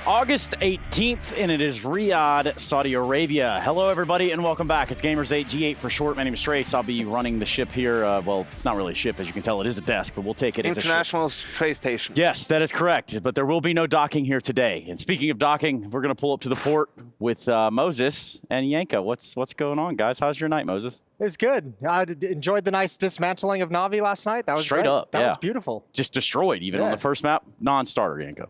August 18th, and it is Riyadh, Saudi Arabia. Hello, everybody, and welcome back. It's Gamers8, G8 for short. My name is Trace. I'll be running the ship here. Well, it's not really a ship, as you can tell. It is a desk, but we'll take it as a ship. International Trace Station. Yes, that is correct, but there will be no docking here today. And speaking of docking, we're going to pull up to the port with Moses and Yanka. What's going on, guys? How's your night, Moses? It's good. I enjoyed the nice dismantling of Na'Vi last night. That was straight great. up. That was beautiful. Just destroyed, even on the first map. Non-starter, Yanko.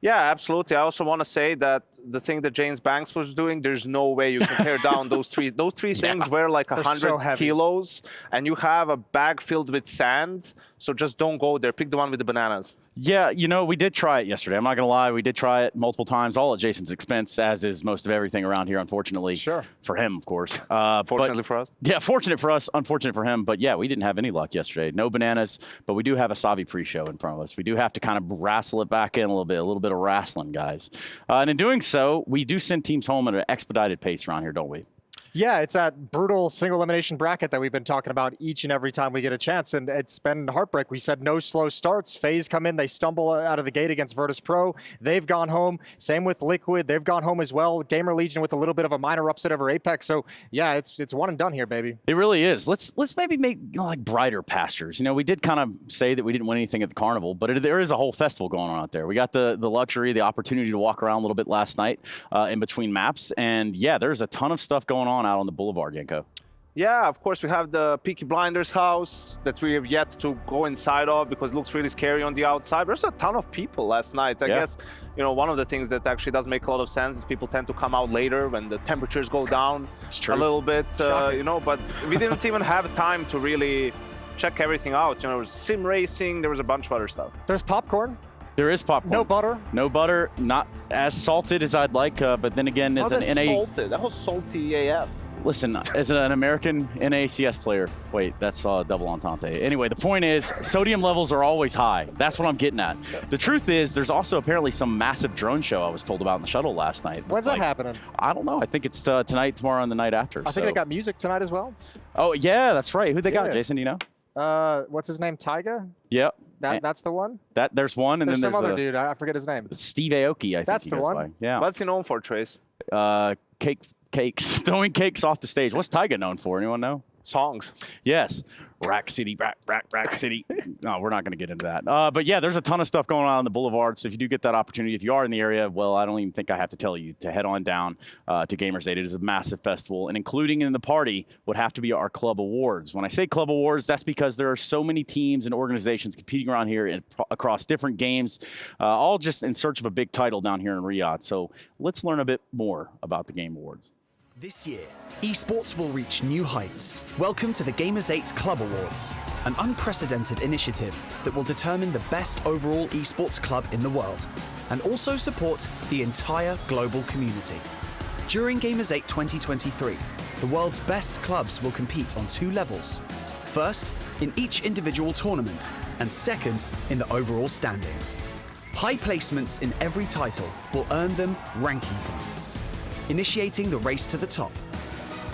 Yeah, absolutely. I also want to say that the thing that James Banks was doing, there's no way you can tear down those three. Those three things were like 100 kilos, and you have a bag filled with sand. So just don't go there. Pick the one with the bananas. Yeah, you know, we did try it yesterday. I'm not going to lie. We did try it multiple times, all at Jason's expense, as is most of everything around here, unfortunately. Sure. For him, of course. Fortunately for us. Yeah, fortunate for us, unfortunate for him. But yeah, we didn't have any luck yesterday. No bananas, but we do have a Savi pre-show in front of us. We do have to kind of wrestle it back in a little bit of wrestling, guys. And in doing so, we do send teams home at an expedited pace around here, don't we? Yeah, it's that brutal single elimination bracket that we've been talking about each and every time we get a chance, and it's been heartbreak. We said no slow starts. FaZe come in, they stumble out of the gate against Virtus Pro. They've gone home. Same with Liquid. They've gone home as well. GamerLegion with a little bit of a minor upset over Apex. So yeah, it's one and done here, baby. It really is. Let's maybe make like brighter pastures. You know, we did kind of say that we didn't win anything at the carnival, but there is a whole festival going on out there. We got the luxury, the opportunity to walk around a little bit last night in between maps, and yeah, there's a ton of stuff going on out on the boulevard, Yanko. Yeah, of course, we have the Peaky Blinders house that we have yet to go inside of because it looks really scary on the outside. There's a ton of people last night. I guess, you know, one of the things that actually does make a lot of sense is people tend to come out later when the temperatures go down a little bit, you know, but we didn't even have time to really check everything out. You know, there was sim racing, there was a bunch of other stuff. There's popcorn. There is popcorn. No butter. No butter. Not as salted as I'd like, but then again, as an NA... salted. That was salty AF. Listen, as an American NACS player, wait, that's double entente. Anyway, the point is, sodium levels are always high. That's what I'm getting at. The truth is, there's also apparently some massive drone show I was told about in the shuttle last night. When's that happening? I don't know. I think it's tonight, tomorrow, and the night after. I think they got music tonight as well. Oh, yeah, that's right. Who they got, Jason, do you know? What's his name? Tyga? Yep. That's the one? There's one, and there's then some other dude. I forget his name. Steve Aoki, I think. That's the one? By. Yeah. What's he known for, Trace? Cakes. Throwing cakes off the stage. What's Tyga known for? Anyone know? Songs. Yes. Rack City, Rack City. No, we're not going to get into that. But yeah, there's a ton of stuff going on the boulevard. So if you do get that opportunity, if you are in the area, well, I don't even think I have to tell you to head on down to Gamers8. It is a massive festival, and including in the party would have to be our club awards. When I say club awards, that's because there are so many teams and organizations competing around here across different games, all just in search of a big title down here in Riyadh. So let's learn a bit more about the Game Awards. This year, esports will reach new heights. Welcome to the Gamers8 Club Awards, an unprecedented initiative that will determine the best overall esports club in the world, and also support the entire global community. During Gamers8 2023, the world's best clubs will compete on two levels. First, in each individual tournament, and second, in the overall standings. High placements in every title will earn them ranking points, initiating the race to the top.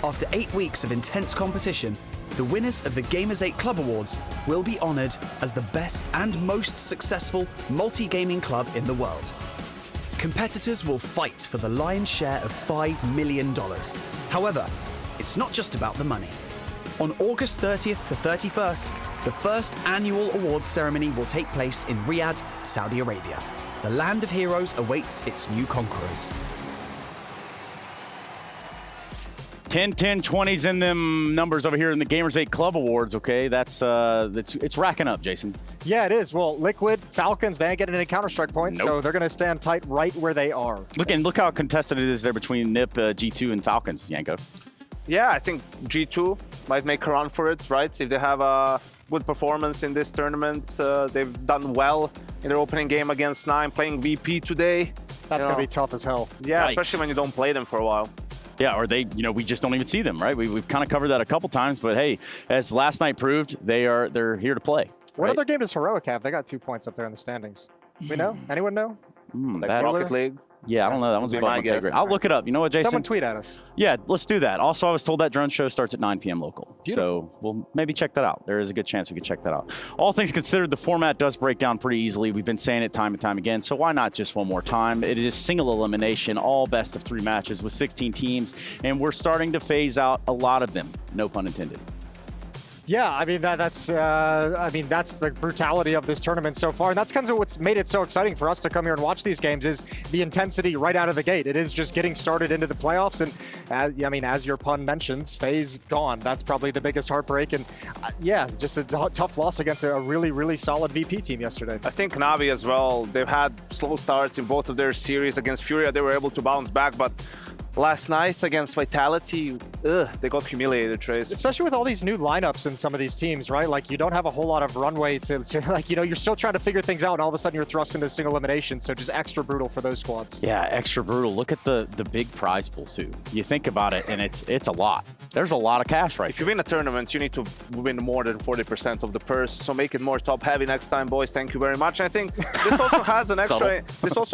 After 8 weeks of intense competition, the winners of the Gamers8 Club Awards will be honored as the best and most successful multi-gaming club in the world. Competitors will fight for the lion's share of $5 million. However, it's not just about the money. On August 30th to 31st, the first annual awards ceremony will take place in Riyadh, Saudi Arabia. The land of heroes awaits its new conquerors. 10, 10, 20s in them numbers over here in the Gamers8 Club Awards, okay? It's racking up, Jason. Yeah, it is. Well, Liquid, Falcons, they ain't getting any counterstrike points, so they're going to stand tight right where they are. Look how contested it is there between NIP, G2, and Falcons, Yanko. Yeah, I think G2 might make a run for it, right? If they have a good performance in this tournament, they've done well in their opening game against 9, playing VP today. That's going to be tough as hell. Yeah, especially when you don't play them for a while. Yeah, or we just don't even see them, right? We've kind of covered that a couple times, but hey, as last night proved, they're here to play. What other game does Heroic have? They got 2 points up there in the standings. We know? Anyone know? Like Rocket League. Yeah, I don't know. That one's Would be above my my pay guess. grade. I'll look it up. You know what, Jason? Someone tweet at us. Yeah, let's do that. Also, I was told that drone show starts at 9 p.m. local. Beautiful. So we'll maybe check that out. There is a good chance we could check that out. All things considered, the format does break down pretty easily. We've been saying it time and time again, so why not just one more time? It is single elimination, all best of 3 matches with 16 teams, and we're starting to phase out a lot of them. No pun intended. Yeah, I mean that's the brutality of this tournament so far, and that's kind of what's made it so exciting for us to come here and watch these games is the intensity right out of the gate. It is just getting started into the playoffs, and as your pun mentions, FaZe gone. That's probably the biggest heartbreak, and yeah, just a tough loss against a really, really solid VP team yesterday. I think Navi as well, they've had slow starts in both of their series. Against Furia, they were able to bounce back, but last night against Vitality, they got humiliated, Trace. Especially with all these new lineups in some of these teams, right? Like, you don't have a whole lot of runway to like, you know, you're still trying to figure things out, and all of a sudden you're thrust into single elimination, so just extra brutal for those squads. Yeah, extra brutal. Look at the big prize pool, too. You think about it, and it's a lot. There's a lot of cash right If you win a tournament, you need to win more than 40% of the purse, so make it more top-heavy next time, boys. Thank you very much. I think this also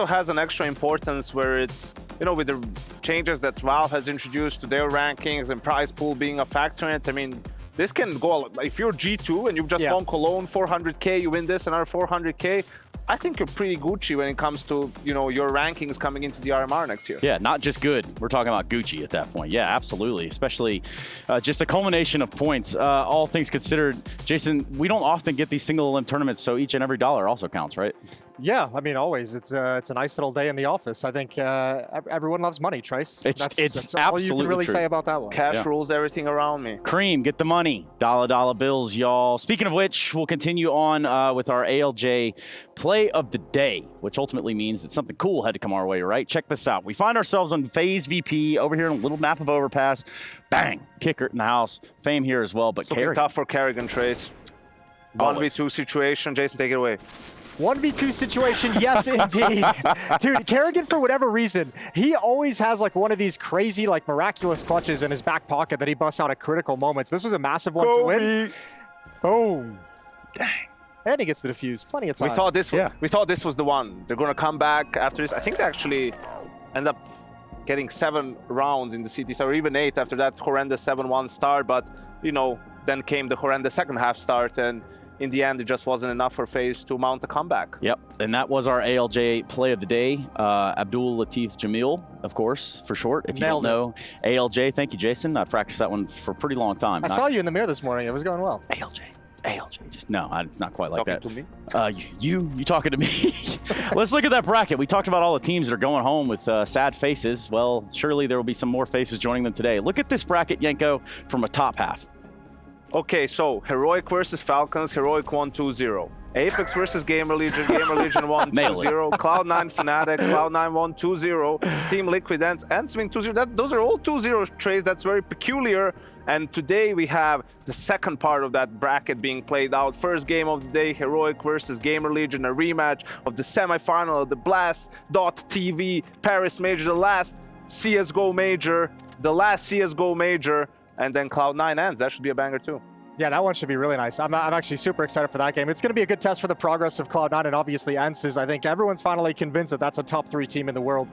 has an extra importance where it's, you know, with the changes that Valve has introduced to their rankings and prize pool being a factor in it. I mean, this can go, if you're G2 and you've just won Cologne 400k, you win this another 400k, I think you're pretty Gucci when it comes to, you know, your rankings coming into the RMR next year. Yeah, not just good. We're talking about Gucci at that point. Yeah, absolutely. Especially just a culmination of points. All things considered, Jason, we don't often get these single elim tournaments, so each and every dollar also counts, right? Yeah, I mean, always. It's a nice little day in the office. I think everyone loves money, Trace. It's that's all absolutely you can really true. say about that one. Cash rules everything around me. Cream, get the money. Dollar bills, y'all. Speaking of which, we'll continue on with our ALJ play of the day, which ultimately means that something cool had to come our way, right? Check this out. We find ourselves on FaZe VP over here on a little map of Overpass. Bang! Kicker in the house. Fame here as well, but It's looking tough for Kerrigan, Trace. 1v2 situation. Jason, take it away. 1v2 situation, yes indeed. Dude, Kerrigan, for whatever reason, he always has like one of these crazy, like miraculous clutches in his back pocket that he busts out at critical moments. This was a massive one to win. Boom. Dang. And he gets the defuse. Plenty of time. We thought this was the one. They're gonna come back after this. I think they actually end up getting 7 rounds in the CT, or even 8 after that horrendous 7-1 start. But you know, then came the horrendous second half start, and in the end, it just wasn't enough for FaZe to mount a comeback. Yep, and that was our ALJ play of the day. Abdul Latif Jamil, of course, for short. If you don't know, ALJ, thank you, Jason. I practiced that one for a pretty long time. I saw you in the mirror this morning. It was going well. ALJ, just no, it's not quite like that. Talking to me? You talking to me? Let's look at that bracket. We talked about all the teams that are going home with sad faces. Well, surely there will be some more faces joining them today. Look at this bracket, Yenko, from a top half. Okay, so Heroic versus Falcons, Heroic won 2-0. Apex versus GamerLegion, GamerLegion won 2-0. Cloud9 Fnatic, Cloud9 won 2-0. Team Liquid and Swing 2-0. Those are all 2-0 trades. That's very peculiar. And today we have the second part of that bracket being played out. First game of the day, Heroic versus GamerLegion, a rematch of the semifinal of the Blast.TV Paris Major, the last CSGO Major, and then Cloud9 ends. That should be a banger too. Yeah, that one should be really nice. I'm actually super excited for that game. It's going to be a good test for the progress of Cloud9 and obviously ENCE's. I think everyone's finally convinced that that's a top 3 team in the world,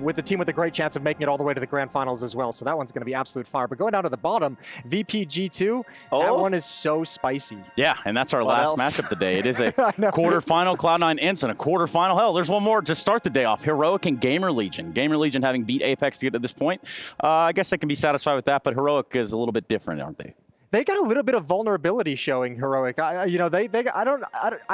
with the team with a great chance of making it all the way to the grand finals as well. So that one's going to be absolute fire. But going down to the bottom, VPG2, that one is so spicy. Yeah, and that's our last matchup today. It is a quarterfinal. Cloud9 ends in a quarterfinal. Hell, there's one more to start the day off. Heroic and GamerLegion. GamerLegion having beat Apex to get to this point. I guess I can be satisfied with that, but Heroic is a little bit different, aren't they? They got a little bit of vulnerability showing, Heroic. I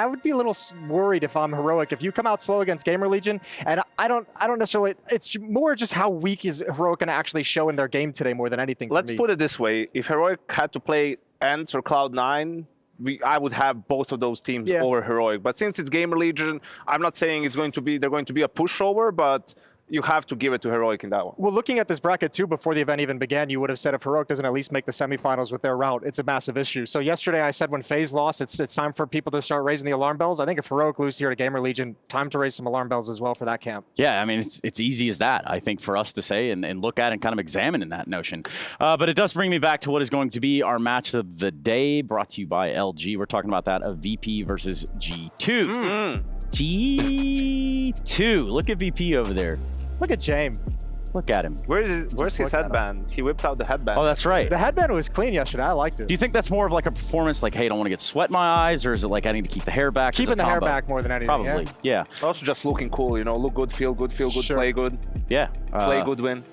would be a little worried if I'm Heroic. If you come out slow against GamerLegion, and I don't necessarily, it's more just how weak is Heroic going to actually show in their game today more than anything. Let's put it this way. If Heroic had to play ENCE or Cloud9, I would have both of those teams over Heroic. But since it's GamerLegion, I'm not saying they're going to be a pushover, but you have to give it to Heroic in that one. Well, looking at this bracket too, before the event even began, you would have said if Heroic doesn't at least make the semifinals with their route, it's a massive issue. So yesterday I said when FaZe lost, it's time for people to start raising the alarm bells. I think if Heroic loses here to GamerLegion, time to raise some alarm bells as well for that camp. Yeah, I mean, it's easy as that, I think, for us to say and look at and kind of examine in that notion. But it does bring me back to what is going to be our match of the day, brought to you by LG. We're talking about that of VP versus G2. G2. Look at VP over there. Look at James. Look at him. Where's his look at him. headband? He whipped out the headband. Oh, that's right. The headband was clean yesterday. I liked it. Do you think that's more of like a performance, like, hey, I don't want to get sweat in my eyes, or is it like I need to keep the hair back? Keeping the hair back more than anything. Probably, yeah. Also just looking cool, you know, look good, feel good, Sure. play good, Yeah. play good, win.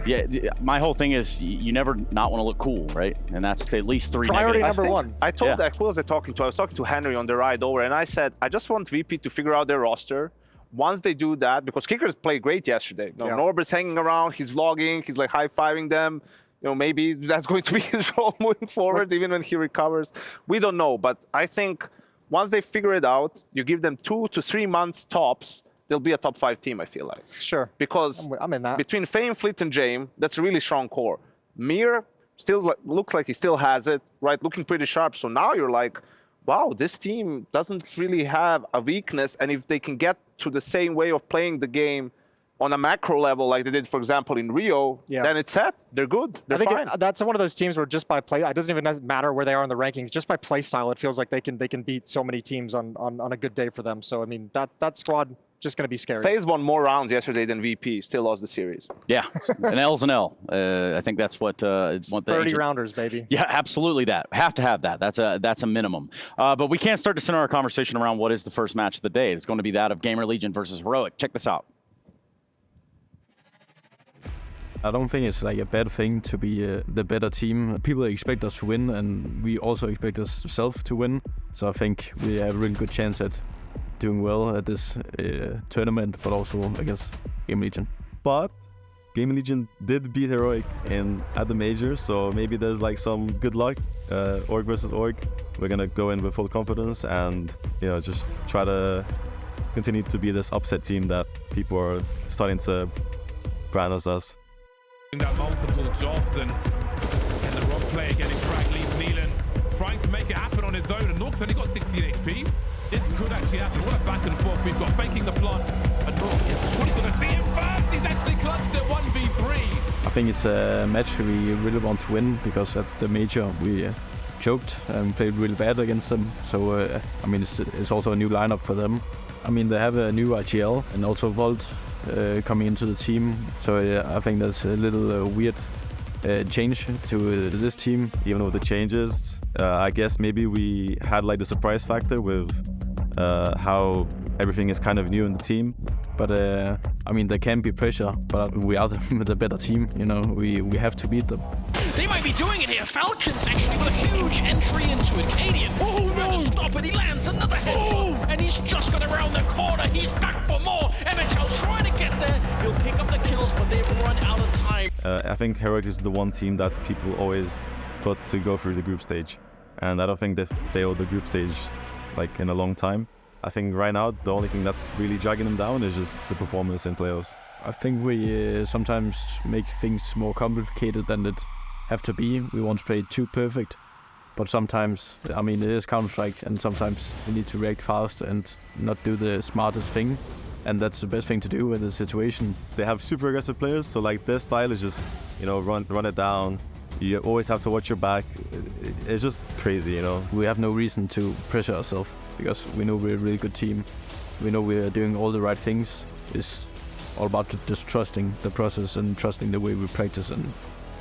Yeah, my whole thing is you never not want to look cool, right? And that's at least 3 Priority negatives. number one. I told Yeah. who was I talking to? I was talking to Henry on the ride over, and I said, I just want VP to figure out their roster. Once they do that, because kickers played great yesterday. You know, Yeah. Norbert's hanging around, he's vlogging, he's like high-fiving them. You know, maybe that's going to be his role moving forward, even when he recovers. We don't know, but I think once they figure it out, you give them 2 to 3 months tops, they'll be a top 5 team, I feel like. Sure. Because I'm in that. between Fame, Fleet, and Jame, that's a really strong core. Mir still looks like he still has it, right? Looking pretty sharp. So now you're like, wow, this team doesn't really have a weakness. And if they can get to the same way of playing the game on a macro level, like they did, for example, in Rio, then it's set. They're good. They're I think fine. that's one of those teams where just by play, it doesn't even matter where they are in the rankings. Just by play style, it feels like they can beat so many teams on a good day for them. So I mean, that squad just going to be scary. FaZe won more rounds yesterday than VP. Still lost the series. Yeah, an L's an L. I think that's what the 30 ancient- rounders, baby. Yeah, absolutely. That have to have that. That's a minimum. But we can't start to center our conversation around what is the first match of the day. It's going to be that of GamerLegion versus Heroic. Check this out. I don't think it's like a bad thing to be the better team. People expect us to win, and we also expect ourselves to win. So I think we have a really good chance at doing well at this tournament, but also against GamerLegion. But GamerLegion did beat Heroic at the majors, so maybe there's like some good luck. Org versus Org. We're gonna go in with full confidence and just try to continue to be this upset team that people are starting to brand us as. That multiple jobs and the rock player getting cracked, leaves Neelan trying to make it happen on his own, and Nork's only got 16 HP. This could actually happen. What a back and forth we've got, banking the plant, and Nork is going to see him first. He's actually clutched it 1v3. I think it's a match we really want to win, because at the major we choked and played really bad against them. So I mean, it's also a new lineup for them. I mean, they have a new IGL and also Volt coming into the team. So I think that's a little weird change to this team. Even with the changes, I guess maybe we had like the surprise factor with how everything is kind of new in the team. But I mean, there can be pressure, but we are the better team. We have to beat them. They might be doing it here. Falcons actually with a huge entry into Acadian. Oh no! Stop it! He lands another headshot, and he's just got around the corner. He's back for more. MHL trying to get there. He'll pick up the kills, but they've run out of time. I think Heroic is the one team that people always put to go through the group stage, and I don't think they've failed the group stage like in a long time. I think right now the only thing that's really dragging them down is just the performance in playoffs. I think we sometimes make things more complicated than it have to be. We want to play too perfect, but sometimes, I mean, it is counterstrike, and sometimes we need to react fast and not do the smartest thing, and that's the best thing to do in this situation. They have super aggressive players, so like their style is just run it down. You always have to watch your back. It's just crazy, We have no reason to pressure ourselves, because we know we're a really good team. We know we're doing all the right things. It's all about just trusting the process and trusting the way we practice and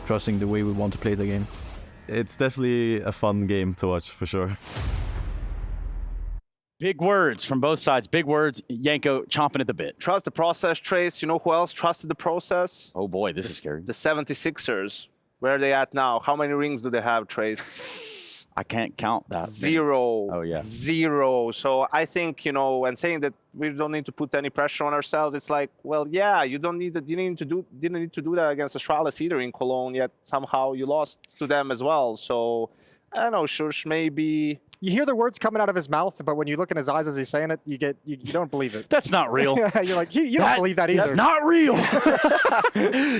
trusting the way we want to play the game. It's definitely a fun game to watch, for sure. Big words from both sides. Big words. Yanko chomping at the bit. Trust the process, Trace. You know who else trusted the process? Oh boy, this is scary. The 76ers. Where are they at now? How many rings do they have, Trace? I can't count that. 0. Oh, yeah. 0. So I think, and saying that we don't need to put any pressure on ourselves, it's like, well, yeah, you didn't need to do that against Astralis either in Cologne, yet somehow you lost to them as well. So I don't know, Shush, maybe. You hear the words coming out of his mouth, but when you look in his eyes as he's saying it, you don't believe it. That's not real. You're like, you don't believe that either. That's not real.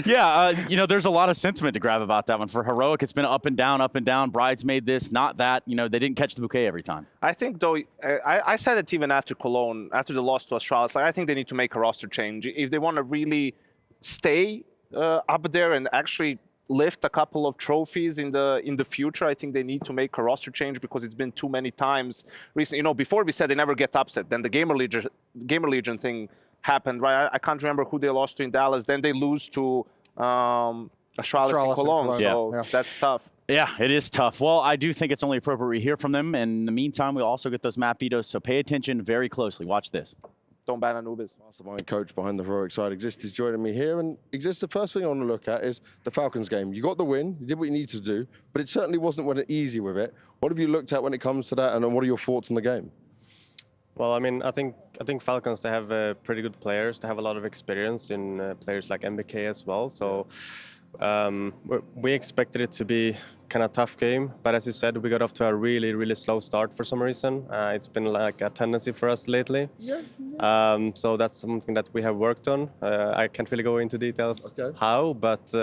Yeah, there's a lot of sentiment to grab about that one. For Heroic, it's been up and down. Bridesmaid this, not that. They didn't catch the bouquet every time. I think, though, I said it even after Cologne, after the loss to Astralis, like, I think they need to make a roster change. If they want to really stay up there and actually lift a couple of trophies in the future, I think they need to make a roster change, because it's been too many times recently. Before we said they never get upset, then the GamerLegion thing happened, right? I can't remember who they lost to in Dallas. Then they lose to Astralis Astralis in in Cologne. Cologne. So Yeah. that's tough. Yeah, it is tough. Well, I do think it's only appropriate we hear from them. And in the meantime, we'll also get those map vetoes. So pay attention very closely. Watch this. Don't ban Anubis. Mastermind coach behind the heroic side, Exist, is joining me here. And Exist, the first thing I want to look at is the Falcons game. You got the win, you did what you needed to do, but it certainly wasn't easy with it. What have you looked at when it comes to that, and what are your thoughts on the game? Well, I mean, I think Falcons, they have pretty good players. They have a lot of experience in players like MBK as well. So we expected it to be kind of tough game, but as you said, we got off to a really, really slow start for some reason. It's been like a tendency for us lately. So that's something that we have worked on. I can't really go into details how, but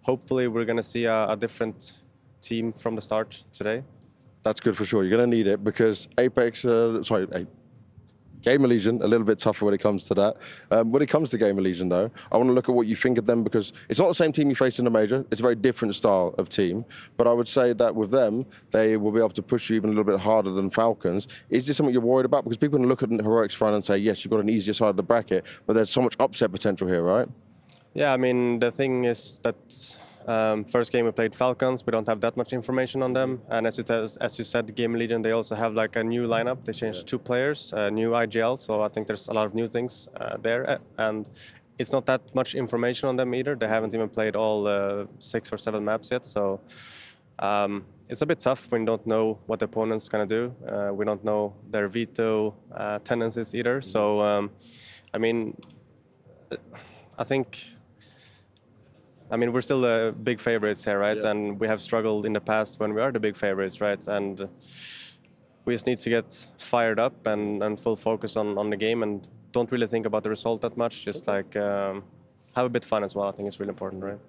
hopefully we're going to see a different team from the start today. That's good for sure. You're going to need it because GamerLegion, a little bit tougher when it comes to that. When it comes to GamerLegion, though, I want to look at what you think of them because it's not the same team you faced in the major. It's a very different style of team. But I would say that with them, they will be able to push you even a little bit harder than Falcons. Is this something you're worried about? Because people can look at the Heroics front and say, yes, you've got an easier side of the bracket, but there's so much upset potential here, right? Yeah, I mean, the thing is that first game we played Falcons, we don't have that much information on them. And as you said, GamerLegion, they also have like a new lineup. They changed 2 players, new IGL, so I think there's a lot of new things there. And it's not that much information on them either. They haven't even played all 6 or 7 maps yet, so it's a bit tough when you don't know what the opponent's gonna do. We don't know their veto tendencies either. So, I mean, I mean, we're still the big favorites here, right? Yeah. And we have struggled in the past when we are the big favorites, right? And we just need to get fired up and full focus on the game and don't really think about the result that much. Just like have a bit fun as well. I think it's really important, right?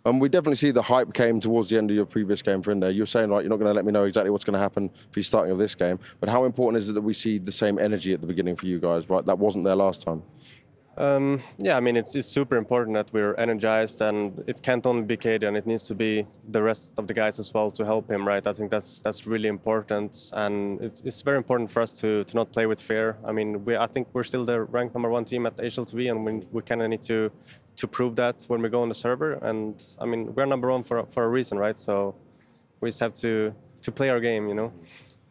We definitely see the hype came towards the end of your previous game for in there. You're saying, like, you're not going to let me know exactly what's going to happen for you starting of this game. But how important is it that we see the same energy at the beginning for you guys, right? That wasn't there last time. Yeah, I mean, it's super important that we're energized, and it can't only be Katie, and it needs to be the rest of the guys as well to help him, right? I think that's really important, and it's very important for us to not play with fear. I mean, I think we're still the ranked #1 team at HLTV, and we kind of need to prove that when we go on the server. And I mean, we're #1 for a reason, right? So we just have to play our game, you know.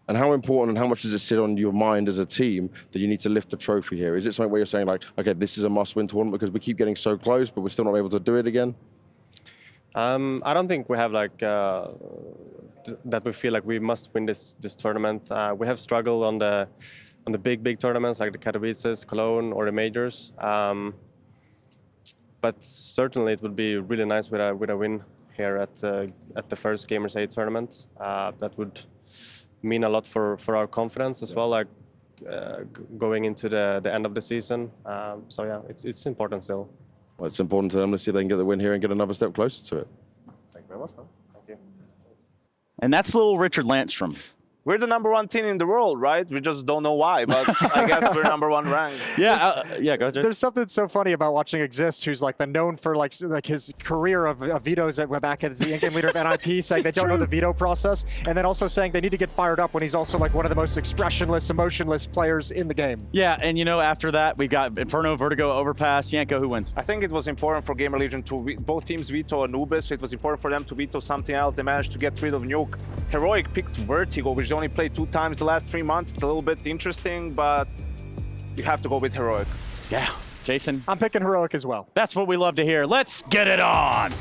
And how important and how much does it sit on your mind as a team that you need to lift the trophy here? Is it something where you're saying, like, okay, this is a must-win tournament because we keep getting so close, but we're still not able to do it again? I don't think we have like that we feel like we must win this tournament. We have struggled on the big tournaments like the Katowice, Cologne, or the majors. But certainly it would be really nice with a win here at the first Gamers8 tournament. That would mean a lot for our confidence as well, like going into the end of the season. So yeah, it's important still. Well, it's important to them to see if they can get the win here and get another step closer to it. Thank you very much, man. Thank you. And that's little Richard Landstrom. We're the #1 team in the world, right? We just don't know why, but I guess we're #1 ranked. Yeah, yeah, go ahead. There's something so funny about watching Exist, who's like been known for like his career of vetoes at back as the in-game leader of NIP, saying they don't know the veto process, and then also saying they need to get fired up when he's also like one of the most expressionless, emotionless players in the game. Yeah, and you know, after that, we got Inferno, Vertigo, Overpass. Yanko, who wins? I think it was important for GamerLegion to both teams veto Anubis, so it was important for them to veto something else. They managed to get rid of Nuke. Heroic picked Vertigo, which they only played 2 times the last 3 months. It's a little bit interesting, but you have to go with Heroic. Yeah, Jason? I'm picking Heroic as well. That's what we love to hear. Let's get it on!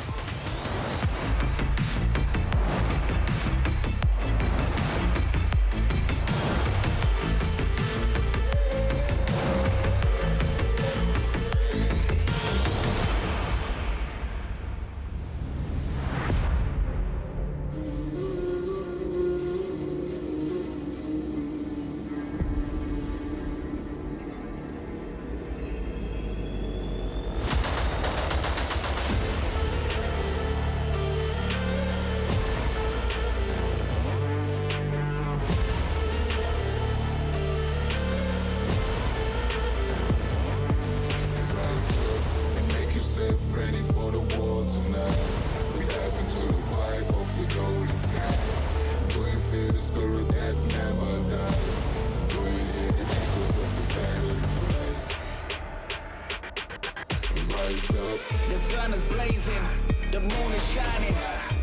The sun is blazing, the moon is shining.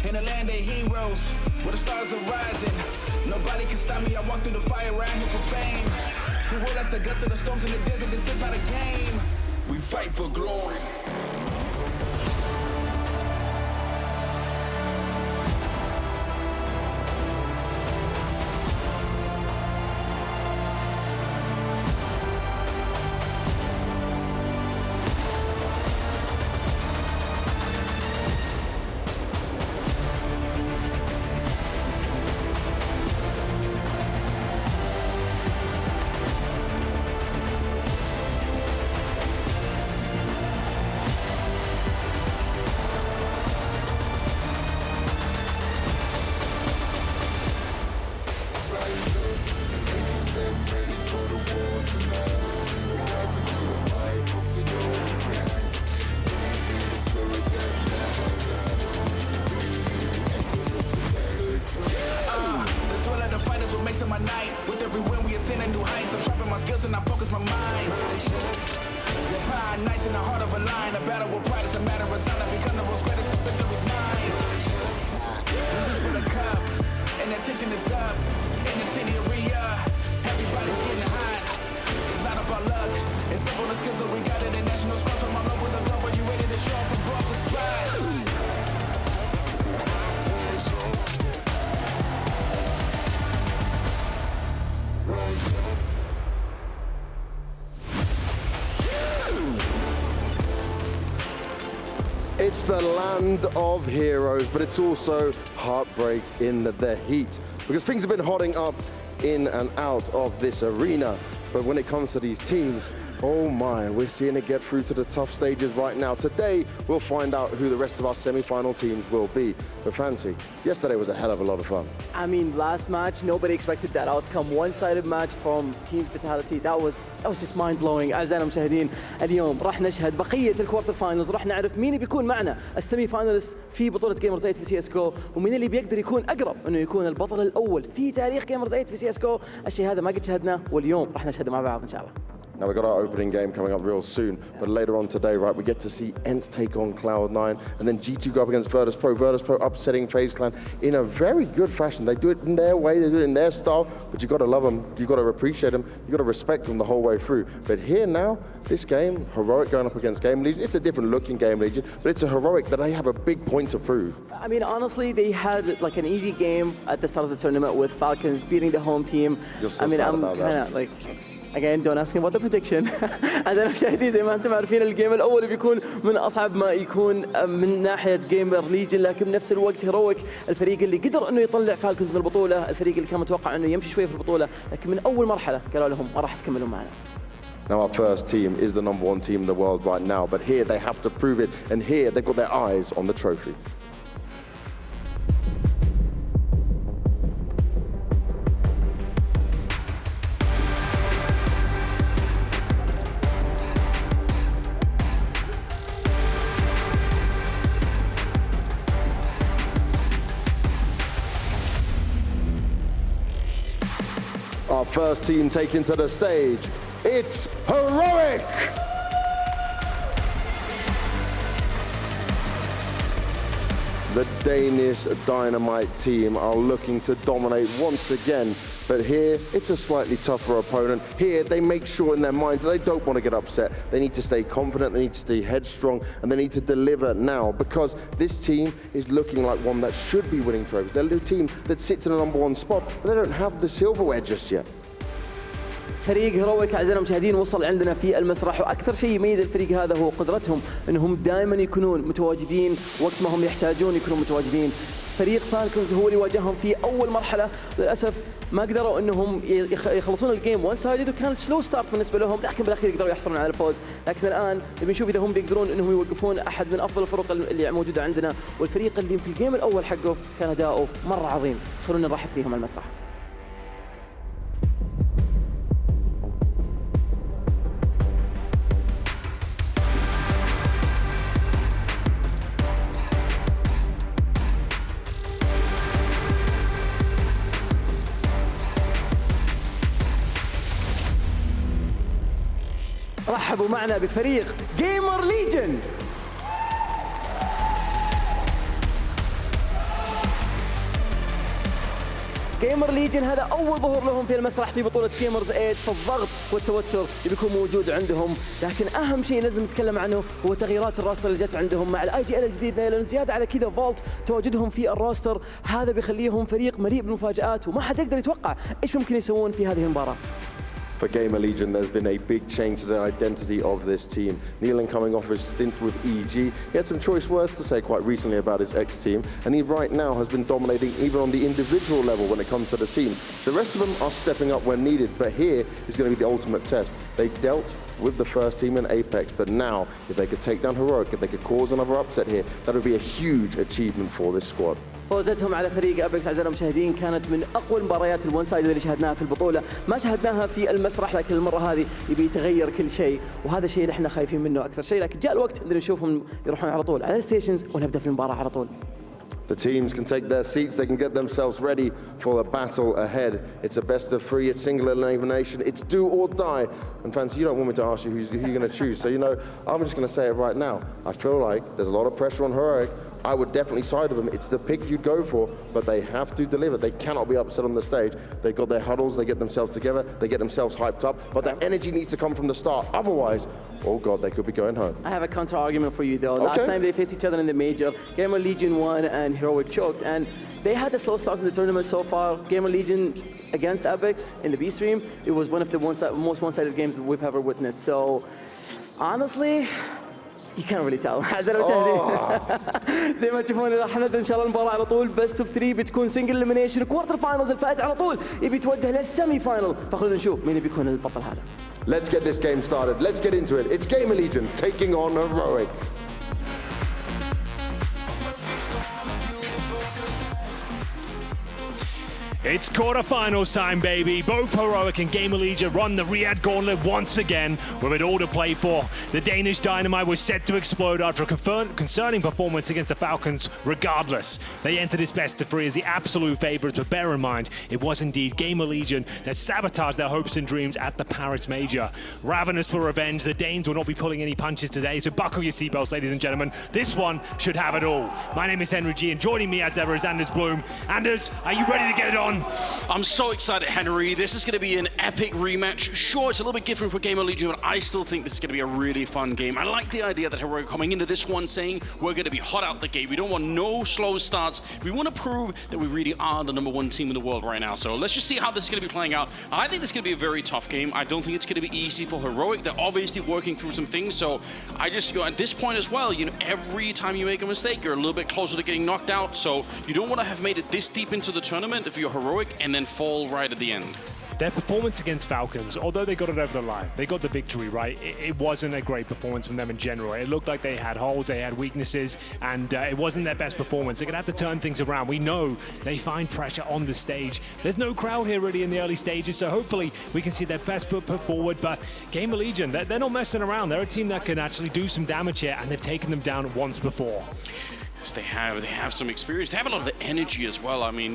In a land of heroes, where the stars are rising. Nobody can stop me, I walk through the fire right here for fame. Who will us the gusts of the storms in the desert? This is not a game. We fight for glory. With every win we ascend new heights. I'm sharpening my skills and I focus my mind. The pie nice in the heart of a lion. A battle with pride is a matter of time. I become the most greatest, the victory's mine. We reach for the cup and the tension is up. In the city area, everybody's getting hot. It's not about luck, it's simple the skills that we got. International scores from all over the globe. Are you ready to show off and blow up the spot? It's the land of heroes, but it's also heartbreak in the heat, because things have been hotting up in and out of this arena. But when it comes to these teams, oh my, we're seeing it get through to the tough stages right now. Today, we'll find out who the rest of our semi-final teams will be. But Fancy, yesterday was a hell of a lot of fun. I mean, last match, nobody expected that outcome. One-sided match from Team Vitality. That was just mind-blowing. أعزائنا المشاهدين، اليوم راح نشهد بقية الكوارتر فاينلز، راح نعرف مين بيكون معنا السيمي فاينلست في بطولة جيمرز 8 في سي اس جو، ومين اللي بيقدر يكون أقرب إنه يكون البطل الأول في تاريخ جيمرز 8 في سي اس جو. الشيء هذا ما قد شهدناه، واليوم راح نشهده مع بعض إن شاء الله. Now we've got our opening game coming up real soon, but later on today, right, we get to see ENCE take on Cloud9, and then G2 go up against Virtus Pro. Virtus Pro upsetting FaZe Clan in a very good fashion. They do it in their way, they do it in their style, but you've got to love them, you've got to appreciate them, you've got to respect them the whole way through. But here now, this game, Heroic going up against GamerLegion, it's a different looking GamerLegion, but it's a Heroic that they have a big point to prove. I mean, honestly, they had like an easy game at the start of the tournament with Falcons beating the home team. You're so I mean, I'm kind of like... Again, don't ask me about the prediction. أعزائي المشاهدين، زي ما أنتم عارفين الجيم الأول بيكون من أصعب ما يكون من ناحية جيمر ليجن، لكن بنفس الوقت هيرويك الفريق اللي قدر إنه يطلع فالكونز من البطولة، الفريق اللي كان متوقع إنه يمشي شوية في البطولة، لكن من أول مرحلة قالوا لهم ما راح تكملوا معنا. Now our first team is the #1 team in the world right now, but here they have to prove it, and here they've got their eyes on the trophy. Our first team taken to the stage, it's Heroic! The Danish Dynamite team are looking to dominate once again, but here it's a slightly tougher opponent. Here they make sure in their minds that they don't want to get upset. They need to stay confident, they need to stay headstrong, and they need to deliver now, because this team is looking like one that should be winning trophies. They're a team that sits in the #1 spot, but they don't have the silverware just yet. فريق هيرويك أعزائنا المشاهدين وصل عندنا في المسرح، وأكثر شيء يميز الفريق هذا هو قدرتهم أنهم دائما يكونون متواجدين وقت ما هم يحتاجون يكونوا متواجدين. فريق فالكونز هو اللي واجههم في أول مرحلة، للأسف ما قدروا أنهم يخلصون الجيم وان سايدد، وكانت سلو ستارت بالنسبة لهم، لكن بالأخير قدروا يحصلون على الفوز. لكن الآن بنشوف إذا هم بيقدرون أنهم يوقفون أحد من أفضل الفرق اللي موجودة عندنا، والفريق اللي في الجيم الأول حقه كان أداؤه مرة عظيم. خلونا نرحب فيهم على المسرح. رحبوا معنا بفريق GamerLegion. GamerLegion هذا أول ظهور لهم في المسرح في بطولة Gamers8، فالضغط والتوتر بيكون موجود عندهم، لكن أهم شيء لازم نتكلم عنه هو تغييرات الراستر اللي جت عندهم مع الIGL الجديد، لأنه زيادة على كذا فولت تواجدهم في الراستر هذا بيخليهم فريق مليء بالمفاجآت، وما حد يقدر يتوقع إيش ممكن يسوون في هذه المباراة. For GamerLegion, there's been a big change to the identity of this team. Nealon coming off his stint with EG, he had some choice words to say quite recently about his ex-team, and he right now has been dominating even on the individual level when it comes to the team. The rest of them are stepping up when needed, but here is going to be the ultimate test. They dealt with the first team in Apex, but now if they could take down Heroic, if they could cause another upset here, that would be a huge achievement for this squad. فوزتهم على فريق ابيكس اعزائنا المشاهدين كانت من اقوى المباريات الون سايد اللي شاهدناها في البطوله، ما شاهدناها في المسرح، لكن المره هذه يبي يتغير كل شيء، وهذا الشيء اللي احنا خايفين منه اكثر شيء، لكن جاء الوقت ان نشوفهم يروحون على طول على الستيشنز ونبدا في المباراه على طول. The teams can take their seats, they can get themselves ready for the battle ahead. It's a best of three, it's single elimination, it's do or die. And fans, you don't want me to ask you who you're going to choose, so you know, I'm just going to say it right now. I feel like there's a lot of pressure on Heroic. I would definitely side with them. It's the pick you'd go for, but they have to deliver. They cannot be upset on the stage. They've got their huddles, they get themselves together, they get themselves hyped up, but the energy needs to come from the start. Otherwise, oh God, they could be going home. I have a counter argument for you though. Last time they faced each other in the major, GamerLegion won and Heroic choked, and they had a slow start in the tournament so far. GamerLegion against Apex in the B stream, it was one of the most one-sided games that we've ever witnessed. So, honestly, you can't really tell. زي ما تشوفون راح نبدا ان شاء الله المباراه على طول بيست اوف 3 بتكون سنجل اليمينيشن كوارتر فاينلز، الفائز على طول يبي يتوجه للسيمي فاينل، فخلونا نشوف مين بيكون البطل هذا. Let's get this game started. Let's get into it. It's GamerLegion taking on Heroic. It's quarterfinals time, baby. Both Heroic and GamerLegion run the Riyadh Gauntlet once again with it all to play for. The Danish Dynamite was set to explode after a concerning performance against the Falcons. Regardless, they entered this best of three as the absolute favourites, but bear in mind, it was indeed GamerLegion that sabotaged their hopes and dreams at the Paris Major. Ravenous for revenge, the Danes will not be pulling any punches today, so buckle your seatbelts, ladies and gentlemen. This one should have it all. My name is Henry G, and joining me as ever is Anders Bloom. Anders, are you ready to get it on? I'm so excited, Henry. This is going to be an epic rematch. Sure, it's a little bit different for GamerLegion, but I still think this is going to be a really fun game. I like the idea that we're coming into this one saying we're going to be hot out the gate. We don't want no slow starts. We want to prove that we really are the #1 team in the world right now. So let's just see how this is going to be playing out. I think this is going to be a very tough game. I don't think it's going to be easy for Heroic. They're obviously working through some things. So I just, at this point as well, every time you make a mistake, you're a little bit closer to getting knocked out. So you don't want to have made it this deep into the tournament if you're Heroic and then fall right at the end. Their performance against Falcons, although they got it over the line, they got the victory, right? It wasn't a great performance from them in general. It looked like they had holes, they had weaknesses, and it wasn't their best performance. They're going to have to turn things around. We know they find pressure on the stage. There's no crowd here really in the early stages, so hopefully we can see their best foot put forward. But GamerLegion, they're not messing around. They're a team that can actually do some damage here, and they've taken them down once before. They have some experience. They have a lot of the energy as well. I mean,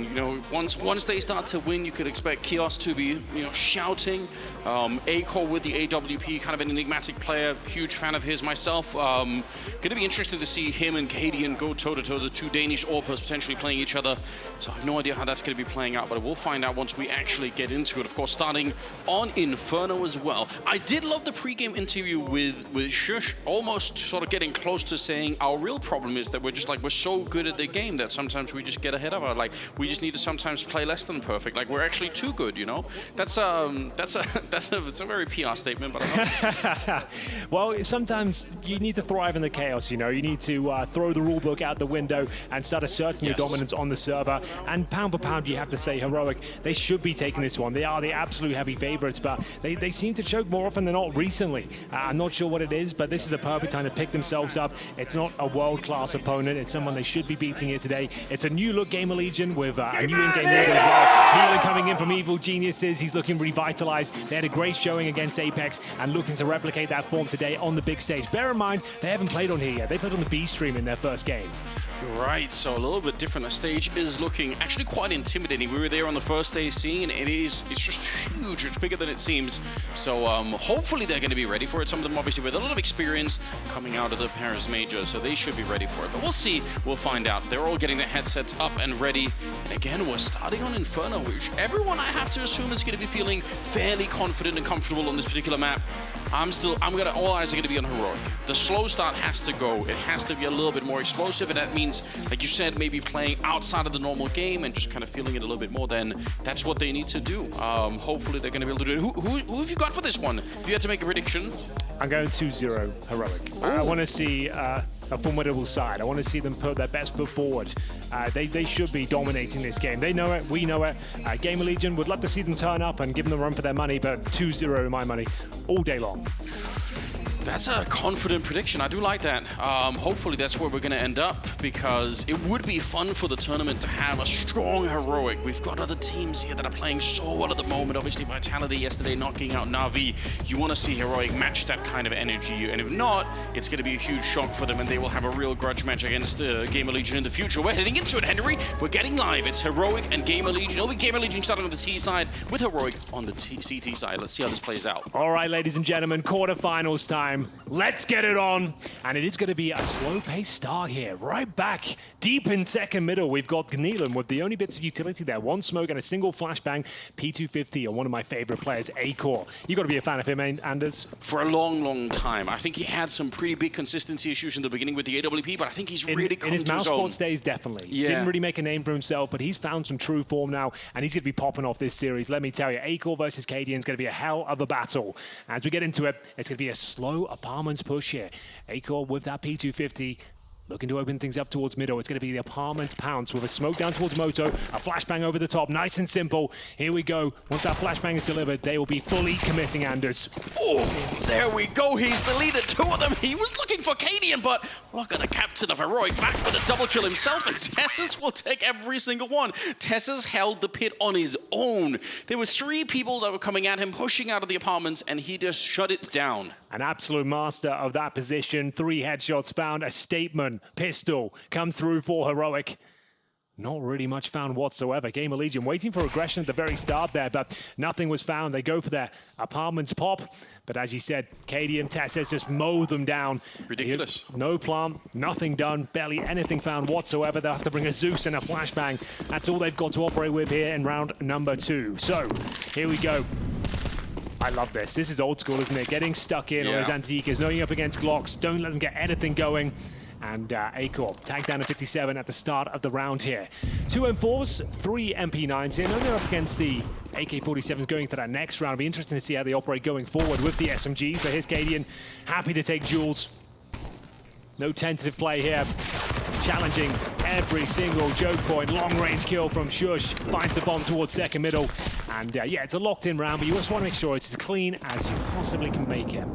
once they start to win, you could expect Kios to be, shouting. Acor with the AWP, kind of an enigmatic player. Huge fan of his myself. Going to be interested to see him and Cadian go toe-to-toe, the two Danish Overpass potentially playing each other. So I have no idea how that's going to be playing out, but we'll find out once we actually get into it. Of course, starting on Inferno as well. I did love the pre-game interview with Shush, almost sort of getting close to saying our real problem is that we're just we're so good at the game that sometimes we just get ahead of our, we just need to sometimes play less than perfect. We're actually too good, That's a very PR statement, but well, sometimes you need to thrive in the chaos, You need to throw the rule book out the window and start asserting your dominance on the server. And pound for pound, you have to say Heroic, they should be taking this one. They are the absolute heavy favorites, but they seem to choke more often than not recently. I'm not sure what it is, but this is the perfect time to pick themselves up. It's not a world-class opponent. It's someone they should be beating here today. It's a new look GamerLegion with a new in-game leader as well. Healing coming in from Evil Geniuses. He's looking revitalized. They had a great showing against Apex and looking to replicate that form today on the big stage. Bear in mind, they haven't played on here yet. They played on the B stream in their first game. Right, so a little bit different. The stage is looking actually quite intimidating. We were there on the first day seeing, and it's just huge. It's bigger than it seems. So hopefully they're going to be ready for it. Some of them obviously with a lot of experience coming out of the Paris Major, so they should be ready for it. But we'll see. We'll find out. They're all getting their headsets up and ready. And again, we're starting on Inferno, which everyone I have to assume is going to be feeling fairly confident and comfortable on this particular map. All eyes are going to be on Heroic. The slow start has to go. It has to be a little bit more explosive, and that means, like you said, maybe playing outside of the normal game and just kind of feeling it a little bit more. Then that's what they need to do. Hopefully they're going to be able to do it. Who have you got for this one? If you had to make a prediction. I'm going 2-0 Heroic. I want to see a formidable side. I want to see them put their best foot forward. They should be dominating this game. They know it. We know it. GamerLegion would love to see them turn up and give them a run for their money, but 2-0 in my money all day long. That's a confident prediction. I do like that. Hopefully that's where we're going to end up, because it would be fun for the tournament to have a strong Heroic. We've got other teams here that are playing so well at the moment. Obviously Vitality yesterday knocking out Na'Vi. You want to see Heroic match that kind of energy, and if not, it's going to be a huge shock for them, and they will have a real grudge match against GamerLegion in the future. We're heading into it, Henry. We're getting live. It's Heroic and GamerLegion. It'll be GamerLegion starting on the T side with Heroic on the CT side. Let's see how this plays out. All right, ladies and gentlemen, quarterfinals time. Let's get it on. And it is going to be a slow-paced start here. Right back, deep in second middle, we've got Gneelan with the only bits of utility there. One smoke and a single flashbang. P250 and one of my favorite players, Acor. You got to be a fan of him, Anders? For a long, long time. I think he had some pretty big consistency issues in the beginning with the AWP, but I think he's really come to his own. In his mouse sports days, definitely. Yeah. Didn't really make a name for himself, but he's found some true form now, and he's going to be popping off this series. Let me tell you, Acor versus Cadian is going to be a hell of a battle. As we get into it, it's going to be a slow apartments push here. Acor with that P250. Looking to open things up towards middle. It's going to be the apartments pounce with a smoke down towards Moto, a flashbang over the top. Nice and simple. Here we go. Once that flashbang is delivered, they will be fully committing, Anders. Oh, there we go. He's the leader. Two of them. He was looking for Cadian, but look at the captain of Heroic back with a double kill himself, and Tessus will take every single one. Tessus held the pit on his own. There was 3 people that were coming at him, pushing out of the apartments, and he just shut it down. An absolute master of that position. 3 headshots found. A statement pistol comes through for Heroic. Not really much found whatsoever. GamerLegion waiting for aggression at the very start there, but nothing was found. They go for their apartments pop, but as you said, Cadian, Tessus just mow them down. Ridiculous. No plant, nothing done, barely anything found whatsoever. They'll have to bring a Zeus and a flashbang. That's all they've got to operate with here in round number 2. So, here we go. I love this. This is old school, isn't it? Getting stuck in on his Antikas, knowing up against Glocks. Don't let them get anything going. And Acor tagged down to 57 at the start of the round here. 2 M4s, 3 MP9s here. Now they're up against the AK-47s going to that next round. It'll be interesting to see how they operate going forward with the SMGs. But here's Cadian, happy to take duels. No tentative play here. Challenging every single choke point. Long-range kill from Shush. Finds the bomb towards second middle. And yeah, it's a locked-in round, but you just want to make sure it's as clean as you possibly can make it.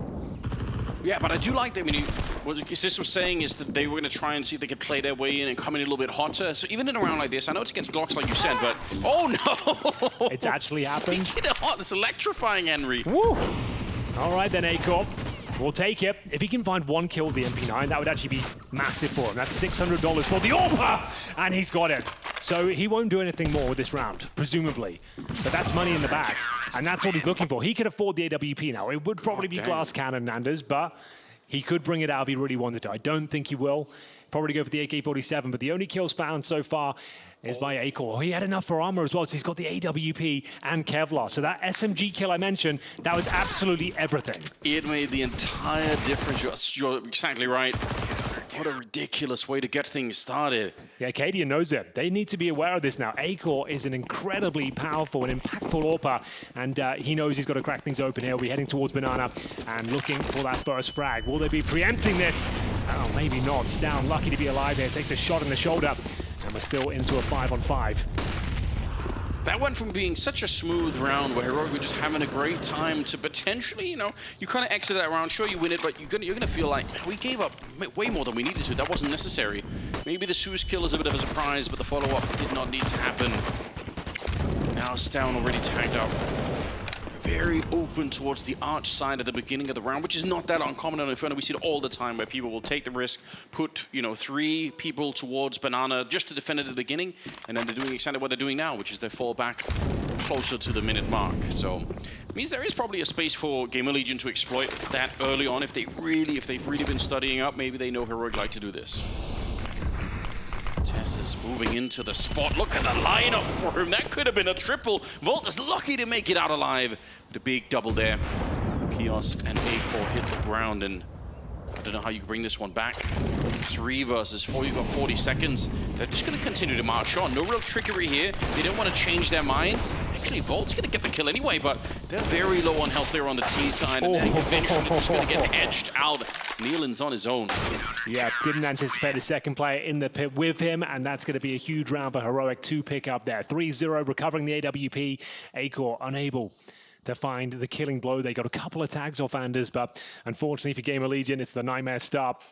Yeah, but I do like that. I mean, what Sis was saying is that they were going to try and see if they could play their way in and come in a little bit hotter. So even in a round like this, I know it's against Glocks like you said, but oh no! It's actually happened. Speaking of hot, it's electrifying, Henry. Woo! All right then, Acor. We'll take it. If he can find 1 kill with the MP9, that would actually be massive for him. That's $600 for the Overpass! And he's got it. So he won't do anything more with this round, presumably. But that's money in the bag. And that's what he's looking for. He could afford the AWP now. It would probably be glass cannon, Anders, but he could bring it out if he really wanted to. I don't think he will. Probably go for the AK-47, but the only kills found so far is by Acor. He had enough for armor as well, so he's got the AWP and Kevlar. So that SMG kill I mentioned, that was absolutely everything. It made the entire difference. You're exactly right. What a ridiculous way to get things started. Yeah, Cadian knows it. They need to be aware of this now. Acor is an incredibly powerful and impactful AWPer, and he knows he's got to crack things open here. We'll be heading towards Banana and looking for that first frag. Will they be preempting this? Oh, maybe not. Down, lucky to be alive here. Takes a shot in the shoulder, and we're still into a 5-on-5. That went from being such a smooth round where Heroic were just having a great time to potentially, you know, you kind of exit that round. Sure, you win it, but you're gonna feel like we gave up way more than we needed to. That wasn't necessary. Maybe the Zeus kill is a bit of a surprise, but the follow-up did not need to happen. Now Stown already tagged up. Very open towards the arch side at the beginning of the round, which is not that uncommon on Inferno. We see it all the time where people will take the risk, put 3 people towards Banana just to defend it at the beginning, and then they're doing exactly what they're doing now, which is they fall back closer to the minute mark. So it means there is probably a space for GamerLegion to exploit that early on if they've really been studying up. Maybe they know Heroic like to do this. Tess is moving into the spot. Look at the lineup for him. That could have been a triple. Volt is lucky to make it out alive. With a big double there. Kiosk and A4 hit the ground, and I don't know how you can bring this one back. 3 versus 4. You've got 40 seconds. They're just going to continue to march on. No real trickery here. They don't want to change their minds. Actually, Volt's going to get the kill anyway, but they're very low on health there on the T side, and then eventually just going to get edged out. Nealin's on his own. Yeah, didn't anticipate a second player in the pit with him, and that's going to be a huge round for Heroic to pick up there. 3-0, recovering the AWP. Acor unable to find the killing blow. They got a couple of tags off Anders, but unfortunately for GamerLegion, it's the nightmare start.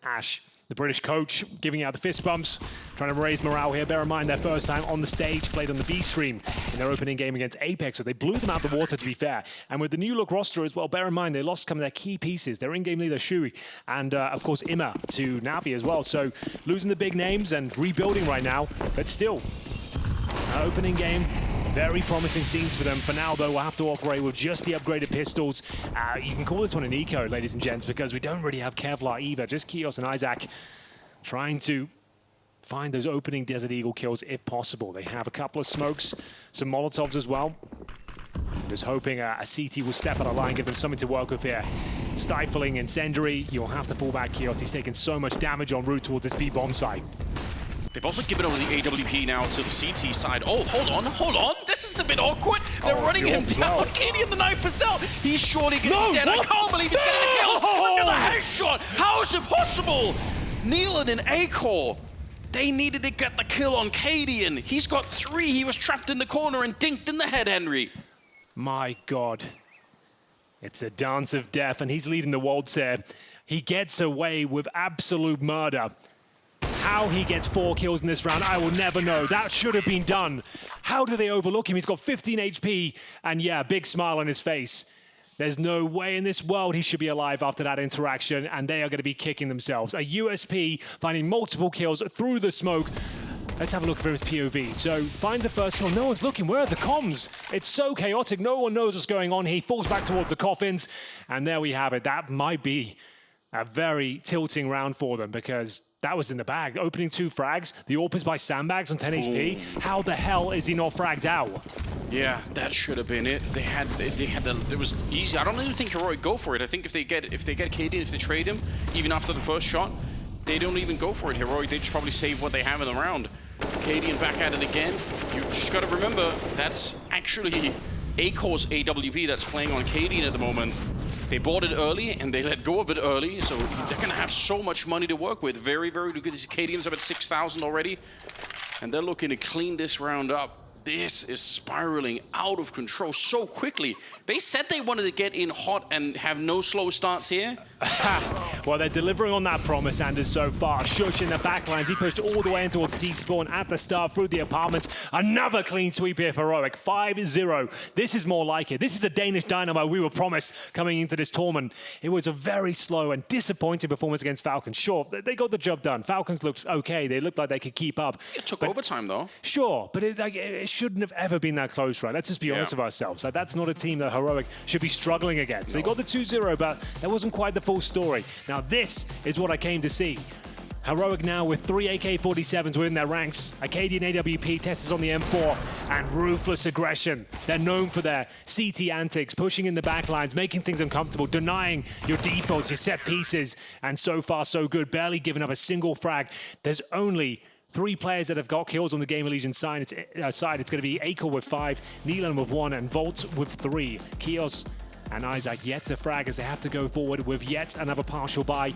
Ash, the British coach, giving out the fist bumps, trying to raise morale here. Bear in mind, their first time on the stage, played on the B stream in their opening game against Apex, so they blew them out the water, to be fair. And with the new look roster as well, bear in mind, they lost some of their key pieces. Their in-game leader, Shui, and of course, Ima to Navi as well. So losing the big names and rebuilding right now, but still, opening game, very promising scenes for them. For now, though, we'll have to operate with just the upgraded pistols. You can call this one an eco, ladies and gents, because we don't really have Kevlar either. Just Kios and Isaac trying to find those opening Desert Eagle kills if possible. They have a couple of smokes, some Molotovs as well. Just hoping a CT will step out of line, give them something to work with here. Stifling Incendiary. You'll have to fall back, Kios. He's taking so much damage en route towards this B-bomb site. They've also given over the AWP now to the CT side. Oh, hold on. This is a bit awkward. They're running him down. Katie in the 9%. He's surely getting dead. I can't believe he's getting the kill. Another headshot. How is it possible? Nealon and Acor, they needed to get the kill on Cadian. He's got 3. He was trapped in the corner and dinked in the head, Henry. My God. It's a dance of death, and he's leading the waltz here. He gets away with absolute murder. How he gets 4 kills in this round, I will never know. That should have been done. How do they overlook him? He's got 15 HP, and yeah, big smile on his face. There's no way in this world he should be alive after that interaction, and they are going to be kicking themselves. A USP finding multiple kills through the smoke. Let's have a look for his POV. So find the first kill. No one's looking. Where are the comms? It's so chaotic. No one knows what's going on. He falls back towards the coffins, and there we have it. That might be a very tilting round for them, because that was in the bag. Opening 2 frags. The AWP is by Sandbags on 10 HP. How the hell is he not fragged out? Yeah, that should have been it. It was easy. I don't even think Heroic go for it. I think if they get KD, if they trade him, even after the first shot, they don't even go for it. Heroic, they just probably save what they have in the round. Cadian back at it again. You just got to remember, that's actually Acor's AWP that's playing on Cadian at the moment. They bought it early, and they let go of it early, so they're going to have so much money to work with. Very, very good. These Cadians are at 6,000 already, and they're looking to clean this round up. This is spiraling out of control so quickly. They said they wanted to get in hot and have no slow starts here. Well, they're delivering on that promise, Anders, so far. Shush in the backlines. He pushed all the way in towards T-spawn at the start through the apartments. Another clean sweep here for Heroic. 5-0. This is more like it. This is the Danish dynamo we were promised coming into this tournament. It was a very slow and disappointing performance against Falcons. Sure, they got the job done. Falcons looked okay. They looked like they could keep up. It took overtime, though. Sure, but it shouldn't have ever been that close, right? Let's just be honest with ourselves. Like, that's not a team that Heroic should be struggling against. They got the 2-0, but that wasn't quite the full story. Now, this is what I came to see. Heroic now with 3 AK-47s within their ranks. Acadian AWP, Tess is on the M4, and ruthless aggression. They're known for their CT antics, pushing in the backlines, making things uncomfortable, denying your defaults, your set pieces, and so far so good. Barely giving up a single frag. There's only 3 players that have got kills on the GamerLegion side. It's going to be Acor with 5, Nealon with 1, and Volt with 3. Kios And Isaac yet to frag as they have to go forward with yet another partial buy,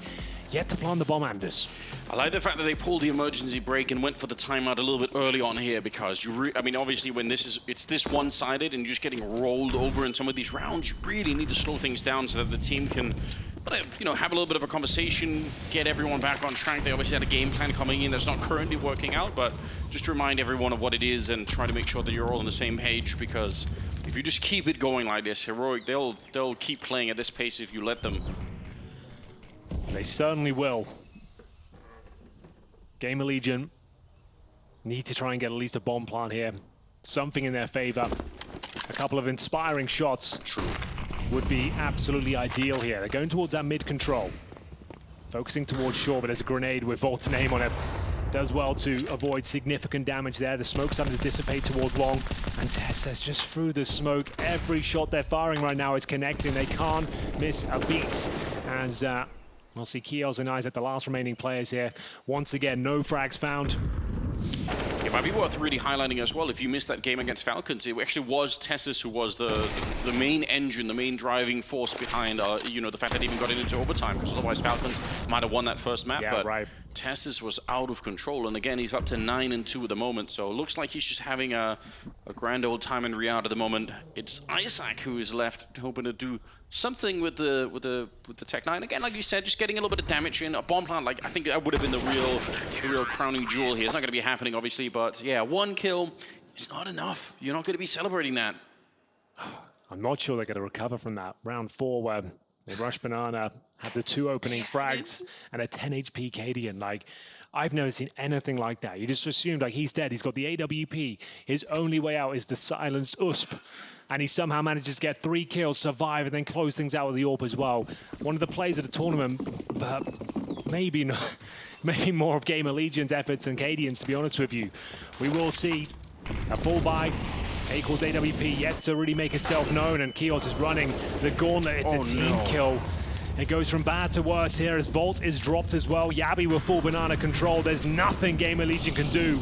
yet to plant the bomb, Anders. I like the fact that they pulled the emergency brake and went for the timeout a little bit early on here, because I mean, obviously when it's this one-sided and you're just getting rolled over in some of these rounds, you really need to slow things down so that the team can, you know, have a little bit of a conversation, get everyone back on track. They obviously had a game plan coming in that's not currently working out, but just to remind everyone of what it is and try to make sure that you're all on the same page, because if you just keep it going like this, Heroic, they'll keep playing at this pace if you let them. They certainly will. GamerLegion need to try and get at least a bomb plant here. Something in their favor. A couple of inspiring shots would be absolutely ideal here. They're going towards that mid control. Focusing towards short, but there's a grenade with Volt's name on it. Does well to avoid significant damage there. The smoke's starting to dissipate towards long. And Tessa's just through the smoke. Every shot they're firing right now is connecting. They can't miss a beat. As we'll see Kios and Isaac, the last remaining players here. Once again, no frags found. It might be worth really highlighting as well, if you missed that game against Falcons, it actually was Tessus who was the main engine, the main driving force behind, you know, the fact that they even got into overtime, because otherwise Falcons might have won that first map. Yeah, but right. Tessus was out of control, and again, he's up to 9-2 at the moment, so it looks like he's just having a grand old time in Riyadh at the moment. It's Isaac who is left, hoping to do something with the Tech-9. Again, like you said, just getting a little bit of damage in. A bomb plant, like, I think that would have been the real crowning jewel here. It's not going to be happening, obviously, but yeah, one kill is not enough. You're not going to be celebrating that. I'm not sure they're going to recover from that. Round 4 where they rushed Banana, had the 2 opening frags, and a 10 HP Cadian. Like, I've never seen anything like that. You just assumed, like, he's dead. He's got the AWP. His only way out is the silenced USP. And he somehow manages to get 3 kills, survive, and then close things out with the AWP as well. One of the plays at the tournament, but maybe not, maybe more of GamerLegion's efforts than Cadian's, to be honest with you. We will see a full buy. A equals AWP yet to really make itself known, and Kios is running the gauntlet. It's a team kill. It goes from bad to worse here as Volt is dropped as well. Yabi with full banana control. There's nothing GamerLegion can do.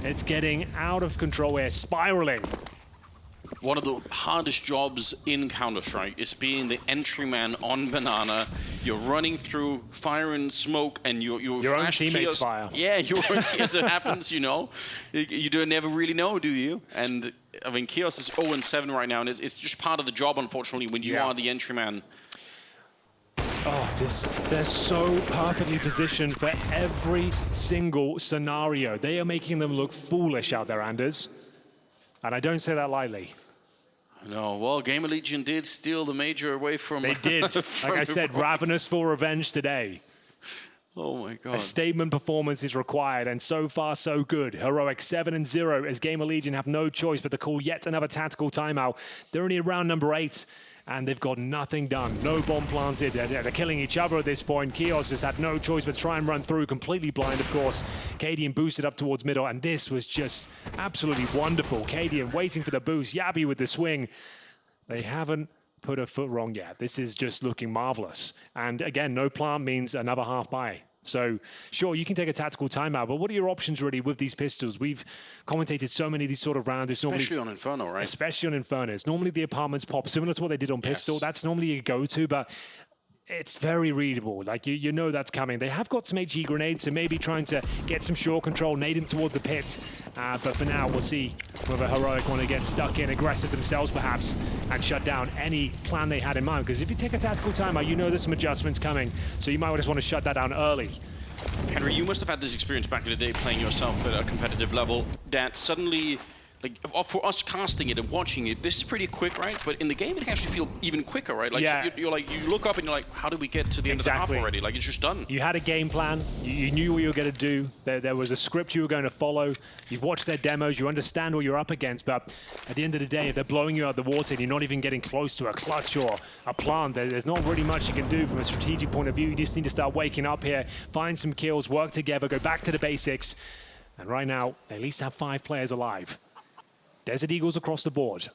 It's getting out of control here, spiraling. One of the hardest jobs in Counter-Strike is being the entry man on Banana. You're running through fire and smoke, and your own teammates fire. Yeah, your own teammates. It happens, you know. You don't never really know, do you? And I mean, Kios is 0-7 right now, and it's just part of the job, unfortunately, when you are the entry man. Oh, they're so perfectly positioned for every single scenario. They are making them look foolish out there, Anders. And I don't say that lightly. No, well, GamerLegion did steal the major away from... They did. Like I said, ravenous for revenge today. Oh my God. A statement performance is required, and so far so good. Heroic 7-0 as GamerLegion have no choice but to call yet another tactical timeout. They're only around number 8. And they've got nothing done. No bomb planted. They're killing each other at this point. Kios has had no choice but try and run through, completely blind, of course. Cadian boosted up towards middle, and this was just absolutely wonderful. Cadian waiting for the boost. Yabi with the swing. They haven't put a foot wrong yet. This is just looking marvelous. And again, no plant means another half buy. So, sure, you can take a tactical timeout, but what are your options really with these pistols? We've commentated so many of these sort of rounds. Especially on Inferno, right? Especially on Inferno. It's normally the apartments pop, similar to what they did on Pistol. Yes. That's normally a go-to, but it's very readable. Like, you know that's coming. They have got some HE grenades, so maybe trying to get some short control, nading towards the pit. But for now, we'll see whether Heroic want to get stuck in, aggressive themselves perhaps, and shut down any plan they had in mind. Because if you take a tactical timeout, you know there's some adjustments coming. So you might just want to shut that down early. Henry, you must have had this experience back in the day playing yourself at a competitive level that suddenly, like, for us casting it and watching it, this is pretty quick, right? But in the game, it can actually feel even quicker, right? Like, yeah. you're like, you look up and you're like, how did we get to the end of the half already? Like, it's just done. You had a game plan. You knew what you were going to do. There was a script you were going to follow. You've watched their demos. You understand what you're up against. But at the end of the day, if they're blowing you out the water and you're not even getting close to a clutch or a plant, there's not really much you can do from a strategic point of view. You just need to start waking up here, find some kills, work together, go back to the basics. And right now, they at least have 5 players alive. Desert Eagles across the board.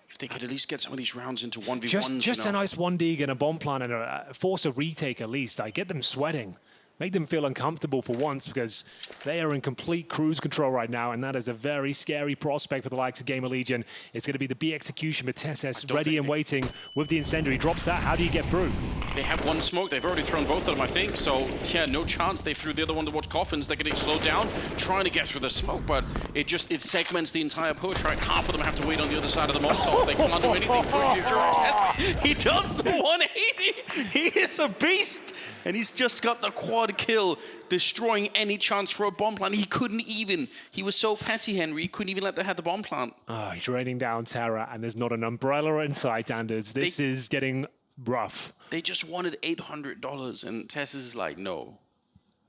If they could at least get some of these rounds into 1v1s. Just a nice 1 dig and a bomb plant and force a retake at least. I get them sweating. make them feel uncomfortable for once, because they are in complete cruise control right now, and that is a very scary prospect for the likes of GamerLegion. It's going to be the B execution, but TeSS ready and waiting with the incendiary. Drops that. How do you get through? They have one smoke. They've already thrown both of them, I think. So, yeah, no chance. They threw the other one towards coffins. They're getting slowed down, trying to get through the smoke, but it segments the entire push, right? Half of them have to wait on the other side of the Molotov. They can't do anything. Push you through TeSS. He does the 180. He is a beast. And he's just got the quad kill, destroying any chance for a bomb plant. He couldn't even. He was so petty, Henry. He couldn't even let them have the bomb plant. Oh, he's raining down Terra, and there's not an umbrella in sight, Anders. This is getting rough. They just wanted $800, and Tess is like, no.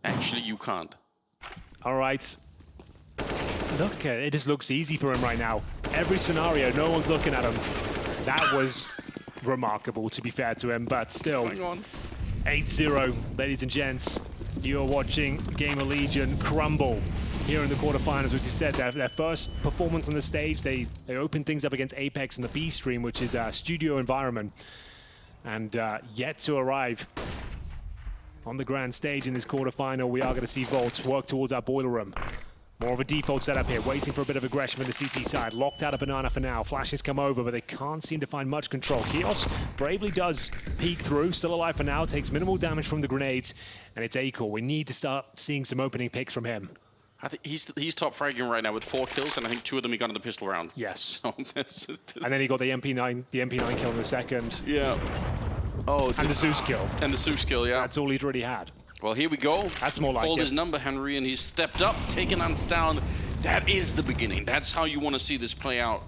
Actually, you can't. All right. Look, it just looks easy for him right now. Every scenario, no one's looking at him. That was remarkable, to be fair to him, but still. What's going on? 8-0, ladies and gents. You're watching GamerLegion crumble here in the quarterfinals, which you said, their first performance on the stage. They opened things up against Apex in the B stream, which is a studio environment, and yet to arrive on the grand stage in this quarterfinal. We are going to see Volts work towards our boiler room. More of a default setup here, waiting for a bit of aggression from the CT side. Locked out of Banana for now. Flashes come over, but they can't seem to find much control. Kios bravely does peek through, still alive for now, takes minimal damage from the grenades, and it's Acor. We need to start seeing some opening picks from him. I think he's top fragging right now with 4 kills, and I think 2 of them he got in the pistol round. Yes. So and then he got the MP9 kill in the second. Yeah. Oh, and the Zeus kill. And the Zeus kill, yeah. That's all he'd already had. Well, here we go. That's more like Called his number, Henry, and he's stepped up, taken on down. That is the beginning. That's how you want to see this play out.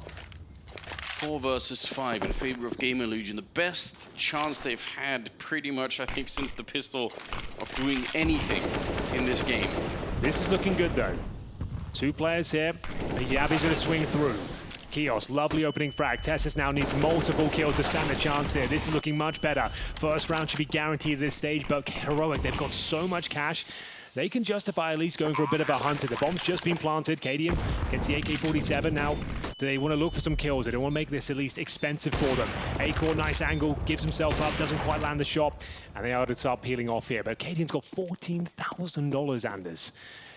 4 versus 5 in favor of GamerLegion. The best chance they've had pretty much, I think, since the pistol of doing anything in this game. This is looking good, though. 2 players here. Yabi's going to swing through. Kios, lovely opening frag. TeSS now needs multiple kills to stand a chance here. This is looking much better. First round should be guaranteed at this stage, but Heroic, they've got so much cash. They can justify at least going for a bit of a hunter. The bomb's just been planted. Cadian gets the AK-47 now. Do they want to look for some kills? They don't want to make this at least expensive for them. Acor, nice angle, gives himself up, doesn't quite land the shot, and they are to start peeling off here. But Cadian's got $14,000, Anders.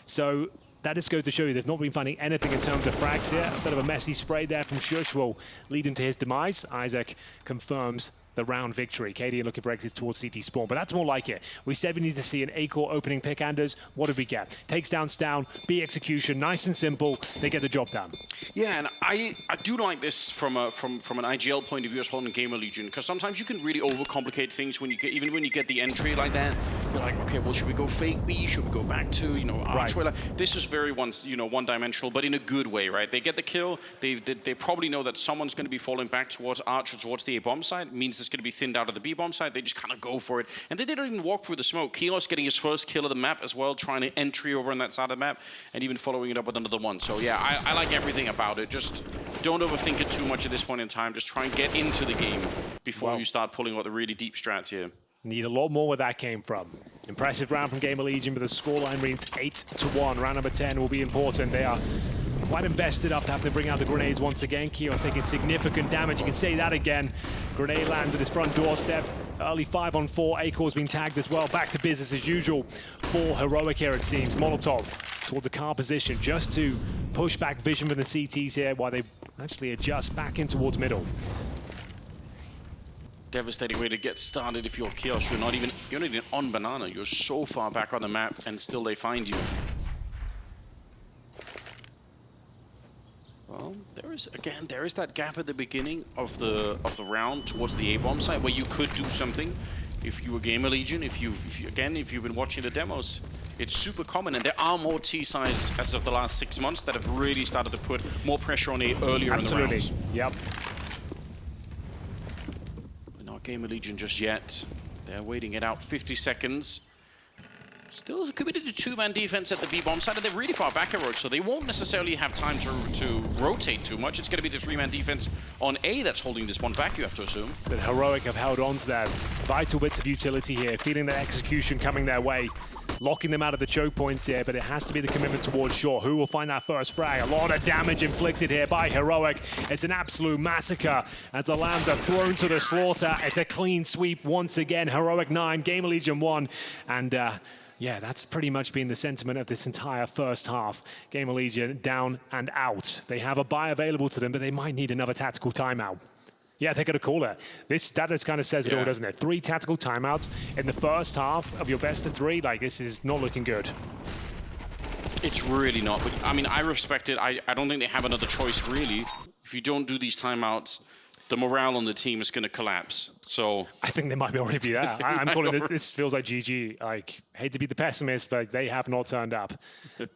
So that just goes to show you they've not been finding anything in terms of frags here. A bit of a messy spray there from Shush will lead him to his demise. Isaac confirms the round victory. Cadian looking for exits towards CT spawn, but that's more like it. We said we need to see an Acor opening pick, Anders. What did we get? Takes down Stown, B execution, nice and simple. They get the job done. Yeah, and I do like this from an IGL point of view as well in GamerLegion, because sometimes you can really overcomplicate things when you get, even when you get the entry like that. You're like, okay, well, should we go fake B? Should we go back to, archway? Right. This is very one-dimensional, but in a good way, right? They get the kill. They probably know that someone's going to be falling back towards Archer, towards the A-bomb side. It means it's going to be thinned out of the B-bomb side. They just kind of go for it. And they didn't even walk through the smoke. Kilos getting his first kill of the map as well, trying to entry over on that side of the map, and even following it up with another one. So yeah, I like everything about it. Just don't overthink it too much at this point in time. Just try and get into the game before you start pulling out the really deep strats here. Need a lot more where that came from. Impressive round from GamerLegion, but the scoreline reads 8-1. Round number 10 will be important. They are quite invested up to have to bring out the grenades once again. Kios taking significant damage. You can say that again. Grenade lands at his front doorstep. Early 5-on-4. Acor's been tagged as well. Back to business as usual for Heroic here, it seems. Molotov towards the car position just to push back vision from the CTs here while they actually adjust back in towards middle. Devastating way to get started if you're Kios. You're not even on Banana. You're so far back on the map, and still they find you. Well, there is that gap at the beginning of the round towards the A-bomb site where you could do something if you were GamerLegion. If you've been watching the demos, it's super common, and there are more T-sides as of the last 6 months that have really started to put more pressure on A earlier in the rounds. Yep. GamerLegion just yet. They're waiting it out 50 seconds. Still committed to 2-man defense at the B-bomb side, and they're really far back at road, so they won't necessarily have time to rotate too much. It's going to be the 3-man defense on A that's holding this one back, you have to assume. But Heroic have held on to their vital bits of utility here, feeling their execution coming their way, locking them out of the choke points here, but it has to be the commitment towards short. Who will find that first frag? A lot of damage inflicted here by Heroic. It's an absolute massacre as the Lambs are thrown to the slaughter. It's a clean sweep once again. Heroic 9, GamerLegion 1, and Yeah, that's pretty much been the sentiment of this entire first half. GamerLegion down and out. They have a buy available to them, but they might need another tactical timeout. Yeah, they're going to call it. That just kind of says it all, doesn't it? 3 tactical timeouts in the first half of your best of 3. Like, this is not looking good. It's really not. But, I mean, I respect it. I don't think they have another choice, really. If you don't do these timeouts, the morale on the team is going to collapse. So I think they might already be there. I'm calling it. This feels like GG. Like, hate to be the pessimist, but they have not turned up.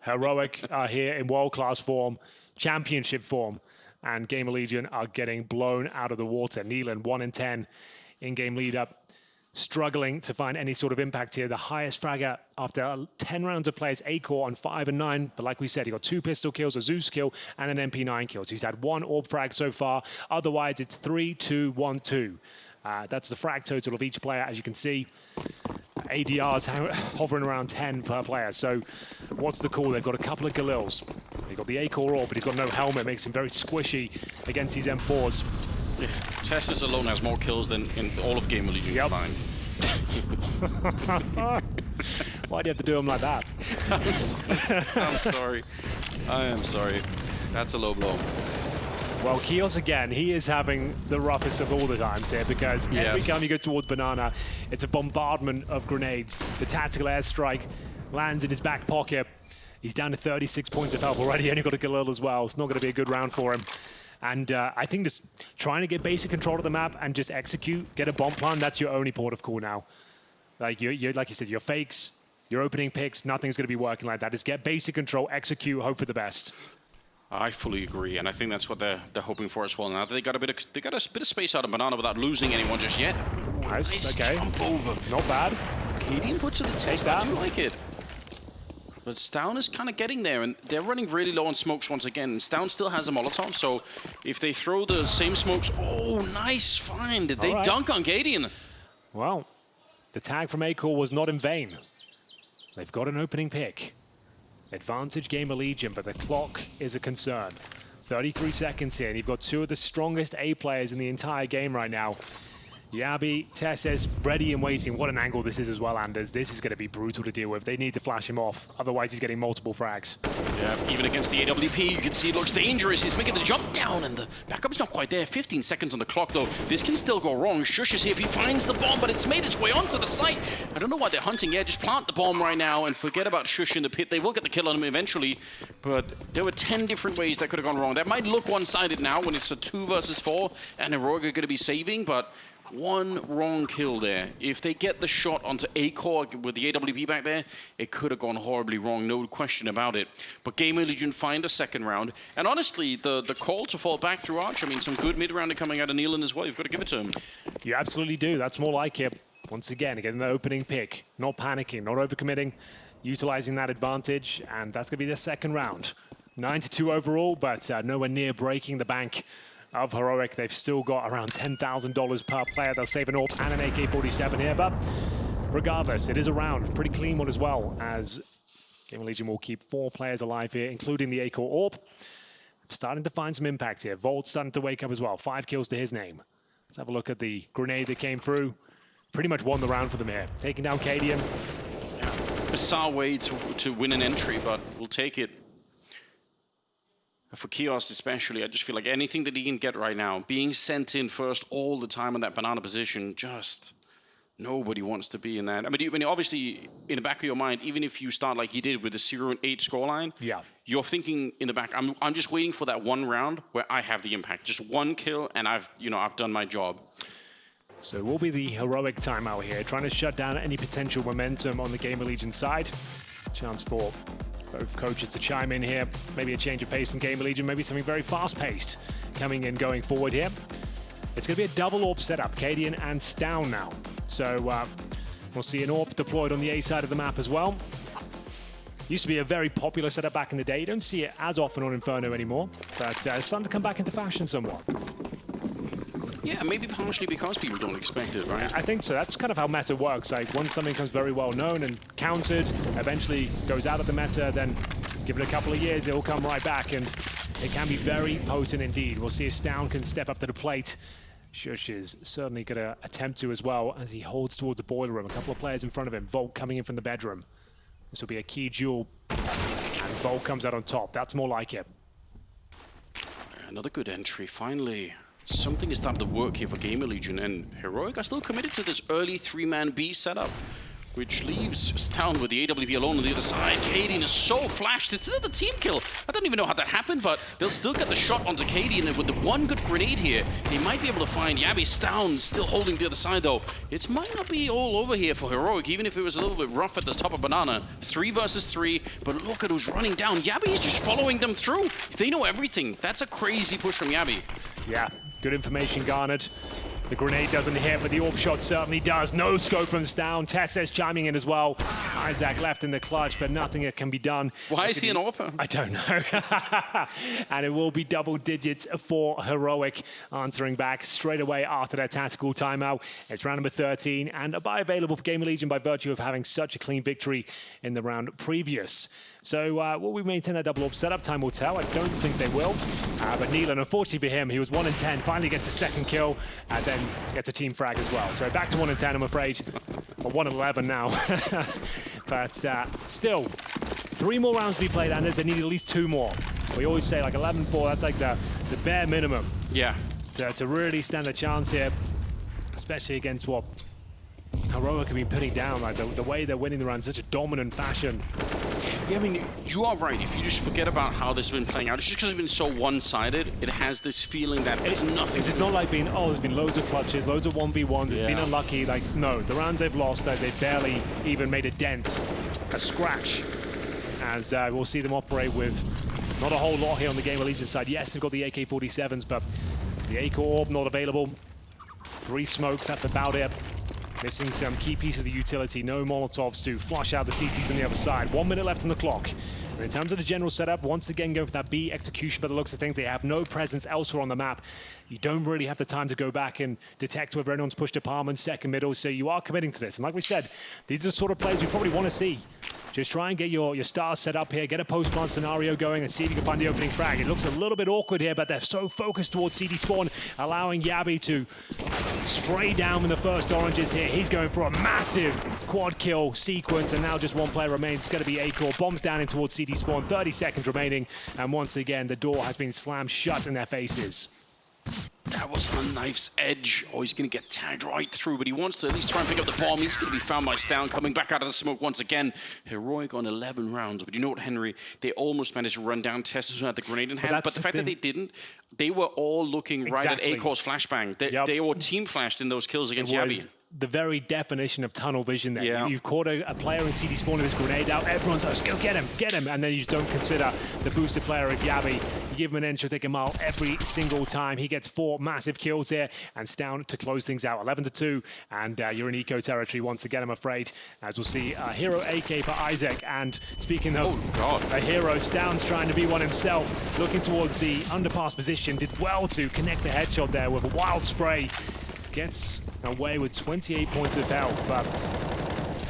Heroic are here in world-class form, championship form, and GamerLegion are getting blown out of the water. Neelan 1-10 in-game lead-up. Struggling to find any sort of impact here. The highest fragger after 10 rounds of play is Acor on 5 and 9. But like we said, he got 2 pistol kills, a Zeus kill, and an MP9 kill. So he's had 1 orb frag so far. Otherwise, it's 3, 2, 1, 2. That's the frag total of each player, as you can see. ADRs hovering around 10 per player. So what's the call? They've got a couple of Galils. They've got the Acor orb, but he's got no helmet. Makes him very squishy against these M4s. Yeah. Tessus alone has more kills than in all of GamerLegion combined. Why do you have to do him like that? I'm sorry. I am sorry. That's a low blow. Well, Kios again, he is having the roughest of all the times here because every time you go towards Banana, it's a bombardment of grenades. The tactical airstrike lands in his back pocket. He's down to 36 points of health already. Only got a Galil as well. It's not going to be a good round for him. And I think just trying to get basic control of the map and just execute, get a bomb plan, that's your only port of call now. Like like you said, your fakes, your opening picks, nothing's going to be working like that. Just get basic control, execute, hope for the best. I fully agree, and I think that's what they're hoping for as well. Now they got a bit of space out of Banana without losing anyone just yet. Nice, okay. Jump over. Not bad. Cadian puts to the test. I do like it. But Stown is kind of getting there, and they're running really low on smokes once again. And Stown still has a Molotov, so if they throw the same smokes... Oh, nice find. Did they dunk on Cadian? Well, the tag from Acor was not in vain. They've got an opening pick. Advantage GamerLegion, but the clock is a concern. 33 seconds here, and you've got 2 of the strongest A players in the entire game right now. Yabi, Tesses, ready and waiting. What an angle this is as well, Anders. This is going to be brutal to deal with. They need to flash him off. Otherwise, he's getting multiple frags. Yeah, even against the AWP, you can see it looks dangerous. He's making the jump down, and the backup's not quite there. 15 seconds on the clock, though. This can still go wrong. Shush is here if he finds the bomb, but it's made its way onto the site. I don't know why they're hunting. Yeah, just plant the bomb right now and forget about Shush in the pit. They will get the kill on him eventually, but there were 10 different ways that could have gone wrong. That might look one-sided now when it's a 2 versus 4, and Heroic are going to be saving, but... one wrong kill there. If they get the shot onto Acor with the AWP back there, it could have gone horribly wrong, no question about it. But GamerLegion find a second round. And honestly, the call to fall back through Arch, I mean, some good mid-rounder coming out of Neelan as well. You've got to give it to him. You absolutely do. That's more like it. Once again, getting the opening pick, not panicking, not overcommitting, utilizing that advantage, and that's going to be the second round. 9-2 overall, but nowhere near breaking the bank of Heroic. They've still got around $10,000 per player. They'll save an AWP and an AK-47 here, but regardless, it is a round. Pretty clean one as well, as GamerLegion will keep 4 players alive here, including the Acor AWP. Starting to find some impact here. Volt's starting to wake up as well. 5 kills to his name. Let's have a look at the grenade that came through. Pretty much won the round for them here. Taking down Cadian. Yeah, bizarre way to win an entry, but we'll take it. For Kios especially, I just feel like anything that he can get right now, being sent in first all the time in that Banana position, just nobody wants to be in that. I mean, obviously, in the back of your mind, even if you start like he did with the 0-8 scoreline, you're thinking in the back, I'm just waiting for that one round where I have the impact. Just one kill, and I've done my job. So it will be the Heroic timeout here, trying to shut down any potential momentum on the GamerLegion side. Chance for both coaches to chime in here. Maybe a change of pace from GamerLegion, maybe something very fast-paced coming in, going forward here. It's going to be a double AWP setup, Cadian and Stown now. So we'll see an AWP deployed on the A side of the map as well. Used to be a very popular setup back in the day. You don't see it as often on Inferno anymore, but it's starting to come back into fashion somewhat. Yeah, maybe partially because people don't expect it, right? I think so. That's kind of how meta works. Like, once something becomes very well known and counted, eventually goes out of the meta, then give it a couple of years, it will come right back, and it can be very potent indeed. We'll see if Stown can step up to the plate. Shush is certainly going to attempt to as well as he holds towards the boiler room. A couple of players in front of him. Volt coming in from the bedroom. This will be a key duel. And Volt comes out on top. That's more like it. Another good entry, finally. Something is starting to work here for GamerLegion, and Heroic are still committed to this early 3-man B setup, which leaves Stound with the AWP alone on the other side. Cadian is so flashed. It's still the team kill. I don't even know how that happened, but they'll still get the shot onto Cadian, and with the one good grenade here, they might be able to find Yabby. Stound still holding the other side, though. It might not be all over here for Heroic, even if it was a little bit rough at the top of Banana. 3 versus 3, but look at who's running down. Yabby is just following them through. They know everything. That's a crazy push from Yabby. Yeah, good information garnered. The grenade doesn't hit, but the AWP shot certainly does. No scope from Stound. Tesses chiming in as well. Isaac left in the clutch, but nothing that can be done. Why is he an AWP? I don't know. And it will be double digits for Heroic, answering back straight away after their tactical timeout. It's round number 13, and a buy available for GamerLegion by virtue of having such a clean victory in the round previous. So will we maintain that double AWP setup? Time will tell. I don't think they will. But Neelan, unfortunately for him, he was 1 in 10, finally gets a second kill, and then gets a team frag as well. So back to 1 in 10, I'm afraid. Or 1 in 11 now. But still, 3 more rounds to be played, Anders. They need at least 2 more. We always say like 11-4, that's like the bare minimum. Yeah. To really stand a chance here, especially against what Heroic have been putting down, like the way they're winning the round in such a dominant fashion. Yeah, I mean, you are right. If you just forget about how this has been playing out, it's just because it's been so one-sided, it has this feeling that there's nothing. It's not like being, oh, there's been loads of clutches, loads of 1v1s, it's been unlucky. Like, no, the rounds they've lost, they've barely even made a dent, a scratch, as we'll see them operate with not a whole lot here on the GamerLegion side. Yes, they've got the AK-47s, but the ACOR not available. 3 smokes, that's about it. Missing some key pieces of utility. No Molotovs to flush out the CTs on the other side. 1 minute left on the clock. And in terms of the general setup, once again going for that B execution by the looks of things. They have no presence elsewhere on the map. You don't really have the time to go back and detect whether anyone's pushed apartment, second middle, so you are committing to this. And like we said, these are the sort of plays we probably want to see. Just try and get your stars set up here, get a post-plant scenario going, and see if you can find the opening frag. It looks a little bit awkward here, but they're so focused towards CD spawn, allowing Yabby to spray down with the first oranges here. He's going for a massive quad kill sequence, and now just 1 player remains. It's going to be ACOR. Bombs down in towards CD spawn, 30 seconds remaining, and once again, the door has been slammed shut in their faces. That was on knife's edge. Oh, he's going to get tagged right through, but he wants to at least try and pick up the bomb. He's going to be found by Stound, coming back out of the smoke once again. Heroic on 11 rounds. But you know what, Henry? They almost managed to run down Tessus who had the grenade in hand. But the fact that they didn't, they were all looking right at ACOR's flashbang. They were team flashed in those kills against Yabby. The very definition of tunnel vision there. Yeah. You've caught a player in CD spawn with his grenade out, everyone's like, go get him, and then you just don't consider the boosted player of Yabby. You give him an inch, you'll take a mile every single time. He gets 4 massive kills here, and Stound to close things out, 11-2, and you're in eco territory once again, I'm afraid, as we'll see a hero AK for Isaac. And speaking of a hero, Stound's trying to be one himself, looking towards the underpass position, did well to connect the headshot there with a wild spray. Gets away with 28 points of health, but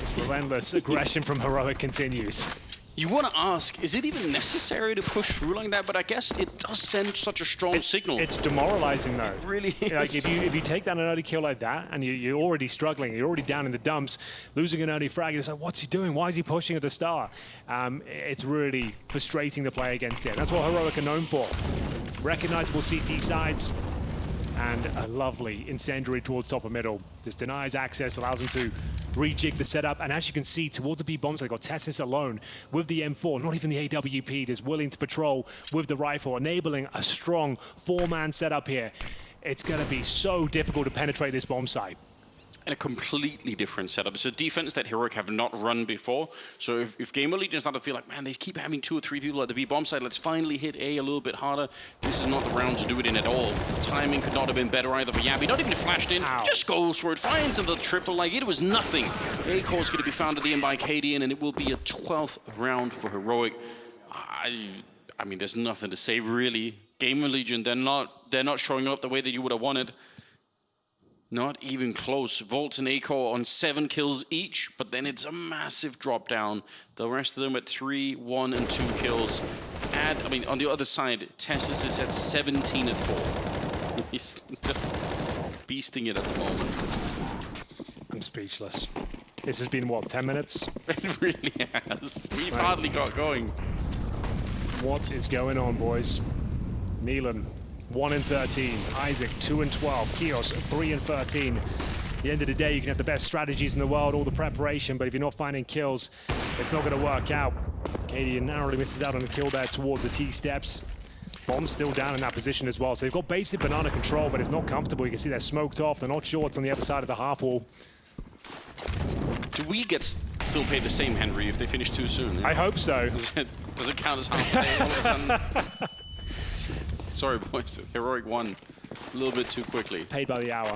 this relentless aggression from Heroic continues. You want to ask, is it even necessary to push through like that? But I guess it does send such a strong signal. It's demoralizing, though. It really is. Like, if you take down an early kill like that, and you're already struggling, you're already down in the dumps, losing an early frag, it's like, what's he doing? Why is he pushing at the start? It's really frustrating to play against it. That's what Heroic are known for. Recognizable CT sides, and a lovely incendiary towards top of middle. Just denies access, allows him to rejig the setup. And as you can see, towards the B bombs, they've got Tessis alone with the M4, not even the AWP, just willing to patrol with the rifle, enabling a strong 4-man setup here. It's going to be so difficult to penetrate this bomb site. And a completely different setup. It's a defense that Heroic have not run before. So if GamerLegion start to feel like, man, they keep having 2 or 3 people at the B bomb side, let's finally hit A a little bit harder. This is not the round to do it in at all. The timing could not have been better either for Yabby. Not even flashed in, just goes for it, finds him the triple, like it was nothing. ACOR's going to be found at the end by Cadian, and it will be a 12th round for Heroic. I mean, there's nothing to say really. GamerLegion, they're not showing up the way that you would have wanted. Not even close. Volt and ACOR on 7 kills each, but then it's a massive drop down. The rest of them at 3, 1, and 2 kills. On the other side, Tessus is at 17 and 4. He's just beasting it at the moment. I'm speechless. This has been, what, 10 minutes? It really has. We've hardly got going. What is going on, boys? Neelan, 1-13. Isaac, 2-12. Kios, 3-13. At the end of the day, you can have the best strategies in the world, all the preparation, but if you're not finding kills, it's not going to work out. Katie narrowly misses out on a kill there towards the T-steps. Bomb's still down in that position as well. So they've got basic banana control, but it's not comfortable. You can see they're smoked off. They're not sure what's on the other side of the half wall. Do we get still paid the same, Henry, if they finish too soon? I hope so. Does it count as half pay all of a sudden? Sorry, boys. Heroic won a little bit too quickly. Paid by the hour.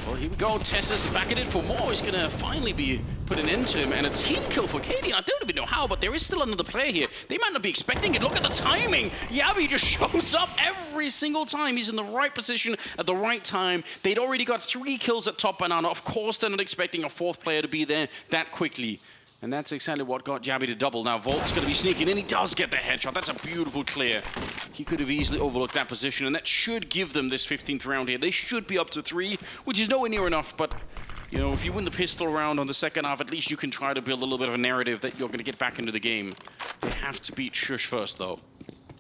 Well, here we go. Tessa's back at it for more. He's going to finally be put an end to him. And a team kill for Katie. I don't even know how, but there is still another player here. They might not be expecting it. Look at the timing. Yabi just shows up every single time. He's in the right position at the right time. They'd already got 3 kills at top banana. Of course, they're not expecting a 4th player to be there that quickly. And that's exactly what got Yabi to double. Now, Volt's going to be sneaking in. He does get the headshot. That's a beautiful clear. He could have easily overlooked that position, and that should give them this 15th round here. They should be up to 3, which is nowhere near enough, but you know, if you win the pistol round on the second half, at least you can try to build a little bit of a narrative that you're going to get back into the game. They have to beat Shush first, though.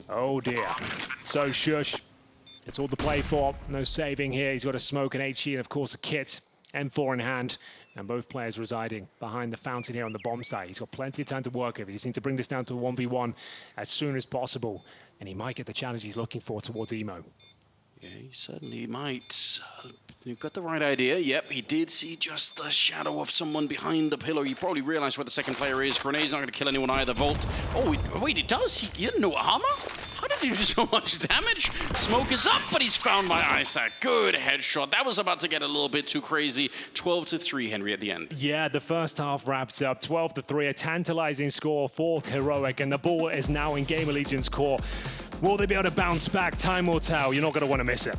Oh, dear. So, Shush, it's all the play for. No saving here. He's got a smoke, an HE, and, of course, a kit. M4 in hand. And both players residing behind the fountain here on the bomb site. He's got plenty of time to work with. He just needs to bring this down to a 1v1 as soon as possible. And he might get the challenge he's looking for towards Emo. Yeah, he certainly might. You've got the right idea. Yep, he did see just the shadow of someone behind the pillar. He probably realized where the second player is. Grenade's not going to kill anyone either. Volt. Oh, wait, it does? He didn't know armor? How did he do so much damage? Smoke is up, but he's found by Isaac. Good headshot. That was about to get a little bit too crazy. 12-3, Henry, at the end. Yeah, the first half wraps up 12-3, a tantalizing score for Heroic, and the ball is now in GamerLegion's core. Will they be able to bounce back? Time will tell. You're not going to want to miss it.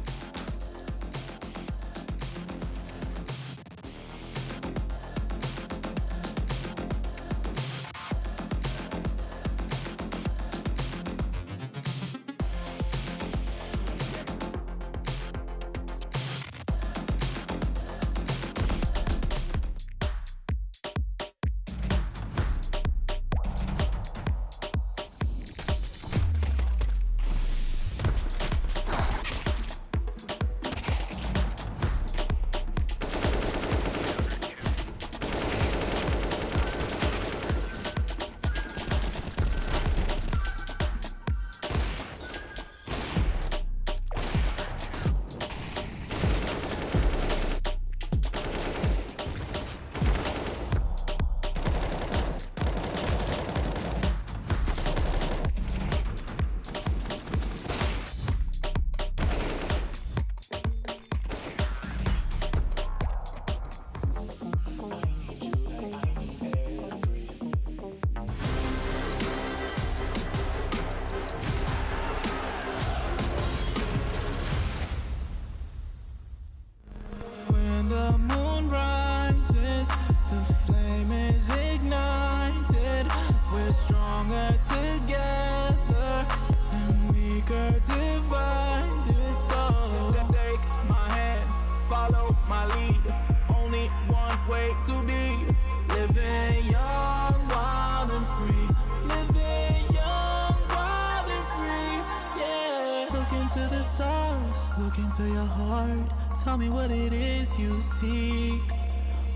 Look into your heart, tell me what it is you seek.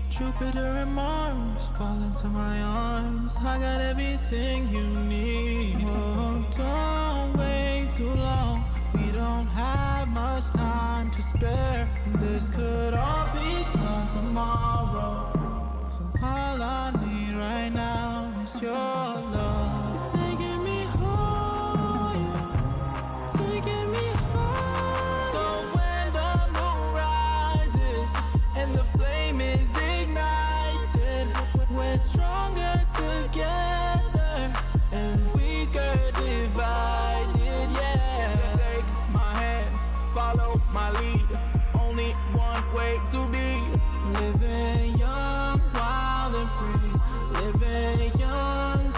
Jupiter and Mars fall into my arms. I got everything you need. Oh, don't wait too long. We don't have much time to spare. This could all be gone tomorrow. So all I need right now is your love. Taking me home, taking me home. So when the moon rises and the flame is ignited, we're stronger together and weaker divided, yeah. Take my hand, follow my lead. Only one way to be living young, wild and free. Living young,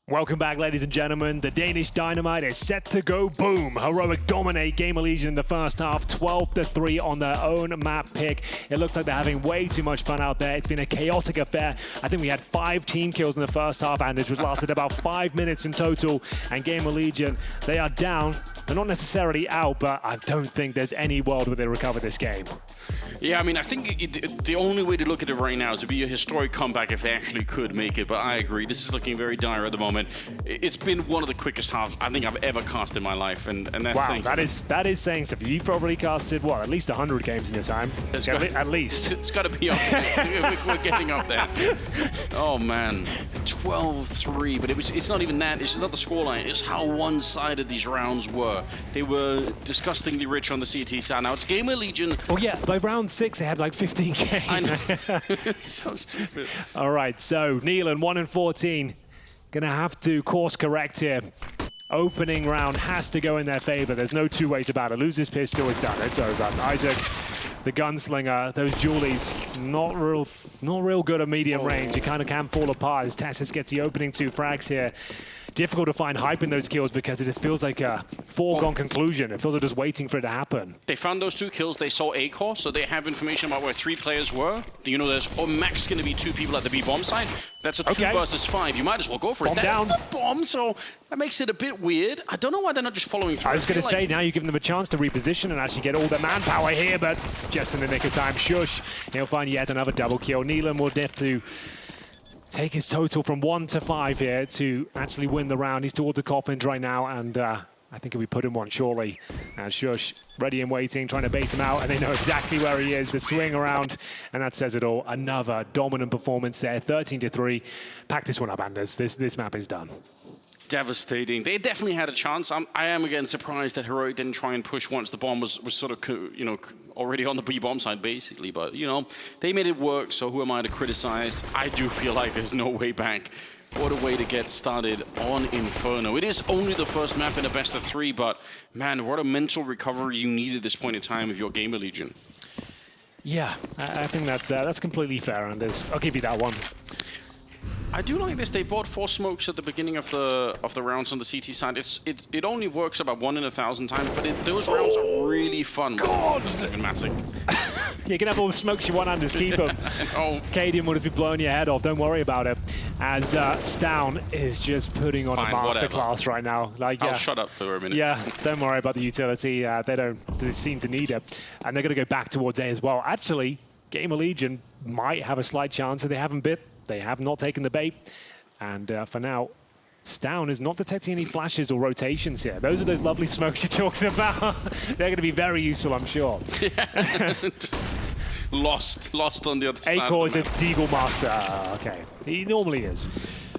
Welcome back, ladies and gentlemen. The Danish Dynamite is set to go boom. Heroic dominate GamerLegion in the first half, 12-3 on their own map pick. It looks like they're having way too much fun out there. It's been a chaotic affair. I think we had 5 team kills in the first half, and it lasted about 5 minutes in total. And GamerLegion, they are down. They're not necessarily out, but I don't think there's any world where they recover this game. Yeah, I mean, I think the only way to look at it right now is to be a historic comeback if they actually could make it. But I agree, this is looking very dire at the moment. It's been one of the quickest halves I think I've ever cast in my life, and that's wow, saying that is saying something. You've probably casted what, at least 100 games in your time? At least. It's got to be up there. We're getting up there. Oh man, 12-3, but it's not even that. It's not the scoreline. It's how one-sided these rounds were. They were disgustingly rich on the CT side. Now it's GamerLegion. Oh yeah, by round 6 they had like 15 games. I know. It's so stupid. All right, so Neelan 1-14. Gonna have to course correct here. Opening round has to go in their favor. There's no two ways about it. Loses pistol is done. It's over. Isaac, the gunslinger, those Julies, not real good at medium range. It kind of can fall apart as Tassis gets the opening 2 frags here. Difficult to find hype in those kills because it just feels like a foregone conclusion. It feels like just waiting for it to happen. They found those 2 kills. They saw A core, so they have information about where 3 players were. You know, there's max going to be 2 people at the B bomb side. That's a 2 versus 5. You might as well go for it. That's down. The bomb, so that makes it a bit weird. I don't know why they're not just following through. I was going to say, now you're giving them a chance to reposition and actually get all their manpower here, but just in the nick of time. Shush, he'll find yet another double kill. Neelan will have to take his total from 1 to 5 here to actually win the round. He's towards the coffins right now, and I think he'll be putting one shortly. And Shush, ready and waiting, trying to bait him out, and they know exactly where he is. The swing around, and that says it all. Another dominant performance there, 13-3. Pack this one up, Anders. This map is done. Devastating. They definitely had a chance. I am again surprised that Heroic didn't try and push once the bomb was sort of, you know, already on the B bomb side basically. But you know, they made it work. So who am I to criticize? I do feel like there's no way back. What a way to get started on Inferno. It is only the first map in a best of 3, but man, what a mental recovery you need at this point in time of your GamerLegion. Yeah, I think that's completely fair, Anders. I'll give you that one. I do like this. They bought 4 smokes at the beginning of the rounds on the CT side. It only works about 1 in 1,000 times, but those rounds are really fun. God! You can have all the smokes you want, Anders. Keep them. Cadian will just be blowing your head off. Don't worry about it. As Stown is just putting on a masterclass right now. Like, I'll shut up for a minute. Yeah, don't worry about the utility. They seem to need it, and they're going to go back towards A as well. Actually, GamerLegion might have a slight chance if they haven't bit. They have not taken the bait, and for now, Stown is not detecting any flashes or rotations here. Those are those lovely smokes you're talking about. They're going to be very useful, I'm sure. Yeah. lost on the other side. A-Core is a Deagle master. Okay, he normally is.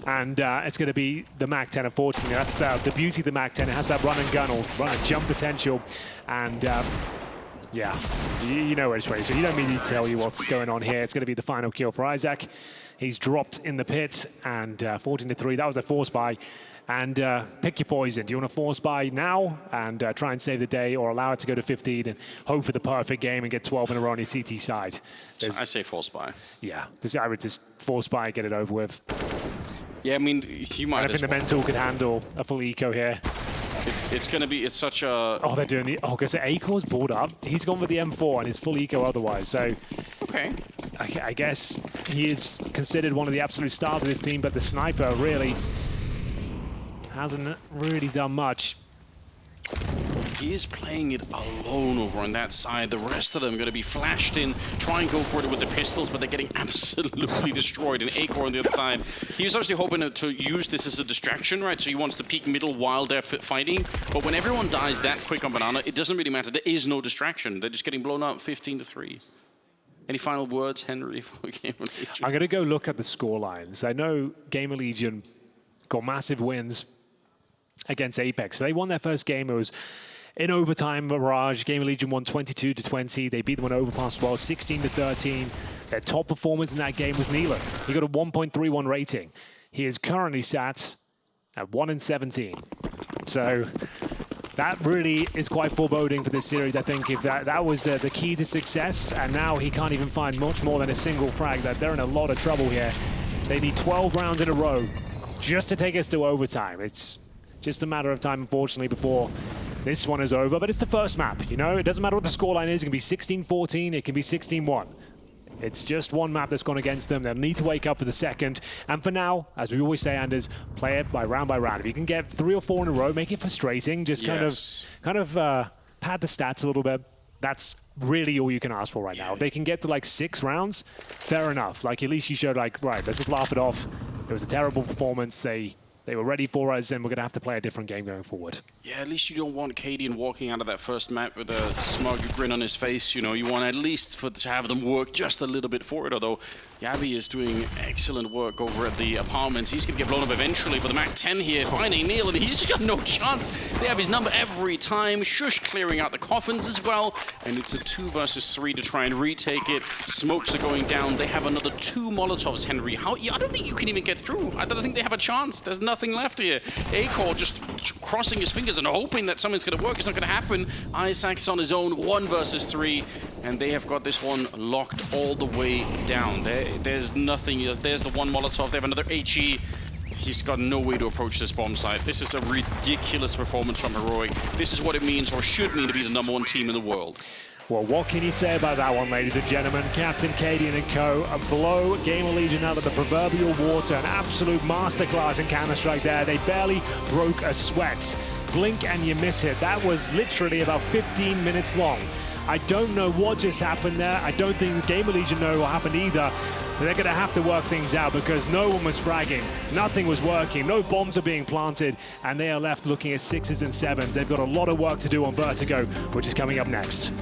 And it's going to be the MAC-10, unfortunately. That's the beauty of the MAC-10. It has that run and gun or run and jump potential. And yeah, you know which way. So you don't need to tell you what's going on here. It's going to be the final kill for Isaac. He's dropped in the pit, and 14-3. That was a force buy. And pick your poison. Do you want to force buy now and try and save the day, or allow it to go to 15 and hope for the perfect game and get 12 in a row on your CT side? I say force buy. Yeah, I would just force buy and get it over with. Yeah, I mean, you might. And I think the mental could handle a full eco here. It's going to be, it's such a... Oh, they're doing the... Oh, because A-Core's brought up. He's gone with the M4 and his full eco otherwise, so... Okay. I guess he is considered one of the absolute stars of this team, but the sniper really hasn't really done much. He is playing it alone over on that side. The rest of them are going to be flashed in, try and go for it with the pistols, but they're getting absolutely destroyed. And A-Core on the other side, he was actually hoping to use this as a distraction, right? So he wants to peek middle while they're fighting. But when everyone dies that quick on Banana, it doesn't really matter. There is no distraction. They're just getting blown up 15-3. Any final words, Henry, for GamerLegion? I'm going to go look at the score lines. I know GamerLegion got massive wins against Apex. They won their first game. It was in overtime, Mirage. GamerLegion won 22-20. They beat them on Overpass as well, 16-13. Their top performance in that game was Neelan. He got a 1.31 rating. He is currently sat at 1-17. So that really is quite foreboding for this series, I think. If that was the key to success, and now he can't even find much more than a single frag, that they're in a lot of trouble here. They need 12 rounds in a row just to take us to overtime. It's just a matter of time, unfortunately, before this one is over. But it's the first map, you know? It doesn't matter what the scoreline is. It can be 16-14, it can be 16-1. It's just one map that's gone against them. They'll need to wake up for the second. And for now, as we always say, Anders, play it by round. If you can get 3 or 4 in a row, make it frustrating. Just kind of pad the stats a little bit. That's really all you can ask for right now. If they can get to like 6 rounds, fair enough. Like, at least you showed, like, right, let's just laugh it off. It was a terrible performance. They were ready for us, and we're going to have to play a different game going forward. Yeah, at least you don't want Cadian walking out of that first map with a smug grin on his face. You know, you want at least to have them work just a little bit for it, although Yabby is doing excellent work over at the apartments. He's going to get blown up eventually, but the Mac 10 here finding Neil, and he's got no chance. They have his number every time. Shush clearing out the coffins as well, and it's a 2 versus 3 to try and retake it. Smokes are going down. They have another 2 Molotovs, Henry. I don't think you can even get through. I don't think they have a chance. There's nothing left here. A-Core just crossing his fingers and hoping that something's going to work. It's not going to happen. Isaac's on his own, 1 versus 3, and they have got this one locked all the way down. There's nothing. There's the 1 Molotov. They have another HE. He's got no way to approach this bomb site. This is a ridiculous performance from Heroic. This is what it means, or should mean, to be the #1 team in the world. Well, what can you say about that one, ladies and gentlemen? Captain Cadian and co. blow GamerLegion out of the proverbial water. An absolute masterclass in Counter-Strike there. They barely broke a sweat. Blink and you miss it. That was literally about 15 minutes long. I don't know what just happened there. I don't think GamerLegion know what happened either. But they're going to have to work things out, because no one was fragging. Nothing was working. No bombs are being planted. And they are left looking at 6s and 7s. They've got a lot of work to do on Vertigo, which is coming up next.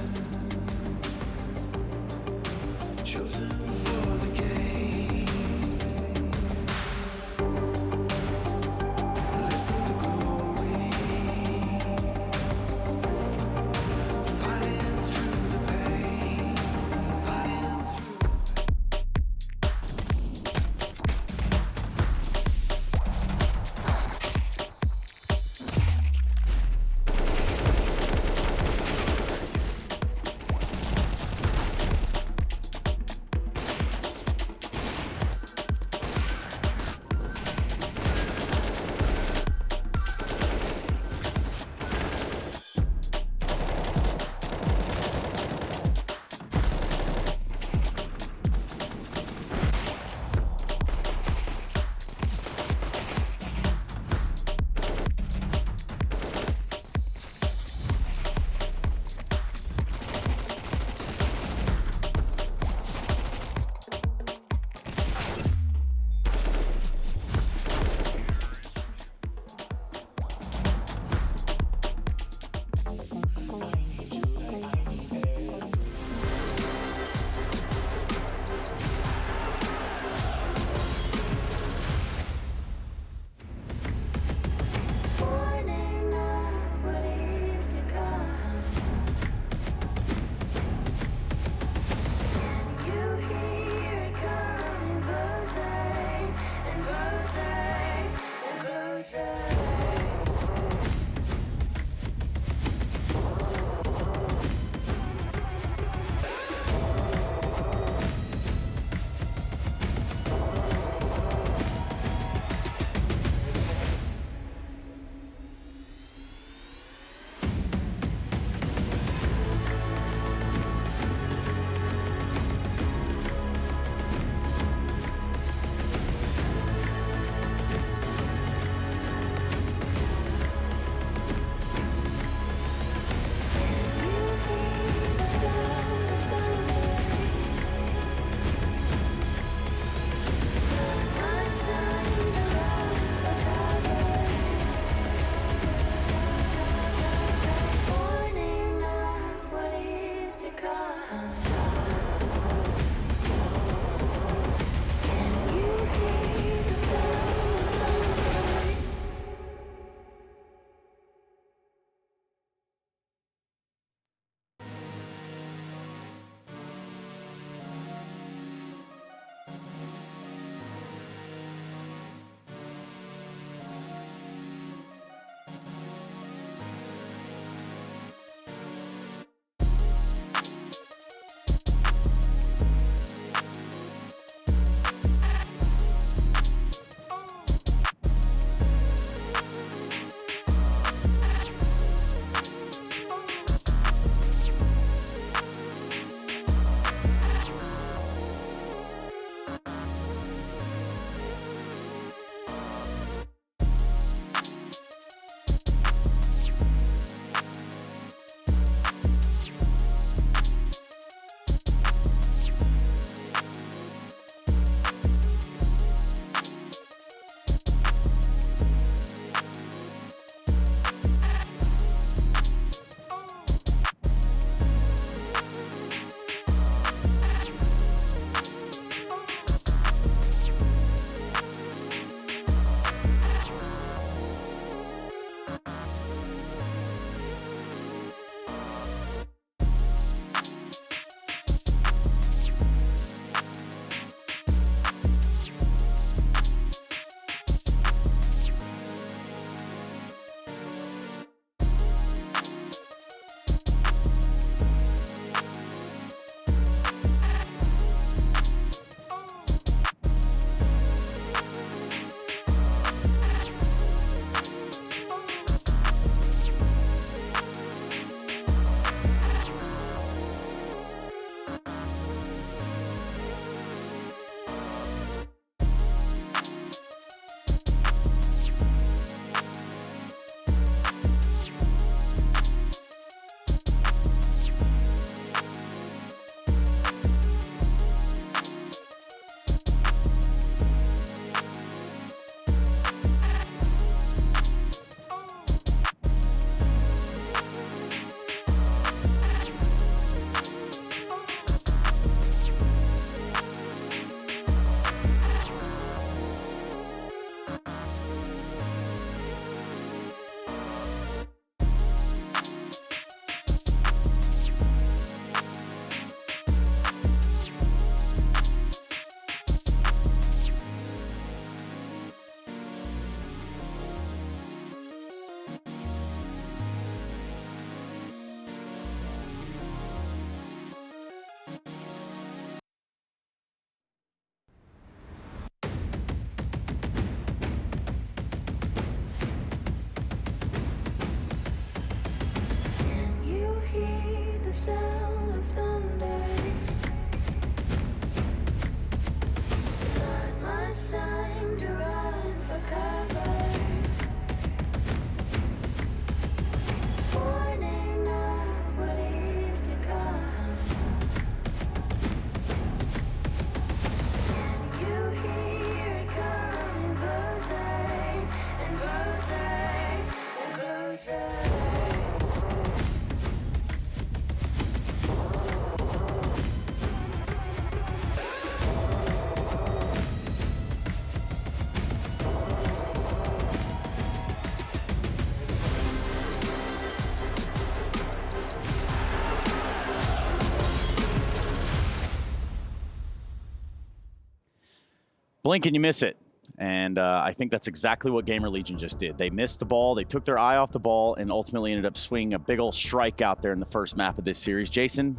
blink and you miss it. And I think that's exactly what GamerLegion just did. They missed the ball, they took their eye off the ball, and ultimately ended up swinging a big old strike out there in the first map of this series. Jason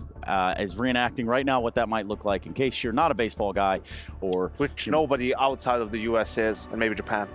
is reenacting right now what that might look like in case you're not a baseball guy or... Which nobody outside of the US is, and maybe Japan.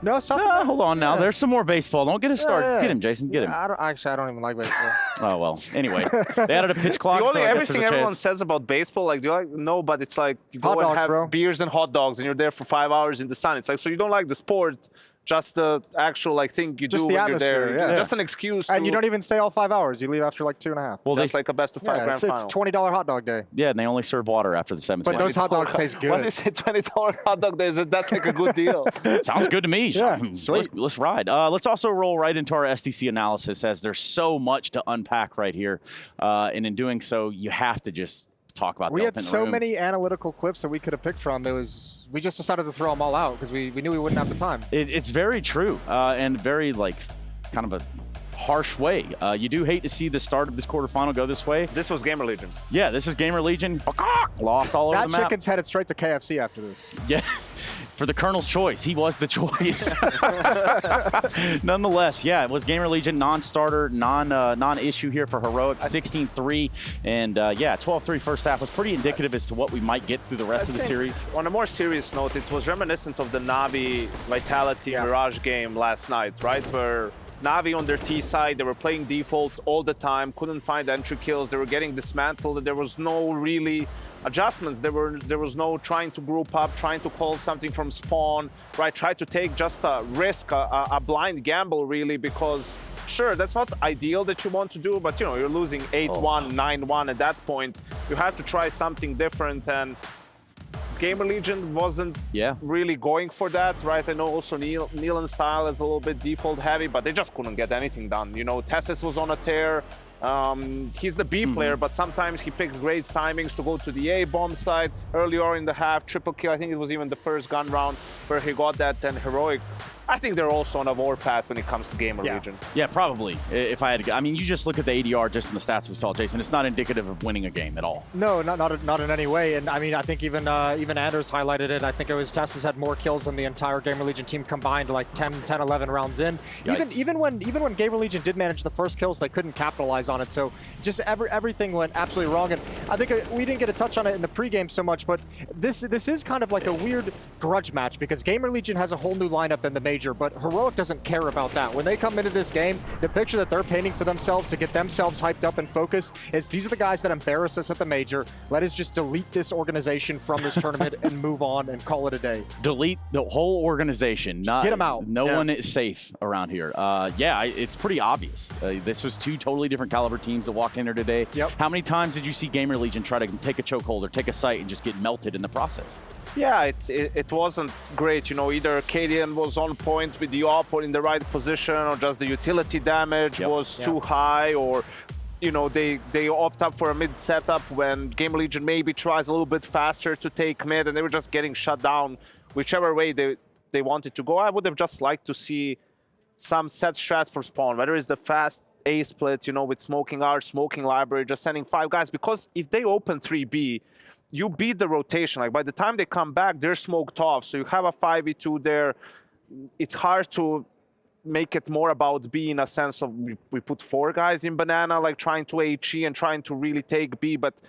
No, something. No, hold on now. There's some more baseball. Don't get us started. Get him, Jason. Get him. I don't even like baseball. Oh, well. Anyway, they added a pitch clock. The only so everything everyone says about baseball, like, do you like? No, but it's like you go and have beers and hot dogs, and you're there for 5 hours in the sun. It's like, so you don't like the sport, just the actual like thing you do when you're there. Yeah. Just an excuse. And you don't even stay all 5 hours. You leave after like 2.5. Well, that's like a best of 5 grand final. It's $20 hot dog day. Yeah, and they only serve water after the 7th. But those hot dogs taste good. When you say $20 hot dog days, that's like a good deal. Sounds good to me. Yeah, sweet. Let's ride. Let's also roll right into our SDC analysis, as there's so much to unpack right here. And in doing so, you have to just talk about we had so many analytical clips that we could have picked from. We just decided to throw them all out because we knew we wouldn't have the time. It's very true and very like kind of a harsh way. You do hate to see the start of this quarterfinal go this way. This was GamerLegion. Yeah, this is GamerLegion. Lost all over the map. That chicken's headed straight to KFC after this. Yeah. For the Colonel's choice, he was the choice. Nonetheless, yeah, it was GamerLegion, non-starter, non-issue here for Heroic, 16-3, and yeah, 12-3 first half was pretty indicative as to what we might get through the rest of the series. On a more serious note, it was reminiscent of the Navi Vitality Mirage game last night, right? Where Navi on their T side, they were playing default all the time, couldn't find entry kills, they were getting dismantled, and there was no really adjustments. There was no trying to group up, trying to call something from spawn, right? Try to take just a risk, a blind gamble, really, because sure, that's not ideal that you want to do, but you know, you're losing 8-1, 9-1 at that point. You have to try something different, and GamerLegion wasn't really going for that, right? I know also Nealon's style is a little bit default heavy, but they just couldn't get anything done. You know, Tessis was on a tear. He's the B player, but sometimes he picked great timings to go to the A bomb side earlier in the half, triple kill. I think it was even the first gun round where he got that, and Heroic. I think they're also on a warpath when it comes to GamerLegion. Yeah, probably. If I had to, I mean, you just look at the ADR just in the stats we saw, Jason. It's not indicative of winning a game at all. No, not in any way. And I mean, I think even Anders highlighted it. I think it was Tessis had more kills than the entire GamerLegion team combined, like 10, 11 rounds in. Even when GamerLegion did manage the first kills, they couldn't capitalize on it. So just everything went absolutely wrong. And I think we didn't get a touch on it in the pregame so much, but this is kind of like a weird grudge match because GamerLegion has a whole new lineup in the major, but Heroic doesn't care about that. When they come into this game, the picture that they're painting for themselves to get themselves hyped up and focused is these are the guys that embarrassed us at the major. Let us just delete this organization from this tournament and move on and call it a day. Delete the whole organization. Get them out. No one is safe around here. Yeah, it's pretty obvious. This was two totally different caliber teams that walked in here today. Yep. How many times did you see GamerLegion try to take a chokehold or take a site and just get melted in the process? Yeah, it wasn't great. You know, either Arcadian was on point with the op or in the right position, or just the utility damage was too high, or you know, they opt up for a mid setup when GamerLegion maybe tries a little bit faster to take mid, and they were just getting shut down whichever way they wanted to go. I would have just liked to see some set strats for spawn, whether it's the fast A split, you know, with smoking R, smoking library, just sending 5 guys, because if they open 3B, you beat the rotation. Like by the time they come back, they're smoked off. So you have a 5v2 there. It's hard to make it more about B in a sense of we put 4 guys in banana, like trying to HE and trying to really take B, but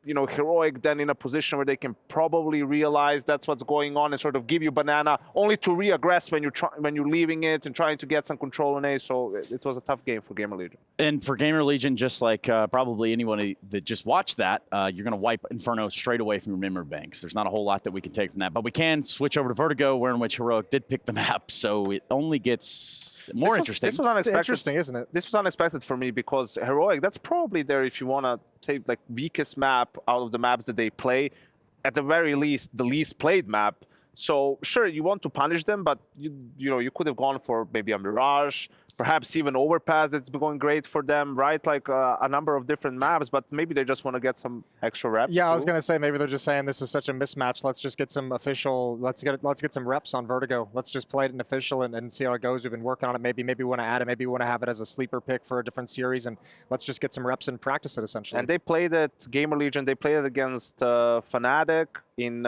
you know, Heroic then in a position where they can probably realize that's what's going on and sort of give you banana only to re-aggress when you're leaving it and trying to get some control on A. So it was a tough game for GamerLegion. And for GamerLegion, just like probably anyone that just watched that, you're going to wipe Inferno straight away from your memory banks. There's not a whole lot that we can take from that, but we can switch over to Vertigo, where in which Heroic did pick the map, so it only gets more interesting. This was unexpected. It's interesting, isn't it? This was unexpected for me because Heroic, that's probably there if you want to say like weakest map out of the maps that they play, at the very least the least played map. So sure, you want to punish them, but you know, you could have gone for maybe a Mirage, perhaps even Overpass that's been going great for them, right? Like a number of different maps, but maybe they just want to get some extra reps. Yeah, too. I was gonna say maybe they're just saying this is such a mismatch. Let's just get some official. Let's get some reps on Vertigo. Let's just play it in official and see how it goes. We've been working on it. Maybe we want to add it. Maybe we want to have it as a sleeper pick for a different series, and let's just get some reps and practice it essentially. And they played it, GamerLegion. They played it against Fnatic in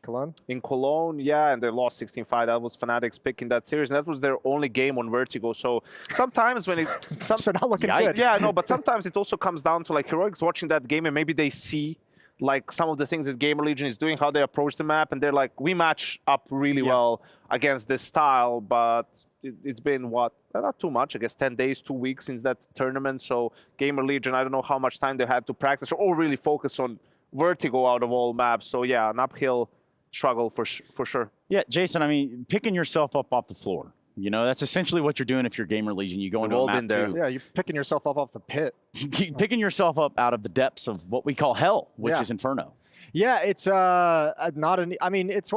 Cologne. In Cologne, yeah, and they lost 16-5. That was Fnatic's pick in that series, and that was their only game on Vertigo. So sometimes when it, so not looking good. Yeah, no, but sometimes it also comes down to like Heroics watching that game, and maybe they see like some of the things that GamerLegion is doing, how they approach the map, and they're like, we match up really well against this style. But it's been what, not too much, I guess 10 days, 2 weeks since that tournament. So GamerLegion, I don't know how much time they had to practice or really focus on Vertigo out of all maps. So yeah, an uphill struggle for sure. Yeah, Jason, I mean, picking yourself up off the floor. You know, that's essentially what you're doing if you're GamerLegion. You go into a map too. Yeah, you're picking yourself up off the pit. Picking yourself up out of the depths of what we call hell, which is Inferno. Yeah, it's not an. I mean, it's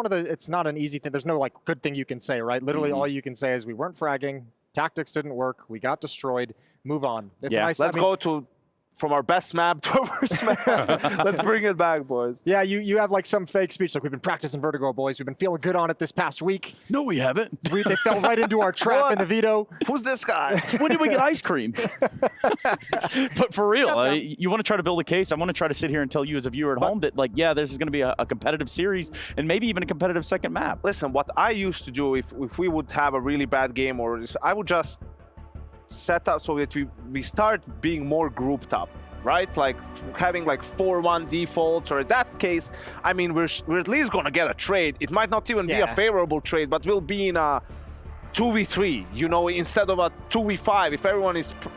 not an easy thing. There's no like good thing you can say, right? Literally, all you can say is we weren't fragging, tactics didn't work, we got destroyed. Move on. It's nice. Let's go to. From our best map to our worst map. Let's bring it back, boys. Yeah, you have like some fake speech like we've been practicing Vertigo, boys. We've been feeling good on it this past week. No, we haven't. They fell right into our trap in the veto. Who's this guy? When did we get ice cream? But for real, you want to try to build a case. I want to try to sit here and tell you as a viewer at home that like, yeah, this is going to be a competitive series and maybe even a competitive second map. Listen, what I used to do if we would have a really bad game, or I would just set up so that we start being more grouped up, right? Like having like 4-1 defaults, or in that case, I mean, we're at least gonna get a trade. It might not even be a favorable trade, but we'll be in a 2v3, you know, instead of a 2v5.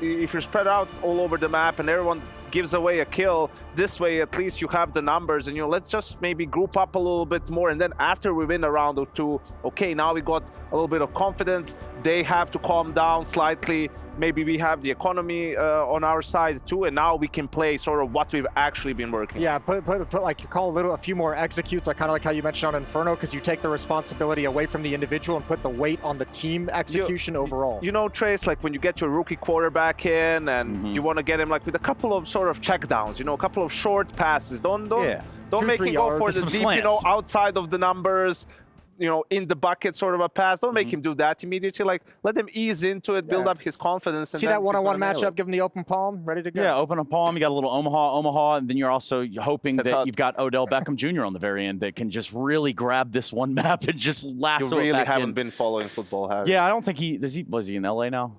If you're spread out all over the map and everyone gives away a kill, this way at least you have the numbers, and you know, let's just maybe group up a little bit more, and then after we win a round or two, okay, now we got a little bit of confidence, they have to calm down slightly, maybe we have the economy on our side too, and now we can play sort of what we've actually been working. Yeah, put like you call a few more executes, like kind of like how you mentioned on Inferno, because you take the responsibility away from the individual and put the weight on the team execution overall. You know, Trace, like when you get your rookie quarterback in and you want to get him like with a couple of sort of checkdowns, you know, a couple of short passes. Don't make him go for the deep, you know, outside of the numbers, you know, in the bucket sort of a pass. Don't make him do that immediately. Like, let him ease into it, build up his confidence. And see that one-on-one matchup, give him the open palm, ready to go. Yeah, open a palm. You got a little Omaha, and then you're also hoping that you've got Odell Beckham Jr. on the very end that can just really grab this one map and just lasso it back in. You really haven't been following football, have you? Yeah, I don't think was he in LA now?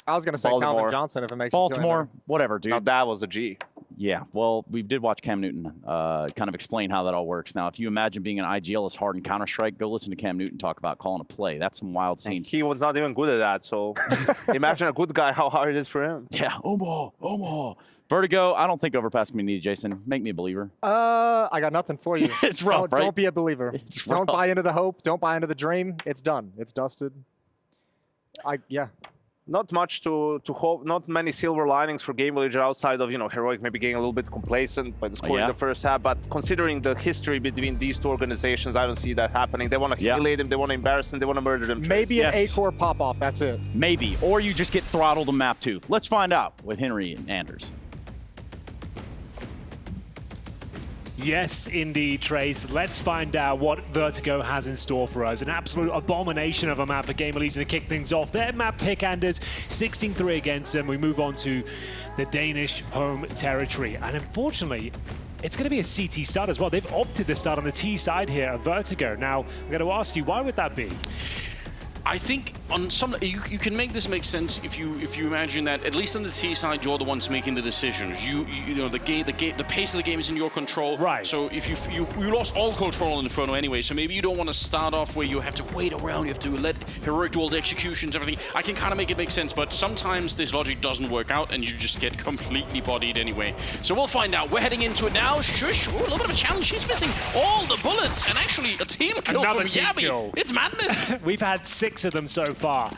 I was going to say Calvin Johnson if it makes Baltimore, whatever, dude. Now that was a G. Yeah, well, we did watch Cam Newton kind of explain how that all works. Now, if you imagine being an IGL as hard in Counter-Strike, go listen to Cam Newton talk about calling a play. That's some wild scenes. He was not even good at that, so imagine a good guy, how hard it is for him. Yeah, Omaha. Vertigo, I don't think Overpass can be needed, Jason. Make me a believer. I got nothing for you. It's rough, right? Don't be a believer. Don't buy into the hope. Don't buy into the dream. It's done. It's dusted. Not much to hope, not many silver linings for GamerLegion outside of, you know, Heroic maybe getting a little bit complacent by the score in the first half, but considering the history between these two organizations, I don't see that happening. They want to humiliate them, they want to embarrass them, they want to murder them. Maybe an A-core pop-off, that's it. Maybe, or you just get throttled in map 2. Let's find out with Henry and Anders. Yes, indeed, Trace. Let's find out what Vertigo has in store for us. An absolute abomination of a map for GamerLegion to kick things off. Their map pick, Anders, 16-3 against them. We move on to the Danish home territory. And unfortunately, it's going to be a CT start as well. They've opted to start on the T side here at Vertigo. Now, I'm going to ask you, why would that be? I think on some you can make this make sense if you imagine that at least on the T side you're the ones making the decisions. You know the pace of the game is in your control. Right. So if you lost all control in Inferno anyway, so maybe you don't want to start off where you have to wait around, you have to let Heroic do all the executions, everything. I can kind of make it make sense, but sometimes this logic doesn't work out and you just get completely bodied anyway. So we'll find out. We're heading into it now. Shush, ooh, a little bit of a challenge. He's missing all the bullets and actually a team kill Another from team Yabby. kill. It's madness. We've had 6 of them so far.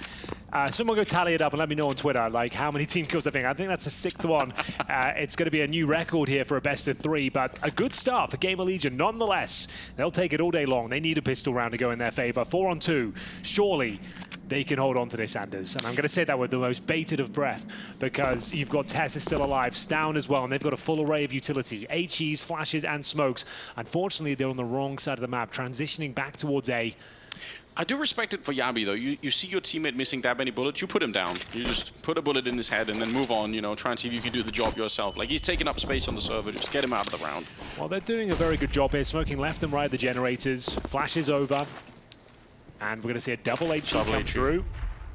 Someone go tally it up and let me know on Twitter, like how many team kills I think. I think that's the 6th one. It's going to be a new record here for a best of 3, but a good start for GamerLegion nonetheless. They'll take it all day long. They need a pistol round to go in their favor. 4-on-2. Surely they can hold on to this, Anders. And I'm going to say that with the most bated of breath, because you've got Tess is still alive, Stown as well, and they've got a full array of utility. HEs, flashes, and smokes. Unfortunately, they're on the wrong side of the map, transitioning back towards A. I do respect it for Yabi, though. You see your teammate missing that many bullets, you put him down. You just put a bullet in his head and then move on, you know, try and see if you can do the job yourself. Like, he's taking up space on the server, just get him out of the round. Well, they're doing a very good job here, smoking left and right the generators. Flashes over. And we're going to see a double HE come through.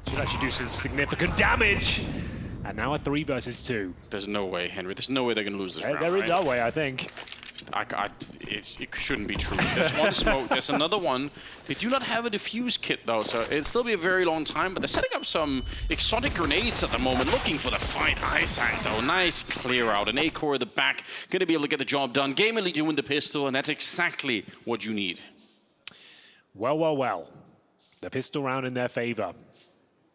Should actually do some significant damage. And now a 3 versus 2. There's no way, Henry. There's no way they're going to lose this round, There is no way, I think. It shouldn't be true. There's one smoke. There's another one. They do not have a defuse kit, though, so it'll still be a very long time. But they're setting up some exotic grenades at the moment, looking for the fight. Isaac, though, nice clear out. An A-core at the back, going to be able to get the job done. GamerLegion win the pistol, and that's exactly what you need. Well, well, well. The pistol round in their favor.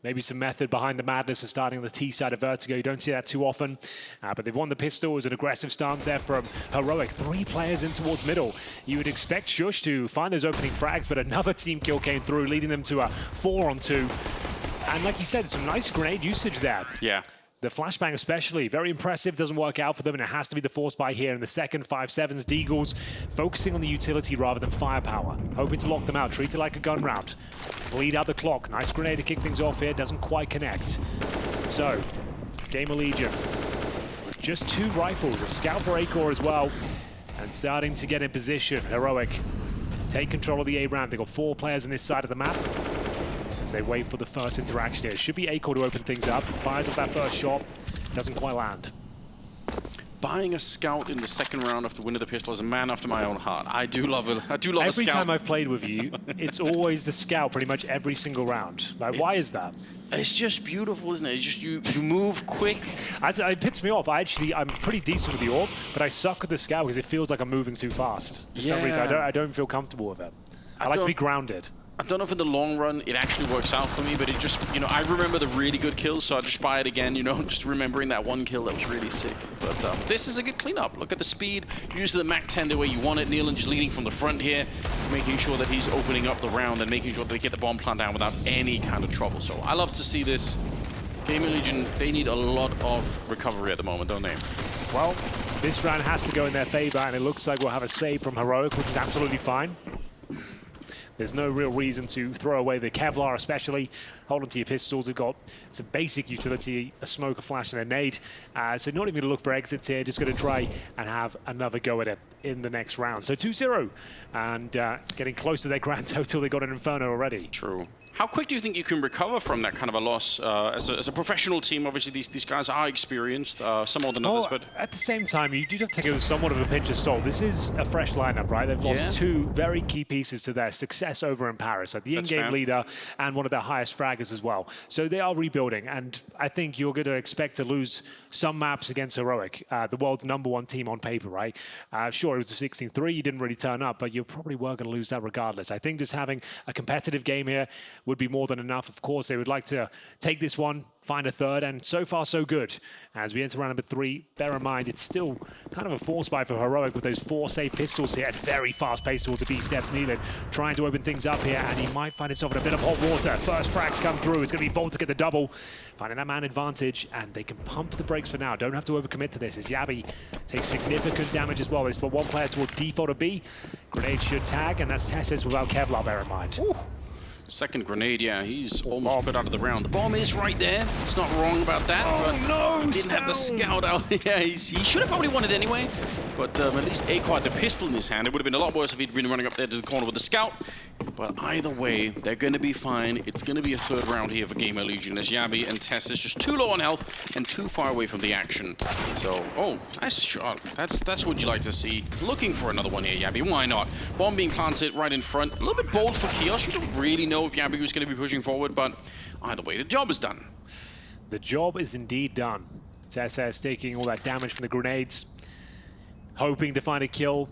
Maybe some method behind the madness of starting on the T side of Vertigo. You don't see that too often. But they've won the pistol. It was an aggressive stance there from Heroic. 3 players in towards middle. You would expect Shush to find those opening frags, but another team kill came through, leading them to a 4-on-2. And like you said, some nice grenade usage there. Yeah. The flashbang especially, very impressive, doesn't work out for them, and it has to be the force buy here in the second. 5-7s, Deagles, focusing on the utility rather than firepower, hoping to lock them out, treat it like a gun round. Bleed out the clock, nice grenade to kick things off here, doesn't quite connect. So, GamerLegion, just 2 rifles, a scout for A-core as well, and starting to get in position. Heroic take control of the A round. They've got 4 players on this side of the map. They wait for the first interaction here. Should be A-core to open things up. Fires up that first shot. Doesn't quite land. Buying a scout in the second round after winning the pistol is a man after my own heart. I do love it. I do love a scout. Every time I've played with you, it's always the scout pretty much every single round. Like, why is that? It's just beautiful, isn't it? It's just you move quick. It pits me off. I'm pretty decent with the AWP, but I suck with the scout because it feels like I'm moving too fast. For some reason, I don't feel comfortable with it. I like to be grounded. I don't know if in the long run it actually works out for me, but it just, you know, I remember the really good kills, so I just buy it again, you know, just remembering that one kill that was really sick. But this is a good cleanup. Look at the speed, use the MAC-10 the way you want it. Nealon just leading from the front here, making sure that he's opening up the round and making sure that they get the bomb plant down without any kind of trouble. So I love to see this. GamerLegion, they need a lot of recovery at the moment, don't they? Well, this round has to go in their favor, and it looks like we'll have a save from Heroic, which is absolutely fine. There's no real reason to throw away the Kevlar, especially. Hold on to your pistols. We've got some basic utility, a smoke, a flash, and a nade. So not even going to look for exits here, just going to try and have another go at it in the next round. So 2-0, and getting close to their grand total. They got an Inferno already. True. How quick do you think you can recover from that kind of a loss? As a professional team, obviously these guys are experienced, some more than others, but... At the same time, you do have to take it with somewhat of a pinch of salt. This is a fresh lineup, right? They've lost 2 very key pieces to their success over in Paris, like the in-game leader and one of their highest fraggers as well. So they are rebuilding, and I think you're going to expect to lose some maps against Heroic, the world's #1 team on paper, right? Sure, it was a 16-3, you didn't really turn up, but you probably were going to lose that regardless. I think just having a competitive game here would be more than enough. Of course, they would like to take this one, find a third, and so far so good. As we enter round number 3, bear in mind it's still kind of a force buy for Heroic with those 4 safe pistols here at very fast pace towards the B steps. Nealon trying to open things up here, and he might find himself in a bit of hot water. First frags come through. It's going to be Volt to get the double, finding that man advantage, and they can pump the brakes for now. Don't have to overcommit to this as Yabi takes significant damage as well. There's for 1 player towards default of B. Grenade should tag, and that's Tessis without Kevlar, bear in mind. Ooh. Second grenade, yeah, he's almost put out of the round. The bomb is right there. It's not wrong about that. Oh, no! He didn't have the scout out. Yeah, he should have probably won it anyway. But at least A-core had the pistol in his hand. It would have been a lot worse if he'd been running up there to the corner with the scout. But either way, they're going to be fine. It's going to be a third round here for GamerLegion as Yabi and Tess is just too low on health and too far away from the action. So, oh, nice shot. That's what you like to see. Looking for another one here, Yabi. Why not? Bomb being planted right in front. A little bit bold for Kiosk. You don't really know if Yabi was going to be pushing forward, but either way, the job is done. The job is indeed done. Tess taking all that damage from the grenades, hoping to find a kill.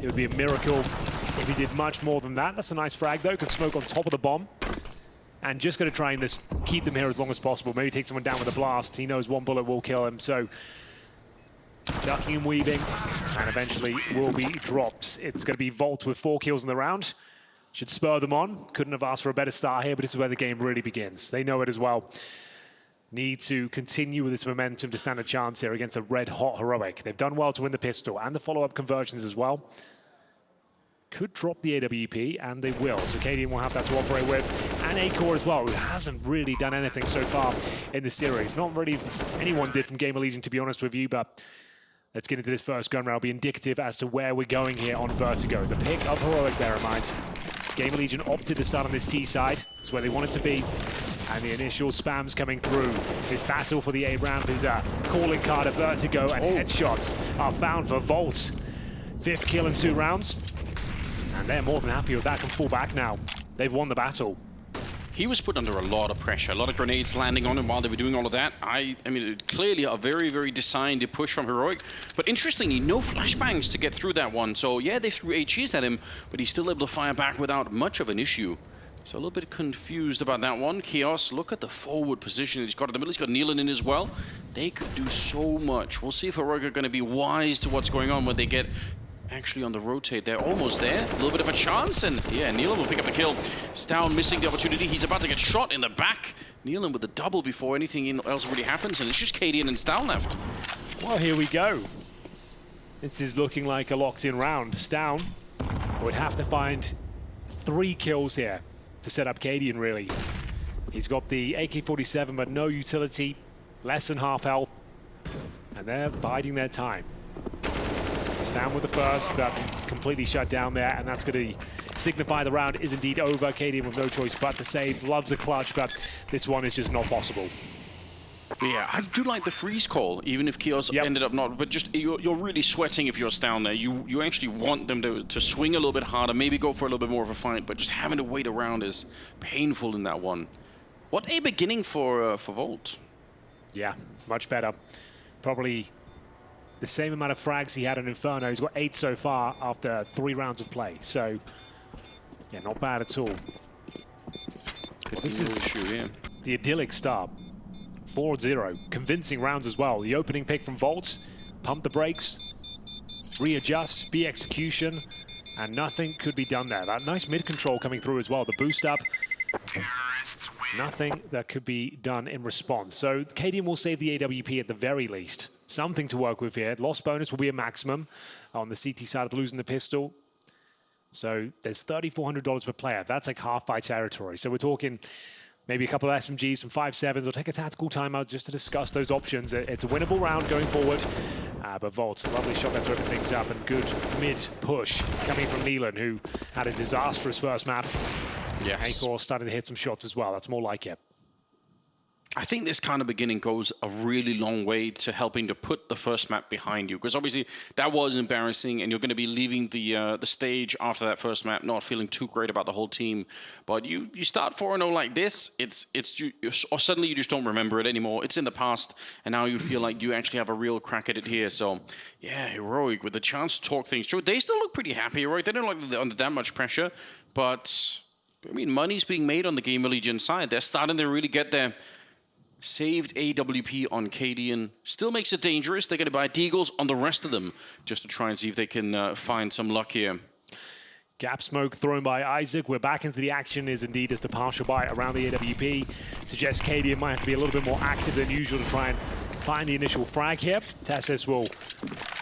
It would be a miracle if he did much more than that. That's a nice frag, though. Could smoke on top of the bomb. And just going to try and just keep them here as long as possible. Maybe take someone down with a blast. He knows 1 bullet will kill him, so... ducking and weaving, and eventually will be dropped. It's going to be Volt with 4 kills in the round. should spur them on. Couldn't have asked for a better start here, but this is where the game really begins. They know it as well. Need to continue with this momentum to stand a chance here against a red-hot Heroic. They've done well to win the pistol and the follow-up conversions as well. Could drop the AWP, and they will. So Cadian will have that to operate with. And Acor as well, who hasn't really done anything so far in the series. Not really anyone did from GamerLegion, to be honest with you, but let's get into this first gun round. It'll be indicative as to where we're going here on Vertigo. The pick of Heroic, bear in mind. GamerLegion opted to start on this T side. It's where they wanted to be. And the initial spams coming through. This battle for the A ramp is a calling card of Vertigo, and headshots are found for Volt. 5th kill in 2 rounds. And they're more than happy with that, can fall back now. They've won the battle. He was put under a lot of pressure, a lot of grenades landing on him while they were doing all of that. I mean, clearly a very, very designed push from Heroic. But interestingly, no flashbangs to get through that one. So yeah, they threw HEs at him, but he's still able to fire back without much of an issue. So a little bit confused about that one. Chaos, look at the forward position he's got in the middle. He's got Nealon in as well. They could do so much. We'll see if Heroic are going to be wise to what's going on when they get actually on the rotate. They're almost there. A little bit of a chance, and yeah, Nealon will pick up the kill. Stown missing the opportunity. He's about to get shot in the back. Nealon with the double before anything else really happens, and it's just Cadian and Stown left. Well, here we go. This is looking like a locked-in round. Stown would have to find 3 kills here to set up Cadian, really. He's got the AK-47, but no utility, less than half health, and they're biding their time. Stown with the first, but completely shut down there, and that's going to signify the round is indeed over. Cadian with no choice but to save. Loves a clutch, but this one is just not possible. Yeah, I do like the freeze call, even if Chaos ended up not. But just you're really sweating if you're Stown there. You actually want them to swing a little bit harder, maybe go for a little bit more of a fight, but just having to wait around is painful in that one. What a beginning for Volt. Yeah, much better. Probably the same amount of frags he had in Inferno. He's got 8 so far after 3 rounds of play. So, yeah, not bad at all. This is the idyllic start. 4-0. Convincing rounds as well. The opening pick from Volt. Pump the brakes. Readjust. Be execution. And nothing could be done there. That nice mid-control coming through as well. The boost up. Nothing that could be done in response. So, Cadian will save the AWP at the very least. Something to work with here. Loss bonus will be a maximum on the CT side of losing the pistol. So there's $3,400 per player. That's like half by territory. So we're talking maybe a couple of SMGs, some 5.7s. We'll take a tactical timeout just to discuss those options. It's a winnable round going forward. But Volt's a lovely shot there to open things up, and good mid-push coming from Nealon, who had a disastrous first map. Yes. Acor starting to hit some shots as well. That's more like it. I think this kind of beginning goes a really long way to helping to put the first map behind you, because obviously that was embarrassing, and you're going to be leaving the stage after that first map, not feeling too great about the whole team. But you start 4-0 like this, or suddenly you just don't remember it anymore. It's in the past, and now you feel like you actually have a real crack at it here. So yeah, Heroic with the chance to talk things through. They still look pretty happy, Heroic. They don't look under that much pressure, but I mean, money's being made on the GamerLegion side. They're starting to really get their saved AWP on Cadian. Still makes it dangerous. They're going to buy deagles on the rest of them just to try and see if they can find some luck here. Gap smoke thrown by Isaac. We're back into the action. Is indeed just a partial buy around the AWP. Suggests Cadian might have to be a little bit more active than usual to try and find the initial frag here. Tessus will,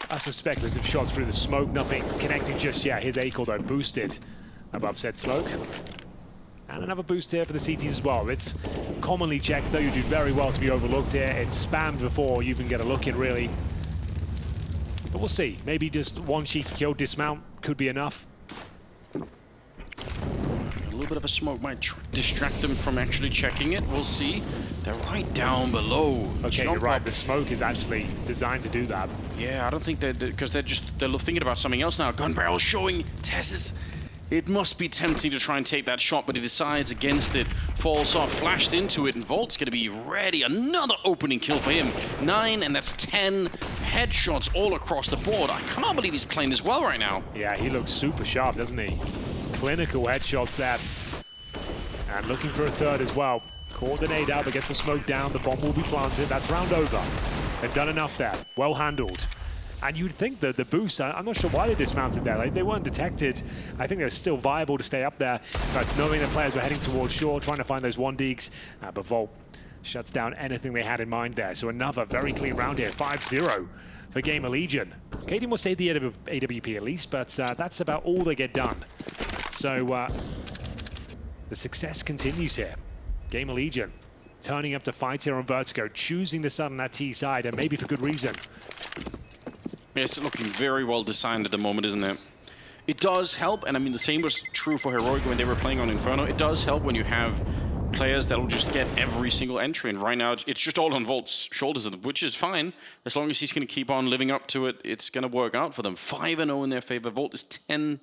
I suspect, there's some shots through the smoke. Nothing connecting just yet. His Acor, though, boosted above said smoke. And another boost here for the CTs as well. It's commonly checked, though. You do very well to be overlooked here. It's spammed before you even get a look in, really. But we'll see. Maybe just one cheeky kill, dismount, could be enough. A little bit of a smoke might distract them from actually checking it. We'll see. They're right down below. Okay, you're right. The smoke is actually designed to do that. Yeah, I don't think because they're thinking about something else now. Gun barrel showing Tessus. It must be tempting to try and take that shot, but he decides against it. Falls off, flashed into it, and Volt's going to be ready. Another opening kill for him. 9, and that's 10 headshots all across the board. I can't believe he's playing this well right now. Yeah, he looks super sharp, doesn't he? Clinical headshots there. And looking for a third as well. Coordinate out, but gets the smoke down. The bomb will be planted. That's round over. They've done enough there. Well handled. And you'd think that the boost, I'm not sure why they dismounted there. Like, they weren't detected. I think they were still viable to stay up there. But knowing the players were heading towards shore, trying to find those 1-deeks, but Volt shuts down anything they had in mind there. So another very clean round here, 5-0 for GamerLegion. Cadian will save the AWP at least, but that's about all they get done. So the success continues here. GamerLegion turning up to fight here on Vertigo, choosing to start on that T side, and maybe for good reason. It's looking very well designed at the moment, isn't it? It does help, and I mean the same was true for Heroic when they were playing on Inferno. It does help when you have players that'll just get every single entry, and right now it's just all on Volt's shoulders, which is fine. As long as he's going to keep on living up to it, it's going to work out for them. 5-0 in their favor. Volt is 10-1.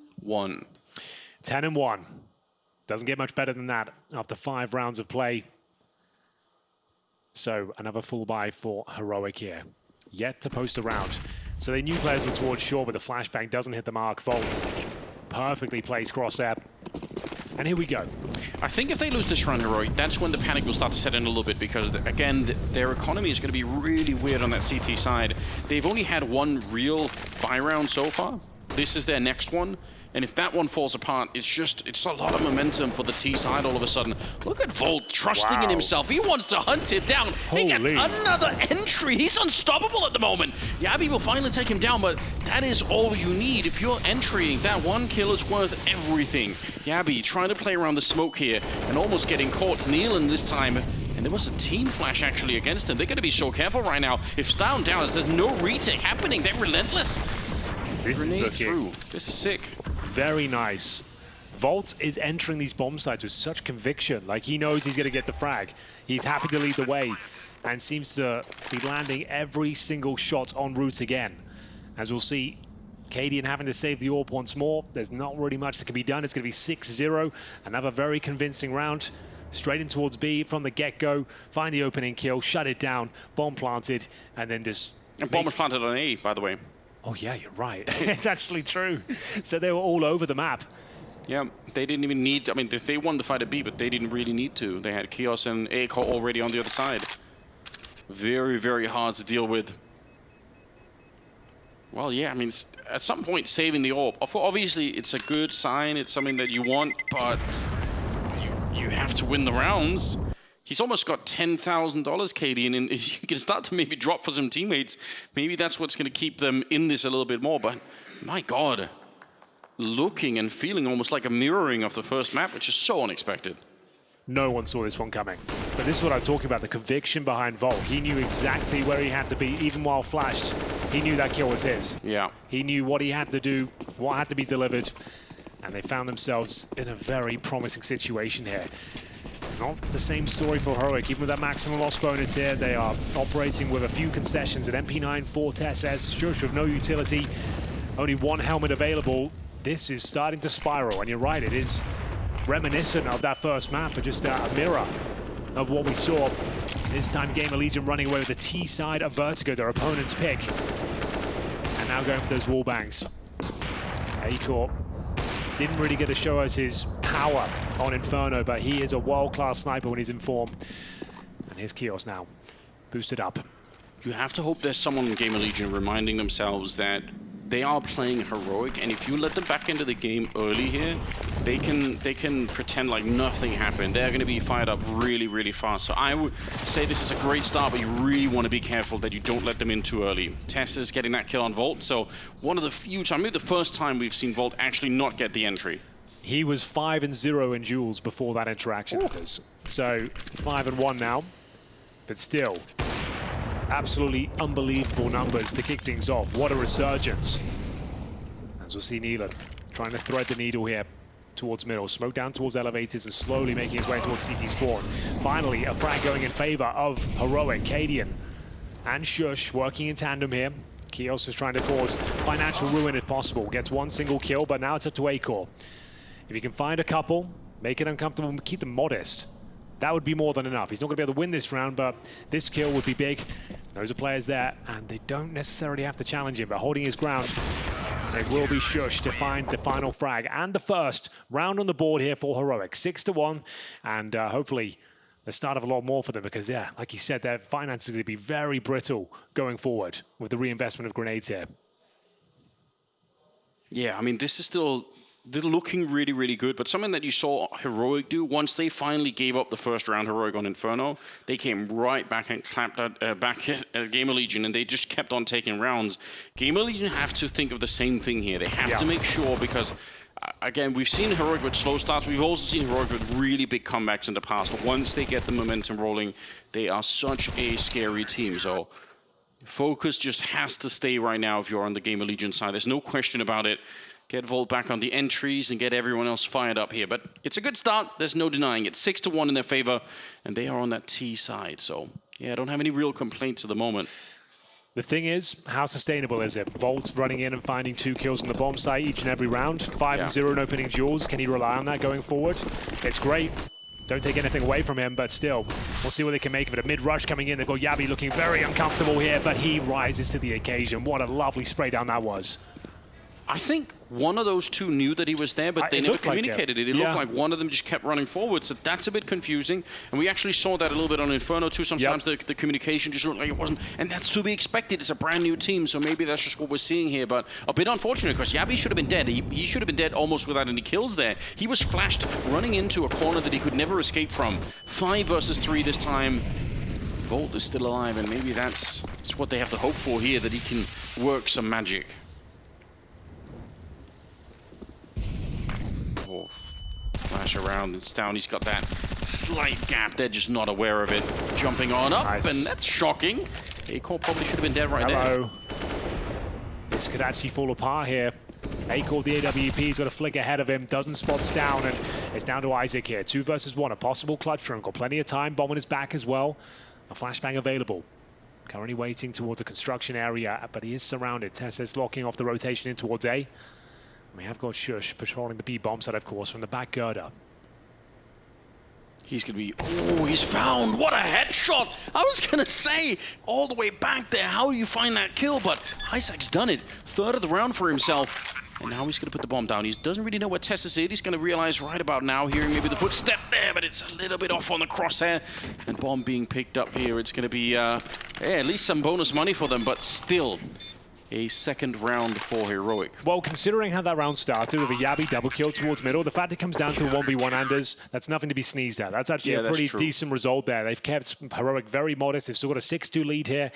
10-1. Doesn't get much better than that after 5 rounds of play. So another full buy for Heroic here. Yet to post a round. So they knew players were towards shore, but the flashbang doesn't hit the mark. Volt perfectly placed crosshair. And here we go. I think if they lose this round, Heroic, that's when the panic will start to set in a little bit, because, again, their economy is going to be really weird on that CT side. They've only had one real buy round so far. This is their next one. And if that one falls apart, it's a lot of momentum for the T side all of a sudden. Look at Volt trusting in himself. He wants to hunt it down. He gets another entry. He's unstoppable at the moment. Yabby will finally take him down, but that is all you need. If you're entering, that 1 kill is worth everything. Yabby trying to play around the smoke here and almost getting caught. Nealon this time. And there was a team flash actually against him. They're going to be so careful right now. If down, there's no retake happening. They're relentless. This is looking through. This is sick. Very nice. Volt is entering these bomb sites with such conviction. Like, he knows he's going to get the frag. He's happy to lead the way and seems to be landing every single shot en route again. As we'll see, Cadian having to save the AWP once more. There's not really much that can be done. It's going to be 6-0. Another very convincing round. Straight in towards B from the get-go. Find the opening kill, shut it down, bomb planted, and then just... And bomb was planted on A, by the way. Oh, yeah, you're right. It's actually true. So they were all over the map. Yeah, they didn't even need... I mean, they won the fight at B, but they didn't really need to. They had Chaos and A already on the other side. Very, very hard to deal with. Well, yeah, I mean, at some point, saving the AWP. Obviously, it's a good sign. It's something that you want, but you have to win the rounds. He's almost got $10,000, Cadian, and if you can start to maybe drop for some teammates, maybe that's what's going to keep them in this a little bit more. But my God, looking and feeling almost like a mirroring of the first map, which is so unexpected. No one saw this one coming. But this is what I was talking about, the conviction behind Volt. He knew exactly where he had to be, even while flashed. He knew that kill was his. Yeah. He knew what he had to do, what had to be delivered, and they found themselves in a very promising situation here. Not the same story for Heroic. Even with that maximum loss bonus here, they are operating with a few concessions. An MP9 Fort SS, Shush with no utility, only 1 helmet available. This is starting to spiral, and you're right, it is reminiscent of that first map, but just a mirror of what we saw. This time, GamerLegion running away with the T side of Vertigo, their opponent's pick. And now going for those wall bangs. Acor didn't really get to show us his power on Inferno, but he is a world-class sniper when he's in form. And here's Kios now, boosted up. You have to hope there's someone in GamerLegion reminding themselves that they are playing Heroic, and if you let them back into the game early here, they can pretend like nothing happened. They're going to be fired up really, really fast. So I would say this is a great start, but you really want to be careful that you don't let them in too early. Tess is getting that kill on Volt, so one of the few times, maybe the first time we've seen Volt actually not get the entry. He was 5-0 in duels before that interaction with us. So 5-1 now, but still absolutely unbelievable numbers to kick things off. What a resurgence. As we'll see Nealon trying to thread the needle here towards middle. Smoke down towards elevators and slowly making his way towards CT spawn. Finally, a frag going in favor of Heroic. Cadian and Shush working in tandem here. Kios is trying to cause financial ruin if possible. Gets 1 single kill, but now it's up to Acor. If you can find a couple, make it uncomfortable, and keep them modest, that would be more than enough. He's not going to be able to win this round, but this kill would be big. Those are players there, and they don't necessarily have to challenge him, but holding his ground, they will be Shush to find the final frag and the first round on the board here for Heroic. 6-1, and hopefully the start of a lot more for them, because, yeah, like you said, their finances are going to be very brittle going forward with the reinvestment of grenades here. Yeah, I mean, this is still they're looking really, really good, but something that you saw Heroic do, once they finally gave up the first round Heroic on Inferno, they came right back and clapped back at GamerLegion, and they just kept on taking rounds. GamerLegion have to think of the same thing here. They have to make sure, because again, we've seen Heroic with slow starts. We've also seen Heroic with really big comebacks in the past. But once they get the momentum rolling, they are such a scary team. So focus just has to stay right now if you're on the GamerLegion side. There's no question about it. Get Volt back on the entries and get everyone else fired up here. But it's a good start. There's no denying it. 6-1 in their favor, and they are on that T side. So, yeah, I don't have any real complaints at the moment. The thing is, how sustainable is it? Volt's running in and finding 2 kills on the bomb site each and every round. 5-0 in opening duels. Can he rely on that going forward? It's great. Don't take anything away from him, but still, we'll see what they can make of it. A mid-rush coming in. They've got Yabi looking very uncomfortable here, but he rises to the occasion. What a lovely spray down that was. I think one of those two knew that he was there, but they never communicated it. It looked like one of them just kept running forward, so that's a bit confusing. And we actually saw that a little bit on Inferno too. Sometimes the communication just looked like it wasn't, and that's to be expected. It's a brand new team, so maybe that's just what we're seeing here. But a bit unfortunate, because Yabi should have been dead. He should have been dead almost without any kills there. He was flashed running into a corner that he could never escape from. 5 versus 3 this time. Volt is still alive, and maybe that's what they have to hope for here, that he can work some magic. Flash around, it's down. He's got that slight gap. They're just not aware of it. Jumping on up, and that's shocking. Acorn probably should have been dead right there. This could actually fall apart here. Acorn, the AWP's got a flick ahead of him, doesn't spot down, and it's down to Isaac here. 2 versus 1, a possible clutch for him. Got plenty of time, bomb on his back as well. A flashbang available. Currently waiting towards a construction area, but he is surrounded. Tessa's locking off the rotation in towards A. We have got Shush patrolling the B bomb side, of course, from the back girder. He's going to be... Oh, he's found! What a headshot! I was going to say, all the way back there, how do you find that kill? But Isaac's done it. 3rd of the round for himself. And now he's going to put the bomb down. He doesn't really know where Tessa's is. He's going to realize right about now, hearing maybe the footstep there, but it's a little bit off on the crosshair. And bomb being picked up here. It's going to be at least some bonus money for them, but still... a 2nd round for Heroic. Well, considering how that round started with a Yabi double kill towards middle, the fact it comes down to 1v1 Anders, that's nothing to be sneezed at. That's actually a pretty decent result there. They've kept Heroic very modest. They've still got a 6-2 lead here.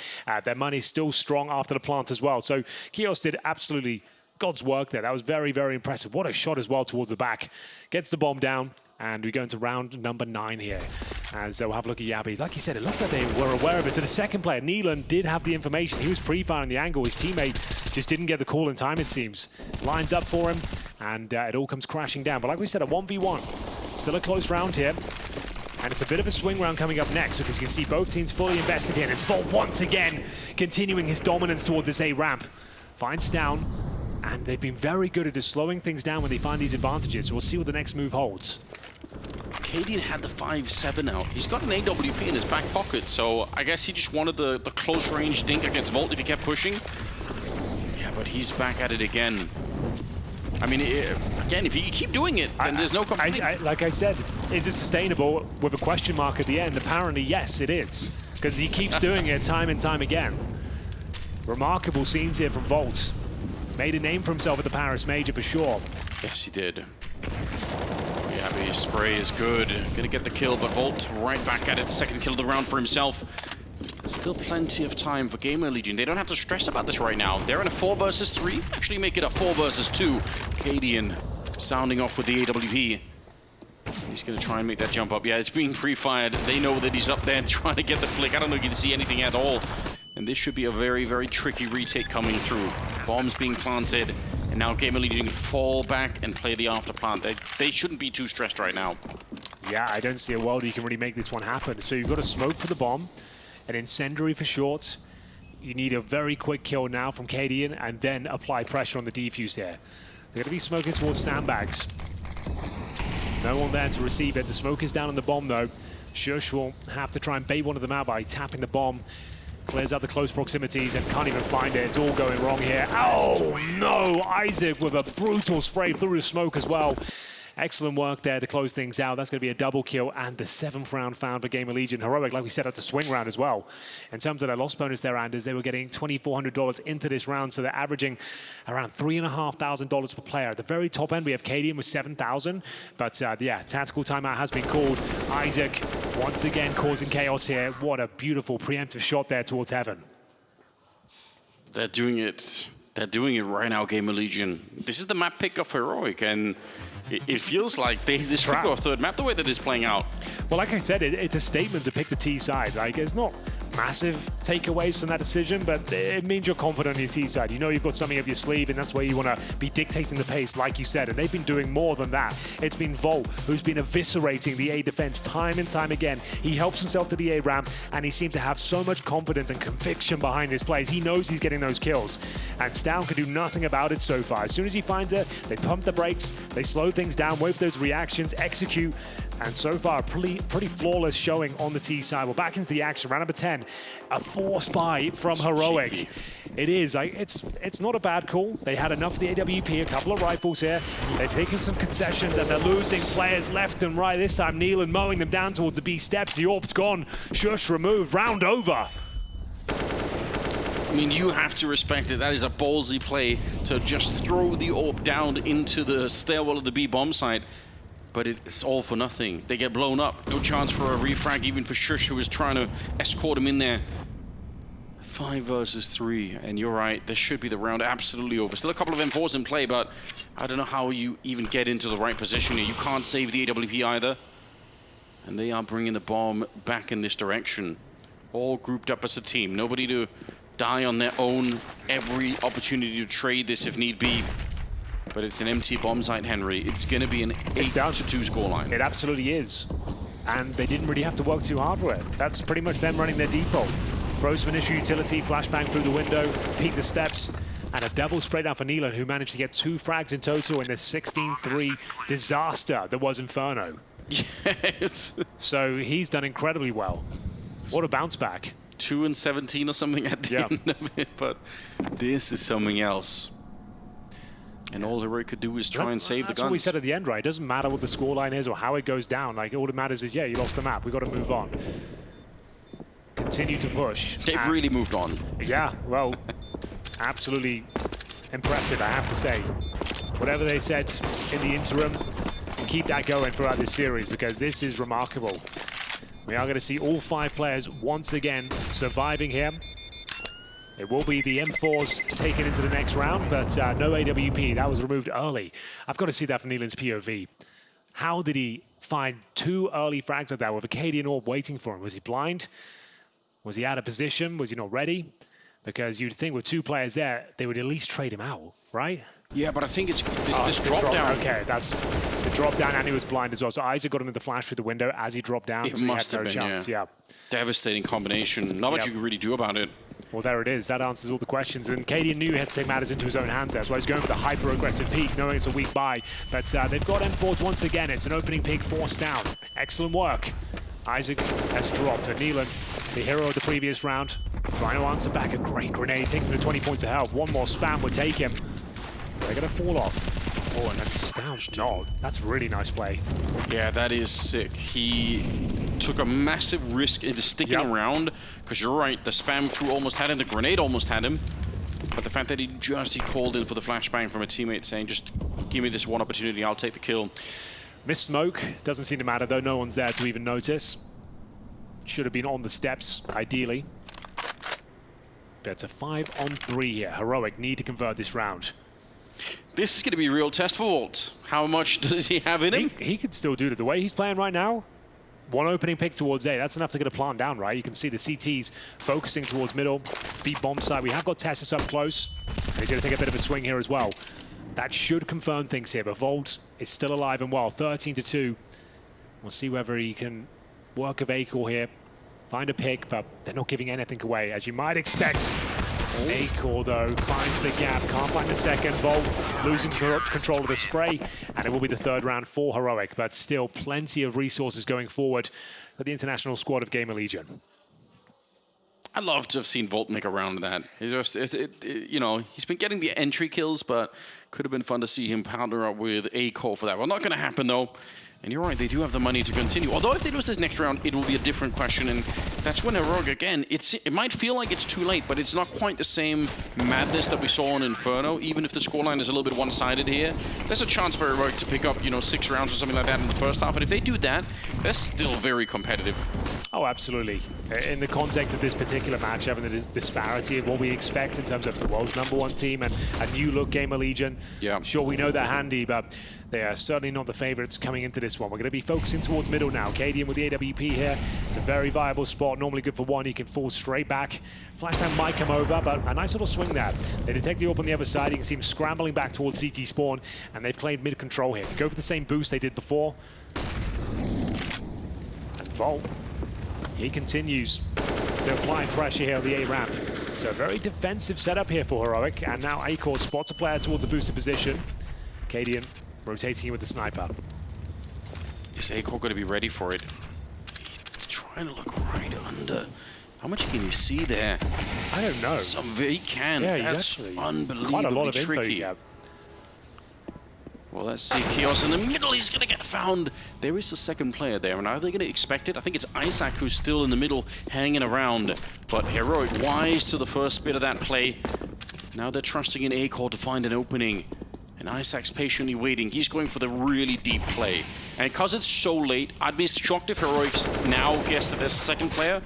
Their money's still strong after the plant as well. So Kios did absolutely God's work there. That was very, very impressive. What a shot as well towards the back. Gets the bomb down. And we go into round number 9 here. As we'll have a look at Yabi. Like you said, it looked like they were aware of it. So the second player, Neelan, did have the information. He was pre-firing the angle. His teammate just didn't get the call in time, it seems. Lines up for him, and it all comes crashing down. But like we said, a 1v1. Still a close round here. And it's a bit of a swing round coming up next, because you can see both teams fully invested here. And it's Volt once again continuing his dominance towards this A ramp. Finds down. And they've been very good at just slowing things down when they find these advantages. So we'll see what the next move holds. Cadian had the 5-7 out. He's got an AWP in his back pocket, so I guess he just wanted the close range dink against Volt if he kept pushing. Yeah, but he's back at it again. I mean, again, if you keep doing it, then there's no complaint. Like I said, is it sustainable with a question mark at the end? Apparently, yes, it is. Because he keeps doing it time and time again. Remarkable scenes here from Volt. Made a name for himself at the Paris Major for sure. Yes, he did. Yabi spray is good. Gonna get the kill, but Volt right back at it. 2nd kill of the round for himself. Still plenty of time for GamerLegion. They don't have to stress about this right now. They're in a 4 versus 3. Actually make it a 4 versus 2. Cadian sounding off with the AWP. He's gonna try and make that jump up. Yeah, it's being pre-fired. They know that he's up there trying to get the flick. I don't know if you can see anything at all. And this should be a very, very tricky retake coming through. Bombs being planted. And now GamerLegion can fall back and play the after plant. They shouldn't be too stressed right now. Yeah, I don't see a world you can really make this one happen. So you've got a smoke for the bomb, an incendiary for short. You need a very quick kill now from Cadian, and then apply pressure on the defuse here. They're going to be smoking towards sandbags. No one there to receive it. The smoke is down on the bomb, though. Shush will have to try and bait one of them out by tapping the bomb. Clears out the close proximities and can't even find it. It's all going wrong here. Oh, no! Isaac with a brutal spray through the smoke as well. Excellent work there to close things out. That's going to be a double kill and the 7th round found for GamerLegion. Heroic, like we said, that's a swing round as well. In terms of their loss bonus there, Anders, they were getting $2,400 into this round, so they're averaging around $3,500 per player. At the very top end, we have Cadian with $7,000, but yeah, tactical timeout has been called. Isaac, once again, causing chaos here. What a beautiful preemptive shot there towards heaven. They're doing it. They're doing it right now, GamerLegion. This is the map pick of Heroic, and it feels like this could go a third map the way that it's playing out. Well, like I said, it's a statement to pick the T side. Like, it's not massive takeaways from that decision, but it means you're confident on your T side. You know you've got something up your sleeve, and that's where you want to be dictating the pace, like you said. And they've been doing more than that. It's been Volt who's been eviscerating the A defense time and time again. He helps himself to the A ramp, and he seems to have so much confidence and conviction behind his plays. He knows he's getting those kills, and Stown can do nothing about it so far. As soon as he finds it, they pump the brakes, they slow things down, wait for those reactions, execute. And so far, pretty flawless showing on the T side. We're back into the action. Round number 10, a force buy from Heroic. Cheeky. It is. It's not a bad call. They had enough of the AWP, a couple of rifles here. They've taken some concessions, and they're losing players left and right. This time, Nealon mowing them down towards the B steps. The AWP's gone. Shush removed. Round over. I mean, you have to respect it. That is a ballsy play to just throw the AWP down into the stairwell of the B bomb site. But it's all for nothing. They get blown up. No chance for a refrag, even for Shush, who is trying to escort him in there. 5 versus 3, and you're right, this should be the round absolutely over. Still a couple of M4s in play, but I don't know how you even get into the right position here. You can't save the AWP either. And they are bringing the bomb back in this direction. All grouped up as a team. Nobody to die on their own. Every opportunity to trade this if need be. But it's an empty bomb site, Henry. It's going to be an 8-2 scoreline. It absolutely is. And they didn't really have to work too hard for it. That's pretty much them running their default. Throws some initial utility, flashbang through the window, peek the steps, and a double spray down for Nealon, who managed to get 2 frags in total in the 16-3 disaster that was Inferno. Yes. So he's done incredibly well. What a bounce back. 2 and 17 or something at the end of it, but this is something else. And all Heroic could do is try and save the guns. That's what we said at the end, right? It doesn't matter what the scoreline is or how it goes down. Like, all that matters is, yeah, you lost the map. We've got to move on. Continue to push. They've really moved on. Yeah, well, absolutely impressive, I have to say. Whatever they said in the interim, keep that going throughout this series, because this is remarkable. We are going to see all 5 players once again surviving here. It will be the M4s taken into the next round, but no AWP. That was removed early. I've got to see that from Nealon's POV. How did he find 2 early frags like that with a Cadian orb waiting for him? Was he blind? Was he out of position? Was he not ready? Because you'd think with 2 players there, they would at least trade him out, right? Yeah, but I think it's this drop down. Okay, that's the drop down, and he was blind as well. So Isaac got him in the flash through the window as he dropped down. It so must he had have no been, chance. Yeah. Devastating combination. Not much you can really do about it. Well, there it is. That answers all the questions. And Cadian knew he had to take matters into his own hands there. So he's going for the hyper-aggressive peak, knowing it's a weak buy. But they've got M4s once again. It's an opening peak forced down. Excellent work. Isaac has dropped. And Nealon, the hero of the previous round, trying to answer back. A great grenade. Takes him to 20 points of health. One more spam would take him. They're going to fall off. Oh, and that's Stown's not. That's really nice play. Yeah, that is sick. He took a massive risk into sticking around, because you're right, the spam through almost had him, the grenade almost had him. But the fact that he called in for the flashbang from a teammate saying, just give me this one opportunity, I'll take the kill. Missed smoke. Doesn't seem to matter, though. No one's there to even notice. Should have been on the steps, ideally. But it's a 5-on-3 here. Heroic need to convert this round. This is going to be a real test for Walt. How much does he have in him? He could still do it. The way he's playing right now, one opening pick towards A, that's enough to get a plant down, right? You can see the CTs focusing towards middle, B bomb side. We have got Tessus up close. And he's going to take a bit of a swing here as well. That should confirm things here, but Volt is still alive and well. 13-2. We'll see whether he can work of Acor here. Find a pick, but they're not giving anything away, as you might expect. Acor, though, finds the gap. Can't find the second. Volt losing control of the spray. And it will be the 3rd round for Heroic, but still plenty of resources going forward for the international squad of GamerLegion. I'd love to have seen Volt make a round of that. It's just, you know, he's been getting the entry kills, but could have been fun to see him partner up with A-Core for that. Well, not going to happen, though. And you're right, they do have the money to continue. Although if they lose this next round, it will be a different question. And that's when Heroic, again, it might feel like it's too late, but it's not quite the same madness that we saw in Inferno. Even if the scoreline is a little bit one-sided here, there's a chance for Heroic to pick up, you know, 6 rounds or something like that in the first half. And if they do that, they're still very competitive. Oh, absolutely. In the context of this particular matchup and the disparity of what we expect in terms of the world's #1 team and a new-look GamerLegion, yeah. Sure, we know they're handy, but they are certainly not the favorites coming into this one. We're going to be focusing towards middle now. Cadian with the AWP here. It's a very viable spot. Normally good for one. He can fall straight back. Flashbang might come over, but a nice little swing there. They detect the AWP on the other side. You can see him scrambling back towards CT spawn, and they've claimed mid-control here. Go for the same boost they did before. And Volt, he continues to apply pressure here on the A ramp. So a very defensive setup here for Heroic, and now A-Core spots a player towards a boosted position. Cadian rotating with the sniper. Is A-Core going to be ready for it? He's trying to look right under. How much can you see there? I don't know. He can. Yeah, that's unbelievably quite a lot of tricky. Info, Well, let's see. Chaos in the middle. He's going to get found. There is a second player there, and are they going to expect it? I think it's Isaac who's still in the middle, hanging around. But Heroic wise to the first bit of that play. Now they're trusting in A-Core to find an opening. And Isaac's patiently waiting. He's going for the really deep play. And because it's so late, I'd be shocked if Heroics now guess that there's a second player.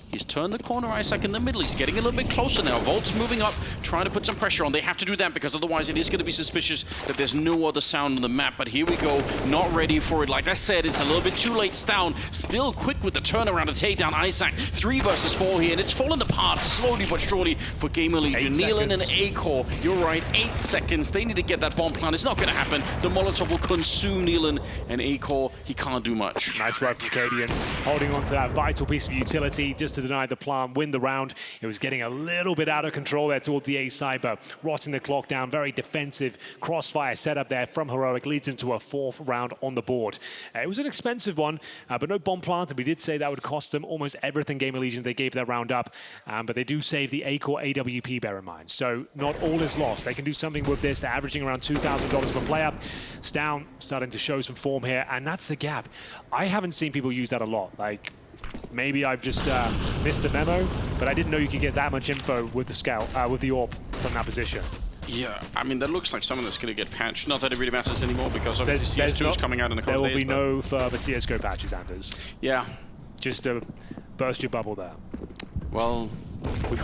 He's turned the corner, Isaac in the middle. He's getting a little bit closer now. Volt's moving up, trying to put some pressure on. They have to do that because otherwise it is going to be suspicious that there's no other sound on the map. But here we go, not ready for it. Like I said, it's a little bit too late. Stown still quick with the turnaround to take down Isaac. 3 versus 4 here, and it's fallen apart slowly but surely for GamerLegion. Nealon and A-Core, you're right, 8 seconds. They need to get that bomb plant. It's not going to happen. The Molotov will consume Nealon, and A-Core, he can't do much. Nice work from Cadian, holding on to that vital piece of utility just to deny the plant, win the round. It was getting a little bit out of control there towards the A side, but rotting the clock down. Very defensive crossfire setup there from Heroic leads into a 4th round on the board. It was an expensive one, but no bomb planted. We did say that would cost them almost everything GamerLegion they gave that round up, but they do save the A-Core AWP, bear in mind. So not all is lost. They can do something with this. They're averaging around $2,000 per player. Stown starting to show some form here, and that's the gap. I haven't seen people use that a lot. Like, maybe I've just missed the memo, but I didn't know you could get that much info with the scout, with the AWP from that position. Yeah, I mean, that looks like someone that's going to get patched. Not that it really matters anymore because obviously CS2 is coming out in a couple of days. There will be no further CSGO patches, Anders. Yeah. Just to burst your bubble there. Well, we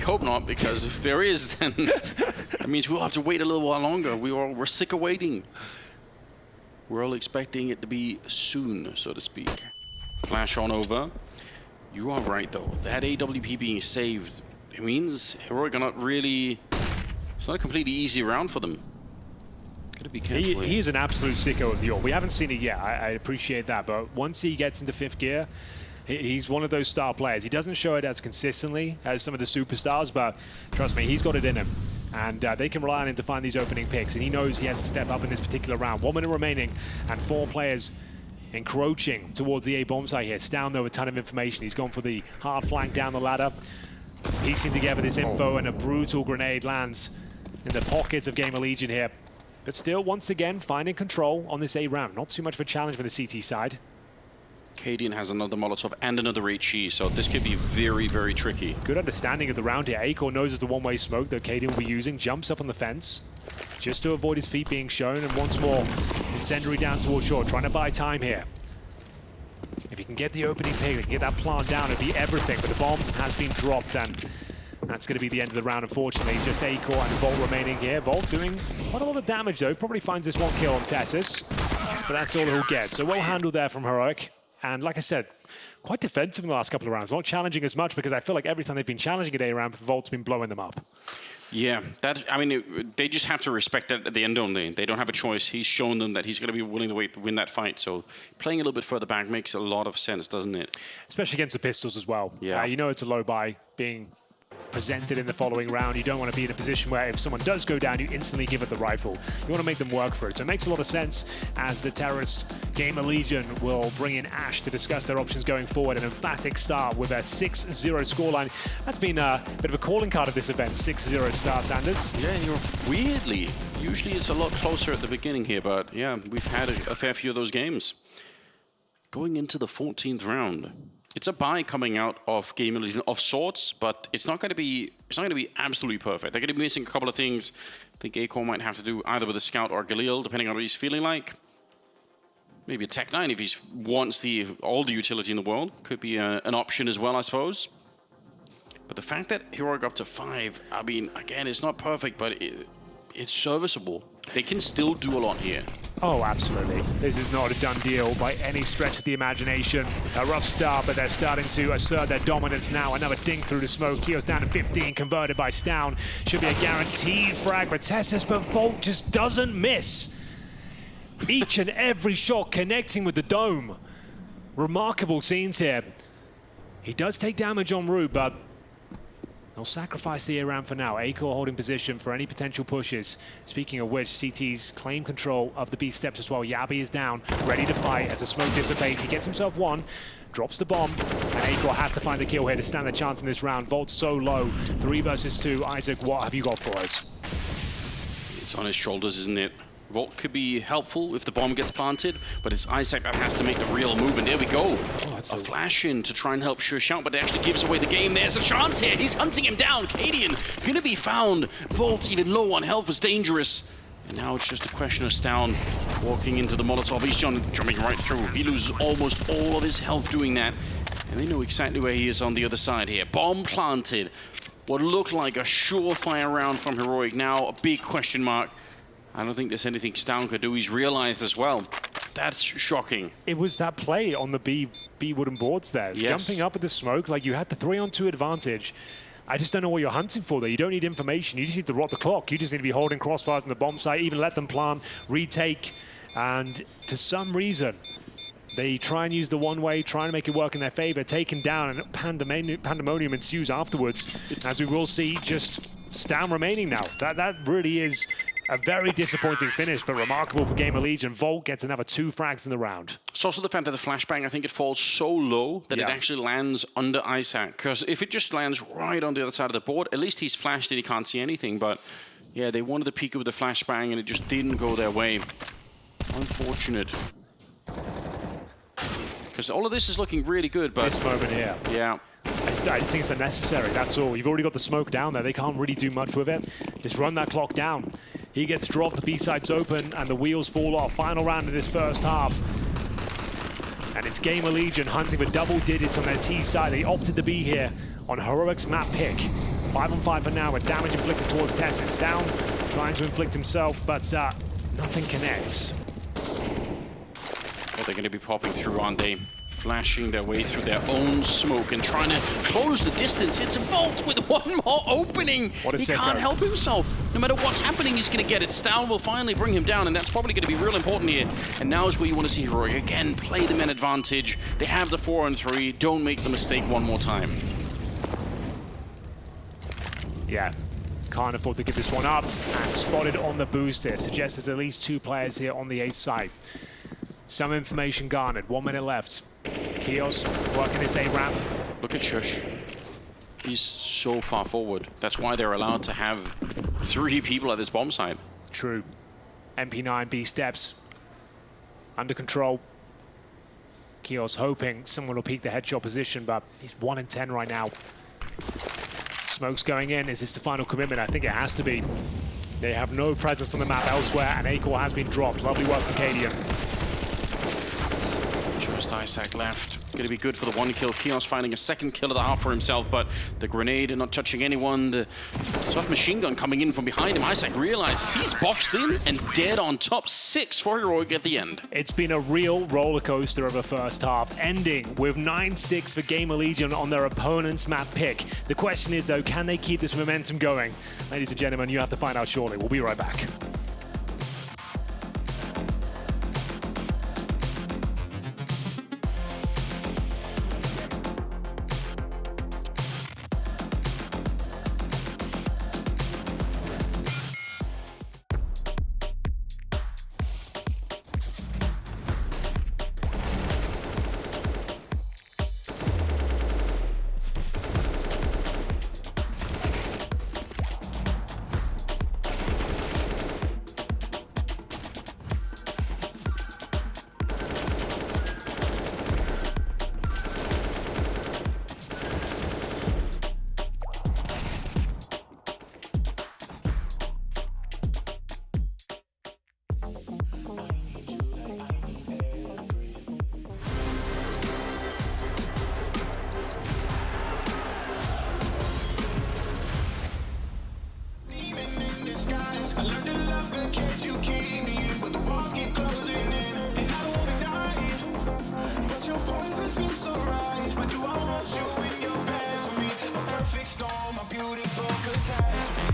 hope not, because if there is, then that means we'll have to wait a little while longer. We're sick of waiting. We're all expecting it to be soon, so to speak. Flash on over. You are right, though. That AWP being saved, it means Heroic are not really... It's not a completely easy round for them. Gotta be careful. He is an absolute sicko of the AWP. We haven't seen it yet. I appreciate that, but once he gets into 5th gear, he's one of those star players. He doesn't show it as consistently as some of the superstars, but trust me, he's got it in him. And they can rely on him to find these opening picks, and he knows he has to step up in this particular round. 1 minute remaining, and 4 players encroaching towards the A bomb site here. Stown, though, a ton of information. He's gone for the hard flank down the ladder, piecing together this info, and a brutal grenade lands in the pockets of GamerLegion here. But still, once again, finding control on this A ramp. Not too much of a challenge for the CT side. Cadian has another Molotov and another HE, so this could be very, very tricky. Good understanding of the round here. A-Core knows it's the one-way smoke that Cadian will be using. Jumps up on the fence just to avoid his feet being shown. And once more, incendiary down towards shore, trying to buy time here. If he can get the opening pick, they can get that plant down, it'd be everything. But the bomb has been dropped, and that's going to be the end of the round, unfortunately. Just A-Core and Volt remaining here. Volt doing quite a lot of damage, though. Probably finds this 1 kill on Tessus, but that's all he'll get. So well handled there from Heroic. And like I said, quite defensive in the last couple of rounds. Not challenging as much, because I feel like every time they've been challenging at A-ramp, Volt's been blowing them up. Yeah, they just have to respect that at the end only. They don't have a choice. He's shown them that he's going to be willing to win that fight. So playing a little bit further back makes a lot of sense, doesn't it? Especially against the pistols as well. Yeah. You know it's a low buy, being presented in the following round. You don't want to be in a position where if someone does go down, you instantly give it the rifle. You want to make them work for it. So it makes a lot of sense as the terrorist GamerLegion will bring in Ash to discuss their options going forward. An emphatic start with a 6-0 scoreline. That's been a bit of a calling card of this event, 6-0 start, Sanders. Yeah, you're weirdly. Usually it's a lot closer at the beginning here, but yeah, we've had a fair few of those games. Going into the 14th round. It's a bye coming out of GamerLegion of sorts, but it's not going to be absolutely perfect. They're going to be missing a couple of things. I think Acorn might have to do either with a Scout or Galil, depending on what he's feeling like. Maybe a Tech 9 if he wants all the utility in the world. Could be an option as well, I suppose. But the fact that Heroic up to 5, I mean, again, it's not perfect, but it's serviceable. They can still do a lot here. Oh, absolutely. This is not a done deal by any stretch of the imagination. A rough start, but they're starting to assert their dominance now. Another dink through the smoke. Keo's down to 15, converted by Stown. Should be a guaranteed frag, but Tessus, but Volt just doesn't miss. Each and every shot connecting with the dome. Remarkable scenes here. He does take damage en route, but they'll sacrifice the A-ramp for now. Acor holding position for any potential pushes. Speaking of which, CT's claim control of the B steps as well. Yabi is down, ready to fight as the smoke dissipates. He gets himself one, drops the bomb, and Acor has to find the kill here to stand a chance in this round. Volt's so low, 3 versus 2. Isaac, what have you got for us? It's on his shoulders, isn't it? Volt could be helpful if the bomb gets planted, but it's Isaac that has to make the real move, and there we go. Oh, a flash in to try and help Shush out, but it actually gives away the game. There's a chance here. He's hunting him down. Cadian gonna be found. Volt even low on health was dangerous. And now it's just a question of Stown walking into the Molotov. He's jumping right through. He loses almost all of his health doing that. And they know exactly where he is on the other side here. Bomb planted. What looked like a surefire round from Heroic. Now a big question mark. I don't think there's anything Stown could do. He's realized as well. That's shocking. It was that play on the B wooden boards there. Yes. Jumping up at the smoke, like you had the 3-on-2 advantage. I just don't know what you're hunting for there. You don't need information. You just need to rot the clock. You just need to be holding crossfires on the bomb site, even let them plant, retake. And for some reason, they try and use the one-way, trying to make it work in their favor, taken down, and pandemonium ensues afterwards. As we will see, just Stown remaining now. That really is a very disappointing finish, but remarkable for GamerLegion. Volt gets another 2 frags in the round. It's also the fact that the flashbang, I think it falls so low that it actually lands under Isaac. Because if it just lands right on the other side of the board, at least he's flashed and he can't see anything. But yeah, they wanted to peek with the flashbang and it just didn't go their way. Unfortunate. Because all of this is looking really good, but... This moment here. Yeah. I just think it's unnecessary, that's all. You've already got the smoke down there. They can't really do much with it. Just run that clock down. He gets dropped, the B-side's open, and the wheels fall off. Final round of this first half. And it's GamerLegion hunting for double digits on their T side. They opted to be here on Heroic's map pick. 5-on-5 for now, with damage inflicted towards Tessus. Down, trying to inflict himself, but nothing connects. Well, they're going to be popping through, aren't they? Flashing their way through their own smoke and trying to close the distance. It's a Volt with one more opening. He can't help himself. No matter what's happening, he's going to get it. Stown will finally bring him down, and that's probably going to be real important here. And now is where you want to see Heroic. Again, play the men advantage. They have the 4-on-3. Don't make the mistake one more time. Yeah. Can't afford to give this one up. And spotted on the boost here. Suggests there's at least 2 players here on the A side. Some information garnered. 1 minute left. Kios working his A-ramp. Look at Shush. He's so far forward. That's why they're allowed to have 3 people at this bomb site. True. MP9 B steps. Under control. Kios hoping someone will peek the headshot position, but he's 1 in 10 right now. Smoke's going in. Is this the final commitment? I think it has to be. They have no presence on the map elsewhere, and Acor has been dropped. Lovely work from Cadian. Just Isaac left. Going to be good for the 1 kill. Kios finding a 2nd kill of the half for himself, but the grenade not touching anyone. The submachine gun coming in from behind him. Isaac realizes he's boxed in and dead on top. 6 for Heroic at the end. It's been a real roller coaster of a first half, ending with 9-6 for GamerLegion on their opponent's map pick. The question is, though, can they keep this momentum going? Ladies and gentlemen, you have to find out shortly. We'll be right back. change, but do I want you in your bed with me? A perfect storm, a beautiful catastrophe.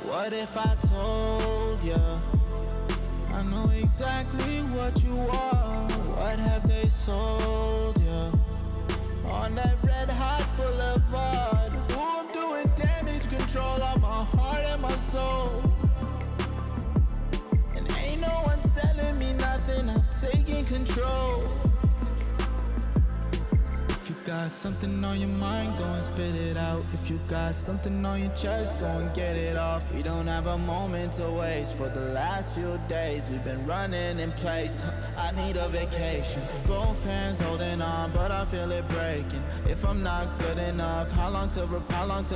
What if I told ya I know exactly what you are? What have they sold ya on that red hot boulevard? Ooh, I'm doing damage control on my heart and my soul, and ain't no one telling me nothing. I've taken control. If you got something on your mind, go and spit it out. If you got something on your chest, go and get it off. We don't have a moment to waste. For the last few days we've been running in place. I need a vacation. Both hands holding on, but I feel it breaking. If I'm not good enough, how long to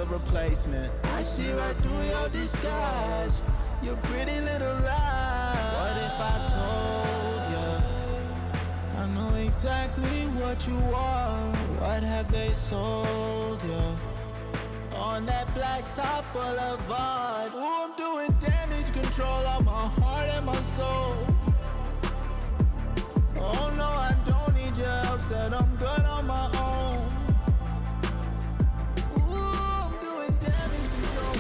replacement? I see right through your disguise, your pretty little lie. What if I told you I know exactly what you are? What have they sold you on that blacktop boulevard? Ooh, I'm doing damage control on my heart and my soul. Oh no, I don't need your help, said I'm good on my own. Ooh, I'm doing damage control.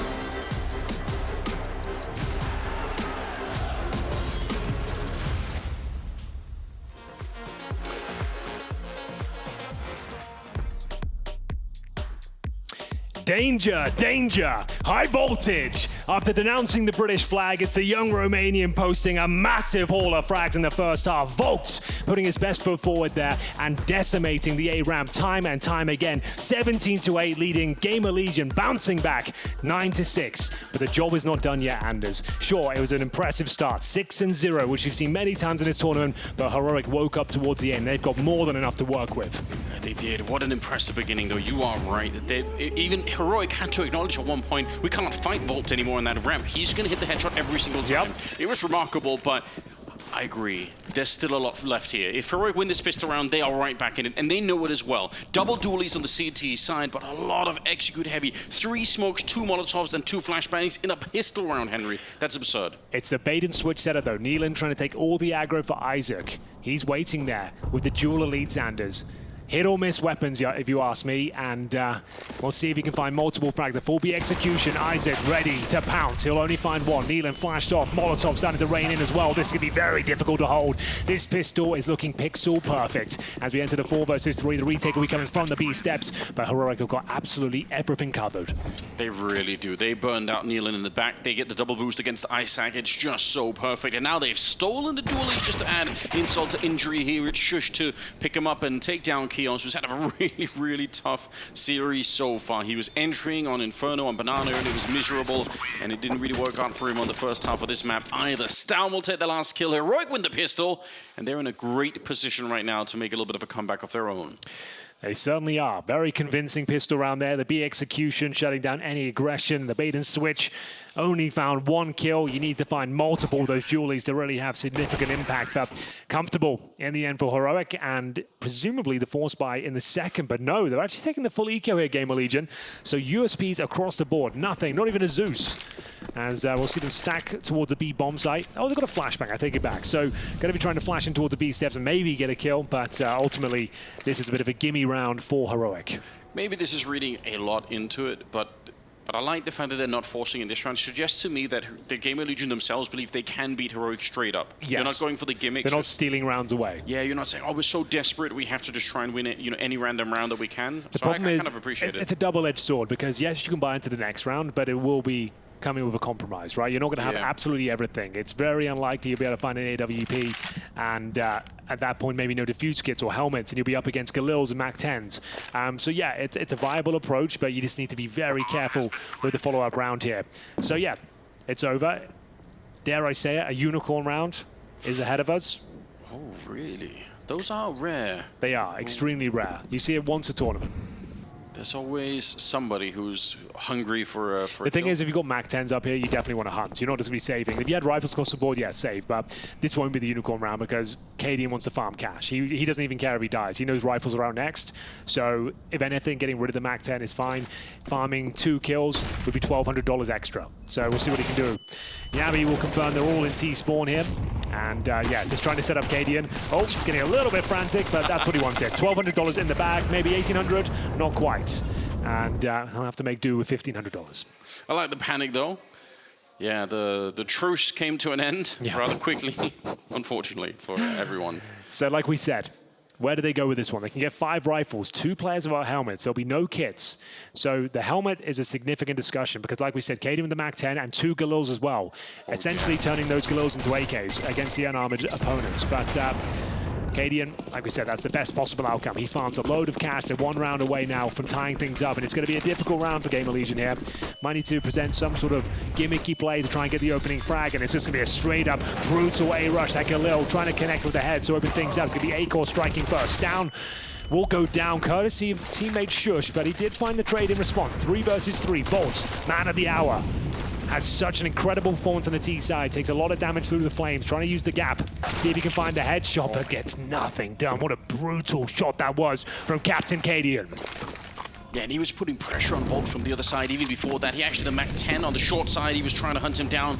Danger, danger, high voltage. After denouncing the British flag, it's the young Romanian posting a massive haul of frags in the first half. Volks putting his best foot forward there and decimating the A-ramp time and time again. 17-8 leading GamerLegion, bouncing back 9-6. But the job is not done yet, Anders. Sure, it was an impressive start, 6-0, which you've seen many times in this tournament, but Heroic woke up towards the end. They've got more than enough to work with. They did. What an impressive beginning, though. You are right. Even Heroic had to acknowledge at one point, we can't fight Volt anymore in that ramp. He's going to hit the headshot every single time. Yep. It was remarkable, but I agree. There's still a lot left here. If Heroic win this pistol round, they are right back in it, and they know it as well. Double dualies on the CT side, but a lot of execute heavy. 3 smokes, 2 Molotovs, and 2 flashbangs in a pistol round, Henry. That's absurd. It's a bait and switch setup, though. Nealon trying to take all the aggro for Isaac. He's waiting there with the dual elites, Anders. Hit or miss weapons, if you ask me, and we'll see if he can find multiple frags. The full B execution. Isaac ready to pounce. He'll only find one. Nealon flashed off. Molotov starting to rain in as well. This is going to be very difficult to hold. This pistol is looking pixel perfect. As we enter the 4 versus 3, the retake will be coming from the B steps, but Heroic have got absolutely everything covered. They really do. They burned out Nealon in the back. They get the double boost against Isaac. It's just so perfect. And now they've stolen the dualies just to add insult to injury here. It's Shush to pick him up and take down Kios, who's had a really, really tough series so far. He was entering on Inferno on Banana, and it was miserable, and it didn't really work out for him on the first half of this map either. Stown will take the last kill. Heroic win the pistol, and they're in a great position right now to make a little bit of a comeback of their own. They certainly are. Very convincing pistol round there. The B execution shutting down any aggression. The bait and switch only found 1 kill. You need to find multiple of those dualies to really have significant impact. But comfortable in the end for Heroic, and presumably the force buy in the second. But no, they're actually taking the full eco here, GamerLegion. So USPs across the board. Nothing, not even a Zeus. As we'll see them stack towards the B bomb site. Oh, they've got a flashbang, I take it back. So going to be trying to flash in towards the B steps and maybe get a kill. But ultimately, this is a bit of a gimme round for Heroic. Maybe this is reading a lot into it, but But I like the fact that they're not forcing in this round. It suggests to me that the GamerLegion themselves believe they can beat Heroic straight up. Yes. They're not going for the gimmicks. They're not stealing rounds away. Yeah, you're not saying, oh, we're so desperate, we have to just try and win it, any random round that we can. The So I problem is, kind of appreciate it. it's a double-edged sword, because yes, you can buy into the next round, but it will be coming with a compromise, right? You're not going to have absolutely everything. It's very unlikely you'll be able to find an AWP, and at that point, maybe no defuse kits or helmets, and you'll be up against Galils and MAC-10s. So yeah, it's a viable approach, but you just need to be very careful with the follow-up round here. So yeah, it's over. Dare I say it, a unicorn round is ahead of us. Oh, really? Those are rare. They are extremely rare. You see it once a tournament. There's always somebody who's hungry for a The thing is, if you've got MAC-10s up here, you definitely want to hunt. You're not just going to be saving. If you had rifles across the board, yeah, save. But this won't be the unicorn round because Cadian wants to farm cash. He doesn't even care if he dies. He knows rifles are out next. So if anything, getting rid of the MAC-10 is fine. Farming 2 kills would be $1,200 extra. So we'll see what he can do. Yabi will confirm they're all in T-spawn here. And yeah, just trying to set up Cadian. Oh, it's getting a little bit frantic, but that's what he wanted. $1,200 in the bag, maybe $1,800, not quite. And he'll have to make do with $1,500. I like the panic, though. Yeah, the truce came to an end rather quickly, unfortunately, for everyone. So like we said, where do they go with this one? They can get 5 rifles, 2 players without helmets. There'll be no kits. So the helmet is a significant discussion because, like we said, Cadian with the MAC-10 and 2 Galils as well. Essentially turning those Galils into AKs against the unarmored opponents. But Cadian, like we said, that's the best possible outcome. He farms a load of cash. They're 1 round away now from tying things up, and it's going to be a difficult round for GamerLegion here. Might need to present some sort of gimmicky play to try and get the opening frag, and it's just going to be a straight-up brutal A-rush. That Galil trying to connect with the head to open things up. It's going to be A-core striking first. Down will go down, courtesy of teammate Shush, but he did find the trade in response. 3 versus 3. Bolts, man of the hour. Had such an incredible performance on the T side. Takes a lot of damage through the flames. Trying to use the gap. See if he can find the headshot, but gets nothing done. What a brutal shot that was from Captain Cadian. Yeah, and he was putting pressure on Bolt from the other side. Even before that, he actually, the MAC-10 on the short side, he was trying to hunt him down.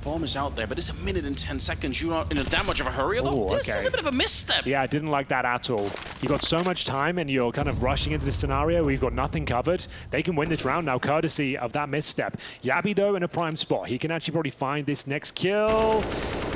Bomb is out there, but it's 1 minute and 10 seconds. You're not in that much of a hurry. Ooh, this is a bit of a misstep. Yeah, I didn't like that at all. You got so much time and you're kind of rushing into this scenario where you've got nothing covered. They can win this round now, courtesy of that misstep. Yabi, though, in a prime spot. He can actually probably find this next kill.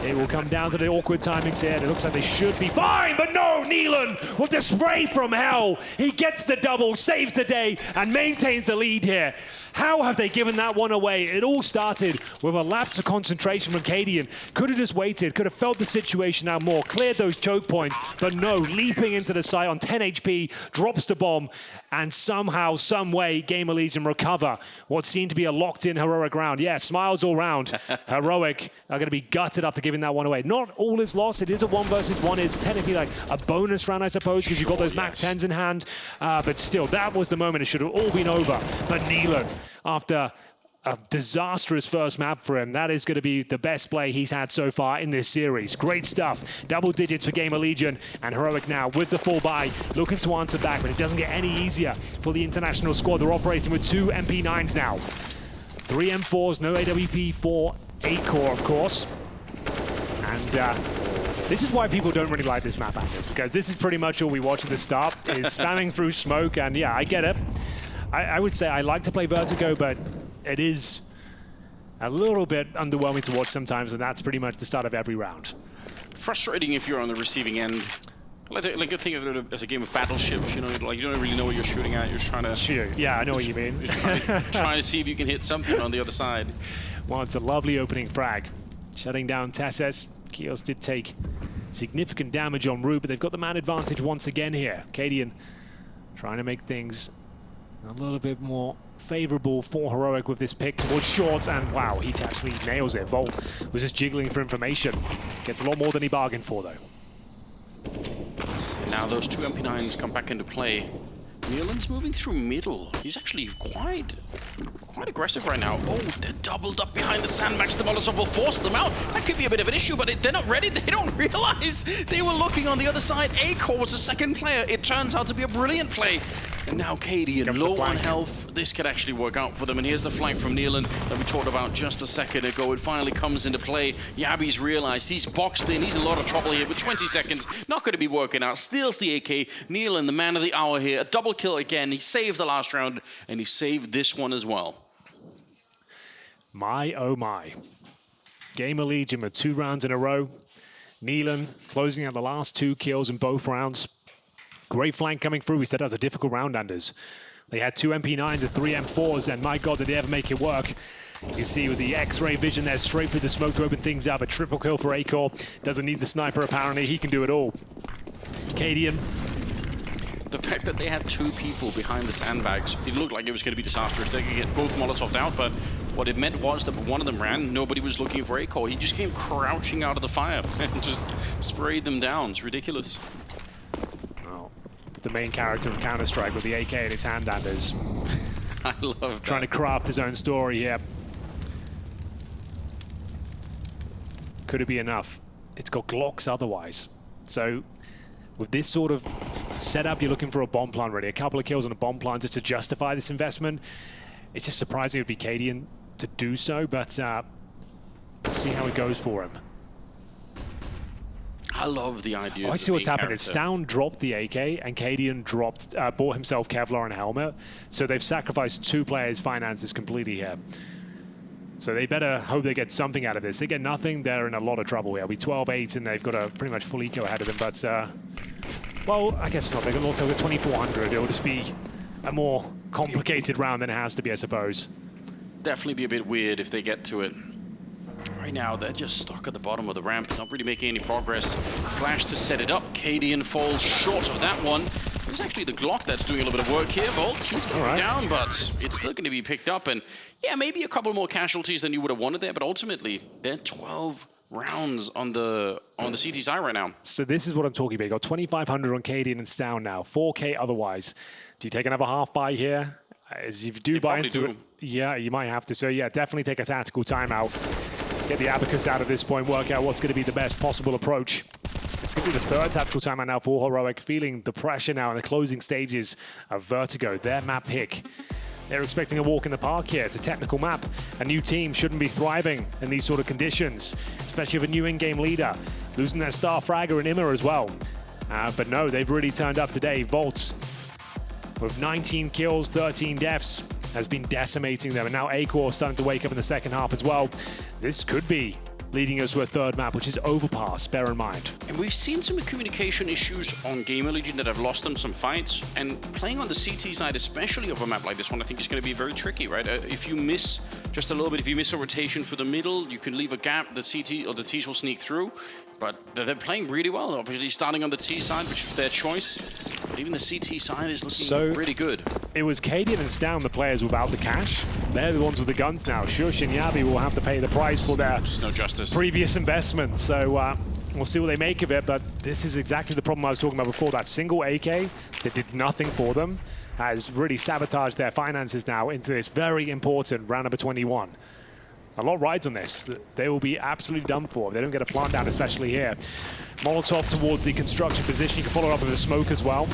It will come down to the awkward timings here. It looks like they should be fine, but no, Neelan with the spray from hell. He gets the double, saves the day, and maintains the lead here. How have they given that one away? It all started with a lapse of concentration from Cadian. Could have just waited, could have felt the situation out more, cleared those choke points, but no, leaping into the site on 10 HP, drops the bomb, and somehow, some way, GamerLegion recover what seemed to be a locked-in Heroic round. Yeah, smiles all round. Heroic are going to be gutted after giving that one away. Not all is lost. It is a 1 versus 1. It's technically like a bonus round, I suppose, because you've got those MAC-10s in hand. But still, that was the moment. It should have all been over. But Neelan, after a disastrous first map for him, that is going to be the best play he's had so far in this series. Great stuff. Double digits for GamerLegion, and Heroic now with the full buy, looking to answer back, but it doesn't get any easier for the international squad. They're operating with 2 MP9s now. 3 M4s, no AWP for A-core, of course. And this is why people don't really like this map, Anders, because this is pretty much all we watch at the start, is spamming through smoke, and yeah, I get it. I would say I like to play Vertigo, but it is a little bit underwhelming to watch sometimes, and that's pretty much the start of every round. Frustrating if you're on the receiving end. Like to think of it as a game of battleships, you know, like you don't really know what you're shooting at. You're just trying to shoot. Yeah, I know what you mean. Trying to see if you can hit something on the other side. Well, it's a lovely opening frag. Shutting down Tesses. Kios did take significant damage en route, but they've got the man advantage once again here. Cadian trying to make things a little bit more favorable for Heroic with this pick towards shorts, and wow, he actually nails it. Volt was just jiggling for information. Gets a lot more than he bargained for, though. And now those 2 MP9s come back into play. Neelan's moving through middle. He's actually quite aggressive right now. Oh, they're doubled up behind the sandbags. The Molotov will force them out. That could be a bit of an issue, but they're not ready. They don't realize they were looking on the other side. A-core was the second player. It turns out to be a brilliant play. And now Cadian, low on health. This could actually work out for them. And here's the flank from Neelan that we talked about just a second ago. It finally comes into play. Yabi's realized he's boxed in. He's in a lot of trouble here with 20 seconds. Not going to be working out. Steals the AK. Neelan, the man of the hour here. A double kill again. He saved the last round, and he saved this one as well. My, oh my. GamerLegion with 2 rounds in a row. Neelan closing out the last 2 kills in both rounds. Great flank coming through. We said that was a difficult round, Anders. They had 2 MP9s and 3 M4s, and my God, did they ever make it work. You see with the X-ray vision there, straight through the smoke to open things up. A triple kill for Acor. Doesn't need the sniper, apparently. He can do it all. Cadian. The fact that they had 2 people behind the sandbags, it looked like it was going to be disastrous. They could get both Molotovs out, but what it meant was that one of them ran, nobody was looking for Acor. He just came crouching out of the fire and just sprayed them down. It's ridiculous. Oh, it's the main character of Counter-Strike with the AK in his hand, Anders. I love that. Trying to craft his own story here. Could it be enough? It's got Glocks otherwise. So with this sort of setup, you're looking for a bomb plant ready. A couple of kills on a bomb plant just to justify this investment. It's just surprising it would be Cadian to do so, but we'll see how it goes for him. I love the idea. I see what's happened. Stown dropped the AK and Cadian bought himself Kevlar and a helmet. So they've sacrificed 2 players' finances completely here. So they better hope they get something out of this. They get nothing, they're in a lot of trouble here. It'll be 12-8 and they've got a pretty much full eco ahead of them, but well, I guess not. They're going to go 2,400. It'll just be a more complicated round than it has to be, I suppose. Definitely be a bit weird if they get to it. Right now, they're just stuck at the bottom of the ramp, not really making any progress. Flash to set it up. Cadian falls short of that one. It's actually the Glock that's doing a little bit of work here. Volt, he's going down, but it's still going to be picked up. And yeah, maybe a couple more casualties than you would have wanted there, but ultimately, they're 12 rounds on the CT side right now. So this is what I'm talking about. You got 2,500 on Cadian and Stown now, 4K otherwise. Do you take another half buy here? As if you do buy into it, yeah, you might have to. So yeah, definitely take a tactical timeout. Get the abacus out at this point, work out what's going to be the best possible approach. It's going to be the 3rd tactical timeout now for Heroic, feeling the pressure now in the closing stages of Vertigo, their map pick. They're expecting a walk in the park here. It's a technical map. A new team shouldn't be thriving in these sort of conditions, especially with a new in-game leader. Losing their star fragger and Immer as well. But no, they've really turned up today. Volt, with 19 kills, 13 deaths, has been decimating them. And now Acor starting to wake up in the second half as well. This could be leading us to a 3rd map, which is Overpass, bear in mind. And we've seen some communication issues on GamerLegion that have lost them some fights, and playing on the CT side, especially of a map like this one, I think is going to be very tricky, right? If you miss just a little bit, if you miss a rotation for the middle, you can leave a gap, the CT or the Ts will sneak through, but they're playing really well, obviously starting on the T side, which is their choice, but even the CT side is looking really good. It was Cadian and Stown, the players without the cash. They're the ones with the guns now. Shush and Yabi will have to pay the price for their previous investments. So we'll see what they make of it, but this is exactly the problem I was talking about before. That single AK that did nothing for them has really sabotaged their finances now into this very important round number 21. A lot rides on this. They will be absolutely done for if they don't get a plant down, especially here. Molotov towards the construction position. You can follow up with a smoke as well.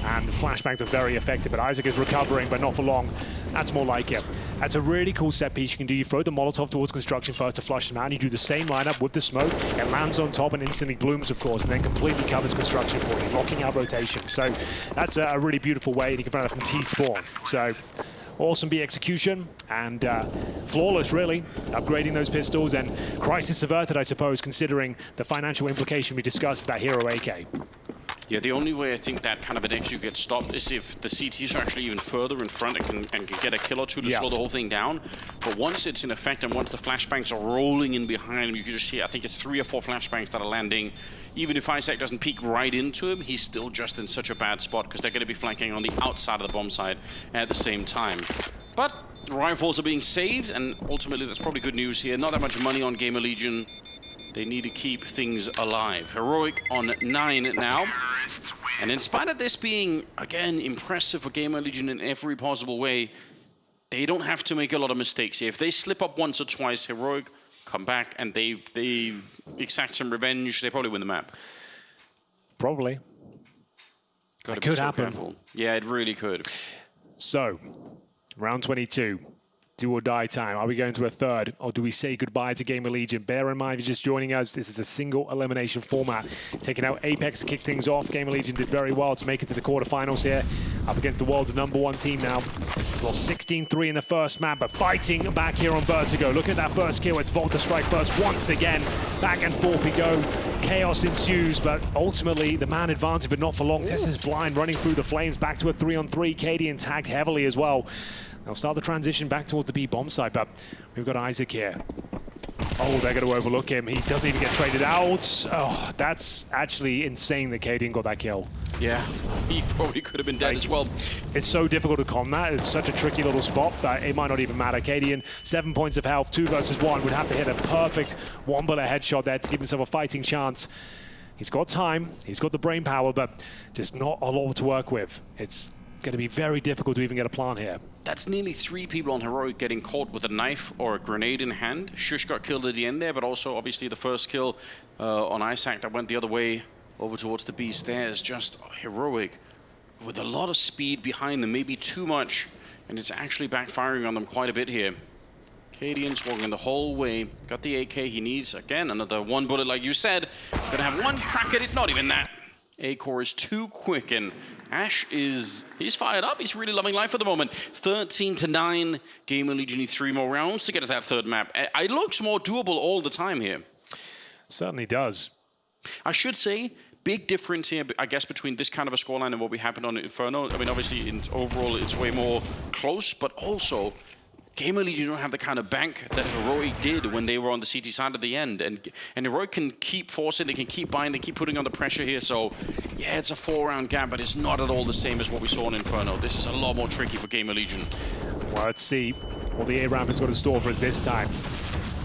And the flashbangs are very effective, but Isaac is recovering, but not for long. That's more like it. That's a really cool set piece you can do. You throw the Molotov towards construction first to flush them out, and you do the same lineup with the smoke. It lands on top and instantly blooms, of course, and then completely covers construction for you, locking out rotation. So that's a really beautiful way, and you can find that from T-Spawn. So awesome B execution, and flawless, really, upgrading those pistols, and crisis averted, I suppose, considering the financial implication we discussed at that Hero AK. Yeah, the only way I think that kind of an execute gets stopped is if the CTs are actually even further in front and can get a kill or two to slow the whole thing down. But once it's in effect and once the flashbangs are rolling in behind him, you can just see, I think it's 3 or 4 flashbangs that are landing. Even if Isaac doesn't peek right into him, he's still just in such a bad spot because they're going to be flanking on the outside of the bomb side at the same time. But rifles are being saved, and ultimately that's probably good news here. Not that much money on GamerLegion. They need to keep things alive. Heroic on 9 now. And in spite of this being, again, impressive for GamerLegion in every possible way, they don't have to make a lot of mistakes here. If they slip up once or twice, Heroic come back and they exact some revenge, they probably win the map. Probably. It could happen. Careful. Yeah, it really could. So, round 22. Do or die time. Are we going to a third, or do we say goodbye to GamerLegion? Bear in mind, if you're just joining us, this is a single elimination format. Taking out Apex to kick things off. GamerLegion did very well to make it to the quarterfinals here. Up against the world's #1 team now. Well, 16-3 in the first map, but fighting back here on Vertigo. Look at that first kill. It's Volt to strike first once again. Back and forth we go. Chaos ensues, but ultimately the man advantage, but not for long. Tess is blind, running through the flames. Back to a 3-on-3. Cadian tagged heavily as well. They'll start the transition back towards the B bomb site, but we've got Isaac here. Oh, they're going to overlook him. He doesn't even get traded out. Oh, that's actually insane that Cadian got that kill. Yeah, he probably could have been dead as well. It's so difficult to combat. It's such a tricky little spot that it might not even matter. Cadian, 7 points of health, 2 versus 1. Would have to hit a perfect one-bullet headshot there to give himself a fighting chance. He's got time, he's got the brain power, but just not a lot to work with. It's going to be very difficult to even get a plant here. That's nearly 3 people on Heroic getting caught with a knife or a grenade in hand. Shush got killed at the end there, but also obviously the first kill on Isaac that went the other way over towards the B stairs. Just Heroic with a lot of speed behind them, maybe too much, and it's actually backfiring on them quite a bit here. Cadian's walking the whole way. Got the AK he needs. Again, another 1 bullet like you said. Gonna have 1 crack at it, not even that. A-Core is too quick, and Ash he's fired up. He's really loving life at the moment. 13-9. GamerLegion need 3 more rounds to get us that 3rd map. It looks more doable all the time here. Certainly does. I should say, big difference here, I guess, between this kind of a scoreline and what we happened on Inferno. I mean, obviously, overall, it's way more close, but also, GamerLegion don't have the kind of bank that Heroic did when they were on the CT side at the end. And Heroic can keep forcing, they can keep buying, they keep putting on the pressure here. So, yeah, it's a 4-round gap, but it's not at all the same as what we saw in Inferno. This is a lot more tricky for GamerLegion. Well, let's see what the A-Ramp has got in store for us this time.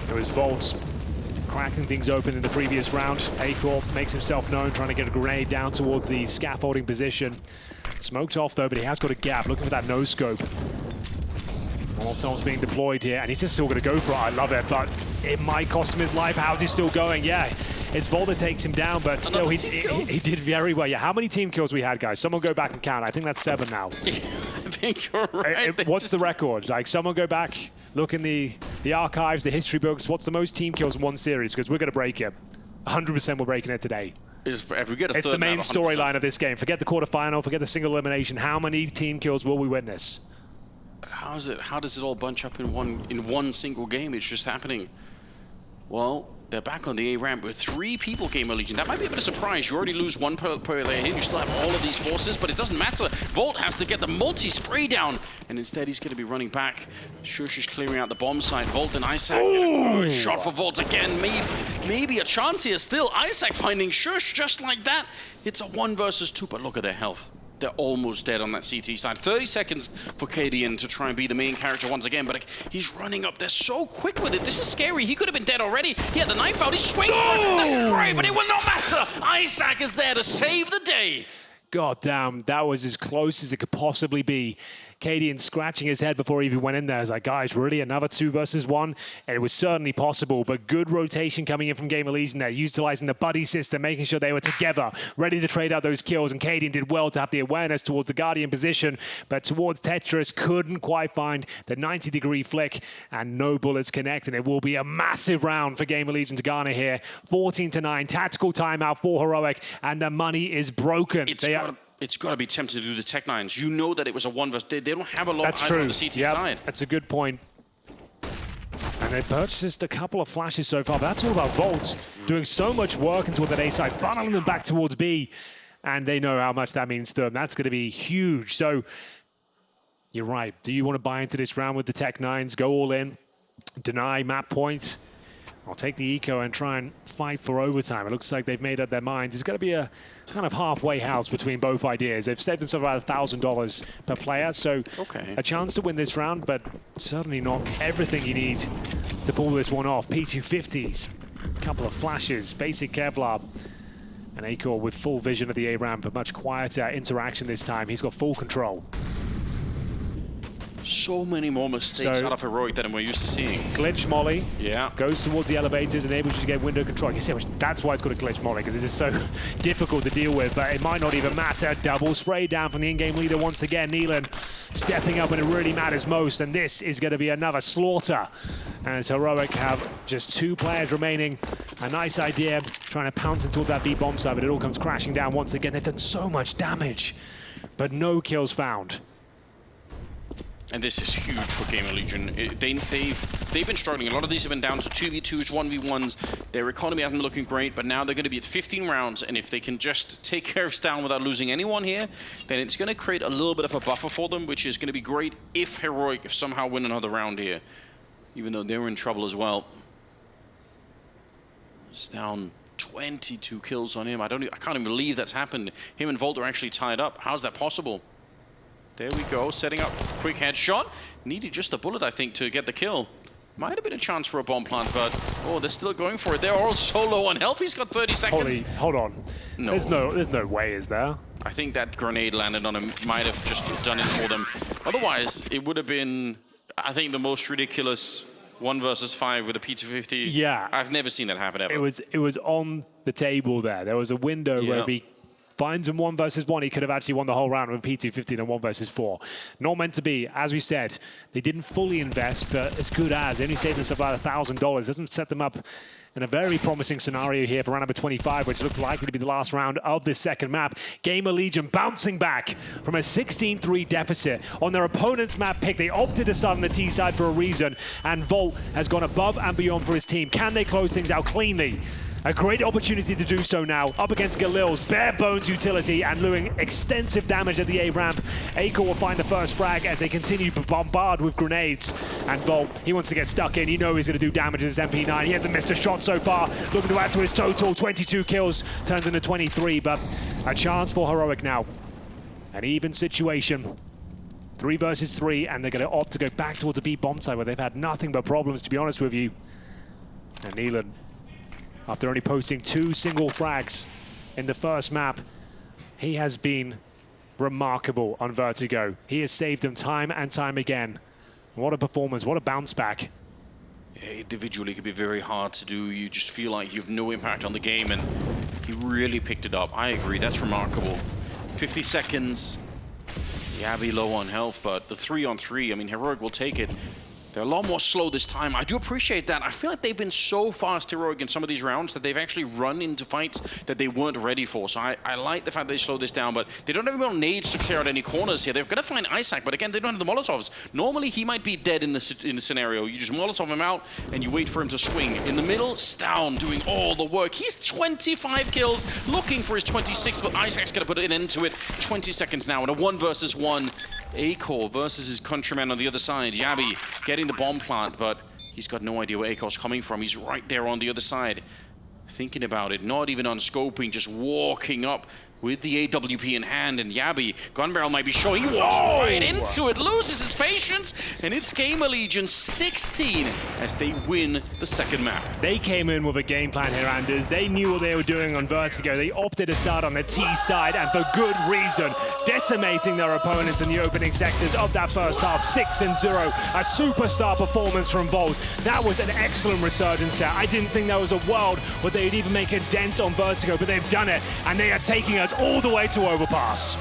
It was Volt cracking things open in the previous round. A-Core makes himself known, trying to get a grenade down towards the scaffolding position. Smoked off, though, but he has got a gap, looking for that no-scope. Molotov being deployed here, and he's just still going to go for it. I love it, but it might cost him his life. How's he still going? Yeah, it's Volt that takes him down, but still, he did very well. Yeah, how many team kills we had, guys? Someone go back and count. I think that's 7 now. I think you're right. What's the record? Like, someone go back, look in the archives, the history books. What's the most team kills in one series? Because we're going to break it. 100% we're breaking it today. If we get a it's the main storyline of this game. Forget the quarterfinal, forget the single elimination. How many team kills will we witness? How does it all bunch up in one single game? It's just happening. Well, they're back on the A-ramp with 3 people, GamerLegion. That might be a bit of a surprise. You already lose 1 per layer here. You still have all of these forces, but it doesn't matter. Volt has to get the multi-spray down, and instead he's going to be running back. Shush is clearing out the bomb site. Volt and Isaac. Good shot for Volt again. Maybe a chance here still. Isaac finding Shush just like that. It's a 1 versus 2, but look at their health. They're almost dead on that CT side. 30 seconds for Cadian to try and be the main character once again, but he's running up. They're so quick with it. This is scary. He could have been dead already. He had the knife out. He's swinging for it. That's great, but it will not matter. Isaac is there to save the day. God damn, that was as close as it could possibly be. Cadian scratching his head before he even went in there. I was like, guys, really? Another 2 versus 1? And it was certainly possible, but good rotation coming in from GamerLegion there, utilizing the buddy system, making sure they were together, ready to trade out those kills. And Cadian did well to have the awareness towards the Guardian position, but towards Tetris, couldn't quite find the 90-degree flick, and no bullets connect. And it will be a massive round for GamerLegion to garner here. 14-9, tactical timeout for Heroic, and the money is broken. It's got to be tempting to do the Tech 9s. You know that it was a 1 versus... They don't have a lot on the CT side. That's a good point. And they purchased a couple of flashes so far, but that's all about Volt doing so much work into that A side, funneling them back towards B, and they know how much that means to them. That's going to be huge. So, you're right. Do you want to buy into this round with the Tech 9s? Go all in, deny map points. I'll take the eco and try and fight for overtime. It looks like they've made up their minds. It's going to be a kind of halfway house between both ideas. They've saved themselves about $1,000 per player, so a chance to win this round, but certainly not everything you need to pull this one off. P250s, a couple of flashes, basic Kevlar, and A-Core with full vision of the A-ramp, a much quieter interaction this time. He's got full control. So many more mistakes out of Heroic than we're used to seeing. Glitch molly. Yeah. Goes towards the elevators, enables you to get window control. You see how much, that's why it's got a glitch molly, because it is so difficult to deal with, but it might not even matter. Double spray down from the in-game leader once again. Nealon stepping up when it really matters most, and this is going to be another slaughter. As Heroic have just 2 players remaining. A nice idea, trying to pounce into that B bomb side, but it all comes crashing down once again. They've done so much damage, but no kills found. And this is huge for GamerLegion. They've been struggling. A lot of these have been down to 2v2s, 1v1s. Their economy hasn't been looking great, but now they're going to be at 15 rounds, and if they can just take care of Stown without losing anyone here, then it's going to create a little bit of a buffer for them, which is going to be great if Heroic somehow win another round here, even though they're in trouble as well. Stown, 22 kills on him. I can't even believe that's happened. Him and Volt are actually tied up. How's that possible? There we go, setting up quick headshot. Needed just a bullet, I think, to get the kill. Might have been a chance for a bomb plant, but oh, they're still going for it. They're all so low on health. He's got 30 seconds. Hold on. No. There's no way, is there? I think that grenade landed on him. Might have just done it for them. Otherwise, it would have been, I think, the most ridiculous 1 versus 5 with a P250. Yeah. I've never seen that happen ever. It was on the table there. There was a window where if he finds him 1 versus 1, he could have actually won the whole round with P250 and 1 versus 4. Not meant to be. As we said, they didn't fully invest, but as good as. They only saved us about $1,000. Doesn't set them up in a very promising scenario here for round number 25, which looks likely to be the last round of this second map. GamerLegion bouncing back from a 16-3 deficit on their opponent's map pick. They opted to start on the T side for a reason, and Volt has gone above and beyond for his team. Can they close things out cleanly? A great opportunity to do so now, up against Galil's bare bones utility and doing extensive damage at the A ramp. Aiko will find the first frag as they continue to bombard with grenades. And Volt, he wants to get stuck in. You know he's going to do damage with his MP9. He hasn't missed a shot so far. Looking to add to his total. 22 kills, turns into 23, but a chance for Heroic now. An even situation. 3 versus 3, and they're going to opt to go back towards the B bomb side where they've had nothing but problems, to be honest with you. And Neelan, after only posting 2 single frags in the first map, he has been remarkable on Vertigo. He has saved them time and time again. What a performance, what a bounce back. Yeah, individually it can be very hard to do. You just feel like you have no impact on the game, and he really picked it up. I agree, that's remarkable. 50 seconds, Yabby low on health, but the 3-on-3, I mean, Heroic will take it. They're a lot more slow this time. I do appreciate that. I feel like they've been so fast, Heroic, in some of these rounds that they've actually run into fights that they weren't ready for. So I like the fact they slowed this down, but they don't have any nades to clear out any corners here. They're going to find Isaac, but again, they don't have the Molotovs. Normally, he might be dead in the scenario. You just Molotov him out, and you wait for him to swing. In the middle, Stown doing all the work. He's 25 kills, looking for his 26, but Isaac's going to put an end to it. 20 seconds now, and a 1 versus 1. Acor versus his countryman on the other side. Yabby getting the bomb plant, but he's got no idea where Acor's coming from. He's right there on the other side, thinking about it, not even on scoping, just walking up with the AWP in hand, and Yabby, gun barrel might be showing. He walks right into it, loses his patience, and it's GamerLegion 16 as they win the second map. They came in with a game plan here, Anders. They knew what they were doing on Vertigo. They opted to start on the T side, and for good reason, decimating their opponents in the opening sectors of that first half, 6-0. A superstar performance from Volt. That was an excellent resurgence there. I didn't think there was a world where they'd even make a dent on Vertigo, but they've done it, and they are taking us all the way to Overpass.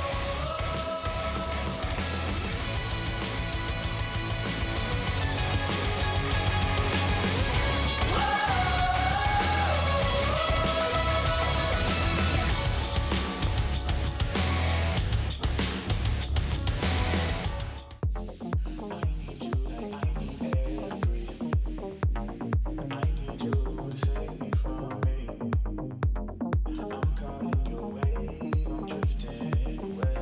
I'm caught in your wave, I'm drifting away.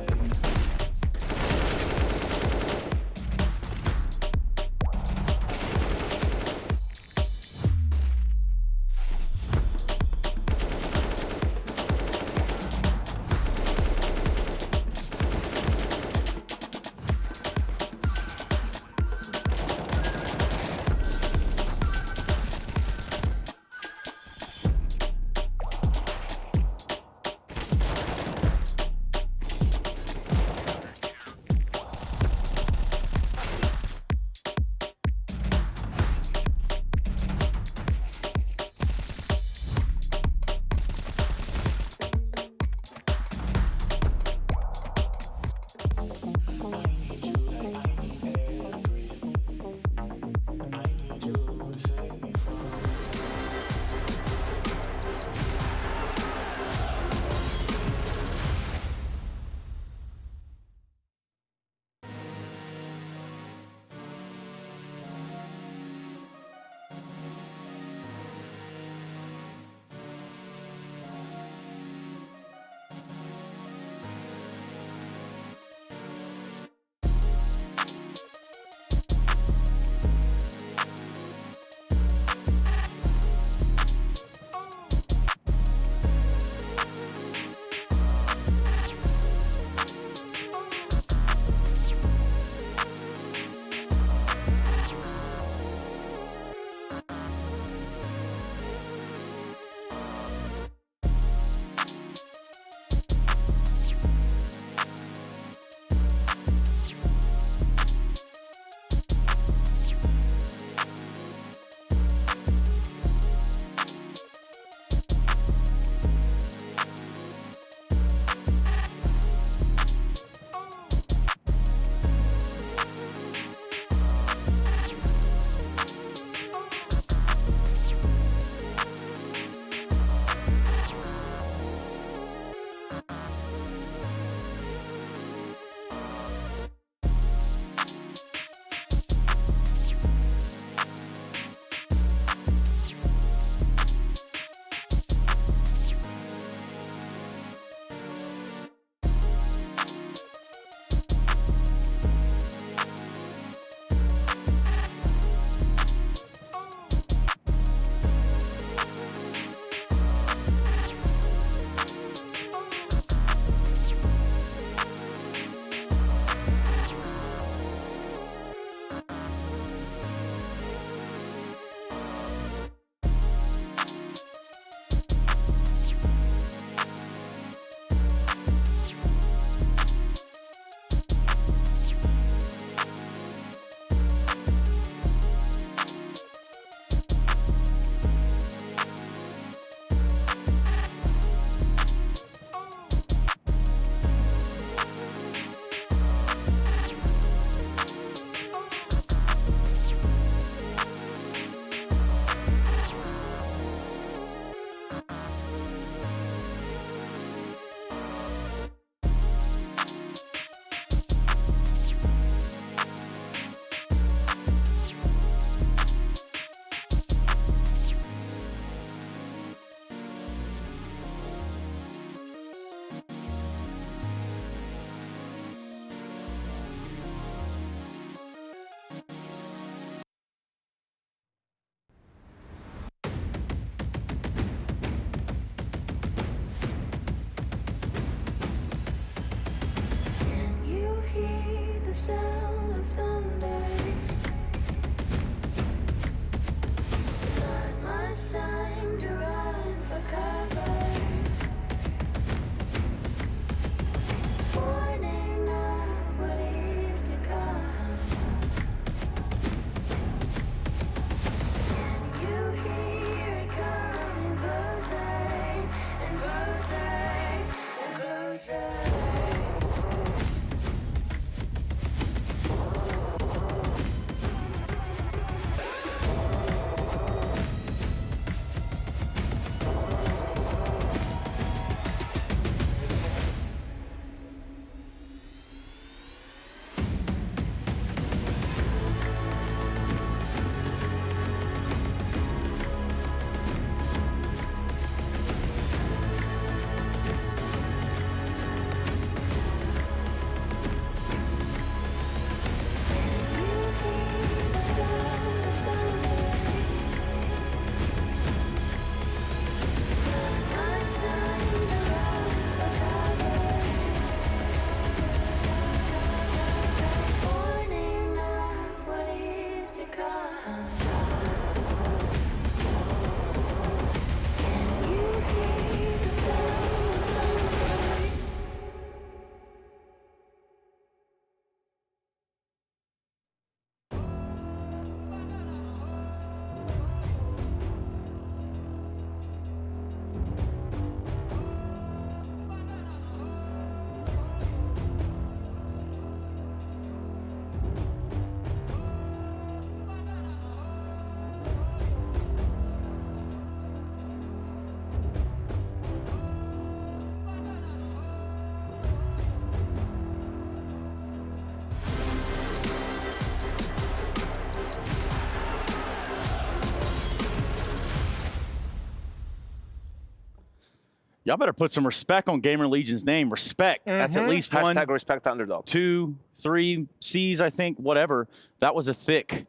Y'all better put some respect on GamerLegion's name. Respect. That's at least one. Hashtag respect underdog. 2, 3 C's, I think, whatever. That was a thick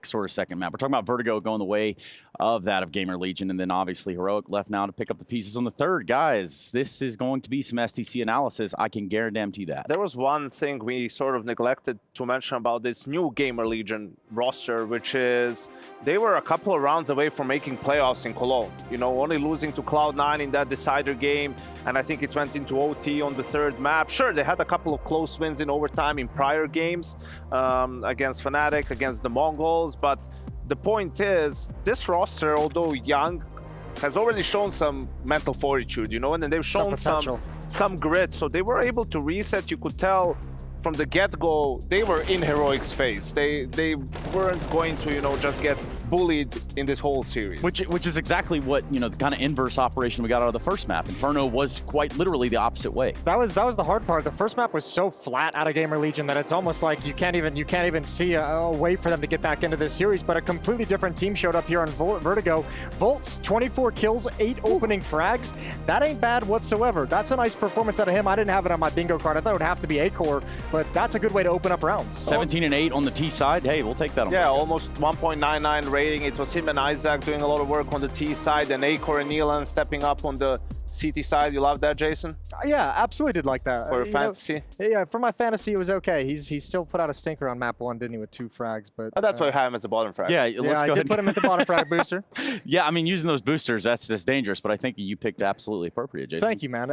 sort of second map. We're talking about Vertigo going the way of that of GamerLegion, and then obviously Heroic left now to pick up the pieces on the third. Guys, this is going to be some STC analysis. I can guarantee that. There was one thing we sort of neglected to mention about this new GamerLegion roster, which is they were a couple of rounds away from making playoffs in Cologne. You know, only losing to Cloud9 in that decider game, and I think it went into OT on the third map. Sure, they had a couple of close wins in overtime in prior games against Fnatic, against the Mongols. But the point is, this roster, although young, has already shown some mental fortitude, you know, and then they've shown some grit. So they were able to reset. You could tell from the get-go, they were in Heroic's face. They weren't going to, you know, just get bullied in this whole series. Which is exactly what, you know, the kind of inverse operation we got out of the first map. Inferno was quite literally the opposite way. That was the hard part. The first map was so flat out of GamerLegion that it's almost like you can't even see a way for them to get back into this series. But a completely different team showed up here on Vertigo. Volts, 24 kills, 8 opening frags. That ain't bad whatsoever. That's a nice performance out of him. I didn't have it on my bingo card. I thought it would have to be A-core, but that's a good way to open up rounds. 17 and 8 on the T side. Hey, we'll take that on. Yeah, almost 1.99 rating. It was him and Isaac doing a lot of work on the T side, and A-core and Neelan stepping up on the CT side. You love that, Jason? Yeah, absolutely did like that. For your fantasy? Yeah, for my fantasy, it was okay. He still put out a stinker on map 1, didn't he, with 2 frags? But that's why you have him as a bottom frag. Yeah, I did put him at the bottom frag booster. Yeah, I mean, using those boosters, that's dangerous, but I think you picked absolutely appropriate, Jason. Thank you, man.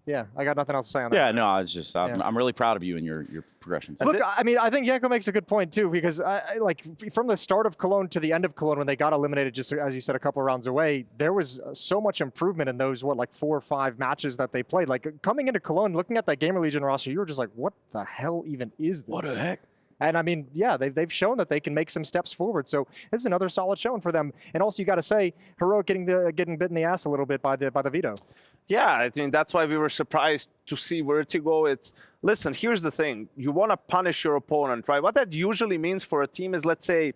Yeah, I got nothing else to say on that. Yeah, no, I was just, I'm really proud of you and your progressions. Look, I mean, I think Yanko makes a good point too, because like from the start of Cologne to the end of Cologne, when they got eliminated, just as you said, a couple rounds away, there was so much improvement in those, like 4 or 5 matches that they played. Like coming into Cologne, looking at that GamerLegion roster, you were just like, what the hell even is this? What the heck? And I mean, yeah, they've shown that they can make some steps forward. So this is another solid showing for them. And also, you got to say, Heroic getting bit in the ass a little bit by the veto. Yeah, I mean, that's why we were surprised to see Vertigo. Listen, here's the thing. You want to punish your opponent, right? What that usually means for a team is, let's say,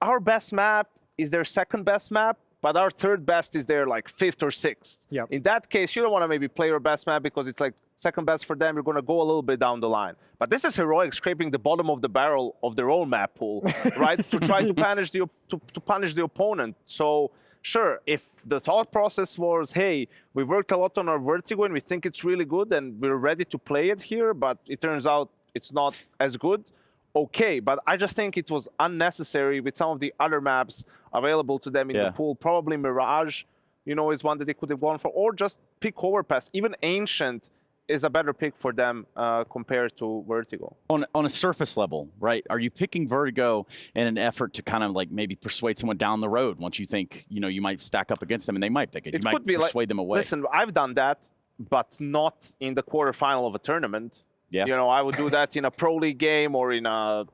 our best map is their second best map, but our third best is their like 5th or 6th. Yep. In that case, you don't want to maybe play your best map because it's like second best for them. You're going to go a little bit down the line. But this is Heroic scraping the bottom of the barrel of their own map pool, right? To try to punish the opponent. So sure, if the thought process was, hey, we worked a lot on our Vertigo and we think it's really good and we're ready to play it here, but it turns out it's not as good, okay. But I just think it was unnecessary with some of the other maps available to them in the pool. Probably Mirage, you know, is one that they could have gone for, or just pick Overpass. Even Ancient is a better pick for them compared to Vertigo. On a surface level, right? Are you picking Vertigo in an effort to kind of like maybe persuade someone down the road once you think, you know, you might stack up against them and they might pick it? You might persuade them away. Listen, I've done that, but not in the quarterfinal of a tournament. Yeah. You know, I would do that in a Pro League game or in a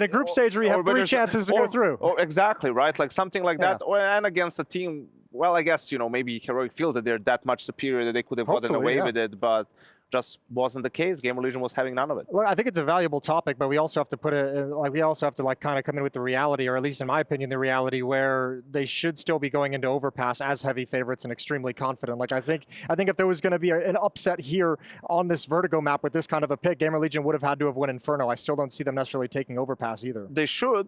group stage where you have 3 chances to go through. Exactly, right? Like something like that. And against a team, well, I guess, you know, maybe Heroic feels that they're that much superior that they could have gotten away with it, but just wasn't the case. GamerLegion was having none of it. Well, I think it's a valuable topic, but we also have to put it like kind of come in with the reality, or at least in my opinion, the reality where they should still be going into Overpass as heavy favorites and extremely confident. Like I think if there was going to be an upset here on this Vertigo map with this kind of a pick, GamerLegion would have had to have won Inferno. I still don't see them necessarily taking Overpass either. They should,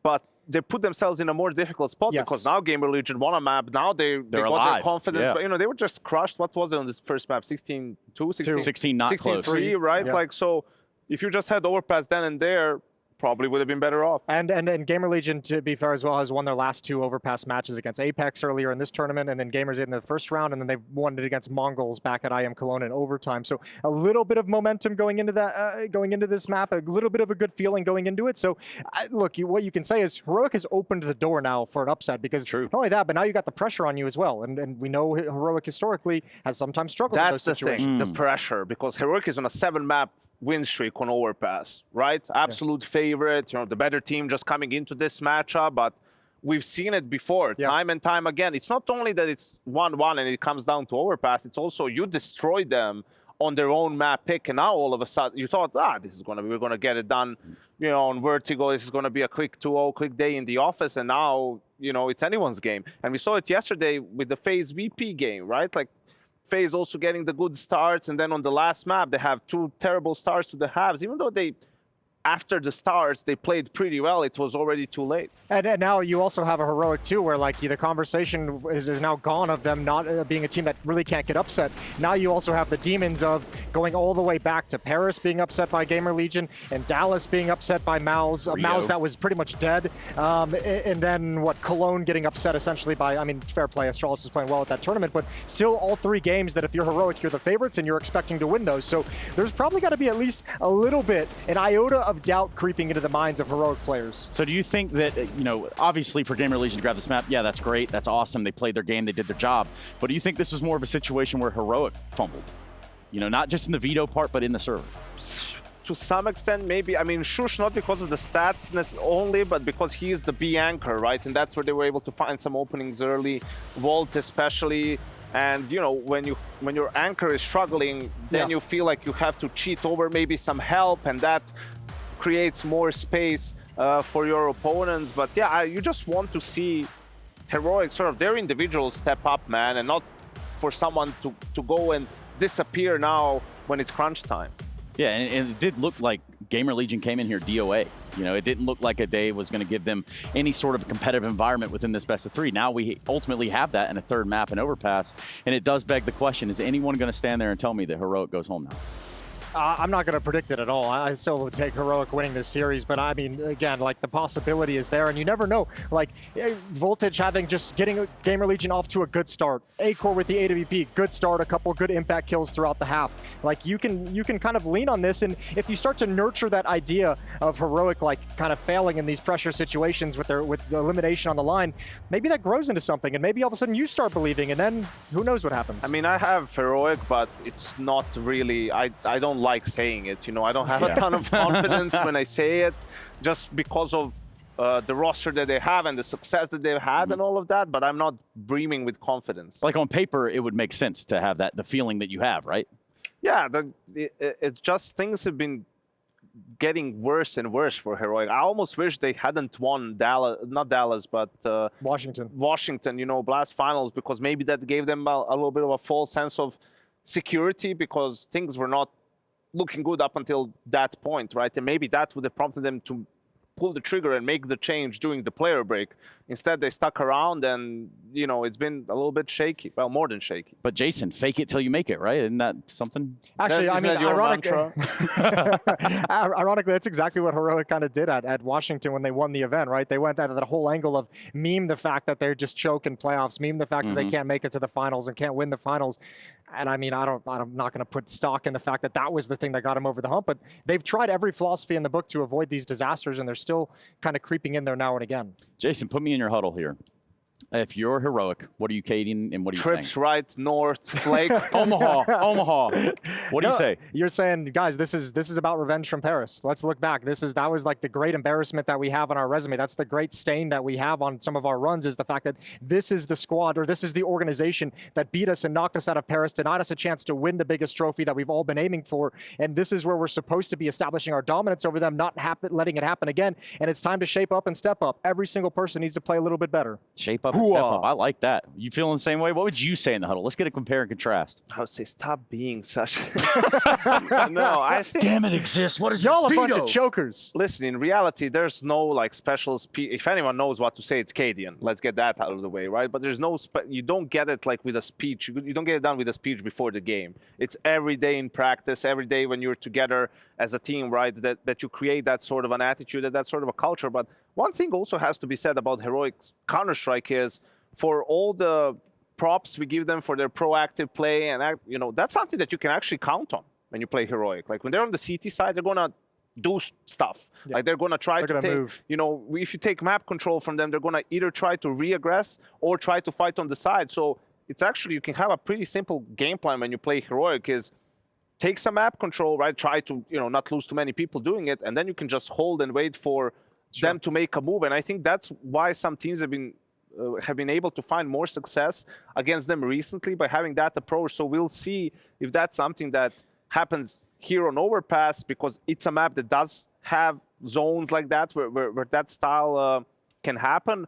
but they put themselves in a more difficult spot because now GamerLegion won a map. Now they got their confidence. But, you know, they were just crushed. What was it on this first map? 16-2? 16 not 16-3, right? Like, so if you just had Overpass then and there, probably would have been better off. And GamerLegion, to be fair as well, has won their last 2 Overpass matches against Apex earlier in this tournament, and then Gamers8 in the first round, and then they won it against Mongols back at IM Cologne in overtime. So a little bit of momentum going into that, going into this map, a little bit of a good feeling going into it. So look, what you can say is Heroic has opened the door now for an upset, because not only that, but now you got the pressure on you as well. And we know Heroic historically has sometimes struggled with those situations. That's the thing, the pressure, because Heroic is on a 7-map win streak on Overpass, right? Absolute favorite, you know, the better team just coming into this matchup, but we've seen it before, time and time again. It's not only that it's 1-1 and it comes down to Overpass, it's also you destroy them on their own map pick, and now all of a sudden you thought, we're gonna get it done, you know, on Vertigo. This is gonna be a quick 2-0, quick day in the office, and now, you know, it's anyone's game. And we saw it yesterday with the FaZe VP game, right? Like FaZe also getting the good starts, and then on the last map they have 2 terrible starts to the halves, even though after the starts, they played pretty well. It was already too late. And now you also have a Heroic too, where like the conversation is now gone of them not being a team that really can't get upset. Now you also have the demons of going all the way back to Paris being upset by GamerLegion and Dallas being upset by Mouse. Mouse that was pretty much dead. And then what, Cologne getting upset essentially by, I mean, fair play, Astralis was playing well at that tournament, but still all 3 games that if you're Heroic, you're the favorites and you're expecting to win those. So there's probably got to be at least a little bit, an iota of doubt creeping into the minds of Heroic players. So do you think that, you know, obviously for GamerLegion to grab this map, yeah, that's great, that's awesome, they played their game, they did their job, but do you think this was more of a situation where Heroic fumbled? You know, not just in the veto part, but in the server? To some extent, maybe. I mean, Shush, not because of the stats only, but because he is the B anchor, right? And that's where they were able to find some openings early, Volt especially. And, you know, when your anchor is struggling, then you feel like you have to cheat over maybe some help, and that creates more space for your opponents. But yeah, you just want to see Heroic sort of their individuals step up, man, and not for someone to go and disappear now when it's crunch time. Yeah, and it did look like GamerLegion came in here DOA. You know, it didn't look like a day was going to give them any sort of competitive environment within this best of 3. Now we ultimately have that in a 3rd map in Overpass, and it does beg the question, is anyone going to stand there and tell me that Heroic goes home now? I'm not going to predict it at all. I still would take Heroic winning this series, but I mean, again, like the possibility is there, and you never know. Like Voltage getting GamerLegion off to a good start. A-Core with the AWP, good start, a couple good impact kills throughout the half. Like you can kind of lean on this, and if you start to nurture that idea of Heroic like kind of failing in these pressure situations with the elimination on the line, maybe that grows into something, and maybe all of a sudden you start believing, and then who knows what happens. I mean, I have Heroic, but it's not really, I don't like saying it, you know, I don't have a ton of confidence when I say it, just because of the roster that they have and the success that they've had and all of that, but I'm not brimming with confidence. Like on paper, it would make sense to have the feeling that you have, right? Yeah, it's just things have been getting worse and worse for Heroic. I almost wish they hadn't won not Dallas, but Washington, you know, Blast Finals, because maybe that gave them a little bit of a false sense of security, because things were not looking good up until that point, right? And maybe that would have prompted them to pull the trigger and make the change during the player break. Instead, they stuck around, and, you know, it's been a little bit shaky. Well, more than shaky. But Jason, fake it till you make it, right? Isn't that something? Actually, I mean, ironically, that's exactly what Heroic kind of did at Washington when they won the event, right? They went out of that whole angle of meme the fact that they're just choking playoffs, meme the fact that they can't make it to the finals and can't win the finals. And I mean, I'm not going to put stock in the fact that that was the thing that got him over the hump, but they've tried every philosophy in the book to avoid these disasters, and they're still kind of creeping in there now and again. Jason, put me in your huddle here. If you're Heroic, what are you cading and what are you saying? Trips right north, Flake. Omaha. What do you say? You're saying, guys, this is about revenge from Paris. Let's look back. That was like the great embarrassment that we have on our resume. That's the great stain that we have on some of our runs, is the fact that this is the squad, or this is the organization that beat us and knocked us out of Paris, denied us a chance to win the biggest trophy that we've all been aiming for. And this is where we're supposed to be establishing our dominance over them, not letting it happen again. And it's time to shape up and step up. Every single person needs to play a little bit better. Shape up and step up. I like that. You feeling the same way? What would you say in the huddle? Let's get a compare and contrast. I would say stop being such... No, I think... Damn, it exists. What is y'all a bunch of chokers? Listen, in reality, there's no like special speech. If anyone knows what to say, it's Cadian. Let's get that out of the way, right? But there's no... You don't get it like with a speech. You don't get it done with a speech before the game. It's every day in practice, every day when you're together as a team, right? That you create that sort of an attitude, that sort of a culture. But one thing also has to be said about Heroic's Counterstrike is, for all the props we give them for their proactive play, and you know, that's something that you can actually count on when you play Heroic. Like when they're on the CT side, they're gonna do stuff. Yeah. Like they're gonna try to take, move. You know, if you take map control from them, they're gonna either try to re-aggress or try to fight on the side. So it's actually, you can have a pretty simple game plan when you play Heroic, is take some map control, right? Try to, you know, not lose too many people doing it, and then you can just hold and wait for them to make a move. And I think that's why some teams have been able to find more success against them recently, by having that approach. So we'll see if that's something that happens here on Overpass, because it's a map that does have zones like that where that style can happen.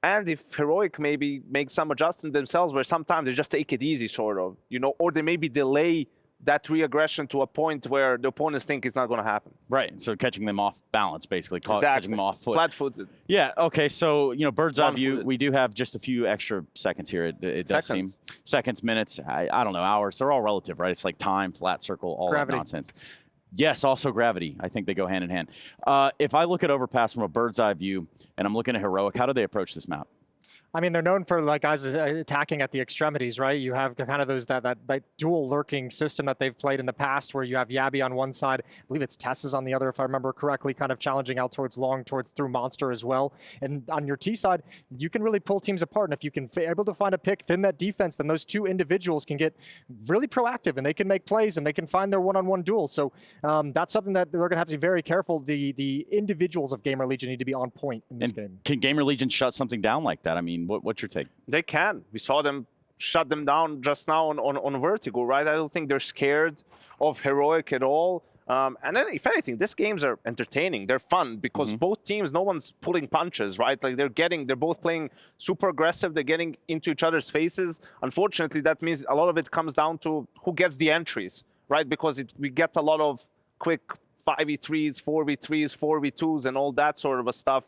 And if Heroic maybe makes some adjustments themselves, where sometimes they just take it easy, sort of, or they maybe delay that re-aggression to a point where the opponents think it's not going to happen. Right, so catching them off balance, basically. Exactly. Catching them off foot. Flat-footed. Yeah, okay, so, bird's eye view, we do have just a few extra seconds here, it does seem. Seconds, minutes, I don't know, hours, they're all relative, right? It's like time, flat circle, all that nonsense. Yes, also gravity. I think they go hand in hand. If I look at Overpass from a bird's eye view, and I'm looking at Heroic, how do they approach this map? I mean, they're known for guys attacking at the extremities, right? You have kind of that dual lurking system that they've played in the past, where you have Yabby on one side, I believe it's Tessa's on the other, if I remember correctly, kind of challenging out towards long, through Monster as well. And on your T side, you can really pull teams apart. And if you can able to find a pick, thin that defense, then those two individuals can get really proactive, and they can make plays, and they can find their one-on-one duels. So that's something that they're going to have to be very careful. The individuals of GamerLegion need to be on point in this game. Can GamerLegion shut something down like that? I mean, what's your take? They can. We saw them shut them down just now on Vertigo, right? I don't think they're scared of Heroic at all. And then, if anything, these games are entertaining. They're fun because both teams, no one's pulling punches, right? Like they're both playing super aggressive. They're getting into each other's faces. Unfortunately, that means a lot of it comes down to who gets the entries, right? Because we get a lot of quick 5v3s, 4v3s, 4v2s, and all that sort of a stuff.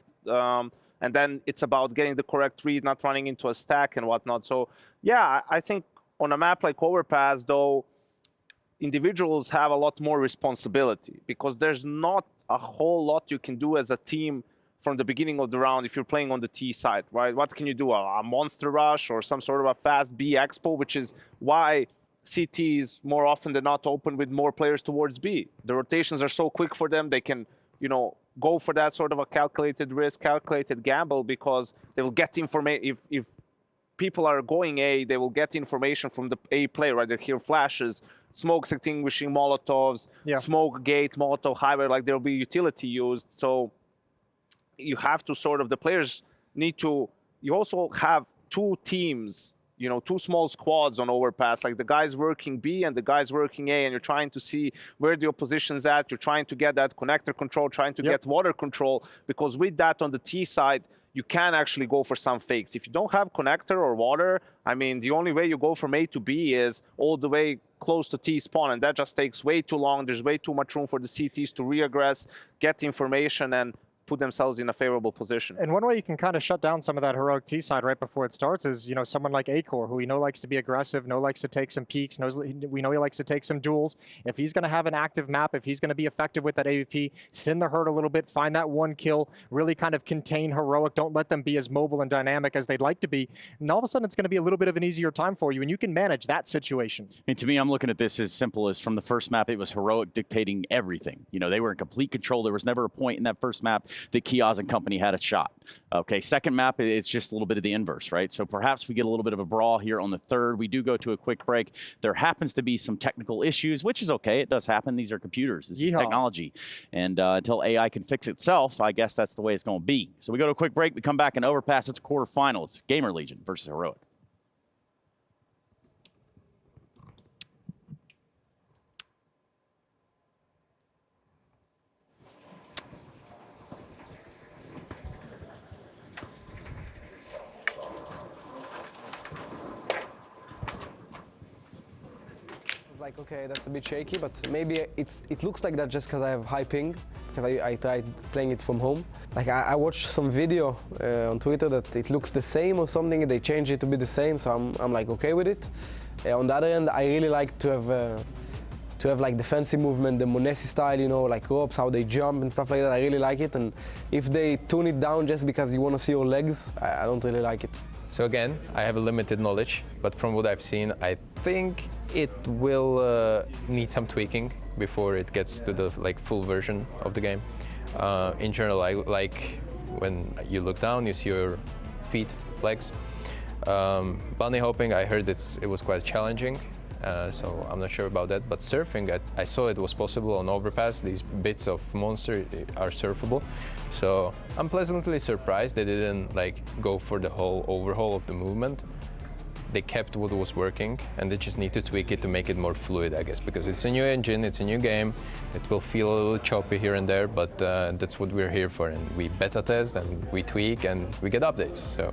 And then it's about getting the correct read, not running into a stack and whatnot. So, yeah, I think on a map like Overpass, though, individuals have a lot more responsibility because there's not a whole lot you can do as a team from the beginning of the round if you're playing on the T side, right? What can you do? A monster rush or some sort of a fast B expo, which is why CT is more often than not open with more players towards B. The rotations are so quick for them, they can, go for that sort of a calculated risk, calculated gamble, because they will get information. If people are going A, they will get information from the A player, right? They hear flashes, smokes extinguishing Molotovs, smoke gate, Molotov highway, like there'll be utility used. So you have to the players need to, you also have two teams, two small squads on Overpass, like the guys working B and the guys working A, and you're trying to see where the opposition's at. You're trying to get that connector control, trying to get water control, because with that on the T side, you can actually go for some fakes. If you don't have connector or water, I mean, the only way you go from A to B is all the way close to T spawn, and that just takes way too long. There's way too much room for the CTs to re-aggress, get information, and put themselves in a favorable position. And one way you can kind of shut down some of that Heroic T side right before it starts is, someone like Acor, who we know likes to be aggressive, likes to take some peeks, we know he likes to take some duels. If he's going to have an active map, if he's going to be effective with that AVP, thin the herd a little bit, find that one kill, really kind of contain Heroic, don't let them be as mobile and dynamic as they'd like to be. And all of a sudden, it's going to be a little bit of an easier time for you, and you can manage that situation. I mean, to me, I'm looking at this as simple as from the first map, it was Heroic dictating everything. They were in complete control. There was never a point in that first map that Kiaz and company had a shot. Okay, second map, it's just a little bit of the inverse, right? So perhaps we get a little bit of a brawl here on the third. We do go to a quick break. There happens to be some technical issues, which is okay. It does happen. These are computers. This is technology. And until AI can fix itself, I guess that's the way it's going to be. So we go to a quick break. We come back in Overpass. It's quarterfinals. GamerLegion versus Heroic. Like, okay, that's a bit shaky, but maybe it looks like that just because I have high ping, because I tried playing it from home. Like, I watched some video on Twitter that it looks the same or something, they changed it to be the same, so I'm like okay with it. On the other end, I really like to have like defensive movement, the Monesi style, like ropes, how they jump and stuff like that. I really like it, and if they tune it down just because you want to see your legs, I don't really like it. So again, I have a limited knowledge, but from what I've seen, I think it will need some tweaking before it gets to the full version of the game. In general, I like when you look down, you see your feet, legs. Bunny hopping, I heard it was quite challenging, so I'm not sure about that. But surfing, I saw it was possible on Overpass. These bits of monster are surfable. So I'm pleasantly surprised they didn't go for the whole overhaul of the movement. they kept what was working, and they just need to tweak it to make it more fluid, I guess, because it's a new engine, it's a new game. It will feel a little choppy here and there, but that's what we're here for. And we beta test, and we tweak, and we get updates. So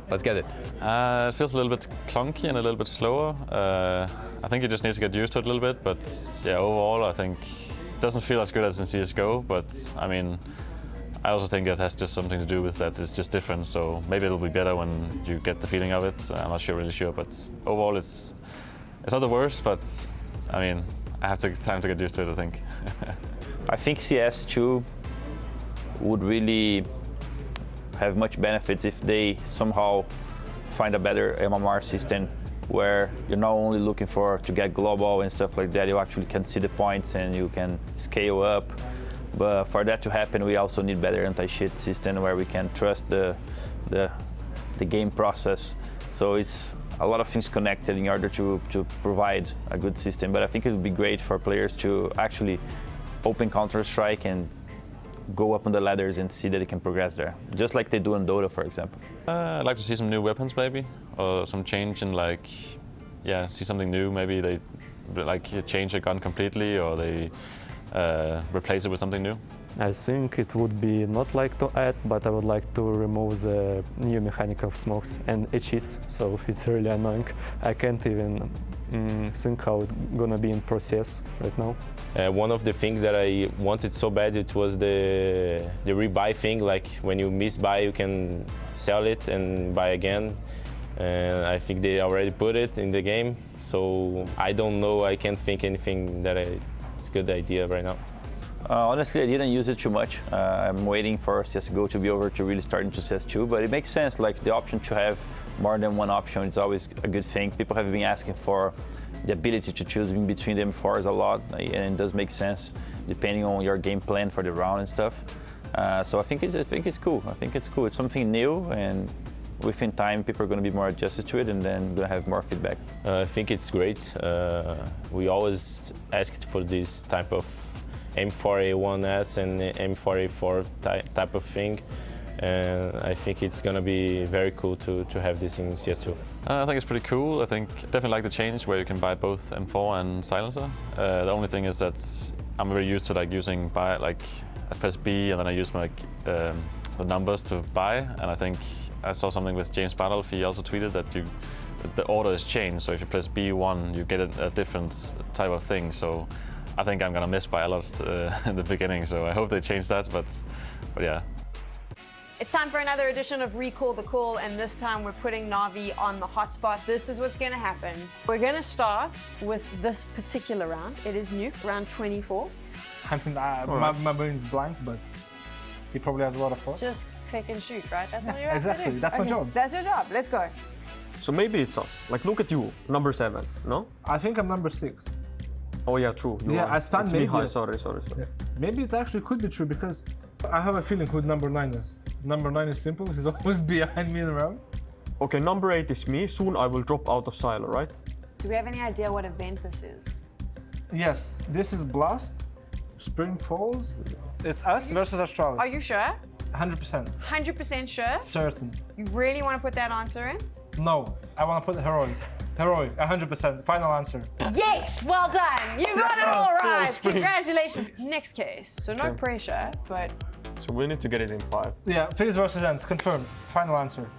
let's get it. It feels a little bit clunky and a little bit slower. I think you just need to get used to it a little bit, but yeah, overall, I think it doesn't feel as good as in CSGO, but I mean, I also think that has just something to do with that it's just different, so maybe it'll be better when you get the feeling of it. I'm not really sure, but overall it's not the worst, but I mean, I have time to get used to it, I think. I think CS2 would really have much benefits if they somehow find a better MMR system where you're not only looking to get global and stuff like that, you actually can see the points and you can scale up. But for that to happen, we also need better anti-cheat system where we can trust the game process. So it's a lot of things connected in order to provide a good system. But I think it would be great for players to actually open counterstrike and go up on the ladders and see that they can progress there, just like they do in Dota, for example. I'd like to see some new weapons, maybe, or some change in see something new. Maybe they change a gun completely, or they replace it with something new. I think it would be not like to add, but I would like to remove the new mechanic of smokes and HEs, so it's really annoying. I can't even think how it's gonna be in process right now. One of the things that I wanted so bad, it was the rebuy thing, like when you miss buy, you can sell it and buy again. And I think they already put it in the game, so I don't know, I can't think anything that it's a good idea right now. Honestly, I didn't use it too much. I'm waiting for CSGO to be over to really start into CS2, but it makes sense, like the option to have more than one option, it's always a good thing. People have been asking for the ability to choose in between them fours a lot, and it does make sense depending on your game plan for the round and stuff. So I think it's cool. I think it's cool. It's something new, and within time, people are going to be more adjusted to it, and then going to have more feedback. I think it's great. We always asked for this type of M4A1S and M4A4 type of thing. And I think it's going to be very cool to have this in CS2. I think it's pretty cool. I think definitely like the change where you can buy both M4 and silencer. The only thing is that I'm very used to using buy, I press B and then I use my the numbers to buy. And I think I saw something with James Battle. He also tweeted that the order is changed. So if you press B1, you get a different type of thing. So I think I'm gonna miss by a lot in the beginning. So I hope they change that. But yeah. It's time for another edition of Recall the Call, and this time we're putting Na'Vi on the hotspot. This is what's going to happen. We're going to start with this particular round. It is new, round 24. I mean, my brain's blank, but he probably has a lot of thought. Just click and shoot, right? That's all you have exactly. to do. That's my job. That's your job. Let's go. So maybe it's us. Like, look at you, number 7, no? I think I'm number 6. Oh yeah, true. I spanned it's maybe. Me high. Sorry. Yeah. Maybe it actually could be true because I have a feeling who number 9 is. Number 9 is simple. He's always behind me in the round. Okay, number 8 is me. Soon I will drop out of Silo, right? Do we have any idea what event this is? Yes, this is Blast. Spring Falls. It's us versus Astralis. Are you sure? 100%. 100% sure? Certain. You really want to put that answer in? No, I want to put Heroic. Heroic, 100%. Final answer. Yes, well done. You got it all right. Congratulations. Next case. So no pressure, but... So we need to get it in 5. Yeah, FaZe versus Ents, confirmed. Final answer.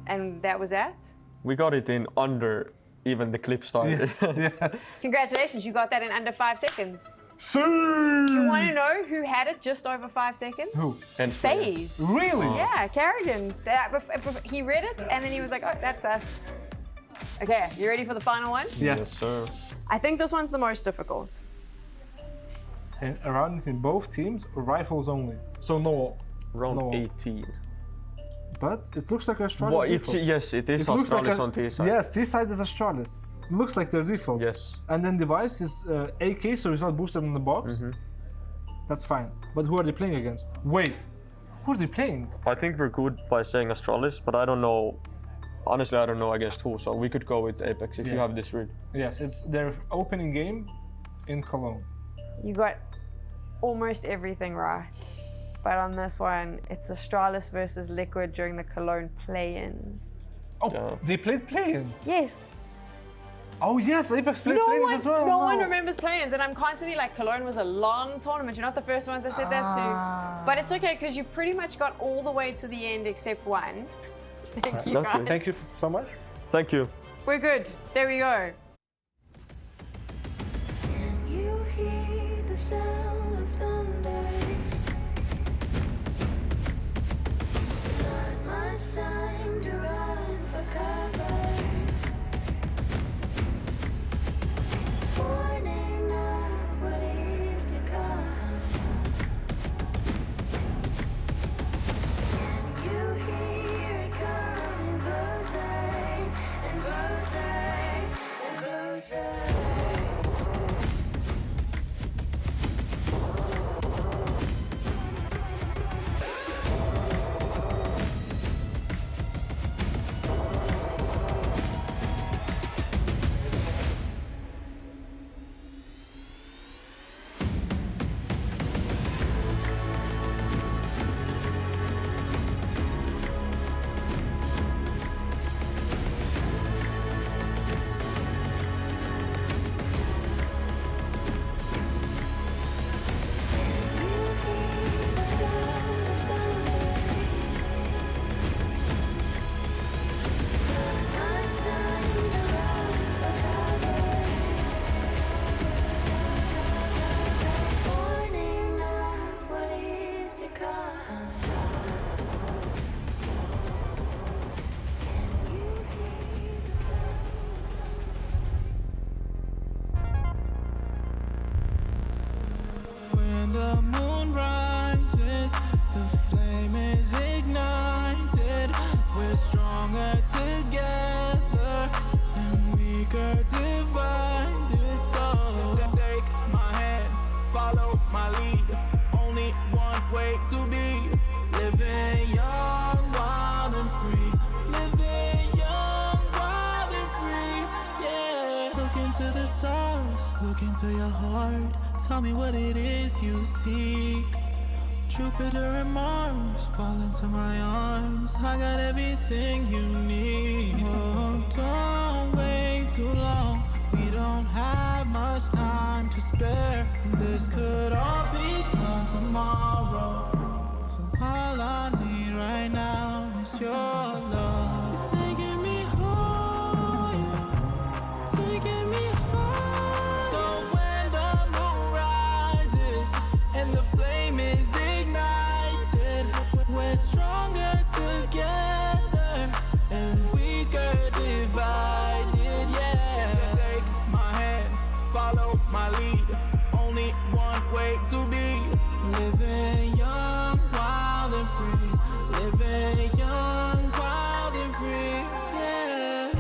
And that was at? We got it in under even the clip started. Yes. Congratulations, you got that in under 5 seconds. See! You want to know who had it just over 5 seconds? Who? FaZe. Really? Yeah, Carrigan. He read it and then he was like, oh, that's us. Okay, you ready for the final one? Yes, sir. I think this one's the most difficult. And around in both teams, rifles only. So no. Round 18. But it looks like Astralis. Well, yes, it is Astralis on T side. Yes, T side is Astralis. It looks like their default. Yes. And then device is AK, so it's not boosted in the box. That's fine. But who are they playing against? Wait, who are they playing? I think we're good by saying Astralis, but I don't know. Honestly, I don't know against who, so we could go with Apex if you have this read. Yes, it's their opening game in Cologne. You got almost everything right. But on this one, it's Astralis versus Liquid during the Cologne play-ins. Oh, they played play-ins? Yes. Oh yes, Apex played play-ins as well. No one remembers play-ins, and I'm constantly like, Cologne was a long tournament. You're not the first ones I said that to. But it's okay, because you pretty much got all the way to the end except one. Thank you, guys. Thank you so much. Thank you. We're good. There we go. You hear the sound of thunder. Not much time to run for cover. Warning of what is to come. And you hear it coming closer and closer and closer. Warning of what is to come. When the moon rises, the flame is ignited. We're stronger together and weaker divided. So take my hand, follow my lead. Only one way to be living young, wild and free. Living young, wild and free. Yeah. Look into the stars, look into your heart. Tell me what it is you seek. Jupiter and Mars fall into my arms. I got everything you need. Oh, don't wait too long. We don't have much time to spare. This could all be gone tomorrow. So all I need right now is your love. Taking me higher, taking me higher. So when the moon rises and the flame is ignited, we're stronger together and weaker divided. Yeah. Take my hand, follow my lead. Only one way to be living young, wild and free. Living young, wild and free. Yeah.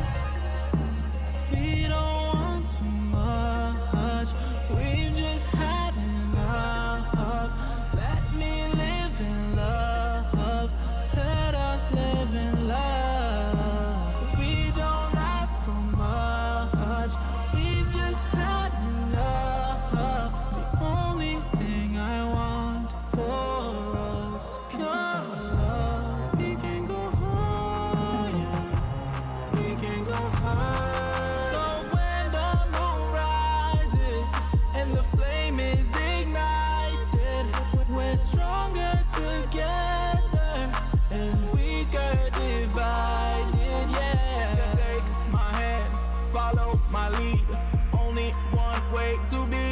We don't want too much. We've just had enough. Let me live in love. Let us live in love. We don't ask for much. We've just had enough. The only thing I want for us, pure love. We can go higher. We can go higher. So when the moon rises and the flame is ignited, we're stronger together and weaker divided. Yeah. Take my hand, follow my lead. Only one way to be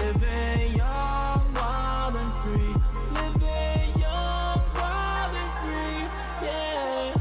living young, wild and free. Living young, wild and free. Yeah.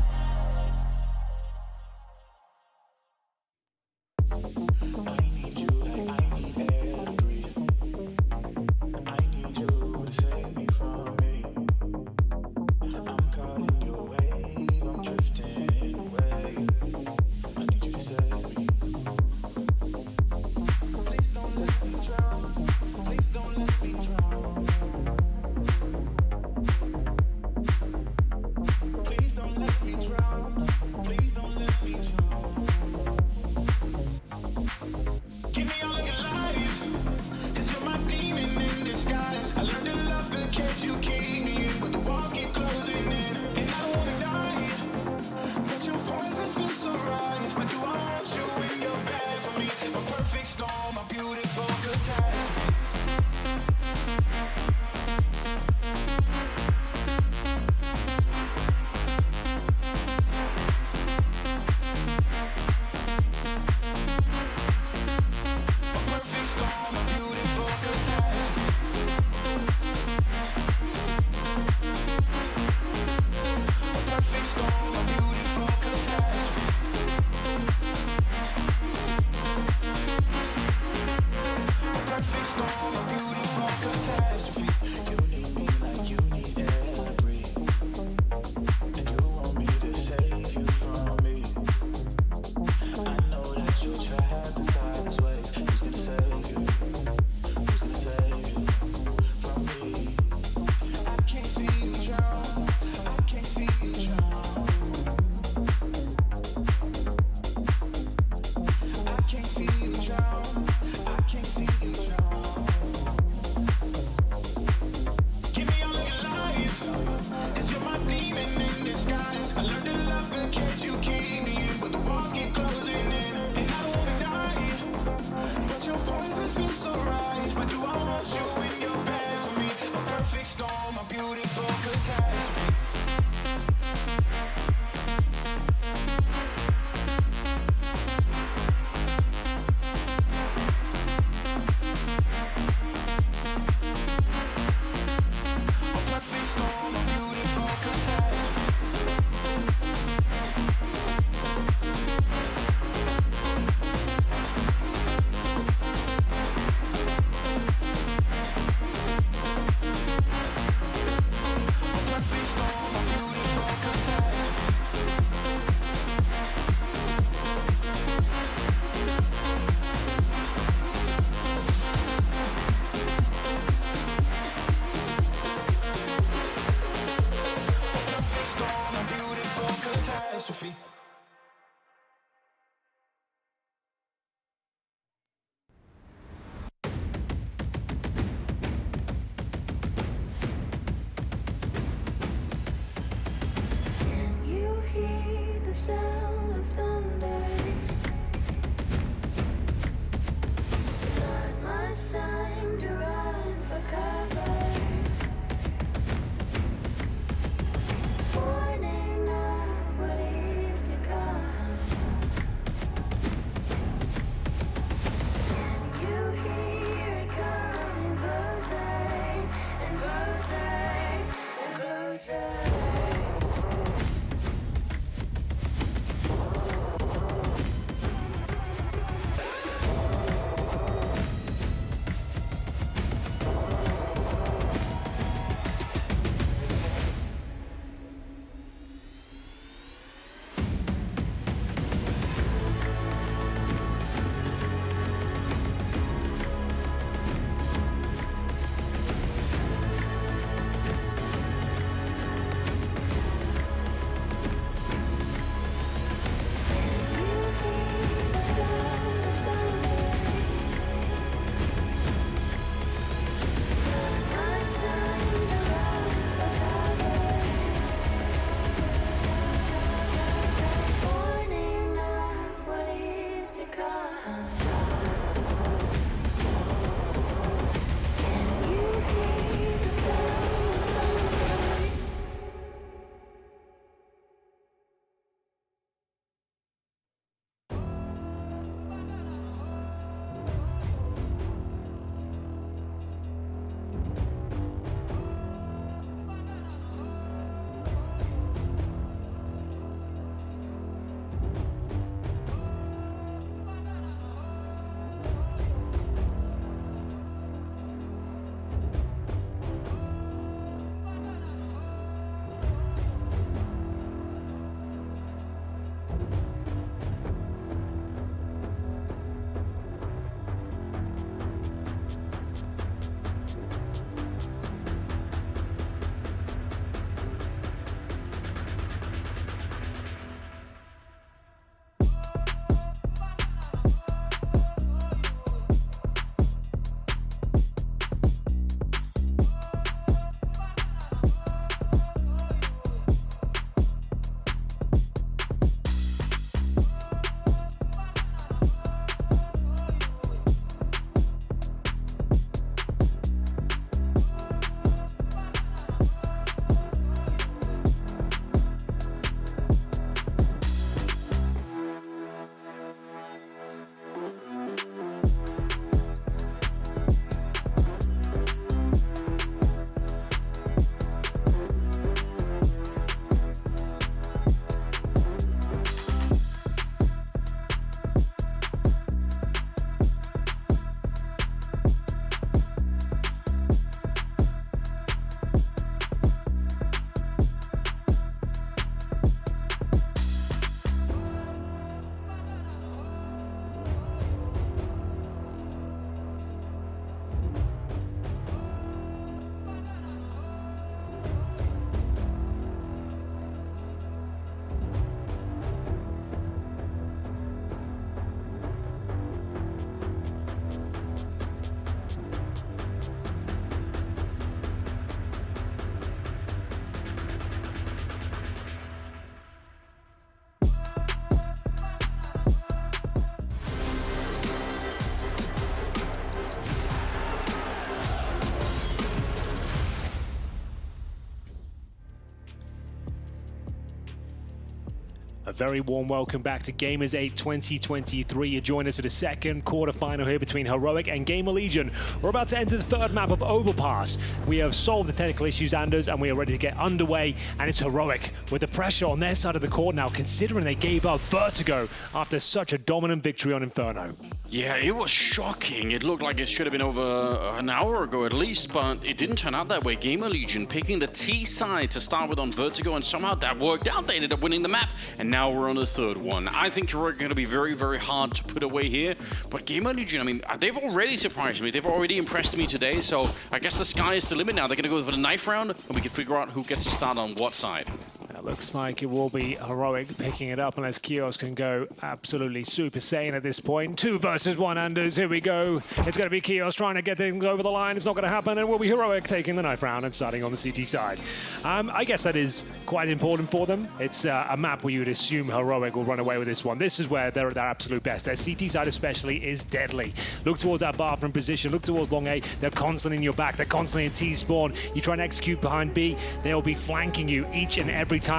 very warm welcome back to Gamers8 2023. You join us for the second quarterfinal here between Heroic and GamerLegion. We're about to enter the third map of Overpass. We have solved the technical issues, Anders, and we are ready to get underway. And it's Heroic with the pressure on their side of the court now, considering they gave up Vertigo after such a dominant victory on Inferno. Yeah, it was shocking. It looked like it should have been over an hour ago at least, but it didn't turn out that way. GamerLegion picking the T side to start with on Vertigo, and somehow that worked out. They ended up winning the map, and now we're on the third one. I think Heroic are going to be very, very hard to put away here, but GamerLegion, I mean, they've already surprised me. They've already impressed me today, so I guess the sky is the limit now. They're going to go for the knife round, and we can figure out who gets to start on what side. It looks like it will be Heroic picking it up, unless Kios can go absolutely Super Saiyan at this point. 2 versus 1, Anders. Here we go. It's going to be Kios trying to get things over the line. It's not going to happen, and it will be Heroic taking the knife round and starting on the CT side. I guess that is quite important for them. It's a map where you would assume Heroic will run away with this one. This is where they're at their absolute best. Their CT side especially is deadly. Look towards that bathroom position. Look towards long A. They're constantly in your back. They're constantly in T spawn. You try and execute behind B, they'll be flanking you each and every time.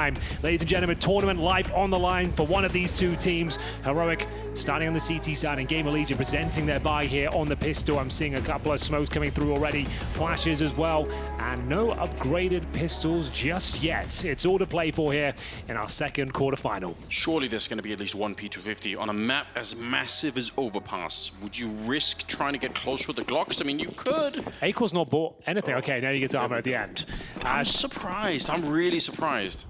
Ladies and gentlemen, tournament life on the line for one of these two teams. Heroic starting on the CT side, and GamerLegion presenting their buy here on the pistol. I'm seeing a couple of smokes coming through already, flashes as well, and no upgraded pistols just yet. It's all to play for here in our second quarterfinal. Surely there's going to be at least one P250 on a map as massive as Overpass. Would you risk trying to get close with the Glocks? I mean, you could. Acor's not bought anything. Okay, now he gets armor at the end. I'm surprised. I'm really surprised.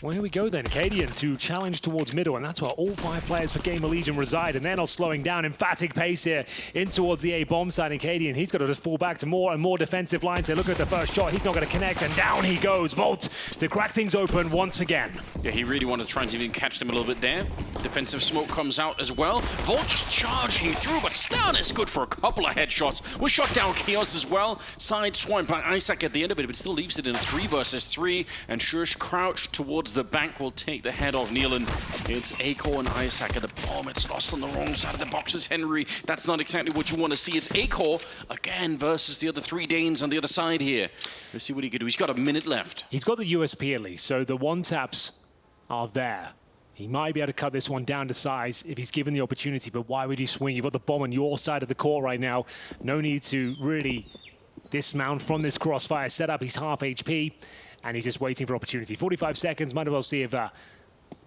Well, here we go then. Cadian to challenge towards middle, and that's where all 5 players for GamerLegion reside, and they're not slowing down. Emphatic pace here in towards the A bomb side, and Cadian, he's got to just fall back to more and more defensive lines. They look at the first shot. He's not going to connect, and down he goes. Volt to crack things open once again. Yeah, he really wanted to try and even catch them a little bit there. Defensive smoke comes out as well. Volt just charging through, but Stun is good for a couple of headshots. Was shot down Chaos as well. Side swipe by Isaac at the end of it, but still leaves it in a 3 versus 3, and Shush crouched towards the bank will take the head off Nealon. It's Acor and Isaac at the bomb. It's lost on the wrong side of the boxes, Henry. That's not exactly what you want to see. It's Acor again versus the other 3 Danes on the other side here. Let's see what he can do. He's got a minute left. He's got the USP at least, so the one taps are there. He might be able to cut this one down to size if he's given the opportunity, but why would you swing? You've got the bomb on your side of the court right now. No need to really dismount from this crossfire setup. He's half HP. And he's just waiting for opportunity. 45 seconds, might as well see if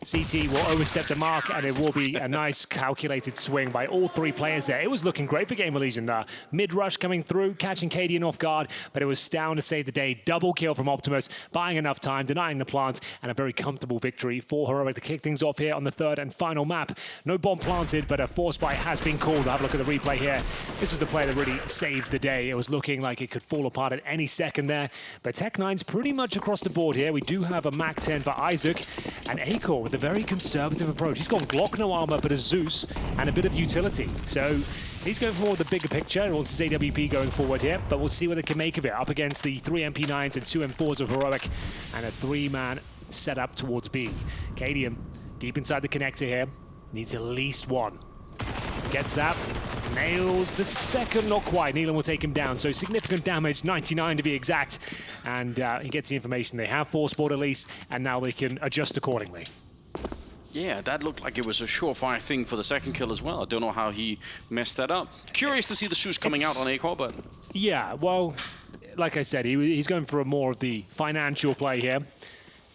CT will overstep the mark, and it will be a nice calculated swing by all 3 players there. It was looking great for GamerLegion. The mid-rush coming through, catching Cadian off guard, but it was Stown to save the day. Double kill from Optimus, buying enough time, denying the plant, and a very comfortable victory for Heroic to kick things off here on the third and final map. No bomb planted, but a force buy has been called. Have a look at the replay here. This is the play that really saved the day. It was looking like it could fall apart at any second there, but Tech9's pretty much across the board here. We do have a Mac 10 for Isaac, and Acor with a very conservative approach. He's got Glock no armor, but a Zeus and a bit of utility. So he's going for the bigger picture and wants his AWP going forward here, but we'll see what they can make of it up against the 3 MP9s and 2 M4s of Heroic and a 3-man setup towards B. Cadian deep inside the connector here. Needs at least 1. Gets that. Nails the second, not quite. Nealon will take him down, so significant damage, 99 to be exact. And he gets the information. They have force board at least, and now they can adjust accordingly. Yeah, that looked like it was a surefire thing for the second kill as well. I don't know how he messed that up. Curious to see the Zeus coming out on Acor, but... Yeah, well, like I said, he's going for more of the financial play here.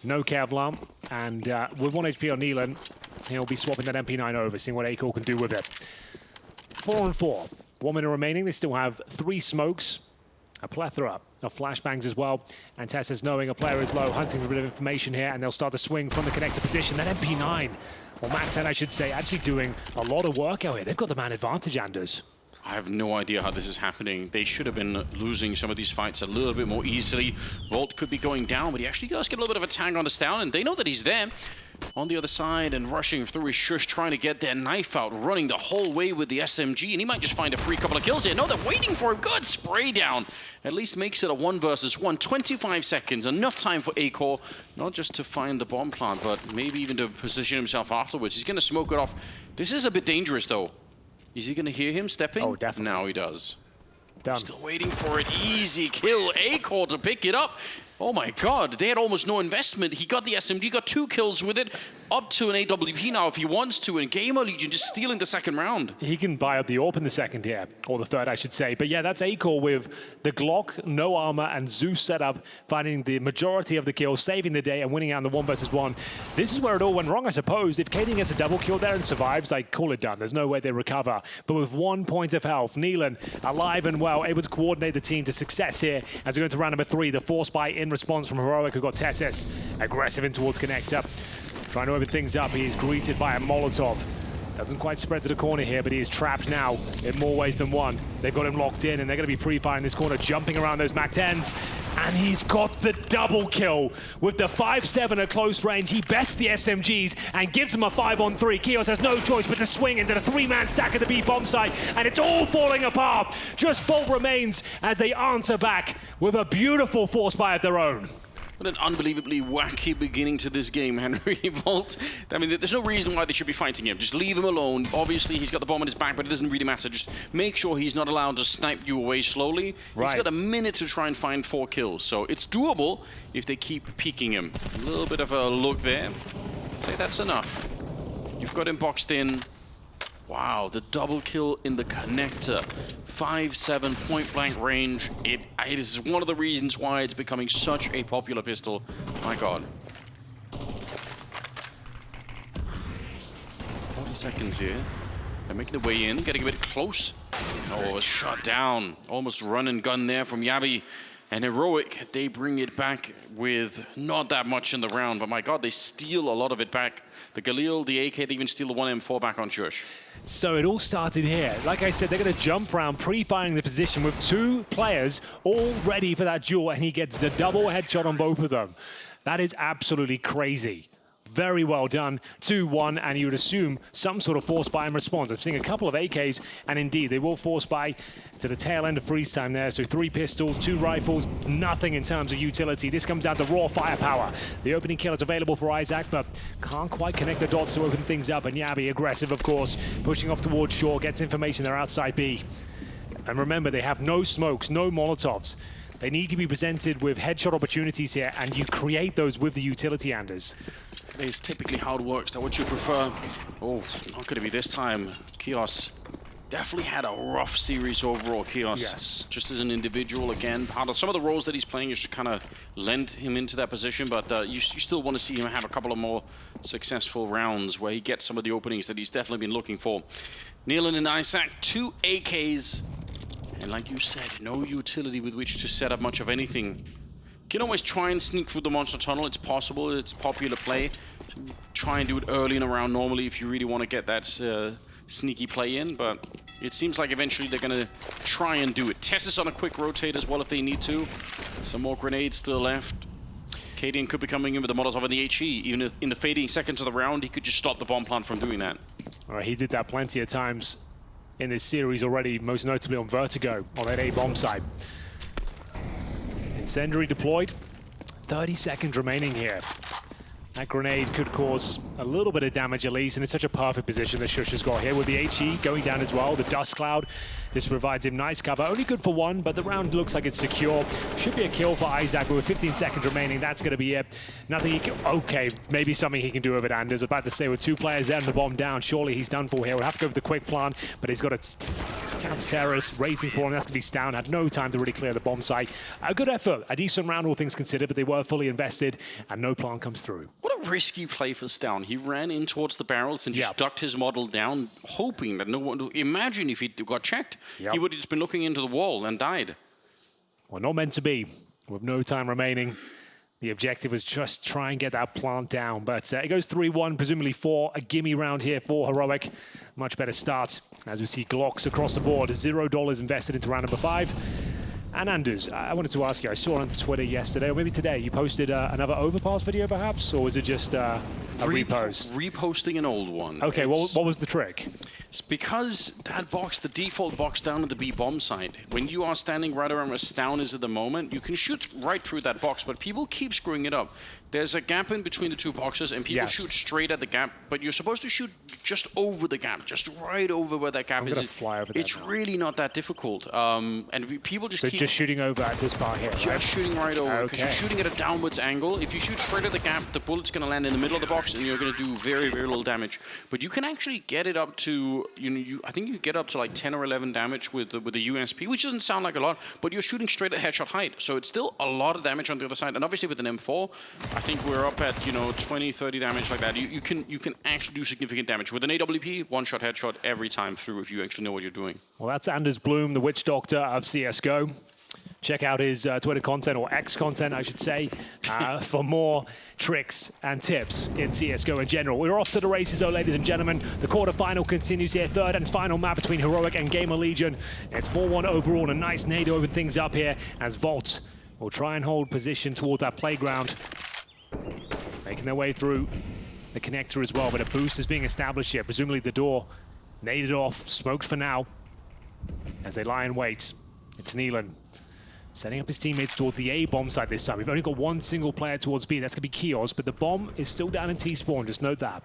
No Kevlar, and with 1 HP on Nealon, he'll be swapping that MP9 over, seeing what Acor can do with it. 4 on 4. 1 minute remaining. They still have 3 smokes, a plethora of flashbangs as well. And Tessa's knowing a player is low, hunting for a bit of information here, and they'll start to swing from the connector position. That MP9, or Mac 10 I should say, actually doing a lot of work out here. They've got the man advantage, Anders. I have no idea how this is happening. They should have been losing some of these fights a little bit more easily. Volt could be going down, but he actually does get a little bit of a tag on the Stown, and they know that he's there. On the other side and rushing through his Shush, trying to get their knife out, running the whole way with the SMG, and he might just find a free couple of kills here. No, they're waiting for a good spray down. At least makes it a 1 versus 1. 25 seconds, enough time for Acor, not just to find the bomb plant, but maybe even to position himself afterwards. He's going to smoke it off. This is a bit dangerous, though. Is he going to hear him stepping? Oh, definitely. Now he does. Done. Still waiting for it. Easy kill. Acor to pick it up. Oh my god, they had almost no investment. He got the SMG, got 2 kills with it. up to an AWP now if he wants to, and GamerLegion just stealing the second round. He can buy up the AWP in the second here, or the third, I should say. But yeah, that's A-Core with the Glock, no armor, and Zeus setup, finding the majority of the kills, saving the day, and winning out in the 1 versus 1. This is where it all went wrong, I suppose. If Katie gets a double kill there and survives, like, call it done. There's no way they recover. But with 1 point of health, Neelan, alive and well, able to coordinate the team to success here as we go to round number 3. The force buy in response from Heroic, who got Tessis aggressive in towards Connector. Trying to open things up. He is greeted by a Molotov. Doesn't quite spread to the corner here, but he is trapped now in more ways than one. They've got him locked in, and they're going to be pre-firing this corner, jumping around those MAC-10s. And he's got the double kill with the 5-7 at close range. He bets the SMGs and gives him a 5-on-3. Kios has no choice but to swing into the 3-man stack at the B bomb site, and it's all falling apart. Just Volt remains as they answer back with a beautiful force buy of their own. What an unbelievably wacky beginning to this game, Henry. Volt. I mean, there's no reason why they should be fighting him. Just leave him alone. Obviously, he's got the bomb on his back, but it doesn't really matter. Just make sure he's not allowed to snipe you away slowly. Right. He's got a minute to try and find 4 kills, so it's doable if they keep peeking him. A little bit of a look there. I'd say that's enough. You've got him boxed in. Wow, the double kill in the connector. 5-7 point blank range. It is one of the reasons why it's becoming such a popular pistol. My God. 40 seconds here. They're making their way in, getting a bit close. Oh, a shot down. Almost run and gun there from Yabi. And Heroic, they bring it back with not that much in the round, but my God, they steal a lot of it back. The Galil, the AK, they even steal the 1M4 back on Shush. So it all started here. Like I said, they're going to jump around, pre-firing the position with 2 players all ready for that duel, and he gets the double headshot on both of them. That is absolutely crazy. Very well done. 2-1, and you would assume some sort of force buy in response. I've seen a couple of AKs, and indeed, they will force buy to the tail end of freeze time there. So 3 pistols, 2 rifles, nothing in terms of utility. This comes down to raw firepower. The opening kill is available for Isaac, but can't quite connect the dots to open things up. And Yabi, aggressive, of course, pushing off towards shore, gets information they're outside B. And remember, they have no smokes, no Molotovs. They need to be presented with headshot opportunities here, and you create those with the utility, Anders. That is typically how it works. That would you prefer? Oh, not going to be this time. Kios definitely had a rough series overall, Kios. Yes. Just as an individual, again, part of some of the roles that he's playing is to kind of lend him into that position, but you still want to see him have a couple of more successful rounds where he gets some of the openings that he's definitely been looking for. Neelan and Isaac, 2 AKs. And like you said, no utility with which to set up much of anything. You can always try and sneak through the monster tunnel. It's possible. It's a popular play. Try and do it early in a round normally if you really want to get that sneaky play in. But it seems like eventually they're going to try and do it. Tessis on a quick rotate as well if they need to. Some more grenades still left. Cadian could be coming in with the Molotov and the HE. Even if in the fading seconds of the round, he could just stop the bomb plant from doing that. All right, he did that plenty of times in this series already, most notably on Vertigo, on that A bomb site. Incendiary deployed. 30 seconds remaining here. That grenade could cause a little bit of damage at least, and it's such a perfect position that Shush has got here with the HE going down as well. The dust cloud, this provides him nice cover. Only good for 1, but the round looks like it's secure. Should be a kill for Isaac, but with 15 seconds remaining, that's going to be it. Nothing he can... Okay, maybe something he can do with it, Anders. About to say, with 2 players there and the bomb down, surely he's done for here. We'll have to go with the quick plan, but he's got a counter-terrorist raising for him. That's going to be Stown. Had no time to really clear the bomb site. A good effort. A decent round, all things considered, but they were fully invested, and no plan comes through. What a risky play for Stown. He ran in towards the barrels and just ducked his model down, hoping that no one... Imagine if he got checked. He would have just been looking into the wall and died. Well, not meant to be. With no time remaining, the objective was just try and get that plant down. But it goes 3-1, presumably for a gimme round here for Heroic. Much better start. As we see Glocks across the board. $0 invested into round number 5. And Anders, I wanted to ask you, I saw on Twitter yesterday, or maybe today, you posted another Overpass video perhaps, or was it just a repost? Reposting an old one. Okay, what was the trick? It's because that box, the default box down at the B bomb site, when you are standing right around where Stown is at the moment, you can shoot right through that box, but people keep screwing it up. There's a gap in between the two boxes, and people shoot straight at the gap, but you're supposed to shoot just over the gap, just right over where that gap is. Fly over there it's really not that difficult. And people just keep... just shooting over at this bar here, Just shooting right over, because you're shooting at a downwards angle. If you shoot straight at the gap, the bullet's going to land in the middle of the box, and you're going to do very, very little damage. But you can actually get it up to, I think you get up to like 10 or 11 damage with the USP, which doesn't sound like a lot, but you're shooting straight at headshot height. So it's still a lot of damage on the other side. And obviously with an M4, I think we're up at 20, 30 damage like that. You can actually do significant damage with an AWP. One-shot headshot every time through if you actually know what you're doing. Well, that's Anders Bloom, the witch doctor of CSGO. Check out his Twitter content, or X content, I should say, for more tricks and tips in CSGO in general. We're off to the races, though, ladies and gentlemen. The quarterfinal continues here. Third and final map between Heroic and GamerLegion. It's 4-1 overall, and a nice nade to open things up here as Volt will try and hold position toward that playground. Making their way through the connector as well, but a boost is being established here. Presumably the door naded off, smoked for now, as they lie in wait. It's Neelan setting up his teammates towards the A bomb side this time. We've only got one single player towards B, that's going to be Kios, but the bomb is still down in T-spawn, just note that.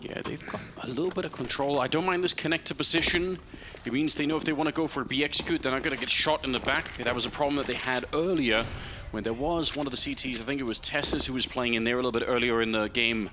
Yeah, they've got a little bit of control. I don't mind this connector position. It means they know if they want to go for a B execute, they're not going to get shot in the back. That was a problem that they had earlier when there was one of the CTs, I think it was Tessus, who was playing in there a little bit earlier in the game.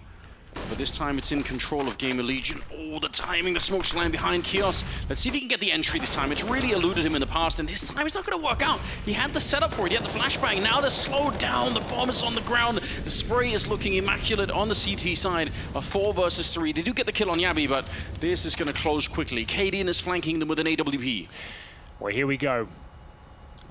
But this time it's in control of GamerLegion. Oh, the timing, the smokes land behind Kios. Let's see if he can get the entry this time. It's really eluded him in the past, and this time it's not going to work out. He had the setup for it, he had the flashbang. Now they're slowed down, the bomb is on the ground. The spray is looking immaculate on the CT side. A 4 versus 3. They do get the kill on Yabi, but this is going to close quickly. Cadian is flanking them with an AWP. Well, here we go.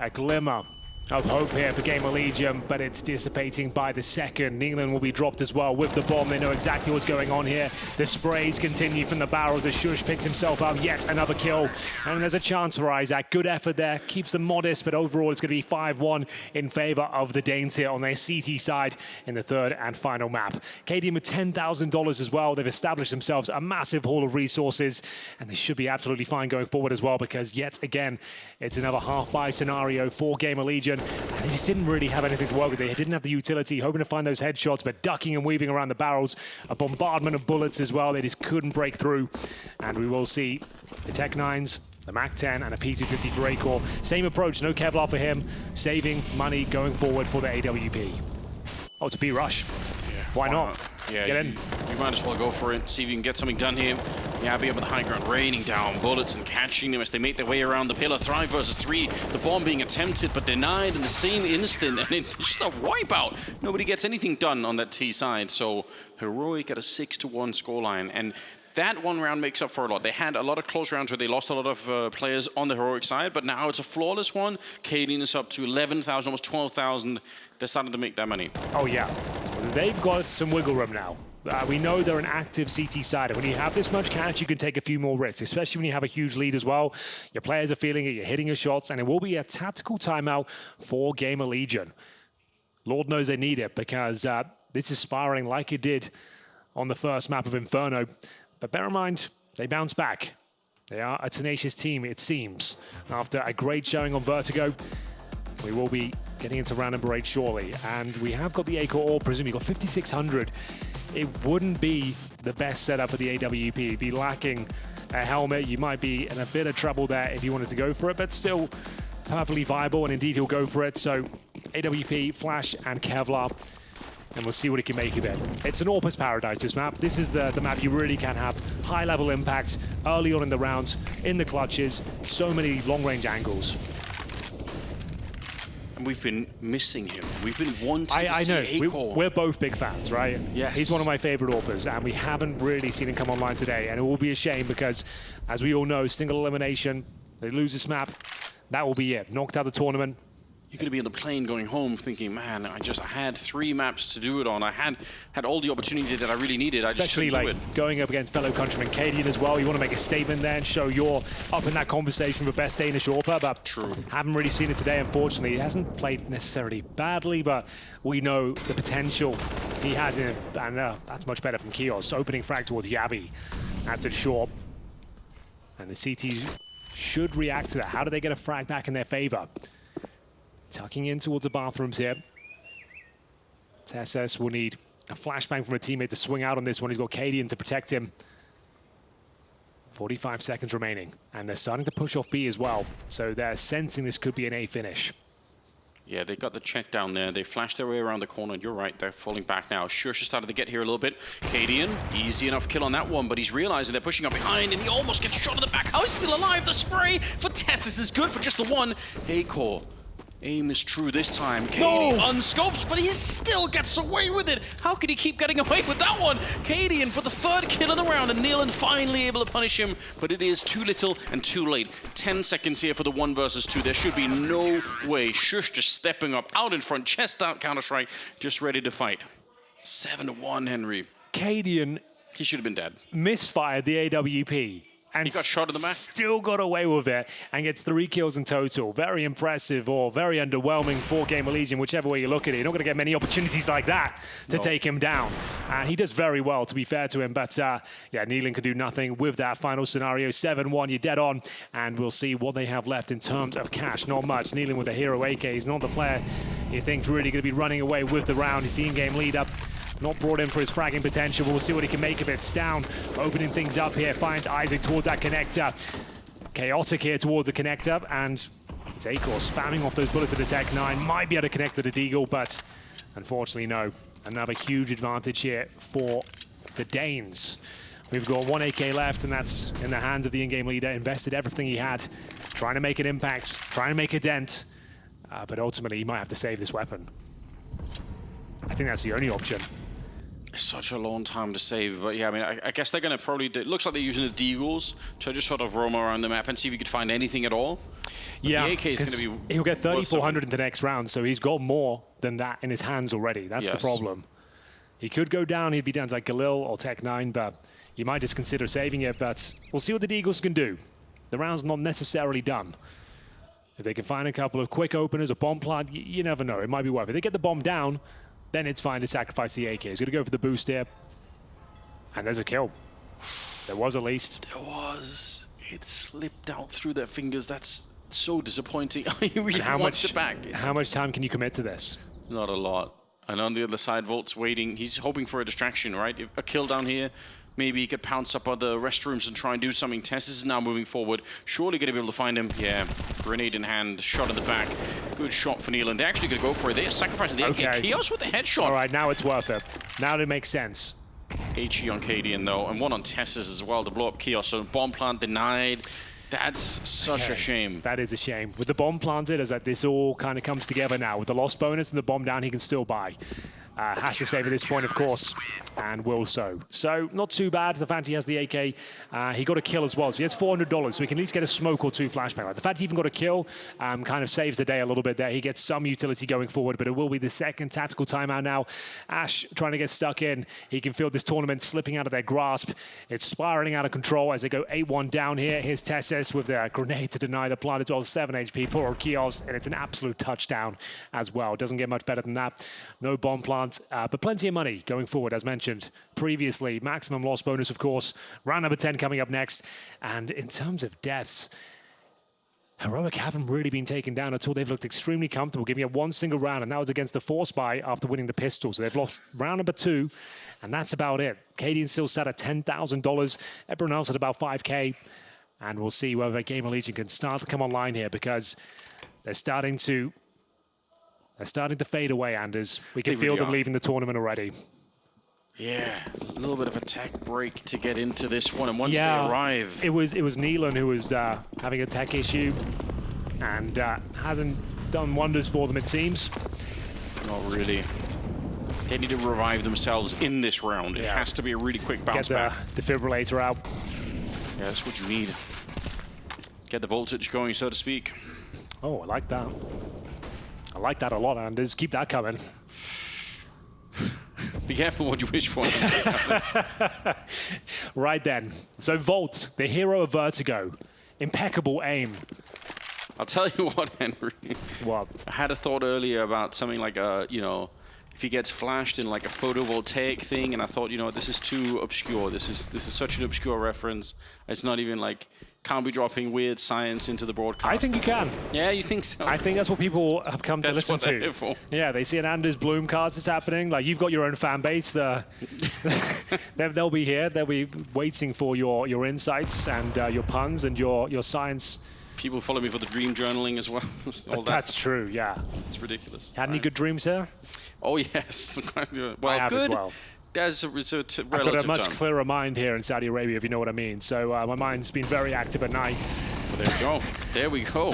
A glimmer of hope here for GamerLegion, but it's dissipating by the second. Neelan will be dropped as well with the bomb. They know exactly what's going on here. The sprays continue from the barrels as Shush picks himself up. Yet another kill. And there's a chance for Isaac. Good effort there. Keeps them modest, but overall it's going to be 5-1 in favor of the Danes here on their CT side in the third and final map. KDM with $10,000 as well. They've established themselves a massive haul of resources, and they should be absolutely fine going forward as well, because yet again, it's another half-buy scenario for GamerLegion. And they just didn't really have anything to work with. They didn't have the utility, hoping to find those headshots, but ducking and weaving around the barrels. A bombardment of bullets as well. They just couldn't break through. And we will see the Tech 9s, the MAC-10, and a P250 for Acor. Same approach, no Kevlar for him. Saving money going forward for the AWP. Oh, it's a B-rush. Yeah, why not? Yeah, Get in. You might as well go for it, see if you can get something done here. Yabi up at the high ground, raining down bullets and catching them as they make their way around the pillar. Thrive versus 3. The bomb being attempted but denied in the same instant, and it's just a wipeout. Nobody gets anything done on that T side, so Heroic at a 6-1 scoreline. And that one round makes up for a lot. They had a lot of close rounds where they lost a lot of players on the Heroic side, but now it's a flawless one. Cadian is up to 11,000, almost 12,000. They're starting to make that money. Oh, yeah. They've got some wiggle room now. We know they're an active CT side. When you have this much cash, you can take a few more risks, especially when you have a huge lead as well. Your players are feeling it, you're hitting your shots, and it will be a tactical timeout for GamerLegion. Lord knows they need it, because this is spiraling like it did on the first map of Inferno. But bear in mind, they bounce back. They are a tenacious team, it seems. After a great showing on Vertigo, we will be getting into round number 8 shortly. And we have got the Acor ore, presumably got 5,600. It wouldn't be the best setup for the AWP. You'd be lacking a helmet. You might be in a bit of trouble there if you wanted to go for it, but still perfectly viable, and indeed he'll go for it. So AWP, Flash, and Kevlar, and we'll see what he can make of it. It's an Overpass paradise, this map. This is the map you really can have high-level impact early on in the rounds, in the clutches, so many long-range angles. And we've been missing him. We've been wanting to see Acor. We're both big fans, right? Yes. He's one of my favorite Overpass, and we haven't really seen him come online today, and it will be a shame because, as we all know, single elimination, they lose this map, that will be it. Knocked out the tournament. You're going to be on the plane going home thinking, man, I had 3 maps to do it on. I had all the opportunity that I really needed. Especially I just couldn't do like going up against fellow countryman Cadian as well. You want to make a statement there and show you're up in that conversation for best Danish AWP, but haven't really seen it today, unfortunately. He hasn't played necessarily badly, but we know the potential he has in it, and that's much better from Kios. Opening frag towards Yabi. That's it short. And the CT should react to that. How do they get a frag back in their favor? Tucking in towards the bathrooms here. TSS will need a flashbang from a teammate to swing out on this one. He's got Cadian to protect him. 45 seconds remaining, and they're starting to push off B as well, so they're sensing this could be an A finish. Yeah, they got the check down there. They flashed their way around the corner. You're right, they're falling back now. Shush is starting to get here a little bit. Cadian, easy enough kill on that one, but he's realizing they're pushing up behind, and he almost gets shot in the back. How is he still alive? The spray for Tessus is good for just the one. A-core. Aim is true this time. Cadian unscoped, but he still gets away with it. How could he keep getting away with that one? Cadian for the 3rd kill of the round, and Nealon finally able to punish him, but it is too little and too late. 10 seconds here for the 1 versus 2. There should be no way. Shush just stepping up, out in front, chest out, counterstrike, just ready to fight. 7-1, Henry. Cadian. He should have been dead. Misfired the AWP. And he got shot in the back. Still got away with it and gets 3 kills in total. Very impressive or very underwhelming for GamerLegion, whichever way you look at it. You're not going to get many opportunities like that to take him down. And he does very well, to be fair to him. But yeah, Nealon can do nothing with that final scenario. 7-1, you're dead on. And we'll see what they have left in terms of cash. Not much. Nealon with a hero AK. He's not the player he thinks really going to be running away with the round. He's the in-game lead up. Not brought in for his fragging potential. We'll see what he can make of it. Stown opening things up here. Finds Isaac towards that connector. Chaotic here towards the connector. And it's a-core spamming off those bullets at the Tech 9. Might be able to connect to the Deagle, but unfortunately no. Another huge advantage here for the Danes. We've got 1 AK left, and that's in the hands of the in-game leader. Invested everything he had, trying to make an impact, trying to make a dent. But ultimately, he might have to save this weapon. I think that's the only option. Such a long time to save, but yeah, I mean, I guess they're going to probably... It looks like they're using the Deagles to just sort of roam around the map and see if you could find anything at all. But yeah, the AK is going to be... He'll get 3,400 in the next round, so he's got more than that in his hands already. That's the problem. He could go down, he'd be down to like Galil or Tech 9, but you might just consider saving it, but we'll see what the Deagles can do. The round's not necessarily done. If they can find a couple of quick openers, a bomb plant, you never know. It might be worth it. If they get the bomb down, then it's fine to sacrifice the AK. He's going to go for the boost here. And there's a kill. There was at least. There was. It slipped out through their fingers. That's so disappointing. He really wants it back. How much time can you commit to this? Not a lot. And on the other side, Volt's waiting. He's hoping for a distraction, right? If a kill down here. Maybe he could pounce up other restrooms and try and do something. Tessus is now moving forward. Surely going to be able to find him. Yeah, grenade in hand, shot in the back. Good shot for Nealon. They're actually going to go for it. They're sacrificing the AK. Chaos with the headshot. All right, now it's worth it. Now it makes sense. HE on Cadian, though, and one on Tessus as well to blow up Chaos. So bomb plant denied. That's such a shame. That is a shame. With the bomb planted, as that this all kind of comes together now. With the loss bonus and the bomb down, he can still buy. Has to save at this point, of course, and will so. So, not too bad. The fact he has the AK, he got a kill as well. So he has $400, so he can at least get a smoke or 2 flashbang. Like the fact he even got a kill kind of saves the day a little bit there. He gets some utility going forward, but it will be the second tactical timeout now. Ash trying to get stuck in. He can feel this tournament slipping out of their grasp. It's spiraling out of control as they go 8-1 down here. Here's Tessus with their grenade to deny the plant as well. 7 HP, poor Kios, and it's an absolute touchdown as well. Doesn't get much better than that. No bomb plant. But plenty of money going forward, as mentioned previously. Maximum loss bonus, of course. Round number 10 coming up next. And in terms of deaths, Heroic haven't really been taken down at all. They've looked extremely comfortable, giving up 1 single round, and that was against the Force Buy after winning the pistol. So they've lost round number 2, and that's about it. Cadian still sat at $10,000. Everyone else at about 5K. And we'll see whether GamerLegion can start to come online here, because they're starting to fade away, Anders. We can feel them leaving the tournament already. Yeah, a little bit of a tech break to get into this one, and once they arrive... It was Nealon who was having a tech issue, and hasn't done wonders for them, it seems. Not really. They need to revive themselves in this round. It has to be a really quick bounce back. Get the defibrillator out. Yeah, that's what you need. Get the voltage going, so to speak. Oh, I like that. I like that a lot, Anders. Keep that coming. Be careful what you wish for. Right then. So Volt, the hero of Vertigo. Impeccable aim. I'll tell you what, Henry. What? I had a thought earlier about something like, you know, if he gets flashed in like a photovoltaic thing, and I thought, you know, this is too obscure. This is such an obscure reference. It's not even like, can't be dropping weird science into the broadcast. I think you can. Yeah, you think so? I think that's what people have come to listen what they're to. here for. Yeah, they see an Anders Bloom card that's happening. Like, you've got your own fan base. They'll be here. They'll be waiting for your insights and your puns and your science. People follow me for the dream journaling as well. All That's true, yeah. It's ridiculous. Had any good dreams here? Oh, yes. Well, I have good. as well. That's it's a relative I've got a much term. clearer mind here in Saudi Arabia, if you know what I mean. So my mind's been very active at night. Well, there we go. There we go.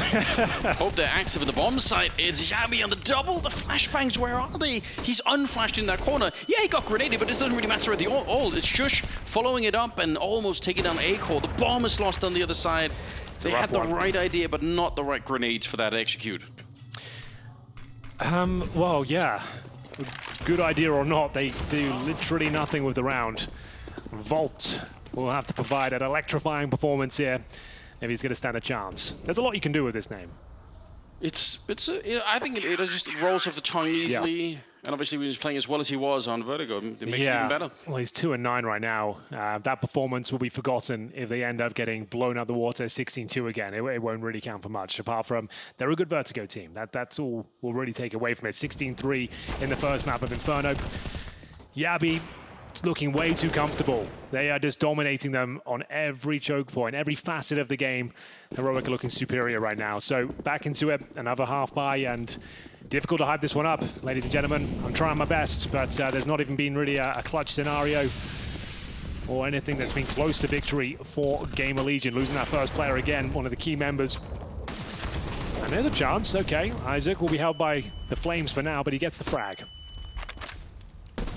Hope they're active at the bomb site. It's Yabi on the double. The flashbangs, where are they? He's unflashed in that corner. Yeah, he got grenaded, but it doesn't really matter at the all. It's Shush following it up and almost taking down A-Core. The bomb is lost on the other side. They had the right idea, but not the right grenades for that to execute. Well, yeah. Good idea or not, they do literally nothing with the round. Volt will have to provide an electrifying performance here if he's going to stand a chance. There's a lot you can do with this name. I think it just rolls off the tongue easily. Yeah. And obviously, when he's playing as well as he was on Vertigo, it makes it even better. Well, he's 2-9 right now. That performance will be forgotten if they end up getting blown out the water 16-2 again. It won't really count for much, apart from they're a good Vertigo team. That's all we'll really take away from it. 16-3 in the first map of Inferno. Yabi looking way too comfortable. They are just dominating them on every choke point, every facet of the game. Heroic are looking superior right now. So back into it, another half buy, and difficult to hype this one up, ladies and gentlemen. I'm trying my best, but there's not even been really a clutch scenario or anything that's been close to victory for GamerLegion. Losing that first player again, one of the key members. And there's a chance. Okay, Isaac will be held by the Flames for now, but he gets the frag.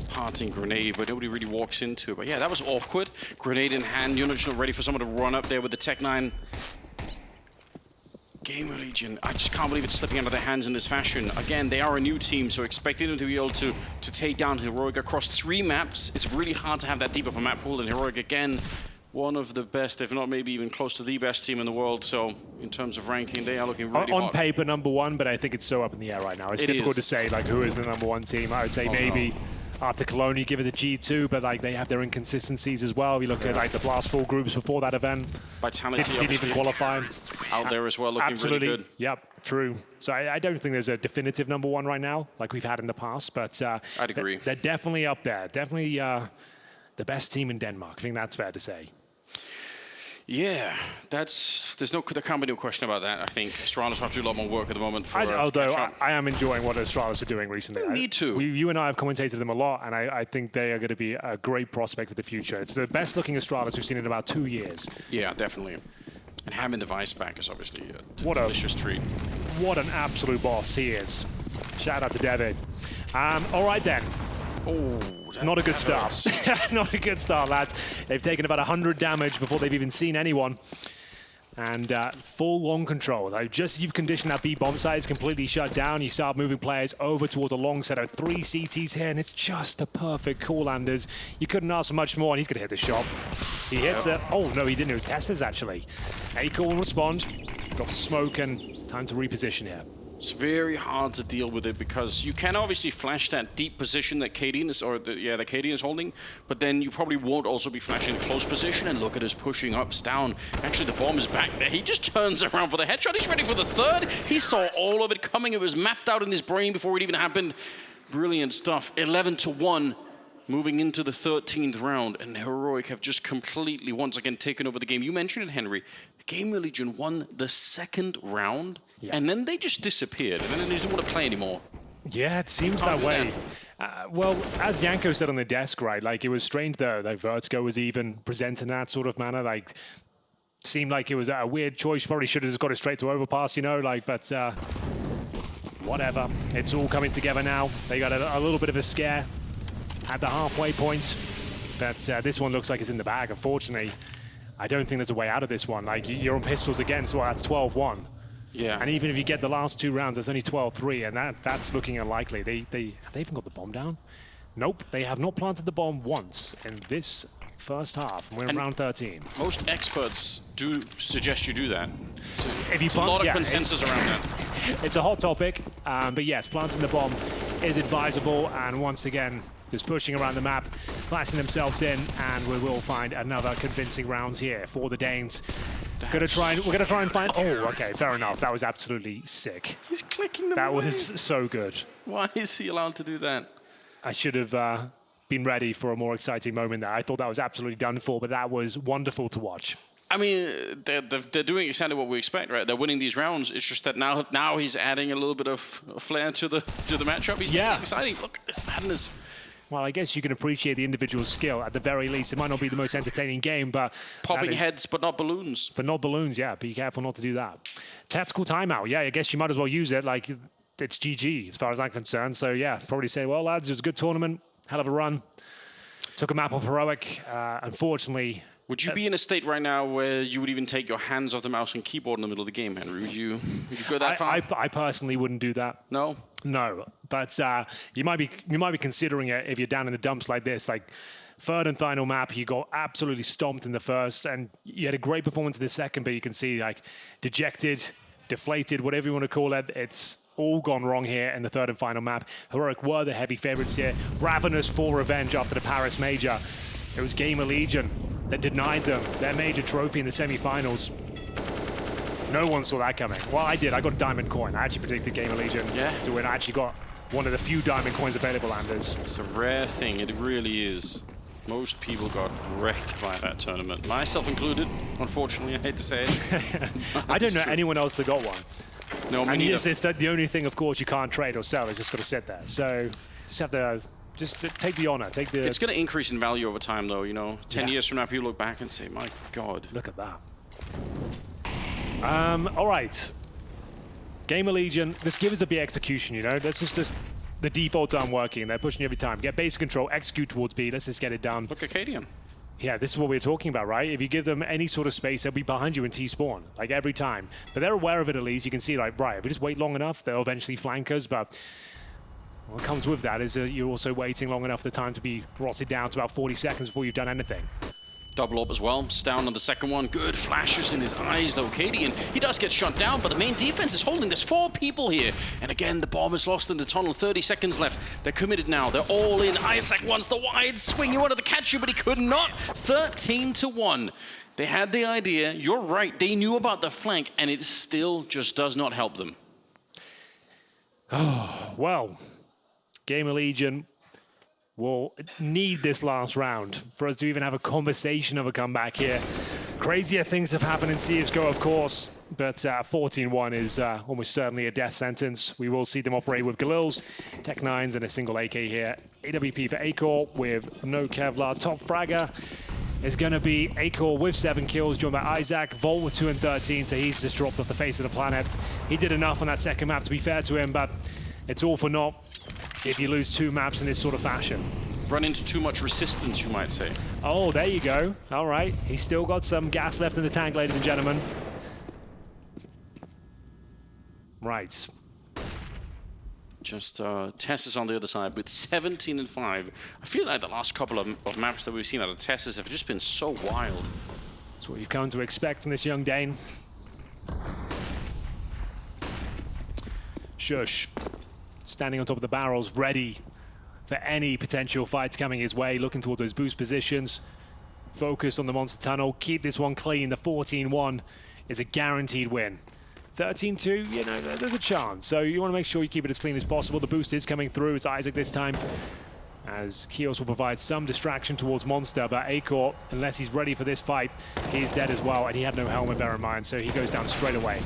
Parting grenade, but nobody really walks into it. But yeah, that was awkward. Grenade in hand. You're not ready for someone to run up there with the Tech 9. GamerLegion, I just can't believe it's slipping out of their hands in this fashion. Again, they are a new team, so expecting them to be able to take down Heroic across 3 maps. It's really hard to have that deep of a map pool, and Heroic, again, one of the best, if not maybe even close to the best team in the world. So in terms of ranking, they are looking really on hot. paper, #1, but I think it's so up in the air right now. It's difficult to say, like, who is the #1 team. I would say maybe after Cologne, you give it a G2, but like they have their inconsistencies as well. We look at like the Blast4 groups before that event. Vitality didn't even qualify. Out there as well, looking Absolutely. really good. Yep, true. So I don't think there's a definitive #1 right now, like we've had in the past, but I'd agree. They're definitely up there. Definitely the best team in Denmark. I think that's fair to say. Yeah, there can't be no question about that. I think Astralis have to do a lot more work at the moment. Although I am enjoying what Astralis are doing recently. They need to. You and I have commentated them a lot, and I think they are going to be a great prospect for the future. It's the best looking Astralis we've seen in about 2 years. Yeah, definitely. And having the Vice back is obviously a What a delicious treat. What an absolute boss he is. Shout out to David. All right then. Oh, not a good start. Not a good start, lads. They've taken about 100 damage before they've even seen anyone. And full long control. Like, just as you've conditioned that B bomb site, it's completely shut down. You start moving players over towards a long set of 3 CTs here, and it's just a perfect call, Anders. You couldn't ask for much more, and he's going to hit the shot. He hits it. Oh, no, he didn't. It was Tessa's, actually. A-Call will respond. Got smoke and time to reposition here. It's very hard to deal with it because you can obviously flash that deep position that Cadian is, that Cadian is holding, but then you probably won't also be flashing the close position. And look at us pushing ups down. Actually, the bomb is back there. He just turns around for the headshot. He's ready for the third. He saw all of it coming. It was mapped out in his brain before it even happened. Brilliant stuff. 11-1. Moving into the 13th round, and Heroic have just completely, once again, taken over the game. You mentioned it, Henry. GamerLegion won the 2nd round, and then they just disappeared, and then they didn't want to play anymore. Yeah, it seems that way. Well, as Yanko said on the desk, right, like, it was strange that Vertigo was even presented in that sort of manner. Like, seemed like it was a weird choice. Probably should have just got it straight to Overpass, you know, like, but whatever. It's all coming together now. They got a little bit of a scare at the halfway point, but this one looks like it's in the bag. Unfortunately, I don't think there's a way out of this one. Like, you're on pistols again, so that's 12-1. Yeah. And even if you get the last 2 rounds, that's only 12-3, and that's looking unlikely. Have they even got the bomb down? Nope, they have not planted the bomb once in this first half, and we're in round 13. Most experts do suggest you do that. So if you there's a lot of consensus around that. It's a hot topic, but yes, planting the bomb is advisable, and once again, just pushing around the map, flashing themselves in, and we will find another convincing round here for the Danes. We're gonna try and find. Oh, okay, fair enough. That was absolutely sick. He's clicking them That away. was so good. Why is he allowed to do that? I should have been ready for a more exciting moment there. I thought that was absolutely done for, but that was wonderful to watch. I mean, they're doing exactly what we expect, right? They're winning these rounds. It's just that now he's adding a little bit of flair to the matchup. He's making it exciting. Look at this madness. Well, I guess you can appreciate the individual skill. At the very least, it might not be the most entertaining game, but... Popping heads, but not balloons. But not balloons, yeah. Be careful not to do that. Tactical timeout. Yeah, I guess you might as well use it. Like, it's GG as far as I'm concerned. So, yeah, probably say, well, lads, it was a good tournament. Hell of a run. Took a map off Heroic. Unfortunately... Would you be in a state right now where you would even take your hands off the mouse and keyboard in the middle of the game, Henry? Would you go that far? I personally wouldn't do that. No? No, but you might be considering it if you're down in the dumps like this. Like, third and final map, you got absolutely stomped in the first, and you had a great performance in the second, but you can see, like, dejected, deflated, whatever you want to call it. It's all gone wrong here in the third and final map. Heroic were the heavy favorites here, ravenous for revenge after the Paris Major. It was GamerLegion that denied them their major trophy in the semi-finals. No one saw that coming. Well, I did. I got a diamond coin. I actually predicted GamerLegion to win. I actually got one of the few diamond coins available, Anders. It's a rare thing. It really is. Most people got wrecked by that tournament, myself included. Unfortunately, I hate to say it. I don't know anyone else that got one. No, me and neither. yes, it's the only thing, of course, you can't trade or sell. It's just got to sit there. So just have to take the honor. Take the. It's going to increase in value over time, though. You know, 10 years from now, people look back and say, "My God, look at that." All right. GamerLegion, this gives a B execution, you know? That's just the defaults aren't working. They're pushing you every time. Get base control, execute towards B. Let's just get it done. Look at Cadian. Yeah, this is what we're talking about, right? If you give them any sort of space, they'll be behind you in T-spawn, like every time. But they're aware of it at least. You can see, like, right, if we just wait long enough, they'll eventually flank us. But what comes with that is you're also waiting long enough for the time to be rotted down to about 40 seconds before you've done anything. Double up as well. Down on the second one. Good flashes in his eyes, though. Cadian, he does get shot down, but the main defense is holding. There's 4 people here. And again, the bomb is lost in the tunnel. 30 seconds left. They're committed now. They're all in. Isaac wants the wide swing. He wanted to catch you, but he could not. 13-1. They had the idea. You're right. They knew about the flank, and it still just does not help them. Oh, well, GamerLegion will need this last round for us to even have a conversation of a comeback here. Crazier things have happened in CSGO, of course, but 14-1 is almost certainly a death sentence. We will see them operate with Galils, Tech 9s, and a single AK here. AWP for Acor with no Kevlar. Top fragger is going to be Acor with 7 kills, joined by Isaac. Volt with 2 and 13, so he's just dropped off the face of the planet. He did enough on that second map, to be fair to him, but it's all for naught if you lose 2 maps in this sort of fashion. Run into too much resistance, you might say. Oh, there you go. All right. He's still got some gas left in the tank, ladies and gentlemen. Right. Just Tessus on the other side with 17-5. I feel like the last couple of maps that we've seen out of Tessus have just been so wild. That's what you've come to expect from this young Dane. Shush. Standing on top of the barrels, ready for any potential fights coming his way, looking towards those boost positions. Focus on the monster tunnel, keep this one clean. The 14-1 is a guaranteed win. 13-2, you know, there's a chance. So you want to make sure you keep it as clean as possible. The boost is coming through. It's Isaac this time, as Kios will provide some distraction towards Monster, but Acor, unless he's ready for this fight, he's dead as well, and he had no helmet, bear in mind, so he goes down straight away.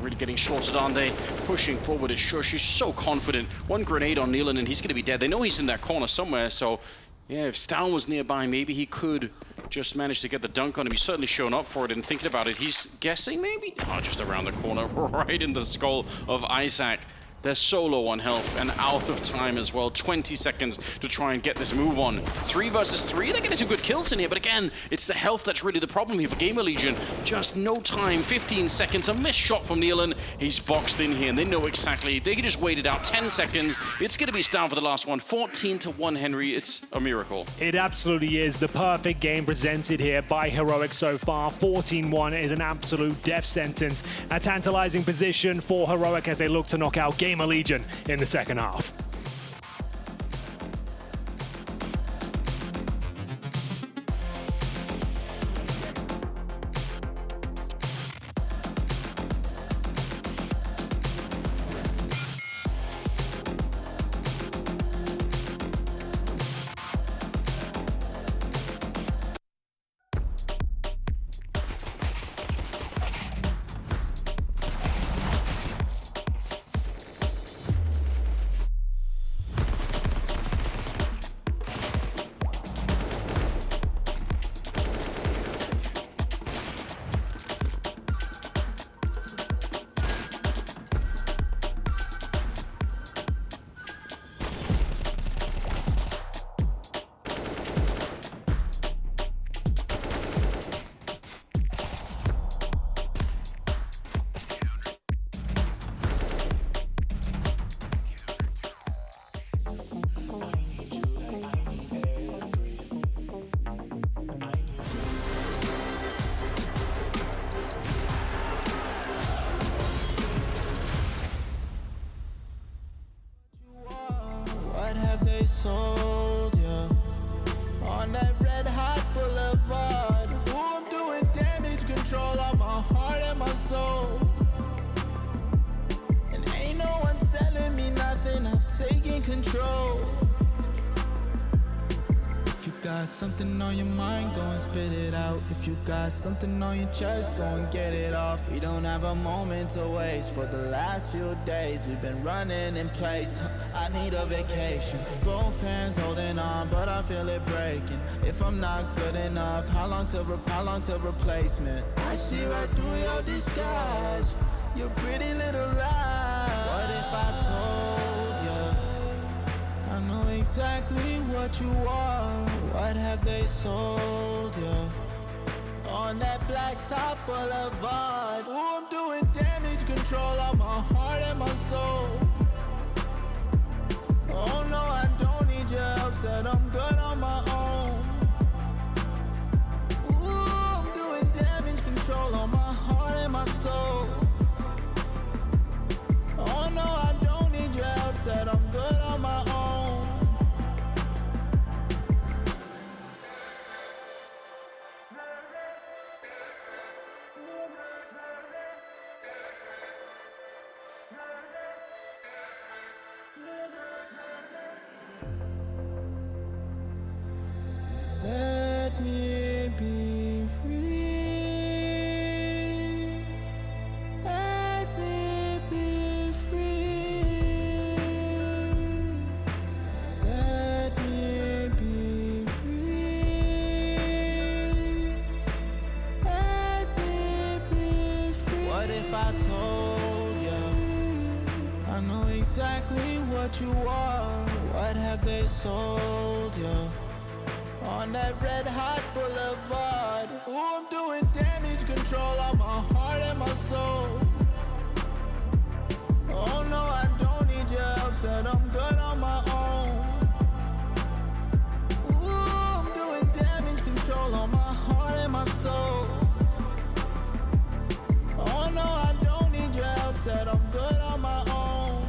Really getting shorted, aren't they? Pushing forward is Shush. He's so confident. One grenade on Nealon and he's going to be dead. They know he's in that corner somewhere, so yeah, if Stan was nearby, maybe he could just manage to get the dunk on him. He's certainly shown up for it, and thinking about it, he's guessing maybe? Oh, just around the corner, right in the skull of Isaac. They're so low on health and out of time as well. 20 seconds to try and get this move on. 3 versus 3. They're getting some good kills in here, but again, it's the health that's really the problem here for GamerLegion. Just no time. 15 seconds. A missed shot from Nealon. He's boxed in here, and they know exactly. They can just wait it out. 10 seconds. It's going to be down for the last one. 14-1, Henry. It's a miracle. It absolutely is. The perfect game presented here by Heroic so far. 14-1 is an absolute death sentence. A tantalizing position for Heroic as they look to knock out GamerLegion GamerLegion in the second half. What have they sold you on that red hot boulevard? Ooh, I'm doing damage control on my heart and my soul. And ain't no one telling me nothing, I've taken control. If you got something on your mind, go and spit it out. If you got something on your chest, go and get it off. We don't have a moment to waste. For the last few days, we've been running in place. I need a vacation. Both hands holding on, but I feel it breaking. If I'm not good enough, how long till replacement? I see right through your disguise, your pretty little lie. What if I told you I know exactly what you are? What have they sold you on that blacktop boulevard? Ooh, I'm doing damage control on my heart and my soul. Oh no, I don't need your help, said I'm good on my own. Ooh, I'm doing damage control on my heart and my soul. Oh no, I don't need your help, said I'm good on my own. Let me be free. Let me be free. Let me be free. Let me be free. What if I told you I know exactly what you are? What have they sold you on that red hot boulevard? Ooh, I'm doing damage control on my heart and my soul. Oh no, I don't need your help, said I'm good on my own. Ooh, I'm doing damage control on my heart and my soul. Oh no, I don't need your help, said I'm good on my own.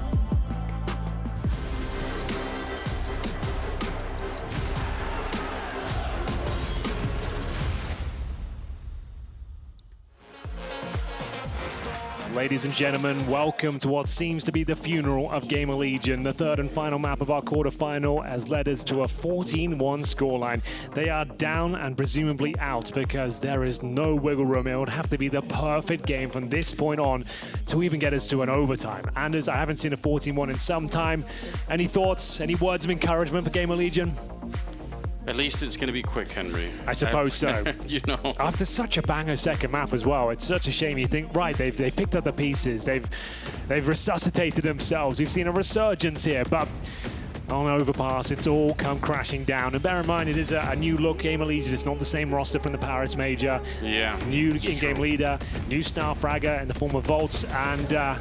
Ladies and gentlemen, welcome to what seems to be the funeral of GamerLegion. The third and final map of our quarterfinal has led us to a 14-1 scoreline. They are down and presumably out because there is no wiggle room. It would have to be the perfect game from this point on to even get us to an overtime. Anders, I haven't seen a 14-1 in some time. Any thoughts, any words of encouragement for GamerLegion? At least it's going to be quick, Henry. I suppose so. You know. After such a banger second map as well, it's such a shame. You think, right, they've picked up the pieces, they've resuscitated themselves. We've seen a resurgence here, but on Overpass, it's all come crashing down. And bear in mind, it is a new look GamerLegion. It's not the same roster from the Paris Major. Yeah. New in-game leader, new star fragger in the form of Volts, and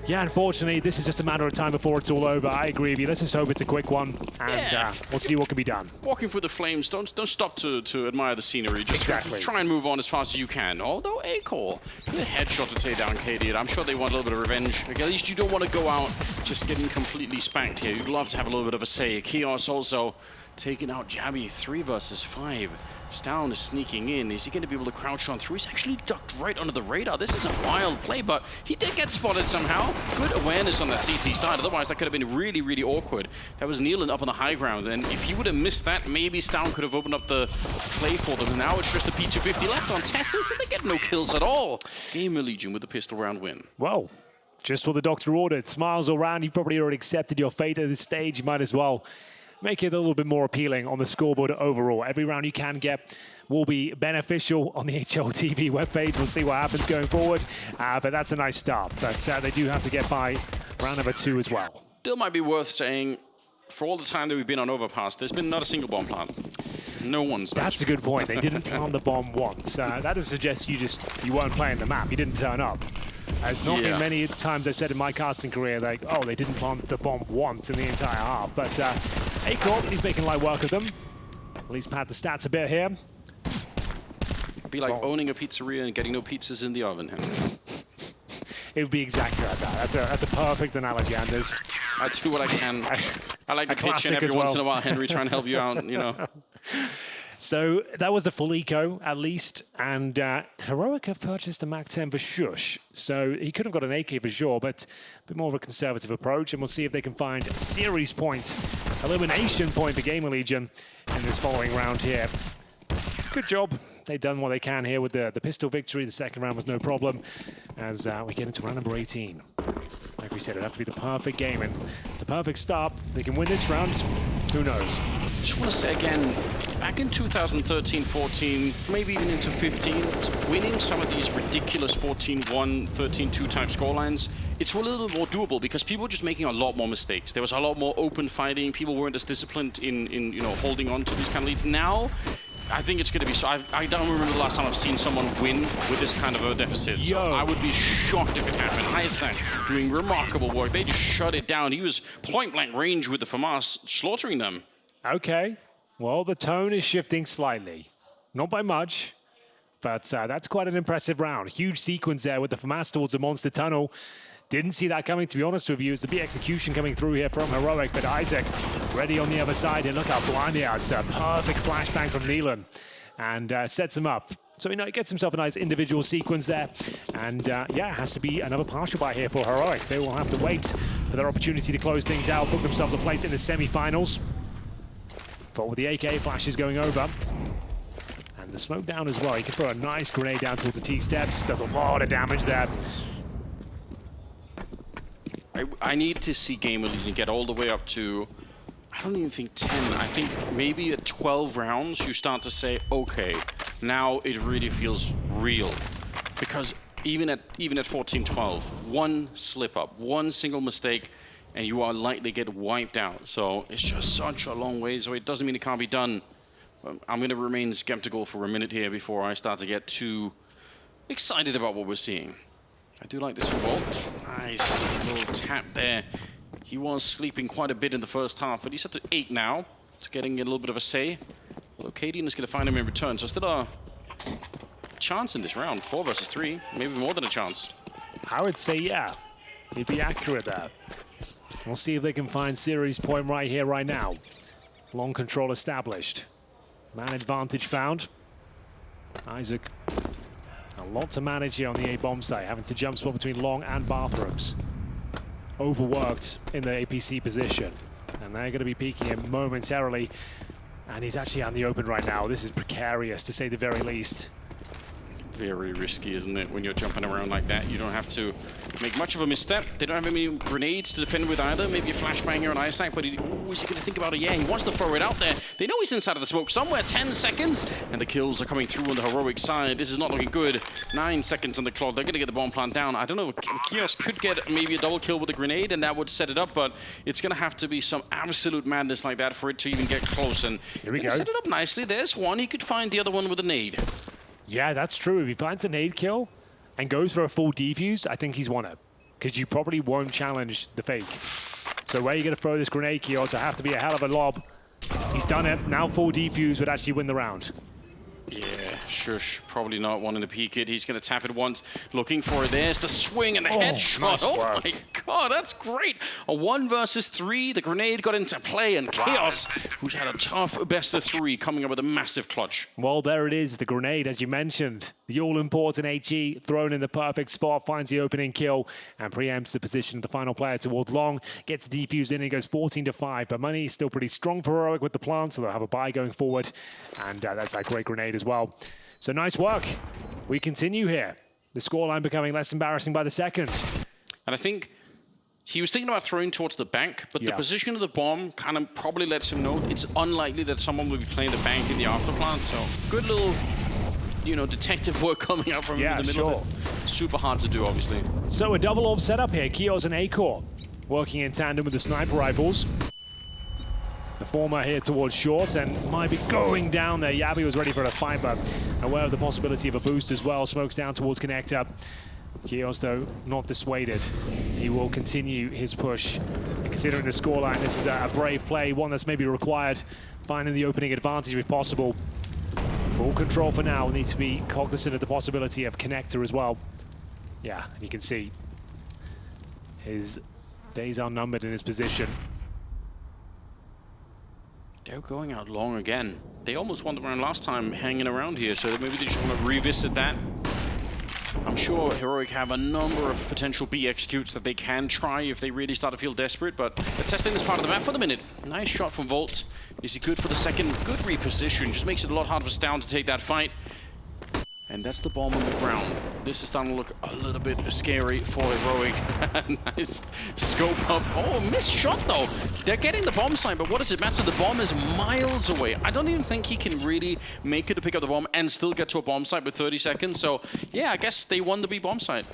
Yeah, unfortunately, this is just a matter of time before it's all over. I agree with you. Let's just hope it's a quick one, and we'll see what can be done. Walking through the flames, don't stop to admire the scenery. Just try and move on as fast as you can. Although A-Core, with a headshot to take down KD, I'm sure they want a little bit of revenge. Like, at least you don't want to go out just getting completely spanked here. You'd love to have a little bit of a say. Kios also taking out Jabby, 3 versus 5. Stown is sneaking in. Is he going to be able to crouch on through? He's actually ducked right under the radar. This is a wild play, but he did get spotted somehow. Good awareness on that CT side. Otherwise, that could have been really, really awkward. That was Nealon up on the high ground, and if he would have missed that, maybe Stown could have opened up the play for them. Now it's just a P250 left on Tessus, and they get no kills at all. GamerLegion with the pistol round win. Well, just what the doctor ordered. Smiles all round. You've probably already accepted your fate at this stage. You might as well make it a little bit more appealing on the scoreboard overall. Every round you can get will be beneficial on the HLTV webpage. We'll see what happens going forward, but that's a nice start. But they do have to get by round number 2 as well. Still might be worth saying, for all the time that we've been on Overpass, there's been not a single bomb plant. No one's. That's a good point. They didn't plant the bomb once. That doesn't suggest you weren't playing the map. You didn't turn up. It's not been many times I've said in my casting career, like, oh, they didn't plant the bomb once in the entire half. But A-Core, he's making light work of them. At least pad the stats a bit here. It'd be like owning a pizzeria and getting no pizzas in the oven, Henry. It would be exactly like that. That's a perfect analogy, Anders. I do what I can. I like to pitch in every once in a while, Henry, trying to help you out, you know. So that was the full eco, at least, and Heroic have purchased a MAC-10 for Shush, so he could have got an AK for sure, but a bit more of a conservative approach, and we'll see if they can find a series point, elimination point for GamerLegion in this following round here. Good job. They've done what they can here with the pistol victory. The second round was no problem as we get into round number 18. Like we said, it'd have to be the perfect game, and it's a perfect start. They can win this round. Who knows? Just want to say again, back in 2013, 14, maybe even into 15, winning some of these ridiculous 14-1, 13-2 type scorelines, it's a little more doable because people were just making a lot more mistakes. There was a lot more open fighting. People weren't as disciplined in holding on to these kind of leads. Now, I think it's going to be so. I don't remember the last time I've seen someone win with this kind of a deficit. So I would be shocked if it happened. Isaac doing remarkable work. They just shut it down. He was point-blank range with the FAMAS, slaughtering them. Okay. Well, the tone is shifting slightly. Not by much, but that's quite an impressive round. Huge sequence there with the FAMAS towards the Monster Tunnel. Didn't see that coming, to be honest with you. It's the big execution coming through here from Heroic, but Isaac ready on the other side. And look how blind he is. A perfect flashbang from Nealon and sets him up. So, he gets himself a nice individual sequence there. And, yeah, it has to be another partial buy here for Heroic. They will have to wait for their opportunity to close things out, book themselves a place in the semi-finals. But with the AK flashes going over. And the smoke down as well. He can throw a nice grenade down towards the T-steps. Does a lot of damage there. I need to see GamerLegion get all the way up to, I don't even think 10. I think maybe at 12 rounds, you start to say, okay, now it really feels real. Because even at 14-12, one slip up, one single mistake, and you are likely get wiped out. So it's just such a long way, so it doesn't mean it can't be done. I'm going to remain skeptical for a minute here before I start to get too excited about what we're seeing. I do like this revolt. Nice little tap there. He was sleeping quite a bit in the first half, but he's up to 8 now. So getting a little bit of a say. Although Cadian is going to find him in return. So still a chance in this round. 4 versus 3. Maybe more than a chance. I would say, yeah. He'd be accurate there. We'll see if they can find series point right here, right now. Long control established. Man advantage found. Isaac. A lot to manage here on the A-bomb site, having to jump spot between long and bathrooms. Overworked in the APC position. And they're going to be peeking him momentarily. And he's actually out in the open right now. This is precarious, to say the very least. Very risky, isn't it, when you're jumping around like that? You don't have to make much of a misstep. They don't have any grenades to defend with either. Maybe a flashbanger on Isaac, but is he going to think about it? Yeah, he wants to throw it out there. They know he's inside of the smoke somewhere. 10 seconds, and the kills are coming through on the Heroic side. This is not looking good. 9 seconds on the clock. They're going to get the bomb plant down. I don't know. Kios could get maybe a double kill with a grenade, and that would set it up, but it's going to have to be some absolute madness like that for it to even get close. And here we go. Set it up nicely. There's one. He could find the other one with a nade. Yeah, that's true. If he finds a nade kill and goes for a full defuse, I think he's won it. because you probably won't challenge the fake. So where are you going to throw this grenade, Kios? It'll have to be a hell of a lob. He's done it. Now full defuse would actually win the round. Yeah, Shush probably not wanting to peek it. He's going to tap it once, looking for it. There's the swing and the headshot. Nice my God, that's great. A 1 versus 3. The grenade got into play, and Chaos, who's had a tough best of 3, coming up with a massive clutch. Well, there it is, the grenade, as you mentioned. The all-important HE thrown in the perfect spot, finds the opening kill, and preempts the position of the final player towards long. Gets the defuse in and goes 14-5. But Money is still pretty strong for Heroic with the plant, so they'll have a buy going forward. And that's that great grenade as well. So nice work. We continue here. The scoreline becoming less embarrassing by the second. And I think he was thinking about throwing towards the bank, but the position of the bomb kind of probably lets him know it's unlikely that someone will be playing the bank in the afterplant. So good little, you know, detective work coming out from in the middle of it. Super hard to do, obviously. So a double orb setup here. Kios and Acor working in tandem with the sniper rifles. The former here towards short and might be going down there. Yabi was ready for a fight, but aware of the possibility of a boost as well. Smokes down towards connector. Kios, though, not dissuaded. He will continue his push. And considering the scoreline, this is a brave play, one that's maybe required, finding the opening advantage if possible. Full control for now. Needs to be cognizant of the possibility of connector as well. Yeah, you can see his days are numbered in his position. They're going out long again. They almost won the round last time hanging around here, so maybe they just want to revisit that. I'm sure Heroic have a number of potential B executes that they can try if they really start to feel desperate, but they're testing this part of the map for the minute. Nice shot from Volt. Is he good for the second? Good reposition. Just makes it a lot harder for Stown to take that fight. And that's the bomb on the ground. This is starting to look a little bit scary for Heroic. Nice scope up. Oh, missed shot though. They're getting the bomb site, but what does it matter? The bomb is miles away. I don't even think he can really make it to pick up the bomb and still get to a bomb site with 30 seconds. So yeah, I guess they won the B bomb site.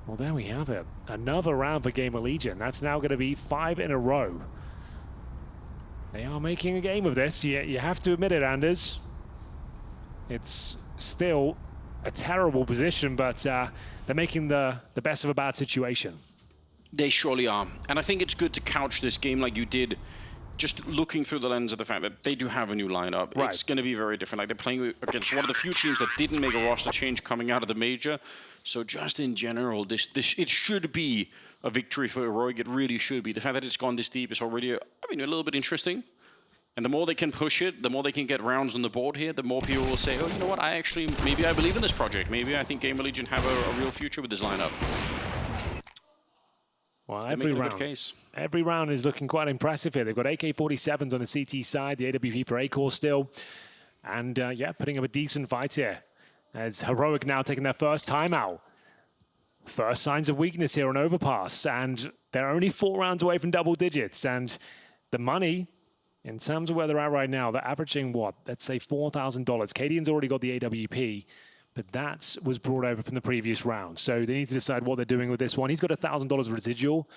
Well, there we have it. Another round for GamerLegion. That's now going to be 5 in a row. They are making a game of this. You have to admit it, Anders. It's still a terrible position, but they're making the best of a bad situation. They surely are. And I think it's good to couch this game like you did, just looking through the lens of the fact that they do have a new lineup. Right. It's going to be very different. Like, they're playing against one of the few teams that didn't make a roster change coming out of the major. So just in general, it should be a victory for Heroic. It really should be. The fact that it's gone this deep is already, a little bit interesting. And the more they can push it, the more they can get rounds on the board here, the more people will say, oh, you know what, maybe I believe in this project. Maybe I think GamerLegion have a real future with this lineup. Well, every round is looking quite impressive here. They've got AK-47s on the CT side, the AWP for Acor still. And yeah, putting up a decent fight here. As Heroic now taking their first timeout. First signs of weakness here on Overpass. And they're only 4 rounds away from double digits. And the money, in terms of where they're at right now, they're averaging what? Let's say $4,000. Cadian's already got the AWP, but that was brought over from the previous round. So they need to decide what they're doing with this one. He's got $1,000 residual.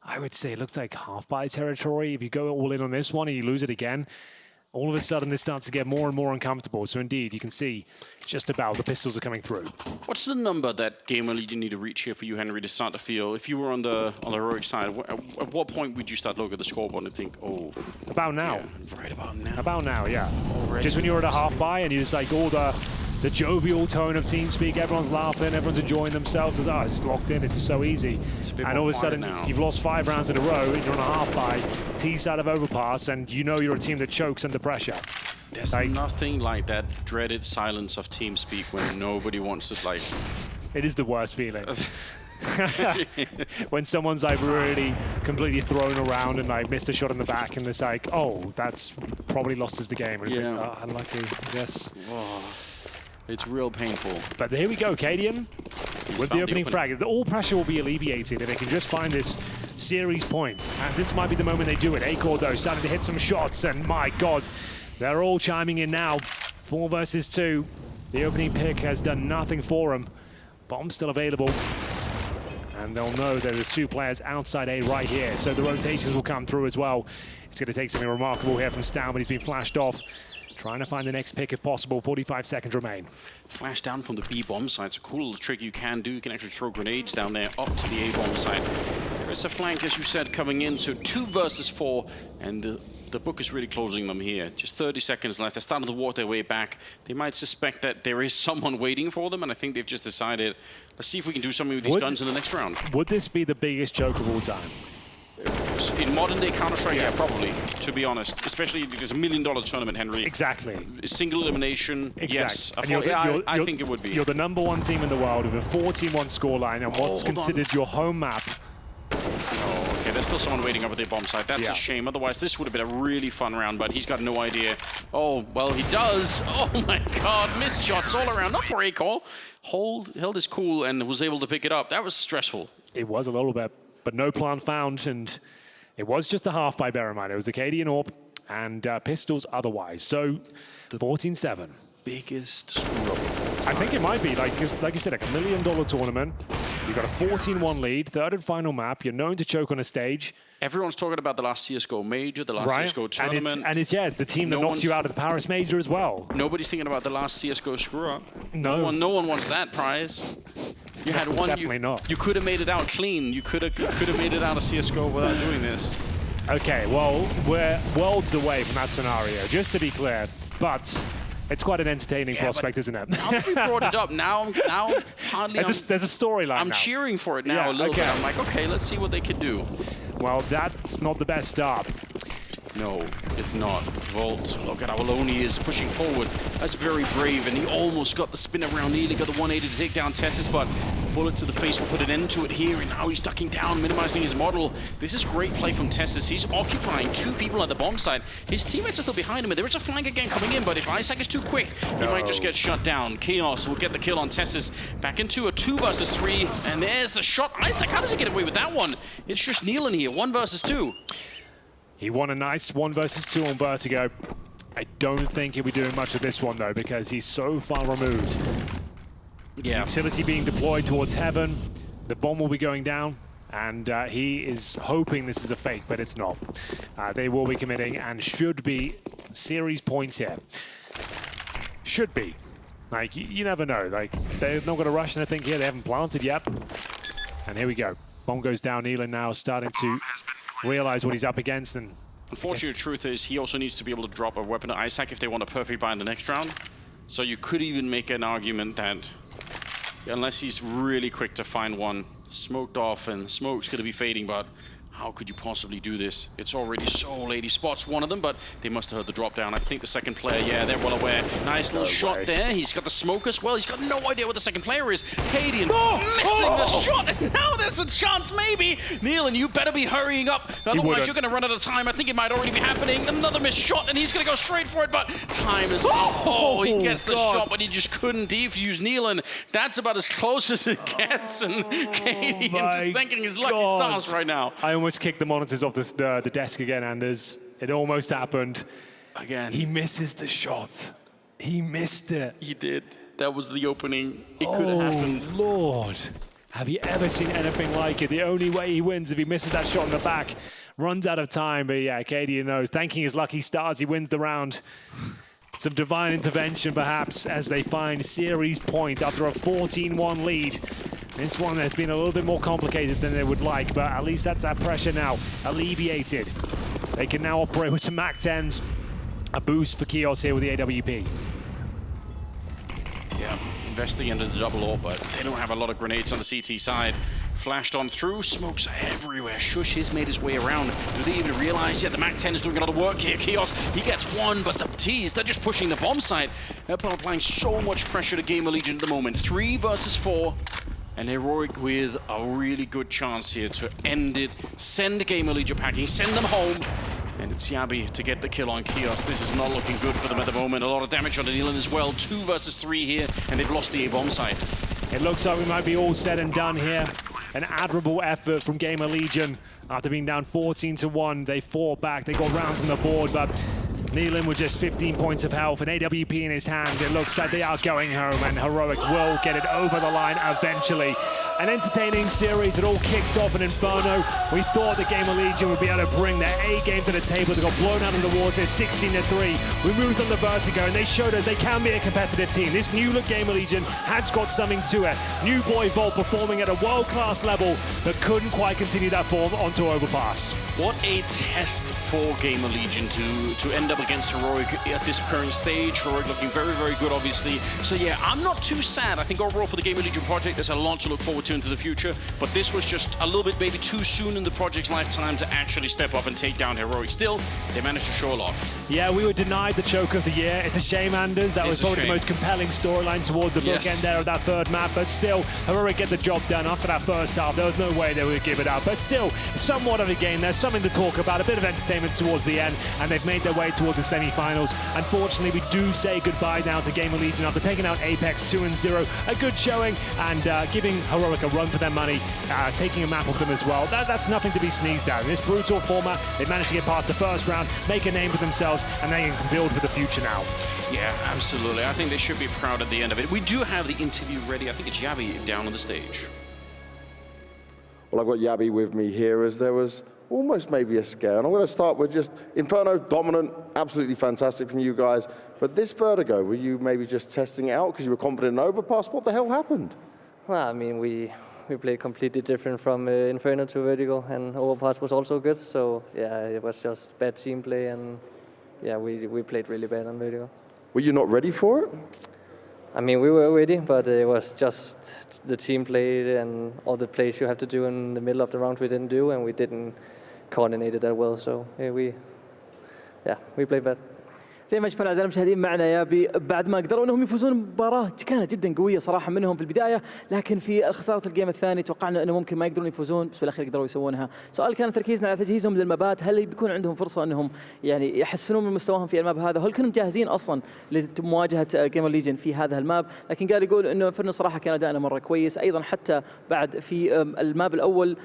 I would say it looks like half-buy territory. If you go all in on this one and you lose it again, all of a sudden this starts to get more and more uncomfortable. So indeed, you can see just about the pistols are coming through. What's the number that GamerLegion need to reach here for you, Henry, to start to feel? If you were on the Heroic side, at what point would you start looking at the scoreboard and think, oh... About now. Yeah, right about now. About now, yeah. Already. Just when you're at a half-buy and you just like all the jovial tone of TeamSpeak, everyone's laughing, everyone's enjoying themselves. It's just locked in, this is so easy. And all of a sudden, you've lost 5 rounds in a row, you're on a half-buy, T side of Overpass, and you know you're a team that chokes under pressure. There's nothing like that dreaded silence of TeamSpeak when nobody wants to, like... It is the worst feeling. When someone's like really completely thrown around and like missed a shot in the back and it's like, oh, that's probably lost us the game. And it's like, oh, unlucky, yes. Oh, it's real painful. But here we go, Cadian with the opening frag. All pressure will be alleviated if they can just find this series point. And this might be the moment they do it. Acor, though, starting to hit some shots, and my God, they're all chiming in now. 4 versus 2. The opening pick has done nothing for them. Bomb's still available. And they'll know that there's 2 players outside A right here, so the rotations will come through as well. It's going to take something remarkable here from Stown, but he's been flashed off. Trying to find the next pick if possible. 45 seconds remain. Flash down from the B bomb site. It's a cool little trick you can do. You can actually throw grenades down there up to the A bomb site. There is a flank, as you said, coming in. So 2 versus 4, and the book is really closing them here. Just 30 seconds left. They're starting to walk their way back. They might suspect that there is someone waiting for them, and I think they've just decided, let's see if we can do something with these guns in the next round. Would this be the biggest choke of all time? In modern day Counter-Strike, yeah, probably, to be honest. Especially because $1 million tournament, Henry. Exactly. Single elimination, yes. And I think it would be. You're the #1 team in the world with a 14-1 scoreline, and what's considered your home map. Oh, okay, there's still someone waiting up at the bomb site. That's a shame. Otherwise, this would have been a really fun round, but he's got no idea. Oh, well, he does. Oh, my God. Missed shots all around. Not for A-Call. Held his cool and was able to pick it up. That was stressful. It was a little bit, but no plan found, and it was just a half by bear in mind. It was the Acadian AWP and pistols otherwise. So, 14-7. Biggest screw up. I think it might be, like you said, a $1 million tournament. You've got a 14-1 lead, third and final map. You're known to choke on a stage. Everyone's talking about the last CSGO major, the last CSGO tournament. And it's the team that knocks you out of the Paris major as well. Nobody's thinking about the last CSGO screw-up. No. No one wants that prize. You had one. Definitely not. You could have made it out clean. You could have made it out of CSGO without doing this. Okay, well, we're worlds away from that scenario, just to be clear. But it's quite an entertaining prospect, isn't it? Now that we brought it up, now hardly. There's a storyline. I'm cheering for it now a little bit. I'm like, okay, let's see what they can do. Well, that's not the best start. No, it's not. Volt, look at how Aloni is pushing forward. That's very brave, and he almost got the spin around. Nearly got the 180 to take down Tessis, but bullet to the face will put an end to it here, and now he's ducking down, minimizing his model. This is great play from Tessis. He's occupying 2 people at the bomb site. His teammates are still behind him, and there is a flank again coming in, but if Isaac is too quick, he might just get shut down. Chaos will get the kill on Tessis. Back into a 2 versus 3, and there's the shot. Isaac, how does he get away with that one? It's just Neil in here, 1 versus 2. He won a nice 1 versus 2 on Vertigo. I don't think he'll be doing much of this one, though, because he's so far removed. Yeah. Utility being deployed towards heaven. The bomb will be going down, and he is hoping this is a fake, but it's not. They will be committing and should be series points here. Should be. Like, you never know. Like, they're not going to rush anything here. They haven't planted yet. And here we go. Bomb goes down. Nealon now starting to realize what he's up against. And unfortunate truth is he also needs to be able to drop a weapon to Isaac if they want a perfect buy in the next round. So you could even make an argument that unless he's really quick to find one, smoked off, and smoke's going to be fading, but how could you possibly do this? It's already so late. He spots one of them, but they must have heard the drop down. I think the second player, yeah, they're well aware. Nice little shot there. He's got the smoke as well. He's got no idea what the second player is. Cadian missing the shot, and now there's a chance, maybe. Nealon, you better be hurrying up. Otherwise, you're going to run out of time. I think it might already be happening. Another missed shot, and he's going to go straight for it, but time is up. He gets the shot, but he just couldn't defuse. Nealon, that's about as close as it gets, and Cadian just thanking his lucky stars right now. I almost kicked the monitors off the desk again, Anders. It almost happened. Again. He misses the shot. He missed it. He did. That was the opening. It could have happened. Lord. Have you ever seen anything like it? The only way he wins if he misses that shot in the back. Runs out of time, but yeah, Cadian knows. Thanking his lucky stars, he wins the round. Some divine intervention, perhaps, as they find series point after a 14-1 lead. This one has been a little bit more complicated than they would like, but at least that's that pressure now alleviated. They can now operate with some MAC-10s. A boost for Kios here with the AWP. Yeah, investing into the double AWP, but they don't have a lot of grenades on the CT side. Flashed on through, smokes everywhere. Shush has made his way around. Do they even realize yet the MAC-10 is doing a lot of work here? Chaos, he gets one, but the T's, they're just pushing the bomb site. They're applying so much pressure to GamerLegion at the moment. 3 versus 4. And Heroic with a really good chance here to end it. Send GamerLegion packing, send them home. And it's Yabi to get the kill on Kios. This is not looking good for them at the moment. A lot of damage on Nealon as well. 2 versus 3 here, and they've lost the A-bomb site. It looks like we might be all said and done here. An admirable effort from GamerLegion. After being down 14-1, they fought back. They got rounds on the board, but Nealon with just 15 points of health, an AWP in his hand. It looks like they are going home, and Heroic will get it over the line eventually. An entertaining series. It all kicked off in Inferno. We thought the GamerLegion would be able to bring their A game to the table. They got blown out of the water 16-3. We moved on to Vertigo, and they showed us they can be a competitive team. This new look GamerLegion has got something to it. New boy Volt performing at a world-class level, but couldn't quite continue that form onto Overpass. What a test for GamerLegion to end up against Heroic at this current stage. Heroic looking very, very good, obviously. So yeah, I'm not too sad. I think overall for the GamerLegion project, there's a lot to look forward to into the future, but this was just a little bit maybe too soon in the project's lifetime to actually step up and take down Heroic. Still, they managed to show a lot. Yeah, we were denied the choke of the year. It's a shame, Anders. That was probably the most compelling storyline towards the bookend there of that third map, but still, Heroic get the job done after that first half. There was no way they would give it up, but still, somewhat of a game. There's something to talk about, a bit of entertainment towards the end, and they've made their way towards the semi-finals. Unfortunately, we do say goodbye now to GamerLegion after taking out Apex 2-0. A good showing, and giving Heroic a run for their money, taking a map of them as well. That's nothing to be sneezed at. In this brutal format, they managed to get past the first round, make a name for themselves, and they can build for the future now. Yeah, absolutely. I think they should be proud at the end of it. We do have the interview ready. I think it's Yabi down on the stage. Well, I've got Yabi with me here as there was almost maybe a scare. And I'm going to start with just Inferno, dominant, absolutely fantastic from you guys. But this Vertigo, were you maybe just testing it out because you were confident in Overpass? What the hell happened? Well, I mean, we played completely different from Inferno to Vertigo, and Overpass was also good. So, yeah, it was just bad team play, and, yeah, we played really bad on Vertigo. Were you not ready for it? I mean, we were ready, but it was just the team play and all the plays you have to do in the middle of the round we didn't do, and we didn't coordinate it that well. So, yeah, we played bad. زي ما شفنا اعزائي المشاهدين معنا يابي بعد ما قدروا انهم يفوزون بمباراه كانت جدا قويه صراحه منهم في البدايه، لكن في خساره الجيم الثاني توقعنا انه ممكن ما يقدرون يفوزون، بس بالاخير قدروا يسوونها. سؤال كان تركيزنا على تجهيزهم للمبات، هل بيكون عندهم فرصه انهم يعني يحسنون من مستواهم في الماب هذا؟ هل كانوا جاهزين اصلا لمواجهه GamerLegion في هذا الماب؟ لكن قال يقول انه فرنو صراحه كان اداءنا مره كويس، ايضا حتى بعد في الماب الاول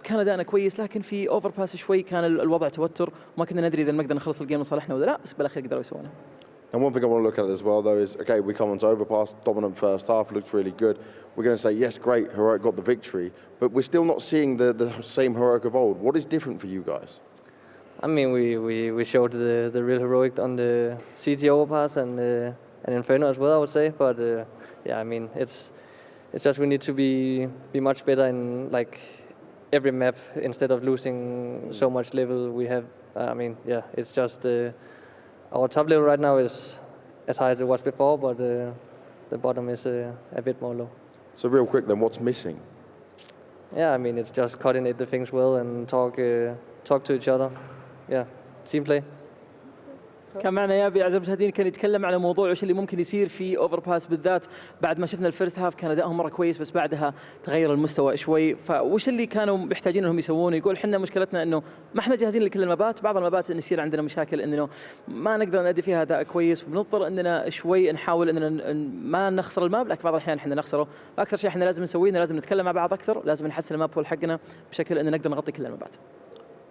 كان اداءنا كويس، لكن في اوفرباس شوي كان الوضع توتر وما كنا ندري اذا نقدر نخلص الجيم لصالحنا ولا لا، بس بالاخير قدروا يسوونها. And one thing I want to look at as well, though, is, okay, we come on to Overpass, dominant first half, looks really good. We're going to say, yes, great, Heroic got the victory, but we're still not seeing the same Heroic of old. What is different for you guys? I mean, we showed the real Heroic on the CT Overpass and Inferno as well, I would say. But yeah, I mean, it's just we need to be much better in like every map instead of losing so much level we have. I mean, yeah, it's just our top level right now is as high as it was before, but the bottom is a bit more low. So real quick then, what's missing? Yeah, I mean, it's just coordinate the things well and talk to each other. Yeah, team play. كان معنا يابي اعزائي المشاهدين، كان يتكلم على موضوع وش اللي ممكن يصير في اوفرباس بالذات بعد ما شفنا الفيرست هاف كان ادائهم مره كويس، بس بعدها تغير المستوى شوي. فوش اللي كانوا محتاجين انهم يسوونه؟ يقول احنا مشكلتنا انه ما احنا جاهزين لكل المبات، بعض المبات ان يصير عندنا مشاكل انه ما نقدر نأدي فيها اداء كويس، وبنضطر اننا شوي نحاول اننا ما نخسر الماب، لكن بعض الاحيان احنا نخسره. فاكثر شيء احنا لازم نسويه انه لازم نتكلم مع بعض اكثر، لازم نحسن الماب بول حقنا بشكل اننا نقدر نغطي كل المبات.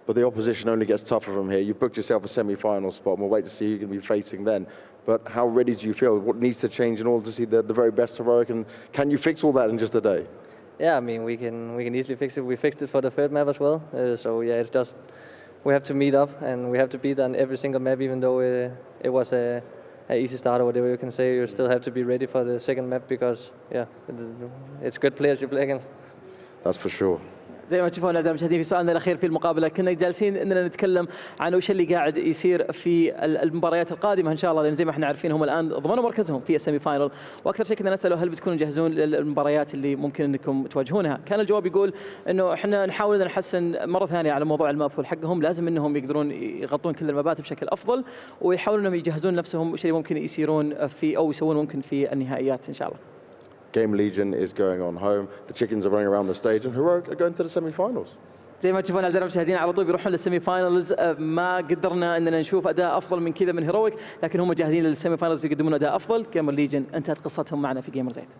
But the opposition only gets tougher from here. You've booked yourself a semi-final spot, and we'll wait to see who you're going to be facing then. But how ready do you feel? What needs to change in order to see the very best Heroic, and can you fix all that in just a day? Yeah, I mean, we can easily fix it. We fixed it for the third map as well. So yeah, it's just we have to meet up, and we have to beat on every single map, even though it was a easy start or whatever you can say. You still have to be ready for the second map because yeah, it's good players you play against. That's for sure. زي ما تشوفون اعزائي المشاهدين في سؤالنا الاخير في المقابله كنا جالسين اننا نتكلم عن وش اللي قاعد يصير في المباريات القادمه ان شاء الله، لان زي ما احنا عارفين هم الان ضمنوا مركزهم في السيمي فاينل، واكثر شيء كنا نساله هل بتكونوا جاهزون للمباريات اللي ممكن انكم تواجهونها؟ كان الجواب يقول انه احنا نحاول ان نحسن مره ثانيه على موضوع الماب حقهم، لازم انهم يقدرون يغطون كل المبات بشكل افضل، ويحاولوا انهم يجهزون نفسهم وش اللي ممكن يصيرون في او يسوون ممكن في النهائيات ان شاء الله. GamerLegion is going on home. The chickens are running around the stage, and Heroic are going to the semi-finals. زي ما تشوفون اعزائي المشاهدين على طول بيروحون للسيمي فاينلز. ما قدرنا اننا نشوف اداء افضل من كذا من هيرويك، لكن هم جاهزين للسيمي فاينلز يقدمون اداء افضل. GamerLegion انتهت قصتهم معنا في Gamers8.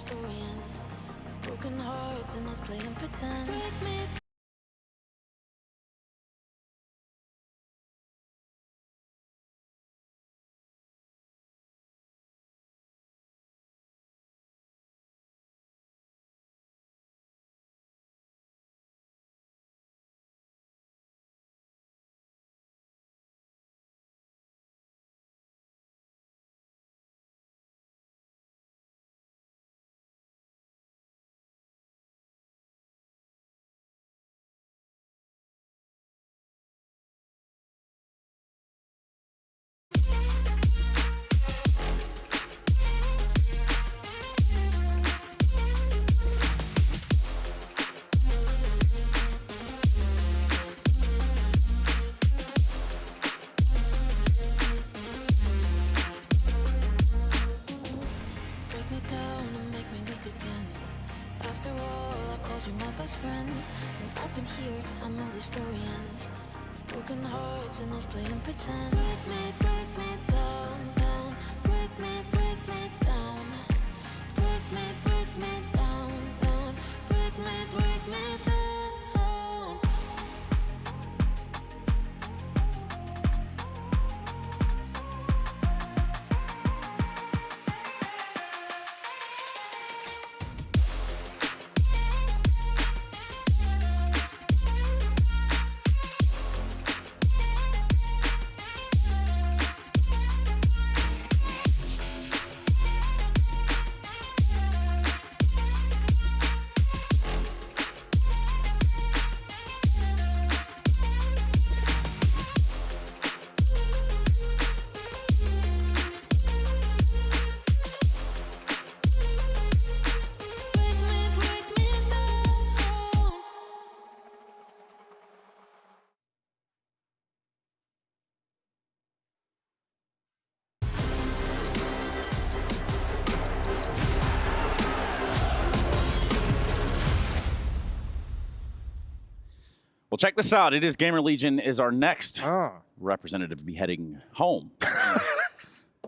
story ends with broken hearts and us playing pretend. Break me. Break me down and make me weak again. After all, I called you my best friend. And I've been here, I know the story ends with broken hearts and us playing pretend. Break me down, down. Break me down. Break me down, down. Break me down. Well, check this out. It is GamerLegion is our next representative to be heading home.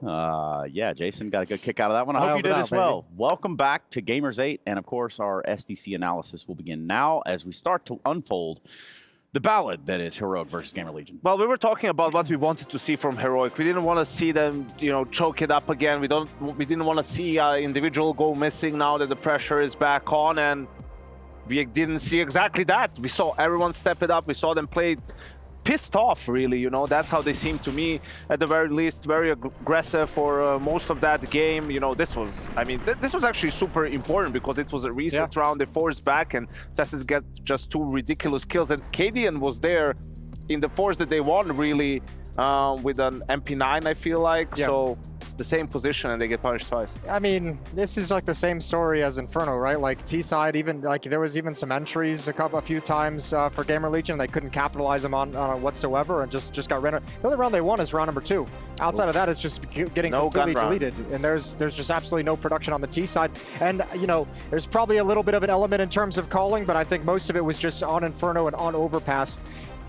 Yeah, Jason got a good kick out of that one. I hope you did as well. Welcome back to Gamers8. And of course, our SDC analysis will begin now as we start to unfold the ballad that is Heroic versus GamerLegion. Well, we were talking about what we wanted to see from Heroic. We didn't want to see them, choke it up again. We didn't want to see an individual go missing now that the pressure is back on, and we didn't see exactly that. We saw everyone step it up. We saw them play pissed off, really. That's how they seemed to me, at the very least, very aggressive for most of that game. This was actually super important because it was a reset round. They forced back, and Tessus get just 2 ridiculous kills. And Cadian was there in the force that they won, really, with an MP9, I feel like. Yeah. So the same position and they get punished twice. I mean, this is like the same story as Inferno, right? Like T-side, even like there was even some entries a few times for GamerLegion. They couldn't capitalize them on whatsoever and just got rid of. The only round they won is round number 2. Outside of that, it's just getting completely deleted. And there's just absolutely no production on the T-side. And there's probably a little bit of an element in terms of calling, but I think most of it was just on Inferno and on Overpass.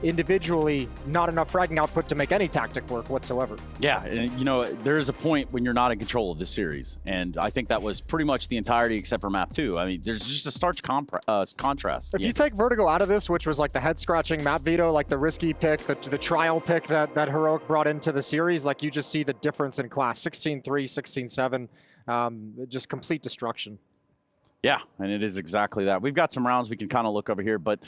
Individually, not enough fragging output to make any tactic work whatsoever. Yeah, and there is a point when you're not in control of this series, and I think that was pretty much the entirety except for map 2. I mean, there's just a stark contrast. If you take Vertigo out of this, which was like the head-scratching map veto, like the risky pick, the trial pick that Heroic brought into the series, like you just see the difference in class. 16-3, 16-7, just complete destruction. Yeah, and it is exactly that. We've got some rounds we can kind of look over here, but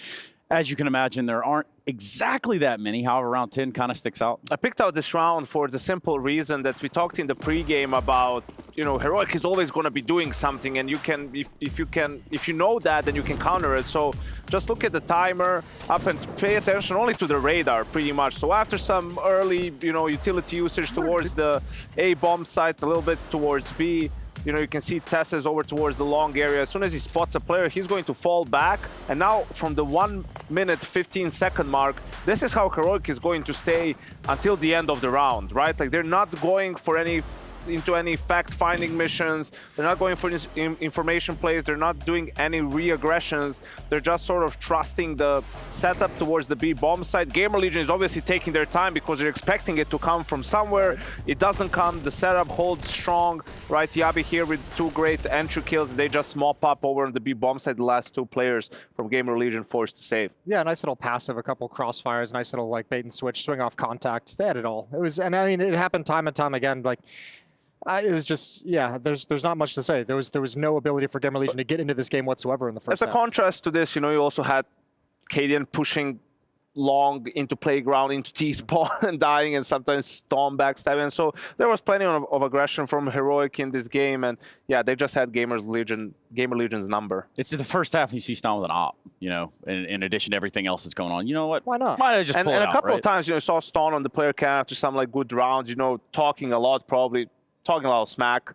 as you can imagine, there aren't exactly that many. However, round 10 kind of sticks out. I picked out this round for the simple reason that we talked in the pregame about, Heroic is always going to be doing something, and you can, if you know that, then you can counter it. So just look at the timer up and pay attention only to the radar, pretty much. So after some early, utility usage towards the A bomb site, a little bit towards B. You can see Tessus over towards the long area. As soon as he spots a player, he's going to fall back. And now from the 1 minute 15-second mark, this is how Heroic is going to stay until the end of the round, right? Like they're not going for any into any fact-finding missions. They're not going for information plays. They're not doing any re-aggressions. They're just sort of trusting the setup towards the B bomb side. GamerLegion is obviously taking their time because they're expecting it to come from somewhere. It doesn't come. The setup holds strong, right? Yabi here with 2 great entry kills. They just mop up over on the B bomb side. The last 2 players from GamerLegion forced to save. Yeah, nice little passive, a couple crossfires, nice little like bait and switch, swing off contact. They had it all. It was, and I mean, it happened time and time again. Like, it was just, yeah, there's not much to say. There was no ability for GamerLegion to get into this game whatsoever in the first half. As a contrast to this, you know, you also had Cadian pushing long into playground, into T-spawn and dying, and sometimes Storm backstabbing. So there was plenty of aggression from Heroic in this game, and yeah, they just had GamerLegion's number. It's the first half you see Ston with an op, you know, in addition to everything else that's going on. You know what? Why not? Might just and pull it a out, couple right? of times, you know, saw Ston on the player cam after some like good rounds, you know, talking a lot, probably talking a lot of smack,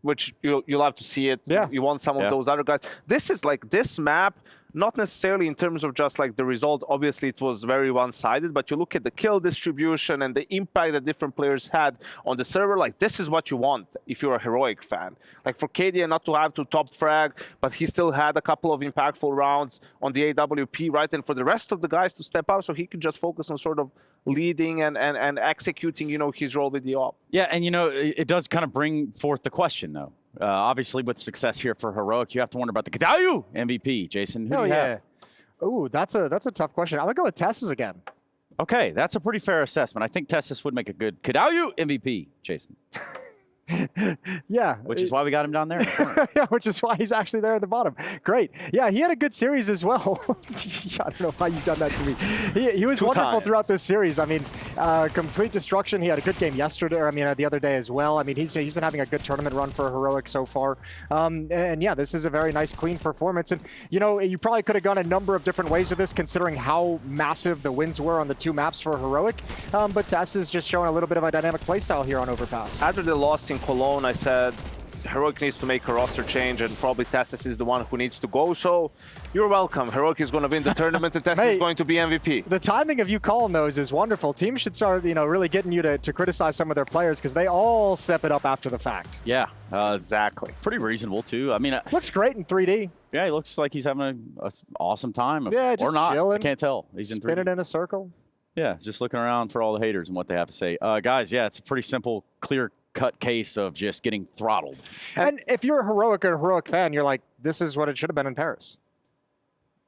which you love to see it. Yeah. You want some of those other guys. This is like this map. Not necessarily in terms of just like the result. Obviously, it was very one-sided, but you look at the kill distribution and the impact that different players had on the server, like this is what you want if you're a Heroic fan. Like for Cadian not to have to top frag, but he still had a couple of impactful rounds on the AWP, right? And for the rest of the guys to step up so he could just focus on sort of leading and executing, you know, his role with the op. Yeah, and you know, it does kind of bring forth the question, though. Obviously, with success here for Heroic, you have to wonder about the Kadayu MVP. Jason, who do you have? Ooh, that's a tough question. I'm gonna go with Tessus again. Okay, that's a pretty fair assessment. I think Tessus would make a good Kadayu MVP, Jason. Yeah. Which is why we got him down there. Yeah, which is why he's actually there at the bottom. Great. Yeah, he had a good series as well. I don't know why you've done that to me. He was wonderful throughout this series. I mean, complete destruction. He had a good game yesterday, or I mean, the other day as well. I mean, he's been having a good tournament run for Heroic so far. And yeah, this is a very nice, clean performance. And, you know, you probably could have gone a number of different ways with this, considering how massive the wins were on the 2 maps for Heroic. But Tess is just showing a little bit of a dynamic playstyle here on Overpass. After the loss in Cologne, I said Heroic needs to make a roster change, and probably Tessus is the one who needs to go. So you're welcome. Heroic is going to win the tournament, and Tessus is going to be MVP. The timing of you calling those is wonderful. Teams should start, you know, really getting you to criticize some of their players because they all step it up after the fact. Yeah, exactly. Pretty reasonable too. I mean, looks great in 3D. Yeah, he looks like he's having an awesome time. Yeah, just or not. chilling, I can't tell. He's in 3D. Spinning in a circle. Yeah, just looking around for all the haters and what they have to say. Guys, yeah, it's a pretty simple, clear-cut case of just getting throttled. And if you're a Heroic fan, you're like, this is what it should have been in Paris.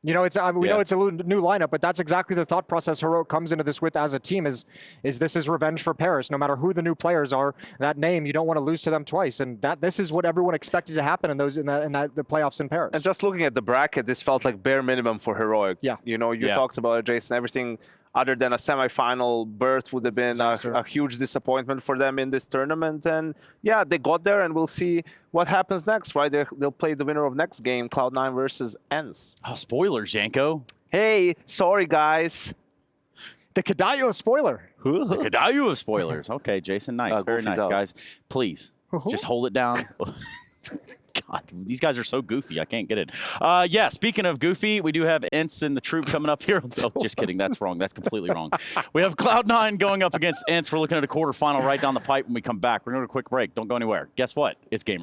You know, we know it's a new lineup, but that's exactly the thought process Heroic comes into this with as a team is this is revenge for Paris. No matter who the new players are, that name, you don't want to lose to them twice. And this is what everyone expected to happen in the playoffs in Paris. And just looking at the bracket, this felt like bare minimum for Heroic. Yeah. You know, you talked about it, Jason, everything other than a semifinal berth would have been a huge disappointment for them in this tournament. And yeah, they got there, and we'll see what happens next, right? They'll play the winner of next game, Cloud9 versus ENCE. Oh, spoilers, Janko. Hey, sorry, guys. The Kadayu spoiler. The Kadayu of spoilers. Okay, Jason, nice. Very nice, guys. Please, just hold it down. God, these guys are so goofy. I can't get it. Yeah, speaking of goofy, we do have ENCE and the Troop coming up here. Oh, just kidding. That's wrong. That's completely wrong. We have Cloud9 going up against ENCE. We're looking at a quarterfinal right down the pipe when we come back. We're going to a quick break. Don't go anywhere. Guess what? It's Gamer.